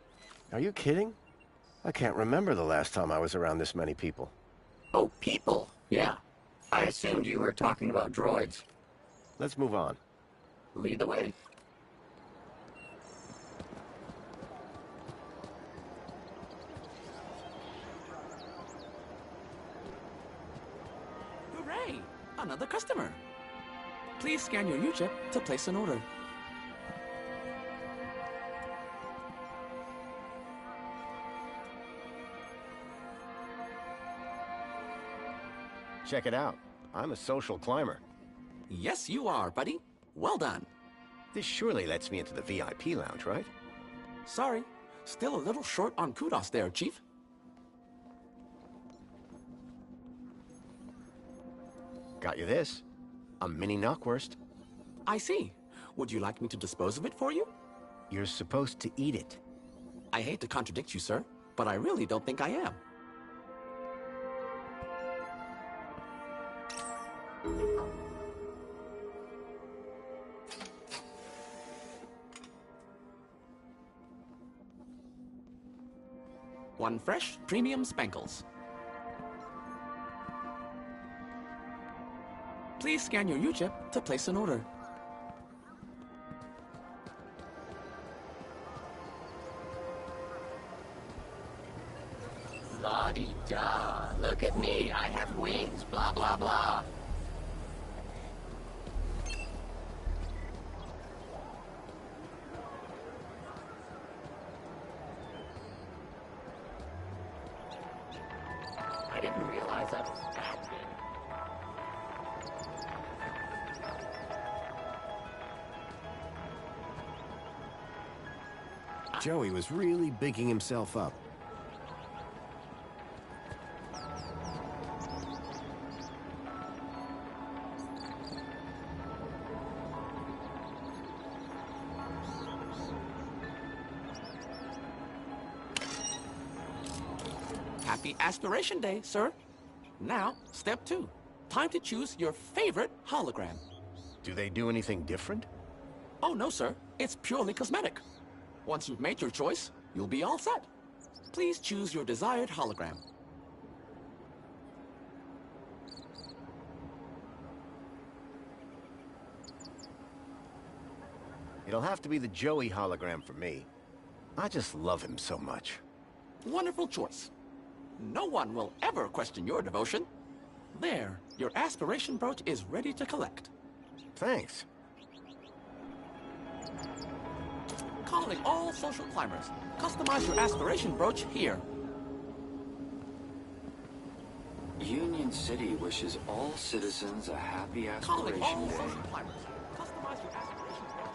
Are you kidding? I can't remember the last time I was around this many people. Oh, people? Yeah. I assumed you were talking about droids. Let's move on. Lead the way. Hooray! Another customer. Please scan your U-chip to place an order. Check it out. I'm a social climber. Yes, you are, buddy. Well done. This surely lets me into the VIP lounge, right? Sorry. Still a little short on kudos there, Chief. Got you this. A mini knockwurst. I see. Would you like me to dispose of it for you? You're supposed to eat it. I hate to contradict you, sir, but I really don't think I am. One fresh, premium Spankles. Please scan your U-chip to place an order. La-di-da. Look at me. I have wings. Blah, blah, blah. I didn't realize I was that big. Joey was really bigging himself up. Happy Aspiration Day, sir. Now, step 2. Time to choose your favorite hologram. Do they do anything different? Oh, no, sir. It's purely cosmetic. Once you've made your choice, you'll be all set. Please choose your desired hologram. It'll have to be the Joey hologram for me. I just love him so much. Wonderful choice. No one will ever question your devotion. There, your aspiration brooch is ready to collect. Thanks. Calling all social climbers. Customize your aspiration brooch here. Union City wishes all citizens a happy Calling Aspiration all Day. social climbers. Customize your aspiration brooch.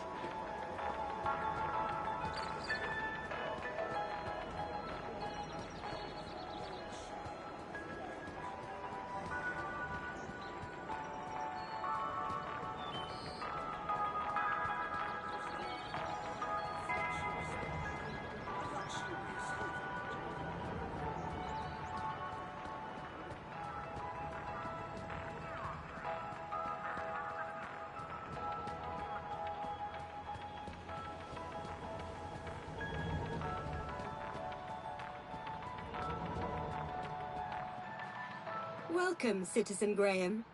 Welcome, Citizen Graham.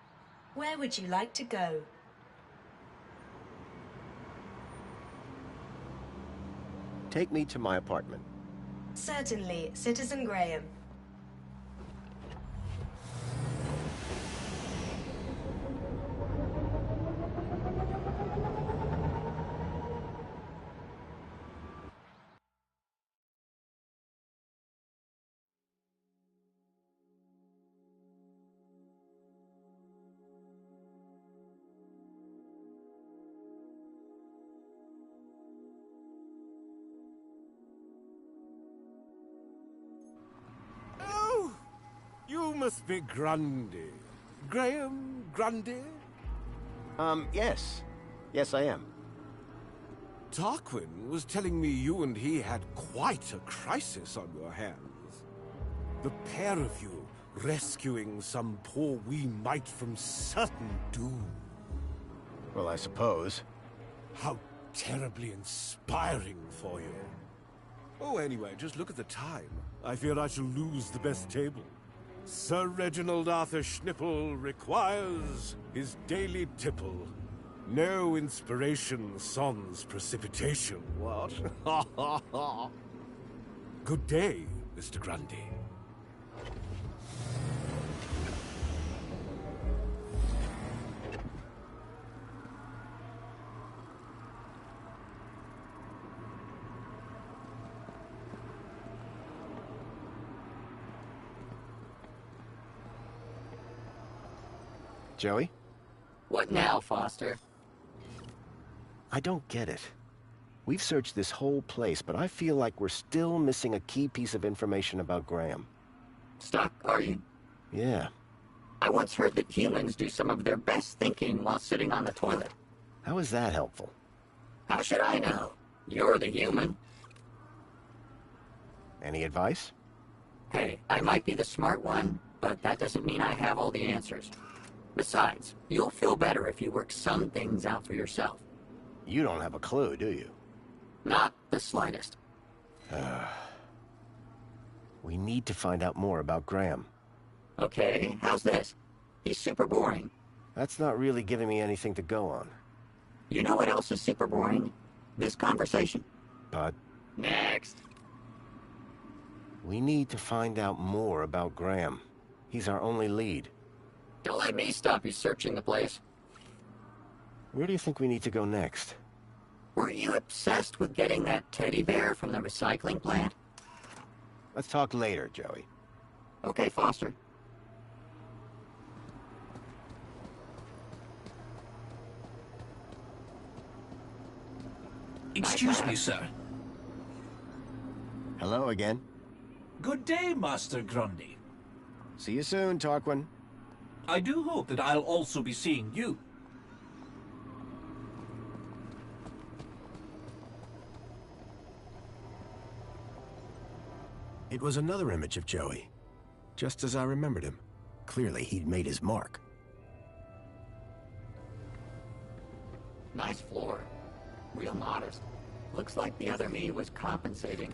Where would you like to go? Take me to my apartment. Certainly, Citizen Graham. Oh, you must be Grundy. Graham Grundy? Yes. Yes, I am. Tarquin was telling me you and he had quite a crisis on your hands. The pair of you rescuing some poor wee mite from certain doom. Well, I suppose. How terribly inspiring for you. Oh, anyway, just look at the time. I fear I shall lose the best table. Sir Reginald Arthur Schnipple requires his daily tipple. No inspiration sans precipitation, what? Good day, Mr. Grundy. Joey? What now, Foster? I don't get it. We've searched this whole place, but I feel like we're still missing a key piece of information about Graham. Stuck, are you? Yeah. I once heard that humans do some of their best thinking while sitting on the toilet. How is that helpful? How should I know? You're the human. Any advice? Hey, I might be the smart one, but that doesn't mean I have all the answers. Besides, you'll feel better if you work some things out for yourself. You don't have a clue, do you? Not the slightest. We need to find out more about Graham. Okay, how's this? He's super boring. That's not really giving me anything to go on. You know what else is super boring? This conversation. But Next. we need to find out more about Graham. He's our only lead. Don't let me stop you searching the place. Where do you think we need to go next? Were you obsessed with getting that teddy bear from the recycling plant? Let's talk later, Joey. Okay, Foster. Excuse me, sir. Hello again. Good day, Master Grundy. See you soon, Tarquin. I do hope that I'll also be seeing you. It was another image of Joey. just as I remembered him. Clearly, he'd made his mark. Nice floor. Real modest. Looks like the other me was compensating.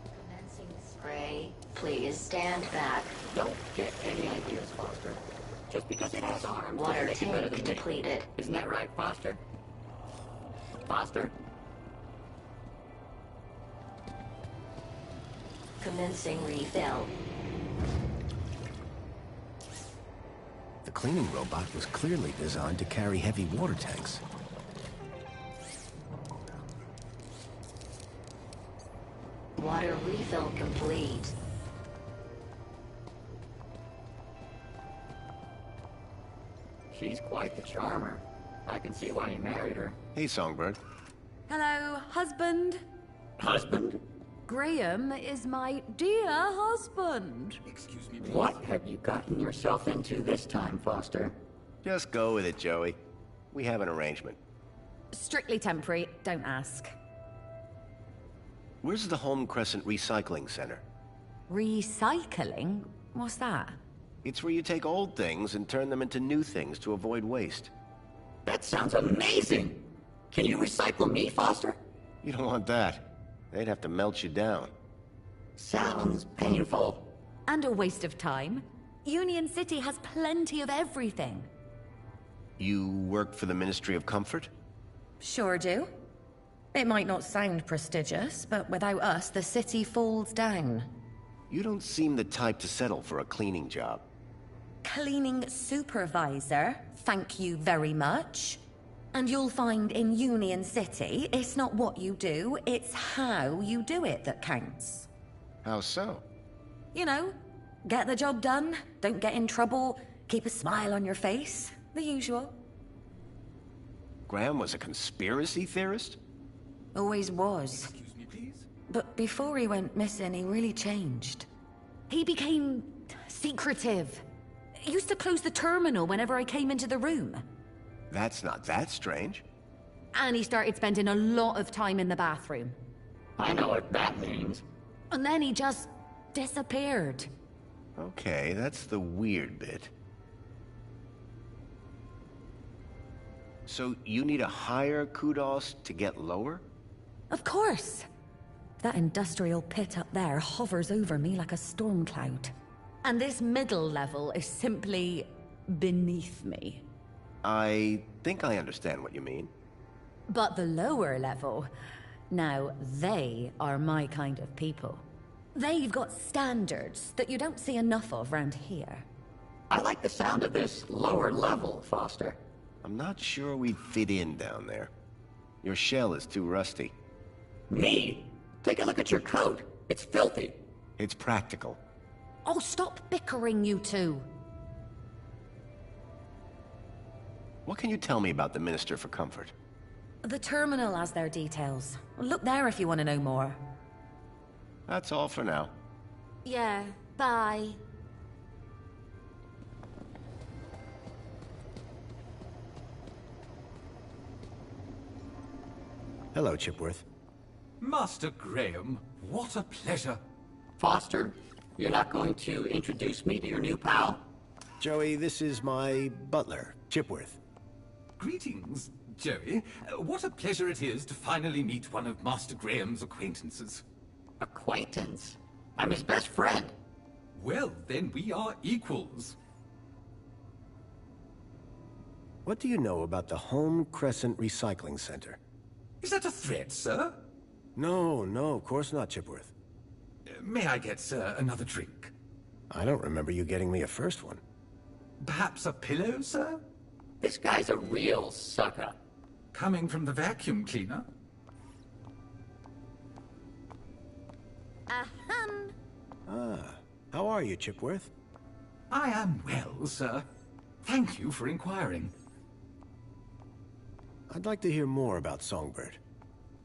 Commencing spray. Please stand back. Don't get any ideas, Foster. Just because it has arms Water doesn't make it better tank than me. depleted. Isn't that right, Foster? Foster? Commencing refill. The cleaning robot was clearly designed to carry heavy water tanks. Water refill complete. She's quite the charmer. I can see why you married her. Hey, Songbird. Hello, husband. Husband? Graham is my dear husband. Excuse me, please. What have you gotten yourself into this time, Foster? Just go with it, Joey. We have an arrangement. Strictly temporary, don't ask. Where's the Home Crescent Recycling Center? Recycling? What's that? It's where you take old things and turn them into new things to avoid waste. That sounds amazing! Can you recycle me, Foster? You don't want that. They'd have to melt you down. Sounds painful. And a waste of time. Union City has plenty of everything. You work for the Ministry of Comfort? Sure do. It might not sound prestigious, but without us, the city falls down. You don't seem the type to settle for a cleaning job. Cleaning supervisor, thank you very much. And you'll find in Union City, it's not what you do, it's how you do it that counts. How so? You know, get the job done, don't get in trouble, keep a smile on your face, the usual. Graham was a conspiracy theorist? Always was. Excuse me, please? But before he went missing, he really changed. He became secretive. He used to close the terminal whenever I came into the room. That's not that strange. And he started spending a lot of time in the bathroom. I know what that means. And then he just disappeared. Okay, that's the weird bit. So you need a higher kudos to get lower? Of course. That industrial pit up there hovers over me like a storm cloud. And this middle level is simply beneath me. I think I understand what you mean. But the lower level, now they are my kind of people. They've got standards that you don't see enough of around here. I like the sound of this lower level, Foster. I'm not sure we'd fit in down there. Your shell is too rusty. Me? Take a look at your coat. It's filthy. It's practical. Oh, stop bickering, you two. What can you tell me about the Minister for Comfort? The terminal has their details. Look there if you want to know more. That's all for now. Yeah, bye. Hello, Chipworth. Master Graham, what a pleasure. Foster, you're not going to introduce me to your new pal? Joey, this is my butler, Chipworth. Greetings, Joey. What a pleasure it is to finally meet one of Master Graham's acquaintances. Acquaintance? I'm his best friend. Well, then we are equals. What do you know about the Home Crescent Recycling Center? Is that a threat, sir? No, of course not, Chipworth. May I get, sir, another drink? I don't remember you getting me a first one. Perhaps a pillow, sir? This guy's a real sucker. Coming from the vacuum cleaner? Ahem. Ah, how are you, Chipworth? I am well, sir. Thank you for inquiring. I'd like to hear more about Songbird.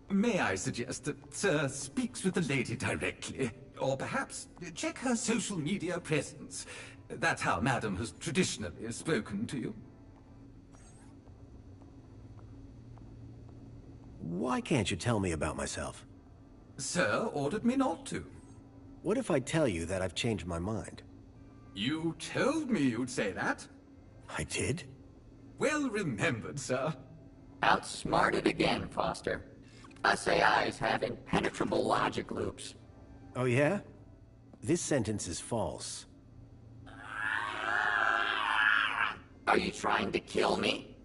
May I suggest that Sir speaks with the lady directly? Or perhaps check her social media presence. That's how Madam has traditionally spoken to you. Why can't you tell me about myself? Sir ordered me not to. What if I tell you that I've changed my mind? You told me you'd say that. I did? Well remembered, sir. Outsmarted again, Foster. Us AIs have impenetrable logic loops. Oh yeah? This sentence is false. Are you trying to kill me?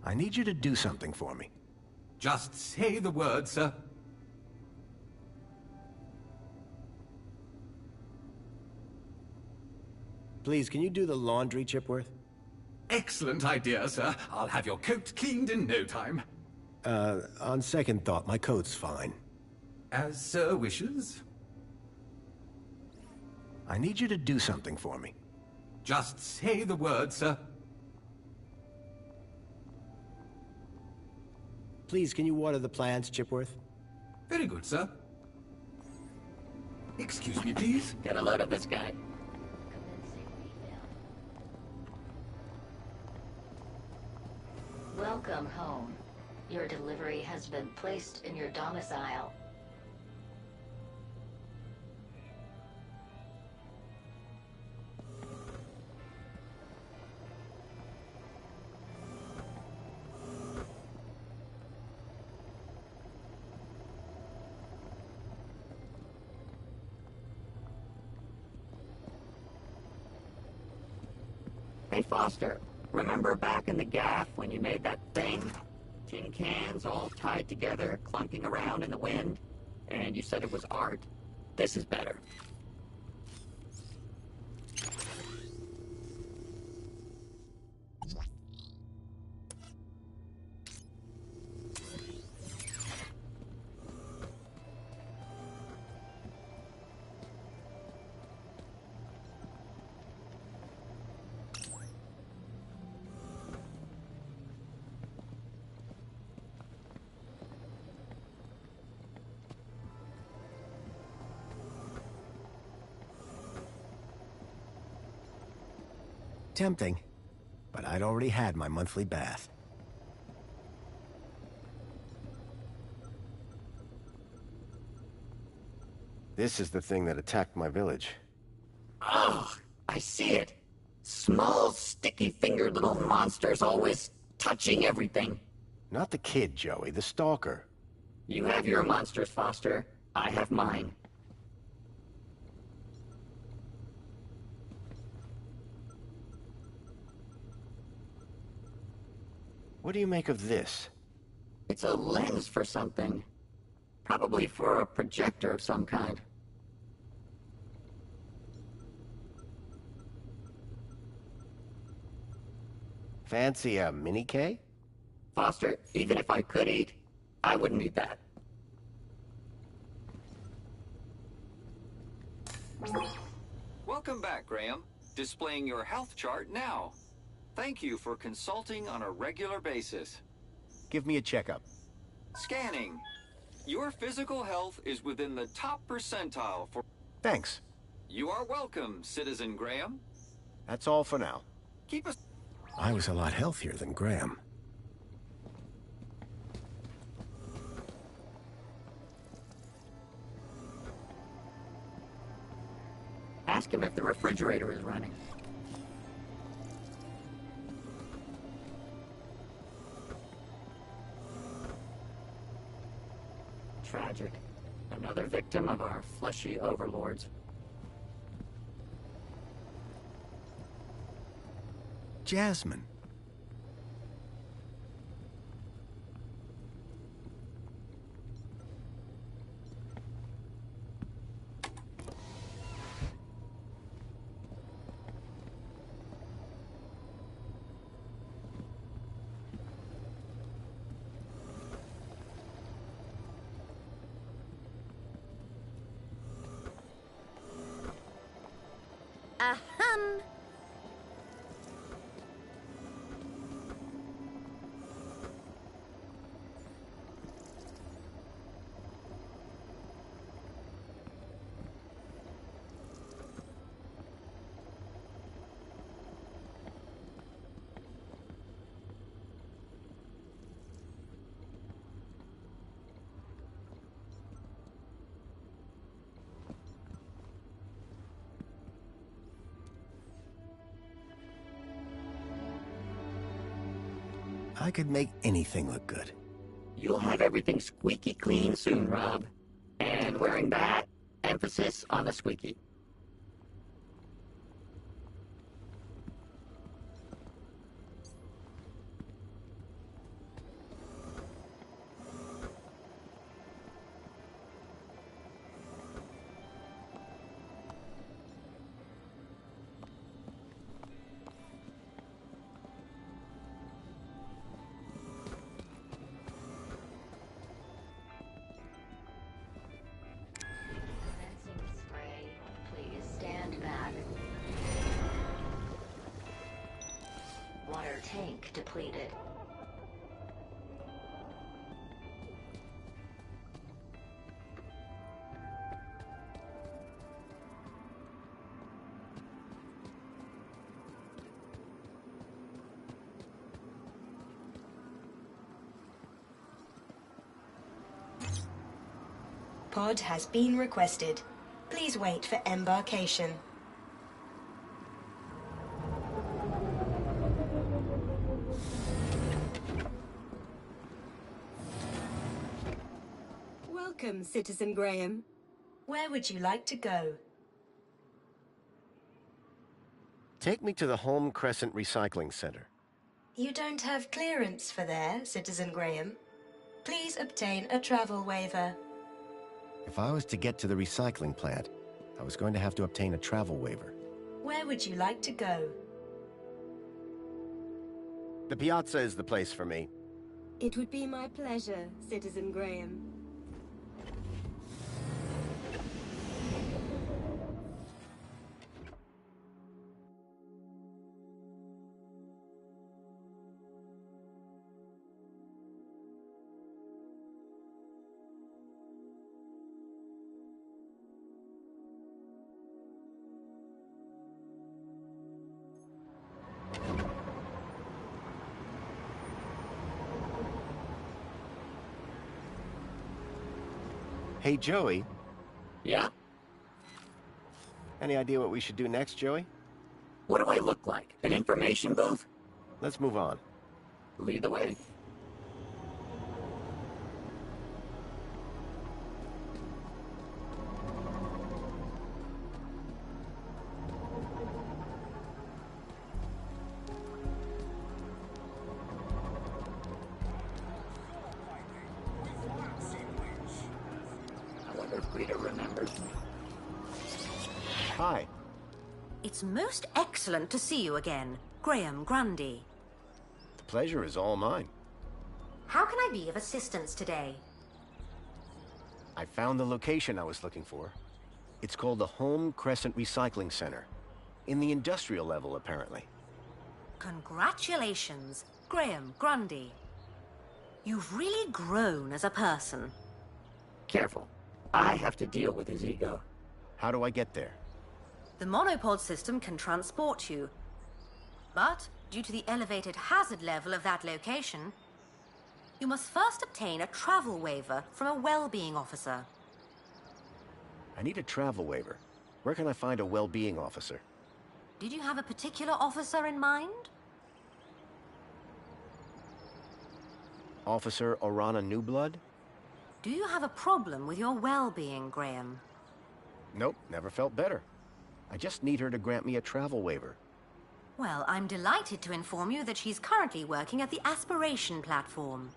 I need you to do something for me. Just say the word, sir. Please, can you do the laundry, Chipworth? Excellent idea, sir. I'll have your coat cleaned in no time. On second thought, my coat's fine. As sir wishes. I need you to do something for me. Just say the word, sir. Please, can you water the plants, Chipworth? Very good, sir. Excuse me, please. Get a load of this guy. Welcome home. Your delivery has been placed in your domicile. Hey, Foster. Remember back in the gaff when you made that thing? Tin cans all tied together, clunking around in the wind? And you said it was art? This is better. Tempting, but I'd already had my monthly bath. This is the thing that attacked my village. Oh, I see it. Small, sticky-fingered little monsters always touching everything. Not the kid, Joey, the stalker. You have your monsters, Foster. I have mine. What do you make of this? It's a lens for something. Probably for a projector of some kind. Fancy a mini-K? Foster, even if I could eat, I wouldn't eat that. Welcome back, Graham. Displaying your health chart now. Thank you for consulting on a regular basis. Give me a checkup. Scanning. Your physical health is within the top percentile for... Thanks. You are welcome, Citizen Graham. That's all for now. Keep us... I was a lot healthier than Graham. Ask him if the refrigerator is running. Tragic. Another victim of our fleshy overlords. Jasmine. Ahem. I could make anything look good. You'll have everything squeaky clean soon, Rob. And wearing that, emphasis on the squeaky. Tank depleted. Pod has been requested. Please wait for embarkation. Welcome, Citizen Graham. Where would you like to go? Take me to the Home Crescent Recycling Center. You don't have clearance for there, Citizen Graham. Please obtain a travel waiver. If I was to get to the recycling plant, I was going to have to obtain a travel waiver. Where would you like to go? The piazza is the place for me. It would be my pleasure, Citizen Graham. Hey, Joey. Yeah? Any idea what we should do next, Joey? What do I look like? An information booth? Let's move on. Lead the way. Hi. It's most excellent to see you again, Graham Grundy. The pleasure is all mine. How can I be of assistance today? I found the location I was looking for. It's called the Home Crescent Recycling Center. In the industrial level, apparently. Congratulations, Graham Grundy. You've really grown as a person. Careful. I have to deal with his ego. How do I get there? The monopod system can transport you. But, due to the elevated hazard level of that location, you must first obtain a travel waiver from a well-being officer. I need a travel waiver. Where can I find a well-being officer? Did you have a particular officer in mind? Officer Orana Newblood? Do you have a problem with your well-being, Graham? Nope, never felt better. I just need her to grant me a travel waiver. Well, I'm delighted to inform you that she's currently working at the aspiration platform.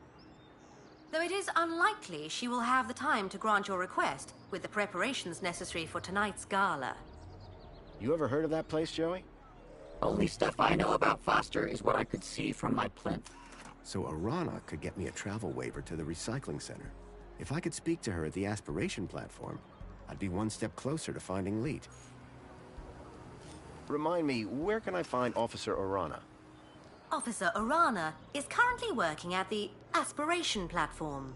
Though it is unlikely she will have the time to grant your request with the preparations necessary for tonight's gala. You ever heard of that place, Joey? Only stuff I know about Foster is what I could see from my plinth. So Orana could get me a travel waiver to the recycling center. If I could speak to her at the aspiration platform, I'd be one step closer to finding Leet. Remind me, where can I find Officer Orana? Officer Orana is currently working at the aspiration platform.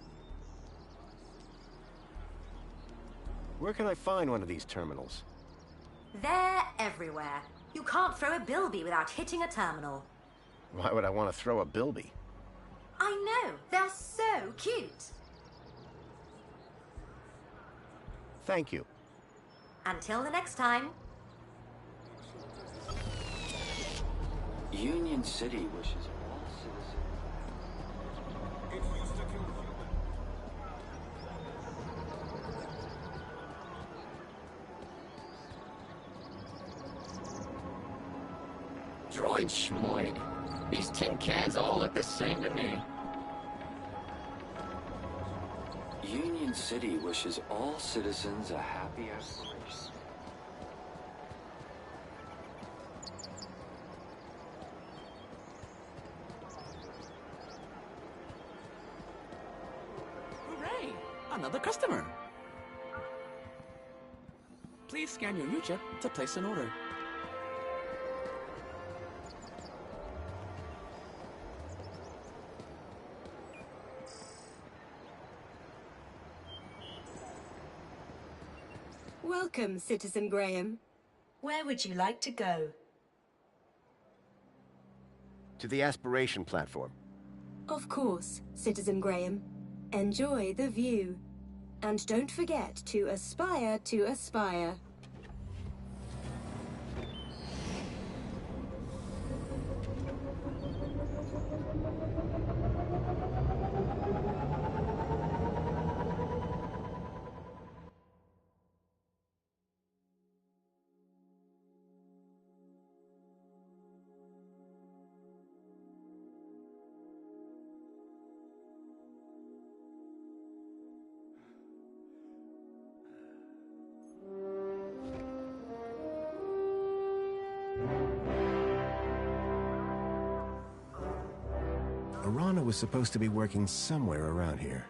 Where can I find one of these terminals? They're everywhere. You can't throw a bilby without hitting a terminal. Why would I want to throw a bilby? I know, they're so cute. Thank you. Until the next time. Union City wishes all citizens Droid schmoid. These tin cans all look the same to me. Union City wishes all citizens a happy aspiration. Hooray! Another customer. Please scan your U-chip to place an order. Welcome, Citizen Graham. Where would you like to go? To the aspiration platform. Of course, Citizen Graham. Enjoy the view. And don't forget to aspire to aspire. Arana was supposed to be working somewhere around here.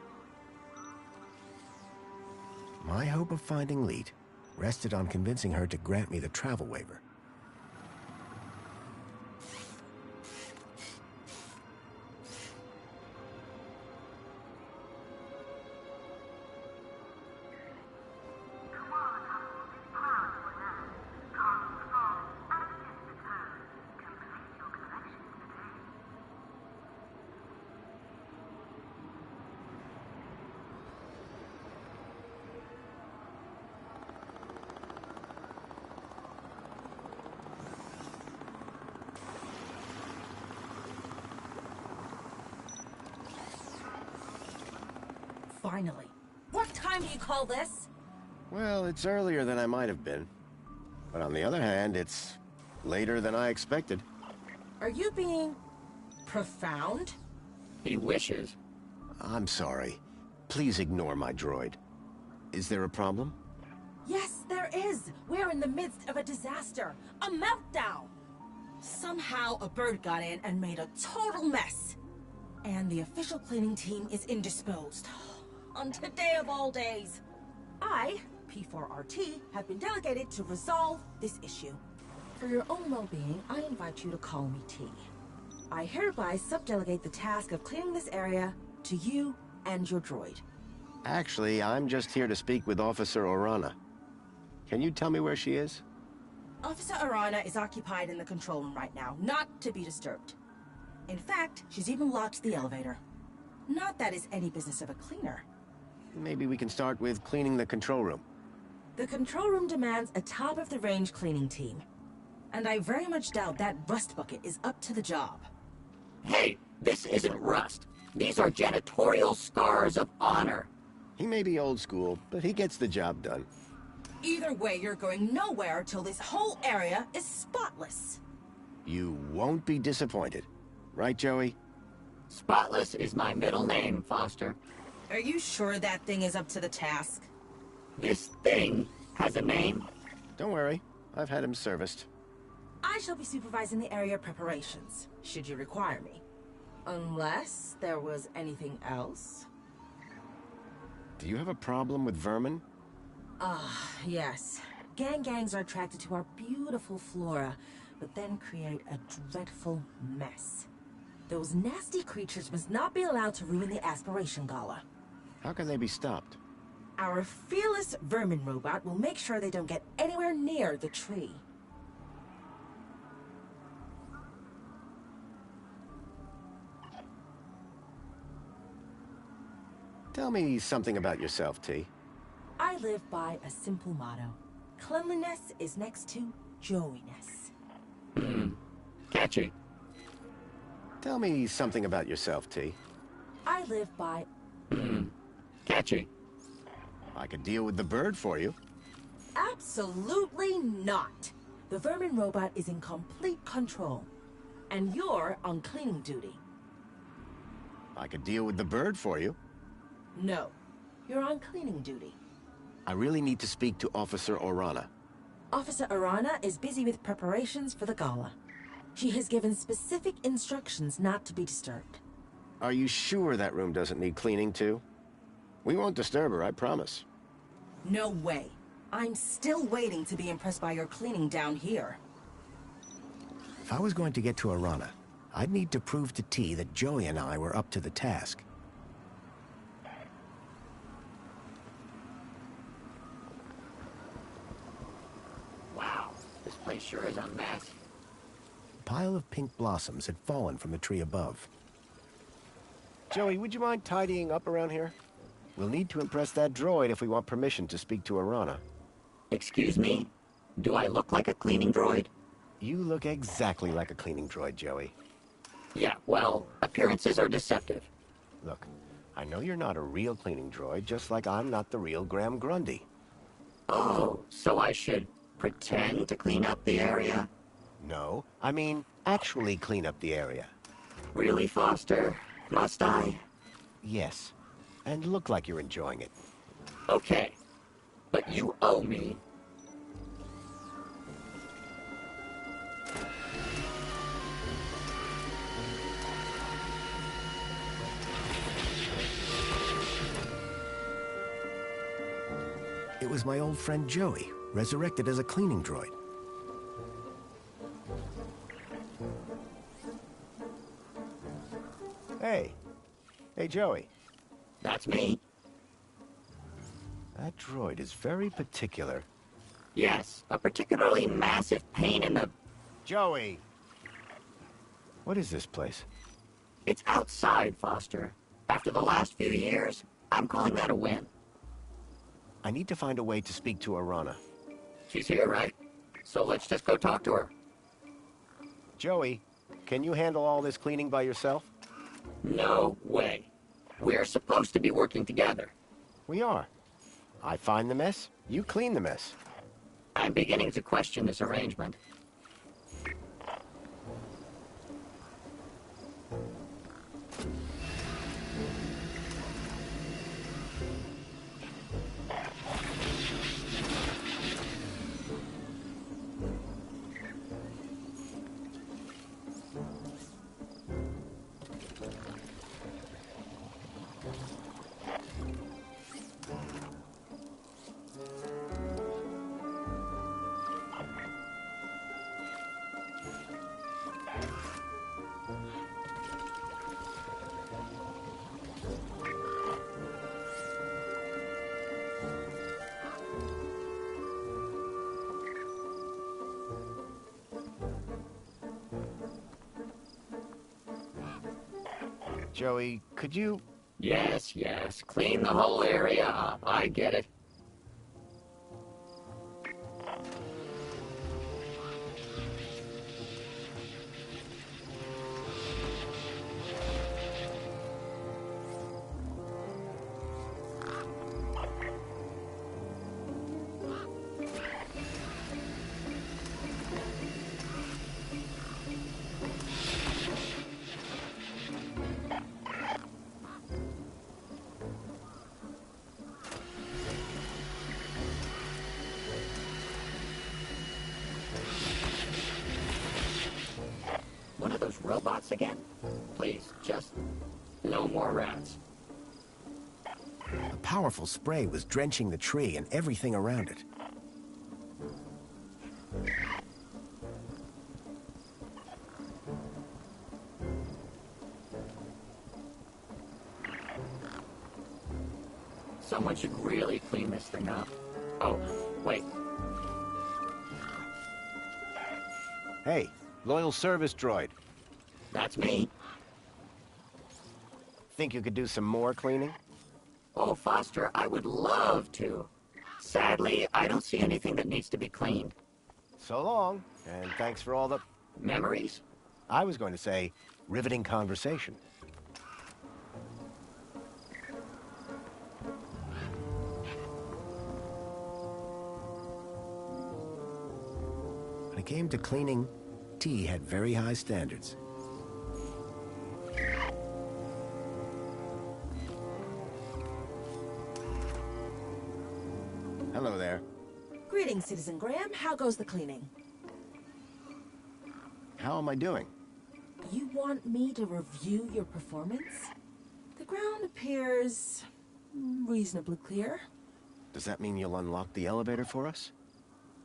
My hope of finding Leet rested on convincing her to grant me the travel waiver. Finally. What time do you call this? Well, it's earlier than I might have been. But on the other hand, it's later than I expected. Are you being profound? He wishes. I'm sorry. Please ignore my droid. Is there a problem? Yes, there is. We're in the midst of a disaster. A meltdown. Somehow a bird got in and made a total mess. And the official cleaning team is indisposed. On today of all days. I, P4RT, have been delegated to resolve this issue. For your own well-being, I invite you to call me T. I hereby subdelegate the task of cleaning this area to you and your droid. Actually, I'm just here to speak with Officer Orana. Can you tell me where she is? Officer Arana is occupied in the control room right now, not to be disturbed. In fact, she's even locked the elevator. Not that it's any business of a cleaner. Maybe we can start with cleaning the control room. The control room demands a top-of-the-range cleaning team. And I very much doubt that rust bucket is up to the job. Hey, this isn't rust. These are janitorial scars of honor. He may be old school, but he gets the job done. Either way, you're going nowhere till this whole area is spotless. You won't be disappointed. Right, Joey? Spotless is my middle name, Foster. Are you sure that thing is up to the task? This thing has a name? Don't worry. I've had him serviced. I shall be supervising the area preparations, should you require me. Unless there was anything else? Do you have a problem with vermin? Yes. Gangs are attracted to our beautiful flora, but then create a dreadful mess. Those nasty creatures must not be allowed to ruin the Aspiration Gala. How can they be stopped? Our fearless vermin robot will make sure they don't get anywhere near the tree. Tell me something about yourself, T. I live by a simple motto. Cleanliness is next to Joey-ness. Catchy. Tell me something about yourself, T. I live by... Catchy. I could deal with the bird for you. Absolutely not. The vermin robot is in complete control. And you're on cleaning duty. I could deal with the bird for you. No, you're on cleaning duty. I really need to speak to Officer Orana. Officer Arana is busy with preparations for the gala. She has given specific instructions not to be disturbed. Are you sure that room doesn't need cleaning too? We won't disturb her, I promise. No way. I'm still waiting to be impressed by your cleaning down here. If I was going to get to Arana, I'd need to prove to T that Joey and I were up to the task. Wow, this place sure is a mess. A pile of pink blossoms had fallen from the tree above. Joey, would you mind tidying up around here? We'll need to impress that droid if we want permission to speak to Arana. Excuse me? Do I look like a cleaning droid? You look exactly like a cleaning droid, Joey. Yeah, well, appearances are deceptive. Look, I know you're not a real cleaning droid, just like I'm not the real Graham Grundy. Oh, so I should pretend to clean up the area? No, I mean actually clean up the area. Really, Foster? Must I? Yes, and look like you're enjoying it. Okay, but you owe me. It was my old friend Joey, resurrected as a cleaning droid. Hey. Hey, Joey. That's me. That droid is very particular. Yes, a particularly massive pain in the... Joey! What is this place? It's outside, Foster. After the last few years, I'm calling that a win. I need to find a way to speak to Arana. She's here, right? So let's just go talk to her. Joey, can you handle all this cleaning by yourself? No way. We're supposed to be working together. We are. I find the mess, you clean the mess. I'm beginning to question this arrangement. Joey, could you... Yes, clean the whole area up. I get it. One of those robots again? Please, just no more rats. A powerful spray was drenching the tree and everything around it. Someone should really clean this thing up. Oh, wait. Hey, loyal service droid. That's me. Think you could do some more cleaning? Oh, Foster, I would love to. Sadly, I don't see anything that needs to be cleaned. So long, and thanks for all the... Memories? I was going to say, riveting conversation. it came to cleaning, T had very high standards. Hello there. Greetings, Citizen Graham. How goes the cleaning? How am I doing? You want me to review your performance? The ground appears reasonably clear. Does that mean you'll unlock the elevator for us?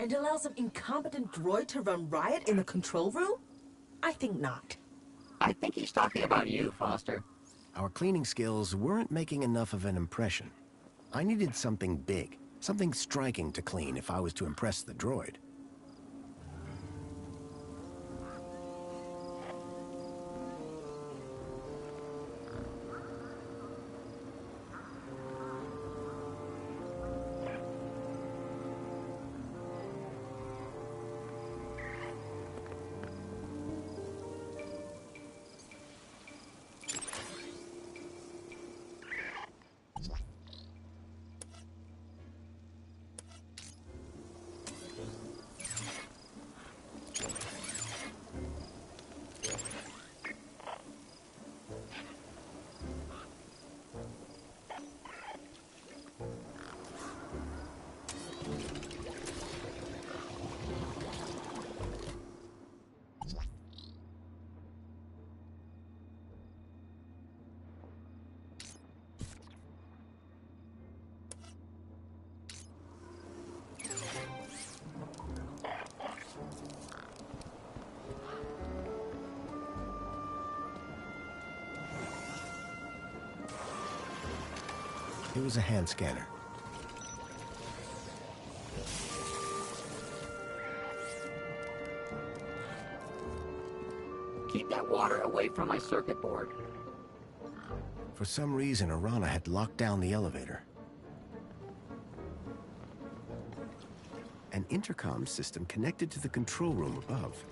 And allow some incompetent droid to run riot in the control room? I think not. I think he's talking about you, Foster. Our cleaning skills weren't making enough of an impression. I needed something big, something striking to clean if I was to impress the droid. It was a hand scanner. Keep that water away from my circuit board. For some reason, Arana had locked down the elevator. An intercom system connected to the control room above.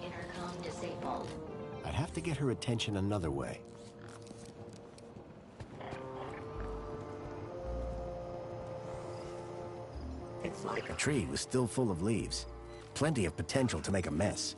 Intercom disabled. I'd have to get her attention another way. It's like The tree was still full of leaves. Plenty of potential to make a mess.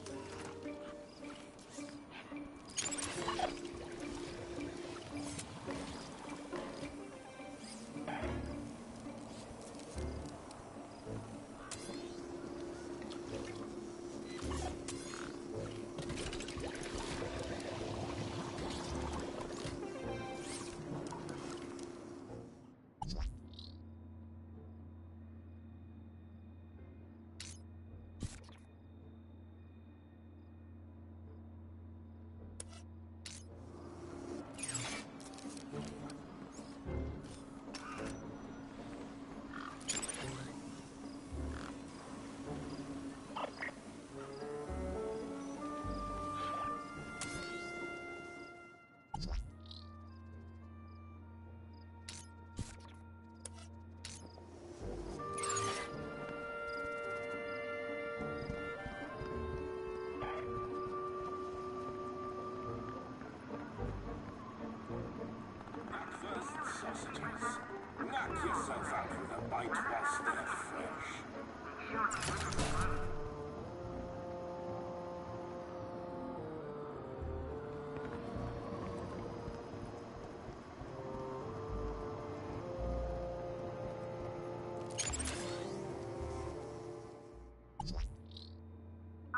Knock yourself out with a bite whilst they're fresh.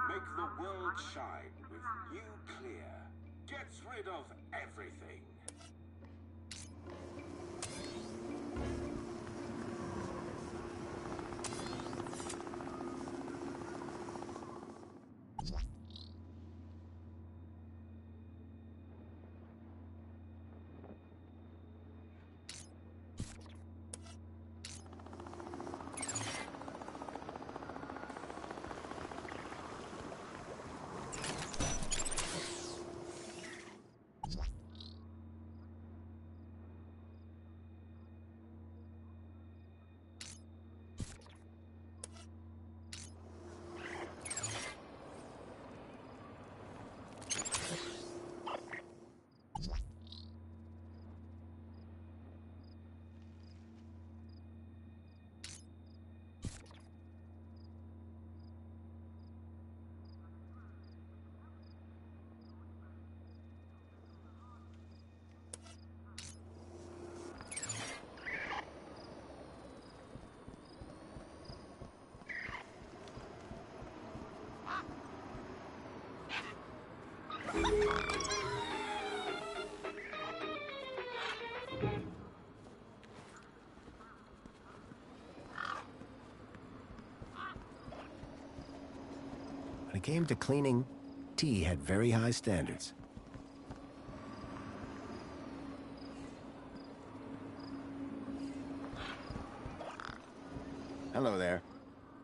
Make the world shine with new clear. Gets rid of everything. When it came to cleaning, T had very high standards. Hello there.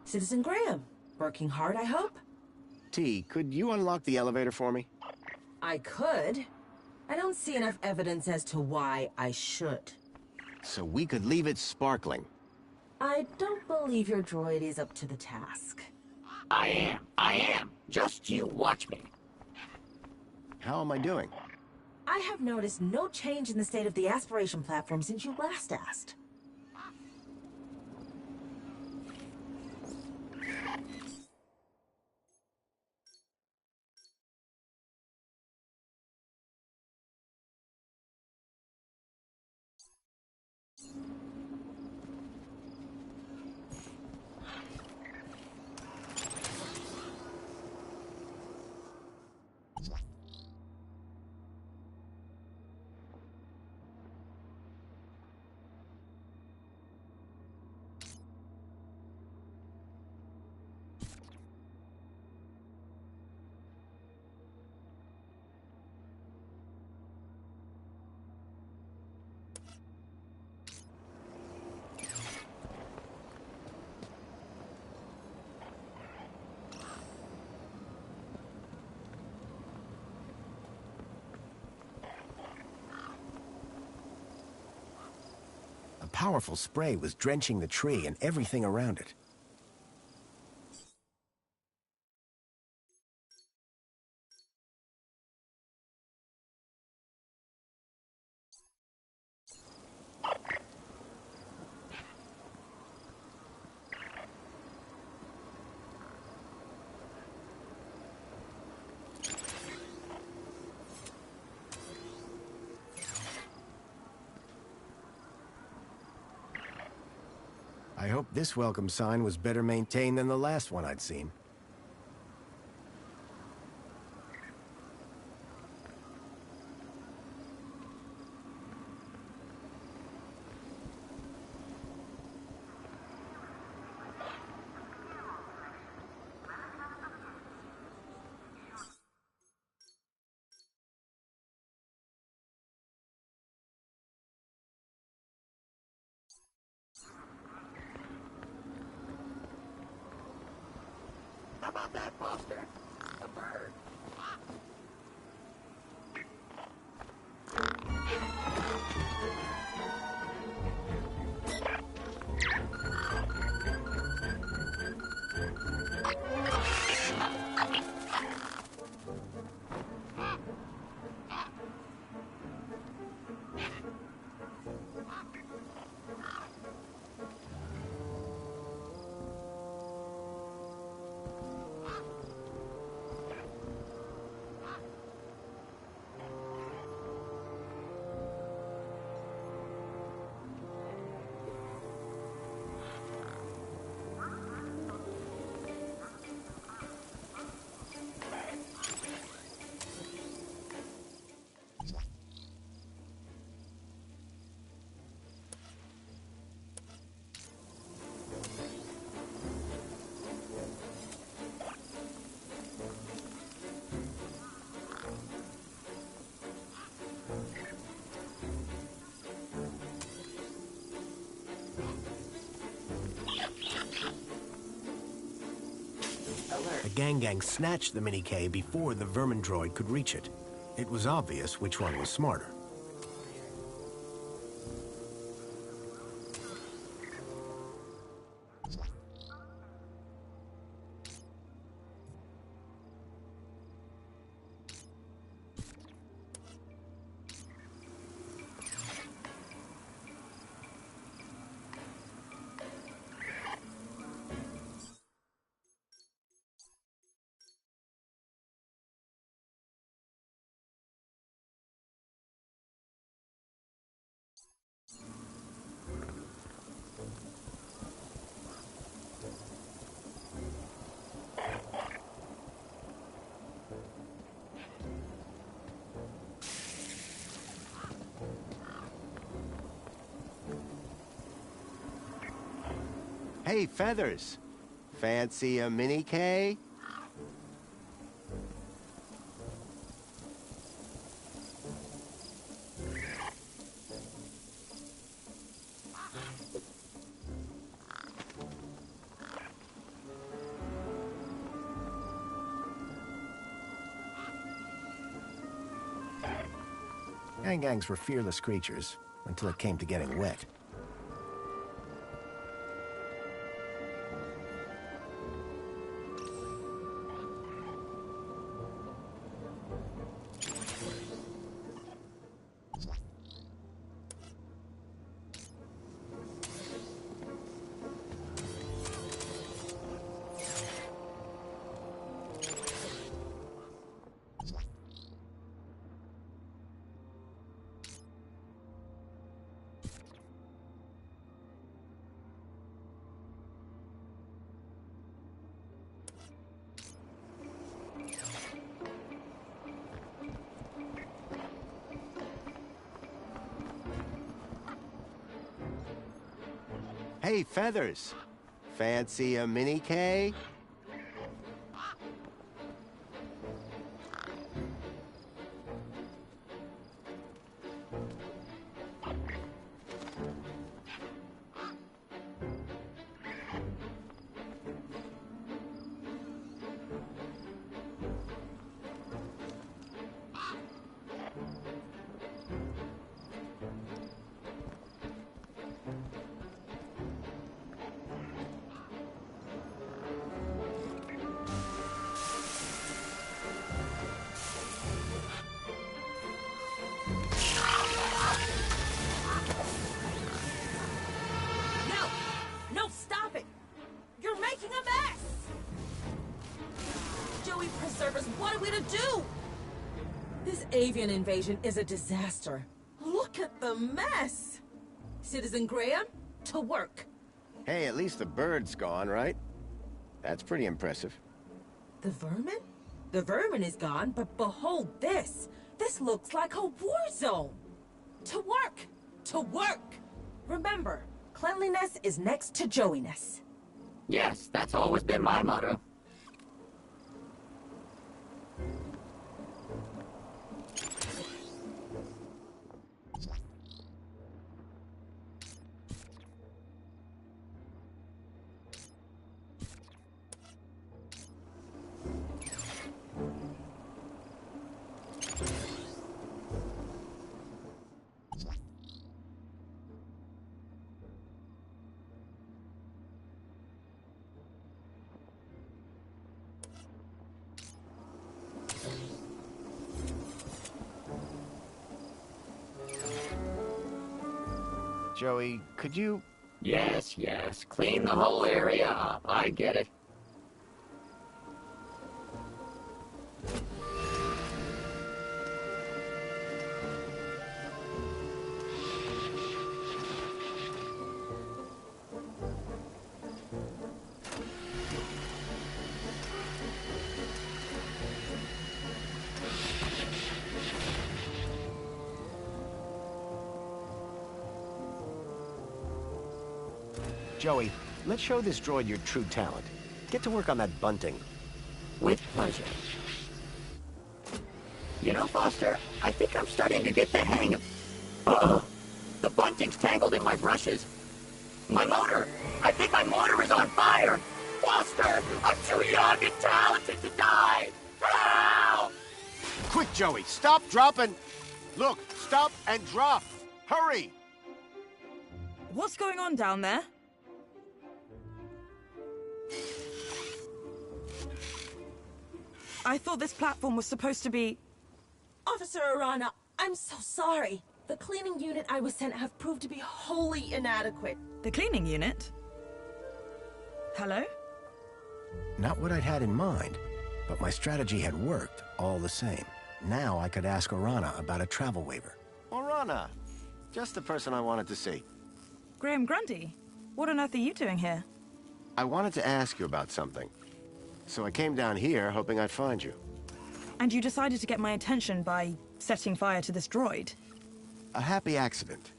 Citizen Graham. Working hard, I hope? T, could you unlock the elevator for me? I could. I don't see enough evidence as to why I should. So we could leave it sparkling. I don't believe your droid is up to the task. I am. Just you watch me. How am I doing? I have noticed no change in the state of the aspiration platform since you last asked. A powerful spray was drenching the tree and everything around it. I hope this welcome sign was better maintained than the last one I'd seen. How about that, Foster? A bird. The gang snatched the Mini-K before the vermin droid could reach it. It was obvious which one was smarter. Hey, Feathers. Fancy a Mini-K? Gangs were fearless creatures, until it came to getting wet. Hey, Feathers. Fancy a mini K? No, stop it! You're making a mess! Joey Preservers, what are we to do? This avian invasion is a disaster. Look at the mess! Citizen Graham, to work. Hey, at least the bird's gone, right? That's pretty impressive. The vermin? The vermin is gone, but behold this! This looks like a war zone! To work! To work! Remember, cleanliness is next to Joey-ness. Yes, that's always been my motto. Joey, could you... Yes, clean the whole area up. I get it. Joey, let's show this droid your true talent. Get to work on that bunting. With pleasure. You know, Foster, I think I'm starting to get the hang of... Uh-oh. The bunting's tangled in my brushes. My motor! I think my motor is on fire! Foster! I'm too young and talented to die! Help! Quick, Joey, stop, drop, and... Look, stop and drop! Hurry! What's going on down there? I thought this platform was supposed to be... Officer Arana, I'm so sorry. The cleaning unit I was sent have proved to be wholly inadequate. The cleaning unit? Hello? Not what I'd had in mind, but my strategy had worked all the same. Now I could ask Arana about a travel waiver. Arana! Just the person I wanted to see. Graham Grundy, what on earth are you doing here? I wanted to ask you about something. So I came down here hoping I'd find you. And you decided to get my attention by setting fire to this droid? A happy accident.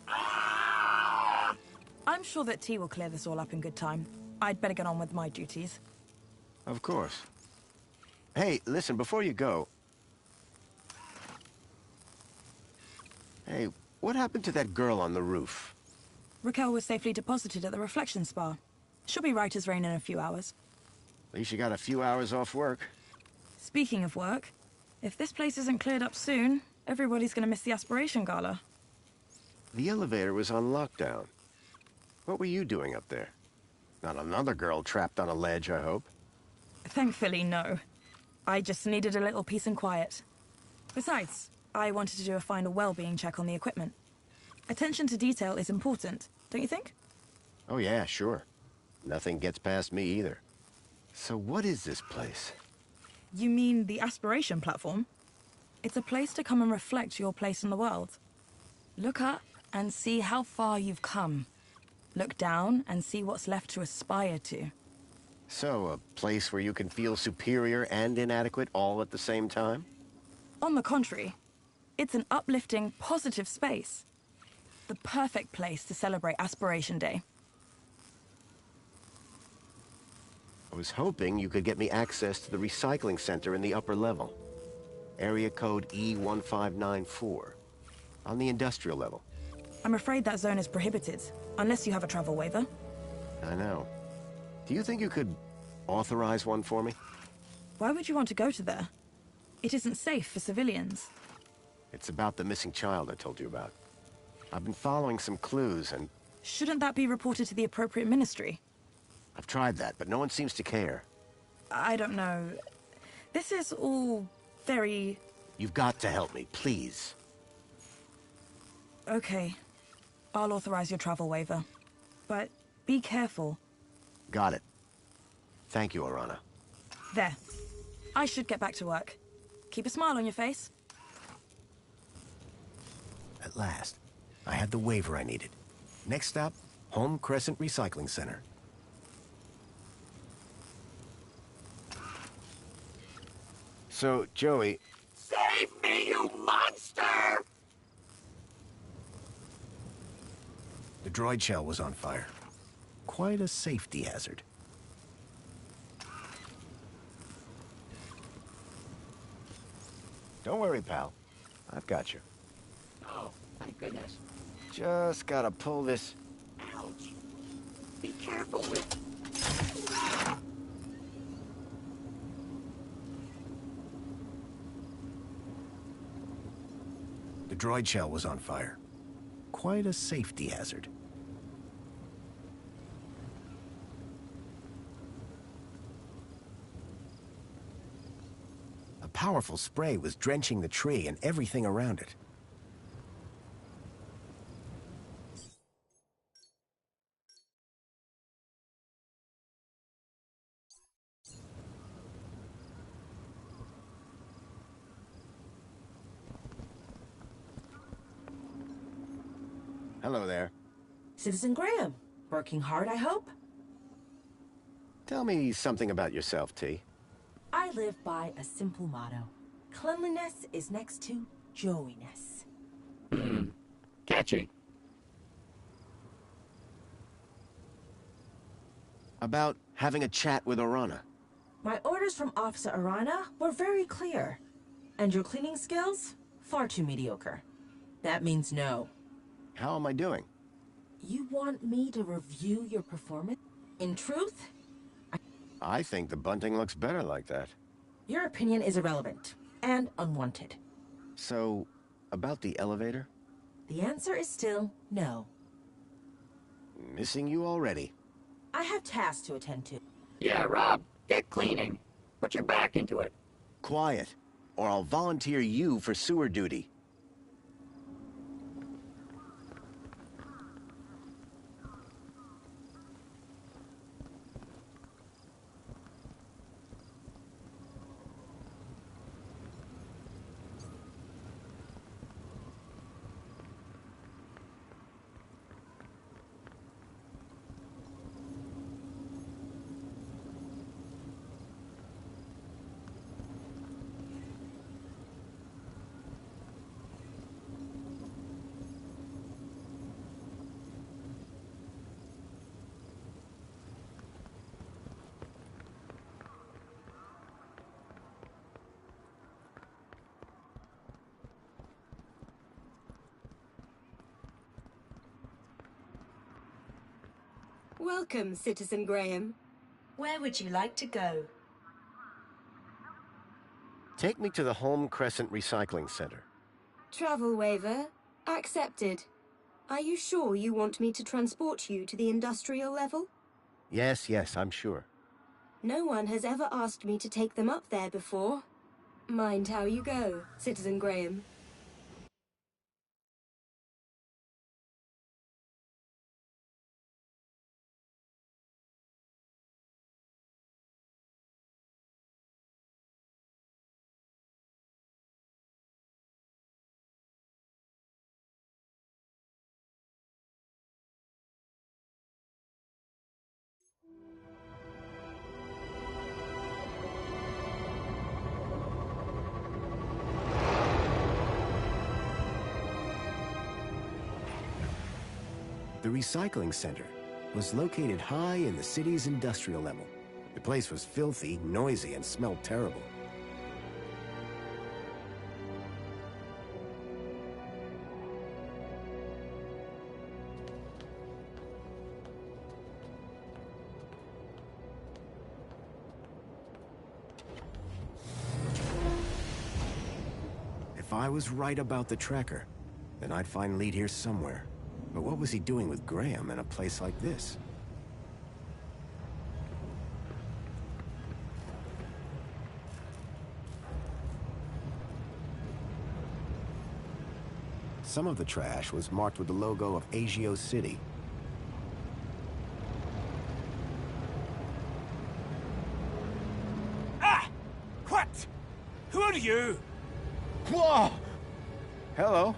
I'm sure that T will clear this all up in good time. I'd better get on with my duties. Of course. Hey, listen, before you go... Hey, what happened to that girl on the roof? Raquel was safely deposited at the Reflection Spa. She'll be right as rain in a few hours. At least you got a few hours off work. Speaking of work, if this place isn't cleared up soon, Everybody's gonna miss the aspiration gala. The elevator was on lockdown. What were you doing up there? Not another girl trapped on a ledge, I hope? Thankfully, no. I just needed a little peace and quiet. Besides, I wanted to do a final well-being check on the equipment. Attention to detail is important, don't you think? Oh yeah, sure. Nothing gets past me either. So what is this place? You mean the aspiration platform? It's a place to come and reflect your place in the world. Look up and see how far you've come. Look down and see what's left to aspire to. So, a place where you can feel superior and inadequate all at the same time? On the contrary, it's an uplifting, positive space. The perfect place to celebrate Aspiration Day. I was hoping you could get me access to the recycling center in the upper level. Area code E1594. On the industrial level. I'm afraid that zone is prohibited, unless you have a travel waiver. I know. Do you think you could authorize one for me? Why would you want to go to there? It isn't safe for civilians. It's about the missing child I told you about. I've been following some clues and... Shouldn't that be reported to the appropriate ministry? I've tried that, but no one seems to care. I don't know. This is all very... You've got to help me, please. Okay. I'll authorize your travel waiver. But be careful. Got it. Thank you, Arana. There. I should get back to work. Keep a smile on your face. At last, I had the waiver I needed. Next stop, Home Crescent Recycling Center. So, Joey... Save me, you monster! The droid shell was on fire. Quite a safety hazard. Don't worry, pal. I've got you. Oh, thank goodness. Just gotta pull this... Ouch. Be careful with... The droid shell was on fire. Quite a safety hazard. A powerful spray was drenching the tree and everything around it. Hello there. Citizen Graham. Working hard, I hope? Tell me something about yourself, T. I live by a simple motto. Cleanliness is next to Joey-ness. Catchy. About having a chat with Arana. My orders from Officer Arana were very clear. And your cleaning skills? Far too mediocre. That means no. How am I doing? You want me to review your performance? In truth, I think the bunting looks better like that. your opinion is irrelevant and unwanted. So, about the elevator? The answer is still no. Missing you already. I have tasks to attend to. Yeah, Rob, get cleaning. Put your back into it. Quiet, or I'll volunteer you for sewer duty. Welcome, Citizen Graham. Where would you like to go? Take me to the Home Crescent Recycling Center. Travel waiver accepted. Are you sure you want me to transport you to the industrial level? Yes, I'm sure. No one has ever asked me to take them up there before. Mind how you go, Citizen Graham. The recycling center was located high in the city's industrial level. The place was filthy, noisy, and smelled terrible. If I was right about the tracker, then I'd find Lead here somewhere. But what was he doing with Graham in a place like this? Some of the trash was marked with the logo of Agio City. Ah! What? Who are you? Whoa! Hello.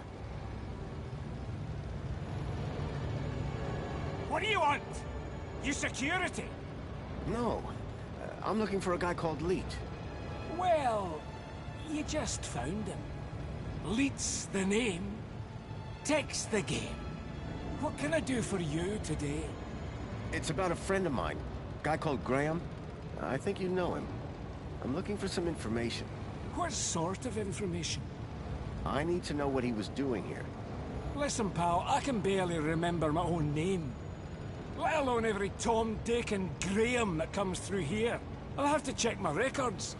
What do you want? You security? No. I'm looking for a guy called Leet. Well, you just found him. Leet's the name. Tech's the game. What can I do for you today? It's about a friend of mine. A guy called Graham. I think you know him. I'm looking for some information. What sort of information? I need to know what he was doing here. Listen, pal, I can barely remember my own name. Let alone every Tom, Dick, and Graham that comes through here. I'll have to check my records.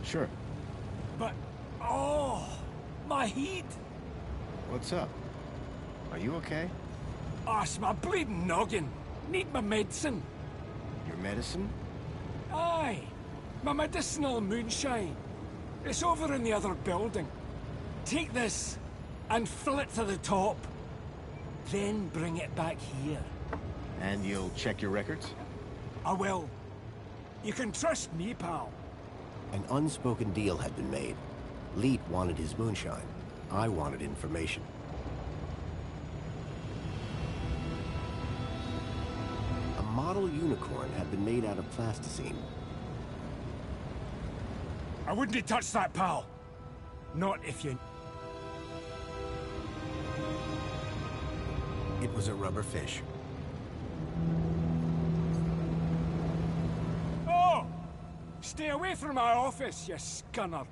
Sure. But, oh, my head. What's up? Are you okay? Oh, it's my bleeding noggin. Need my medicine. Your medicine? Aye, my medicinal moonshine. It's over in the other building. Take this and fill it to the top. Then bring it back here. And you'll check your records? I will. You can trust me, pal. An unspoken deal had been made. Leet wanted his moonshine. I wanted information. A model unicorn had been made out of plasticine. I wouldn't touch that, pal. Not if you... It was a rubber fish. Oh! Stay away from my office, you scunner.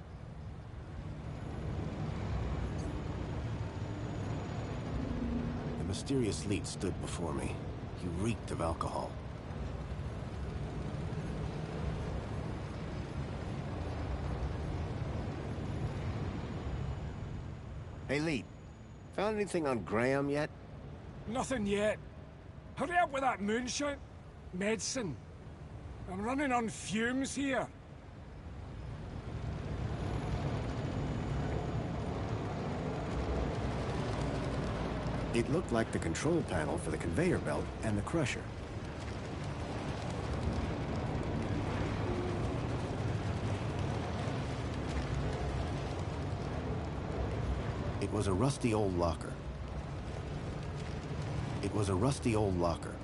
The mysterious Leet stood before me. He reeked of alcohol. Hey, Leet. Found anything on Graham yet? Nothing yet. Hurry up with that moonshine. Medicine. I'm running on fumes here. It looked like the control panel for the conveyor belt and the crusher. It was a rusty old locker. It was a rusty old locker.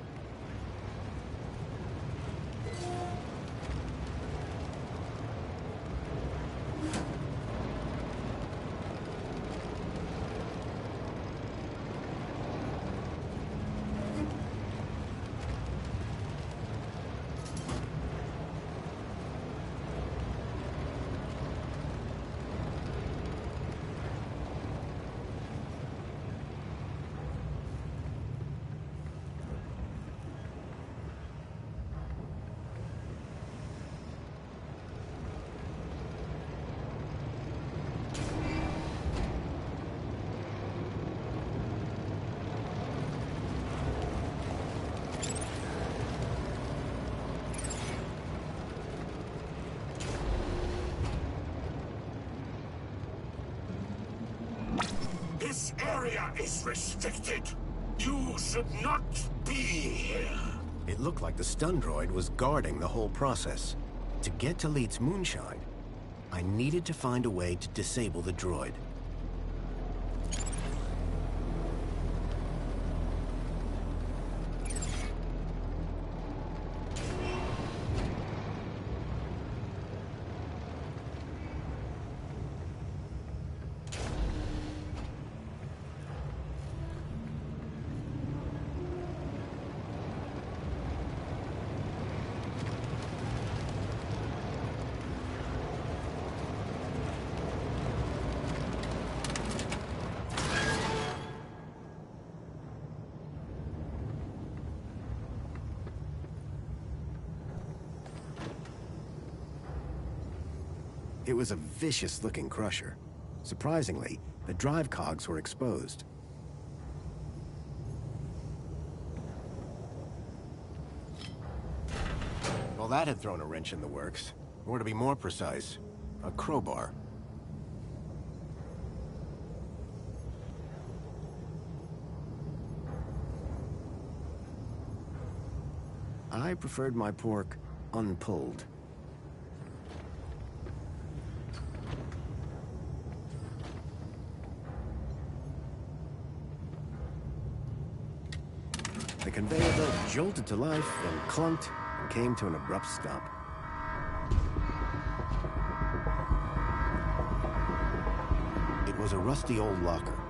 area is restricted. You should not be here. It looked like the stun droid was guarding the whole process. To get to Leet's moonshine, I needed to find a way to disable the droid. It was a vicious-looking crusher. Surprisingly, the drive cogs were exposed. Well, that had thrown a wrench in the works. Or to be more precise, a crowbar. I preferred my pork unpulled. The conveyor belt jolted to life, then clunked, and came to an abrupt stop. It was a rusty old locker.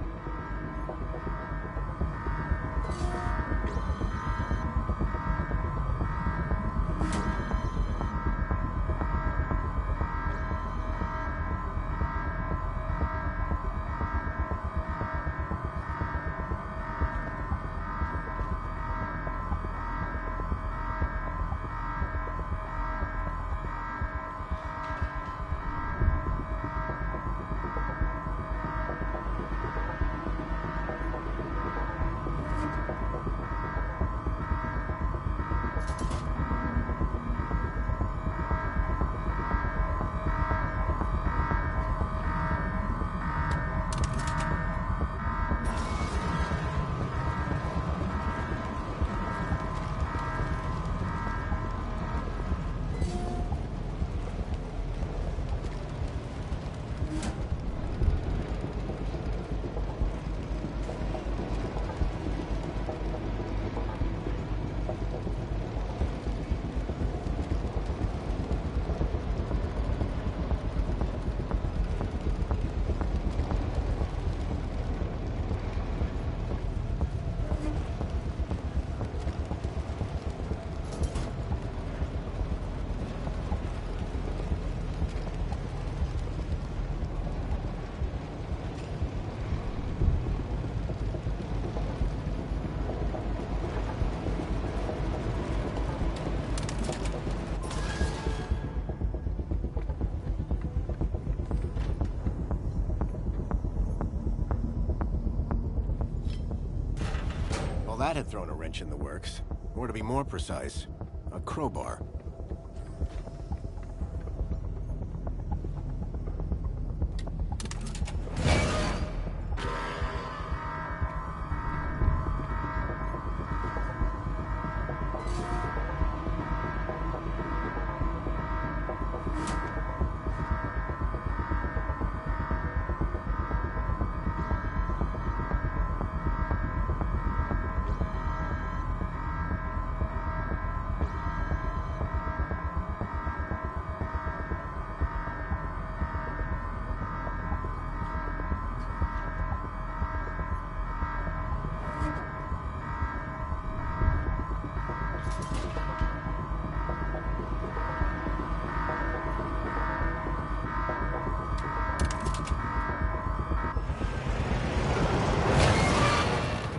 Well, that had thrown a wrench in the works. Or to be more precise, a crowbar.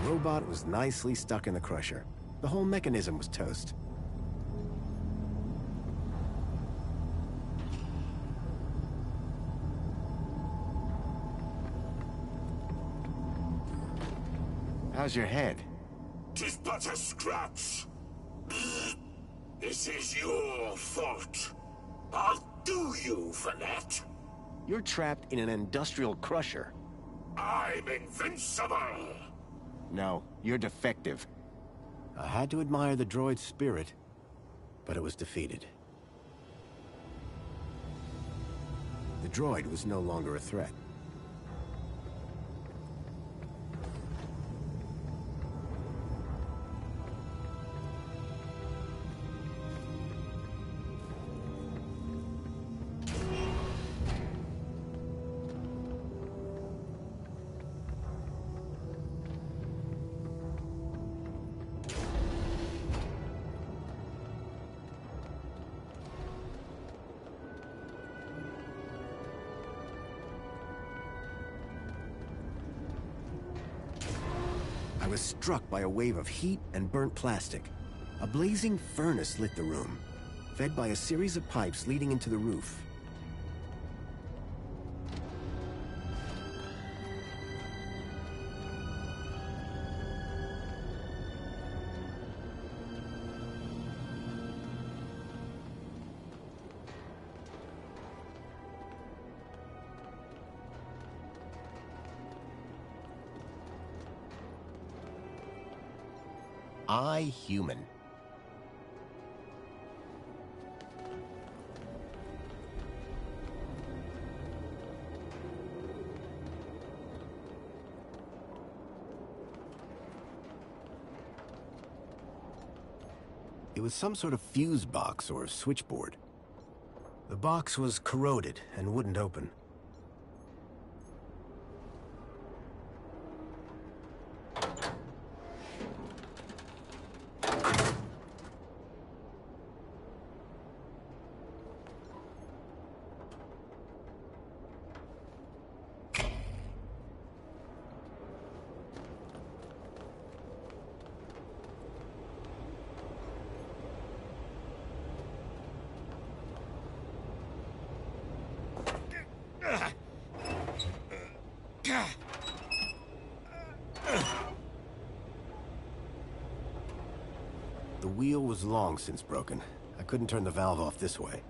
The robot was nicely stuck in the crusher. The whole mechanism was toast. How's your head? 'Tis but a scratch. This is your fault. I'll do you for that. You're trapped in an industrial crusher. I'm invincible! No, you're defective. I had to admire the droid's spirit, but it was defeated. The droid was no longer a threat. I was struck by a wave of heat and burnt plastic. A blazing furnace lit the room, fed by a series of pipes leading into the roof. Human. It was some sort of fuse box or switchboard. The box was corroded and wouldn't open. The wheel was long since broken. I couldn't turn the valve off this way.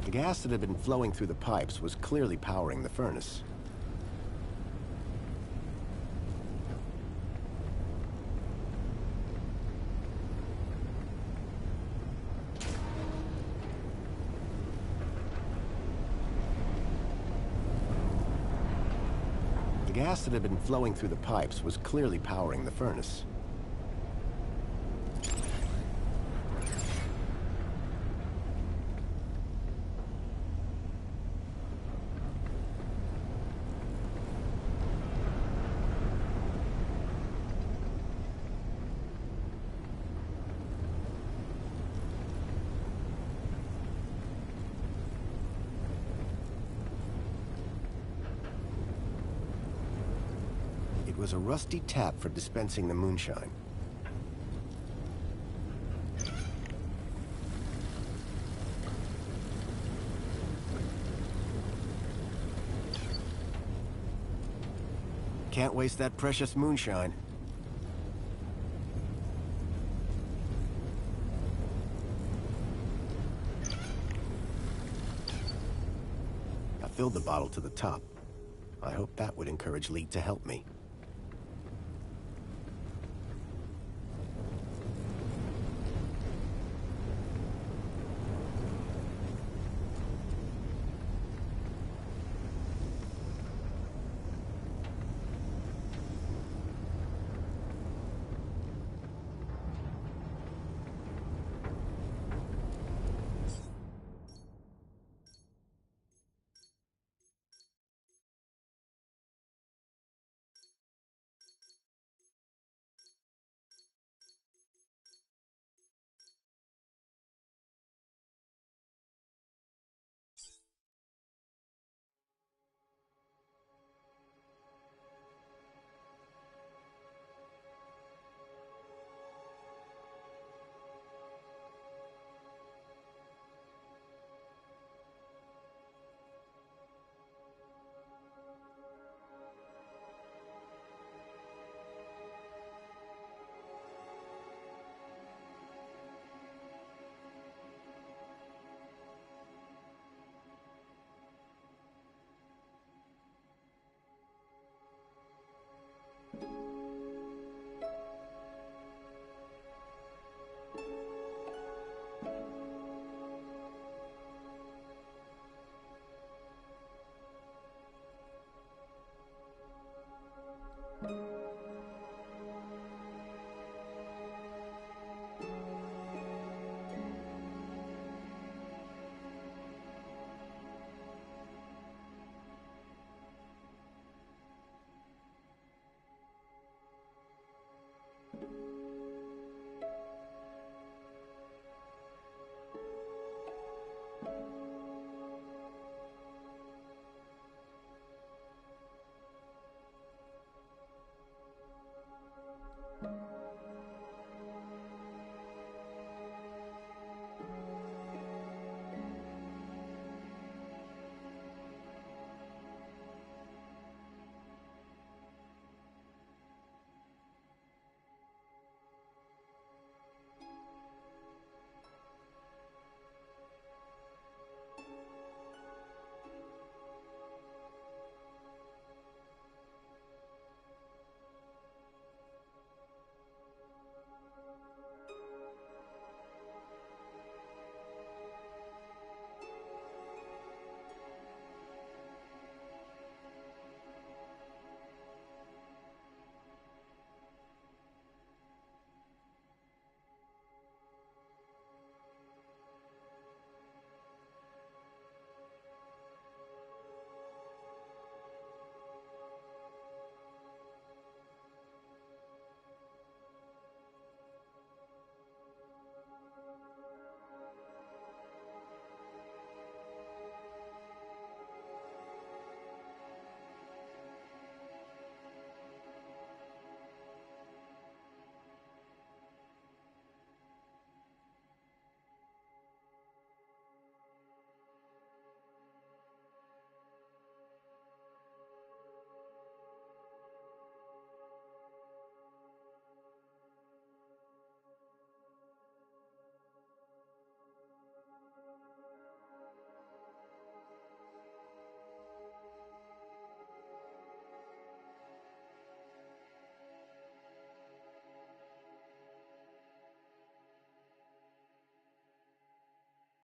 The gas that had been flowing through the pipes was clearly powering the furnace. The gas that had been flowing through the pipes was clearly powering the furnace. was a rusty tap for dispensing the moonshine. Can't waste that precious moonshine. I filled the bottle to the top. I hope that would encourage Lee to help me.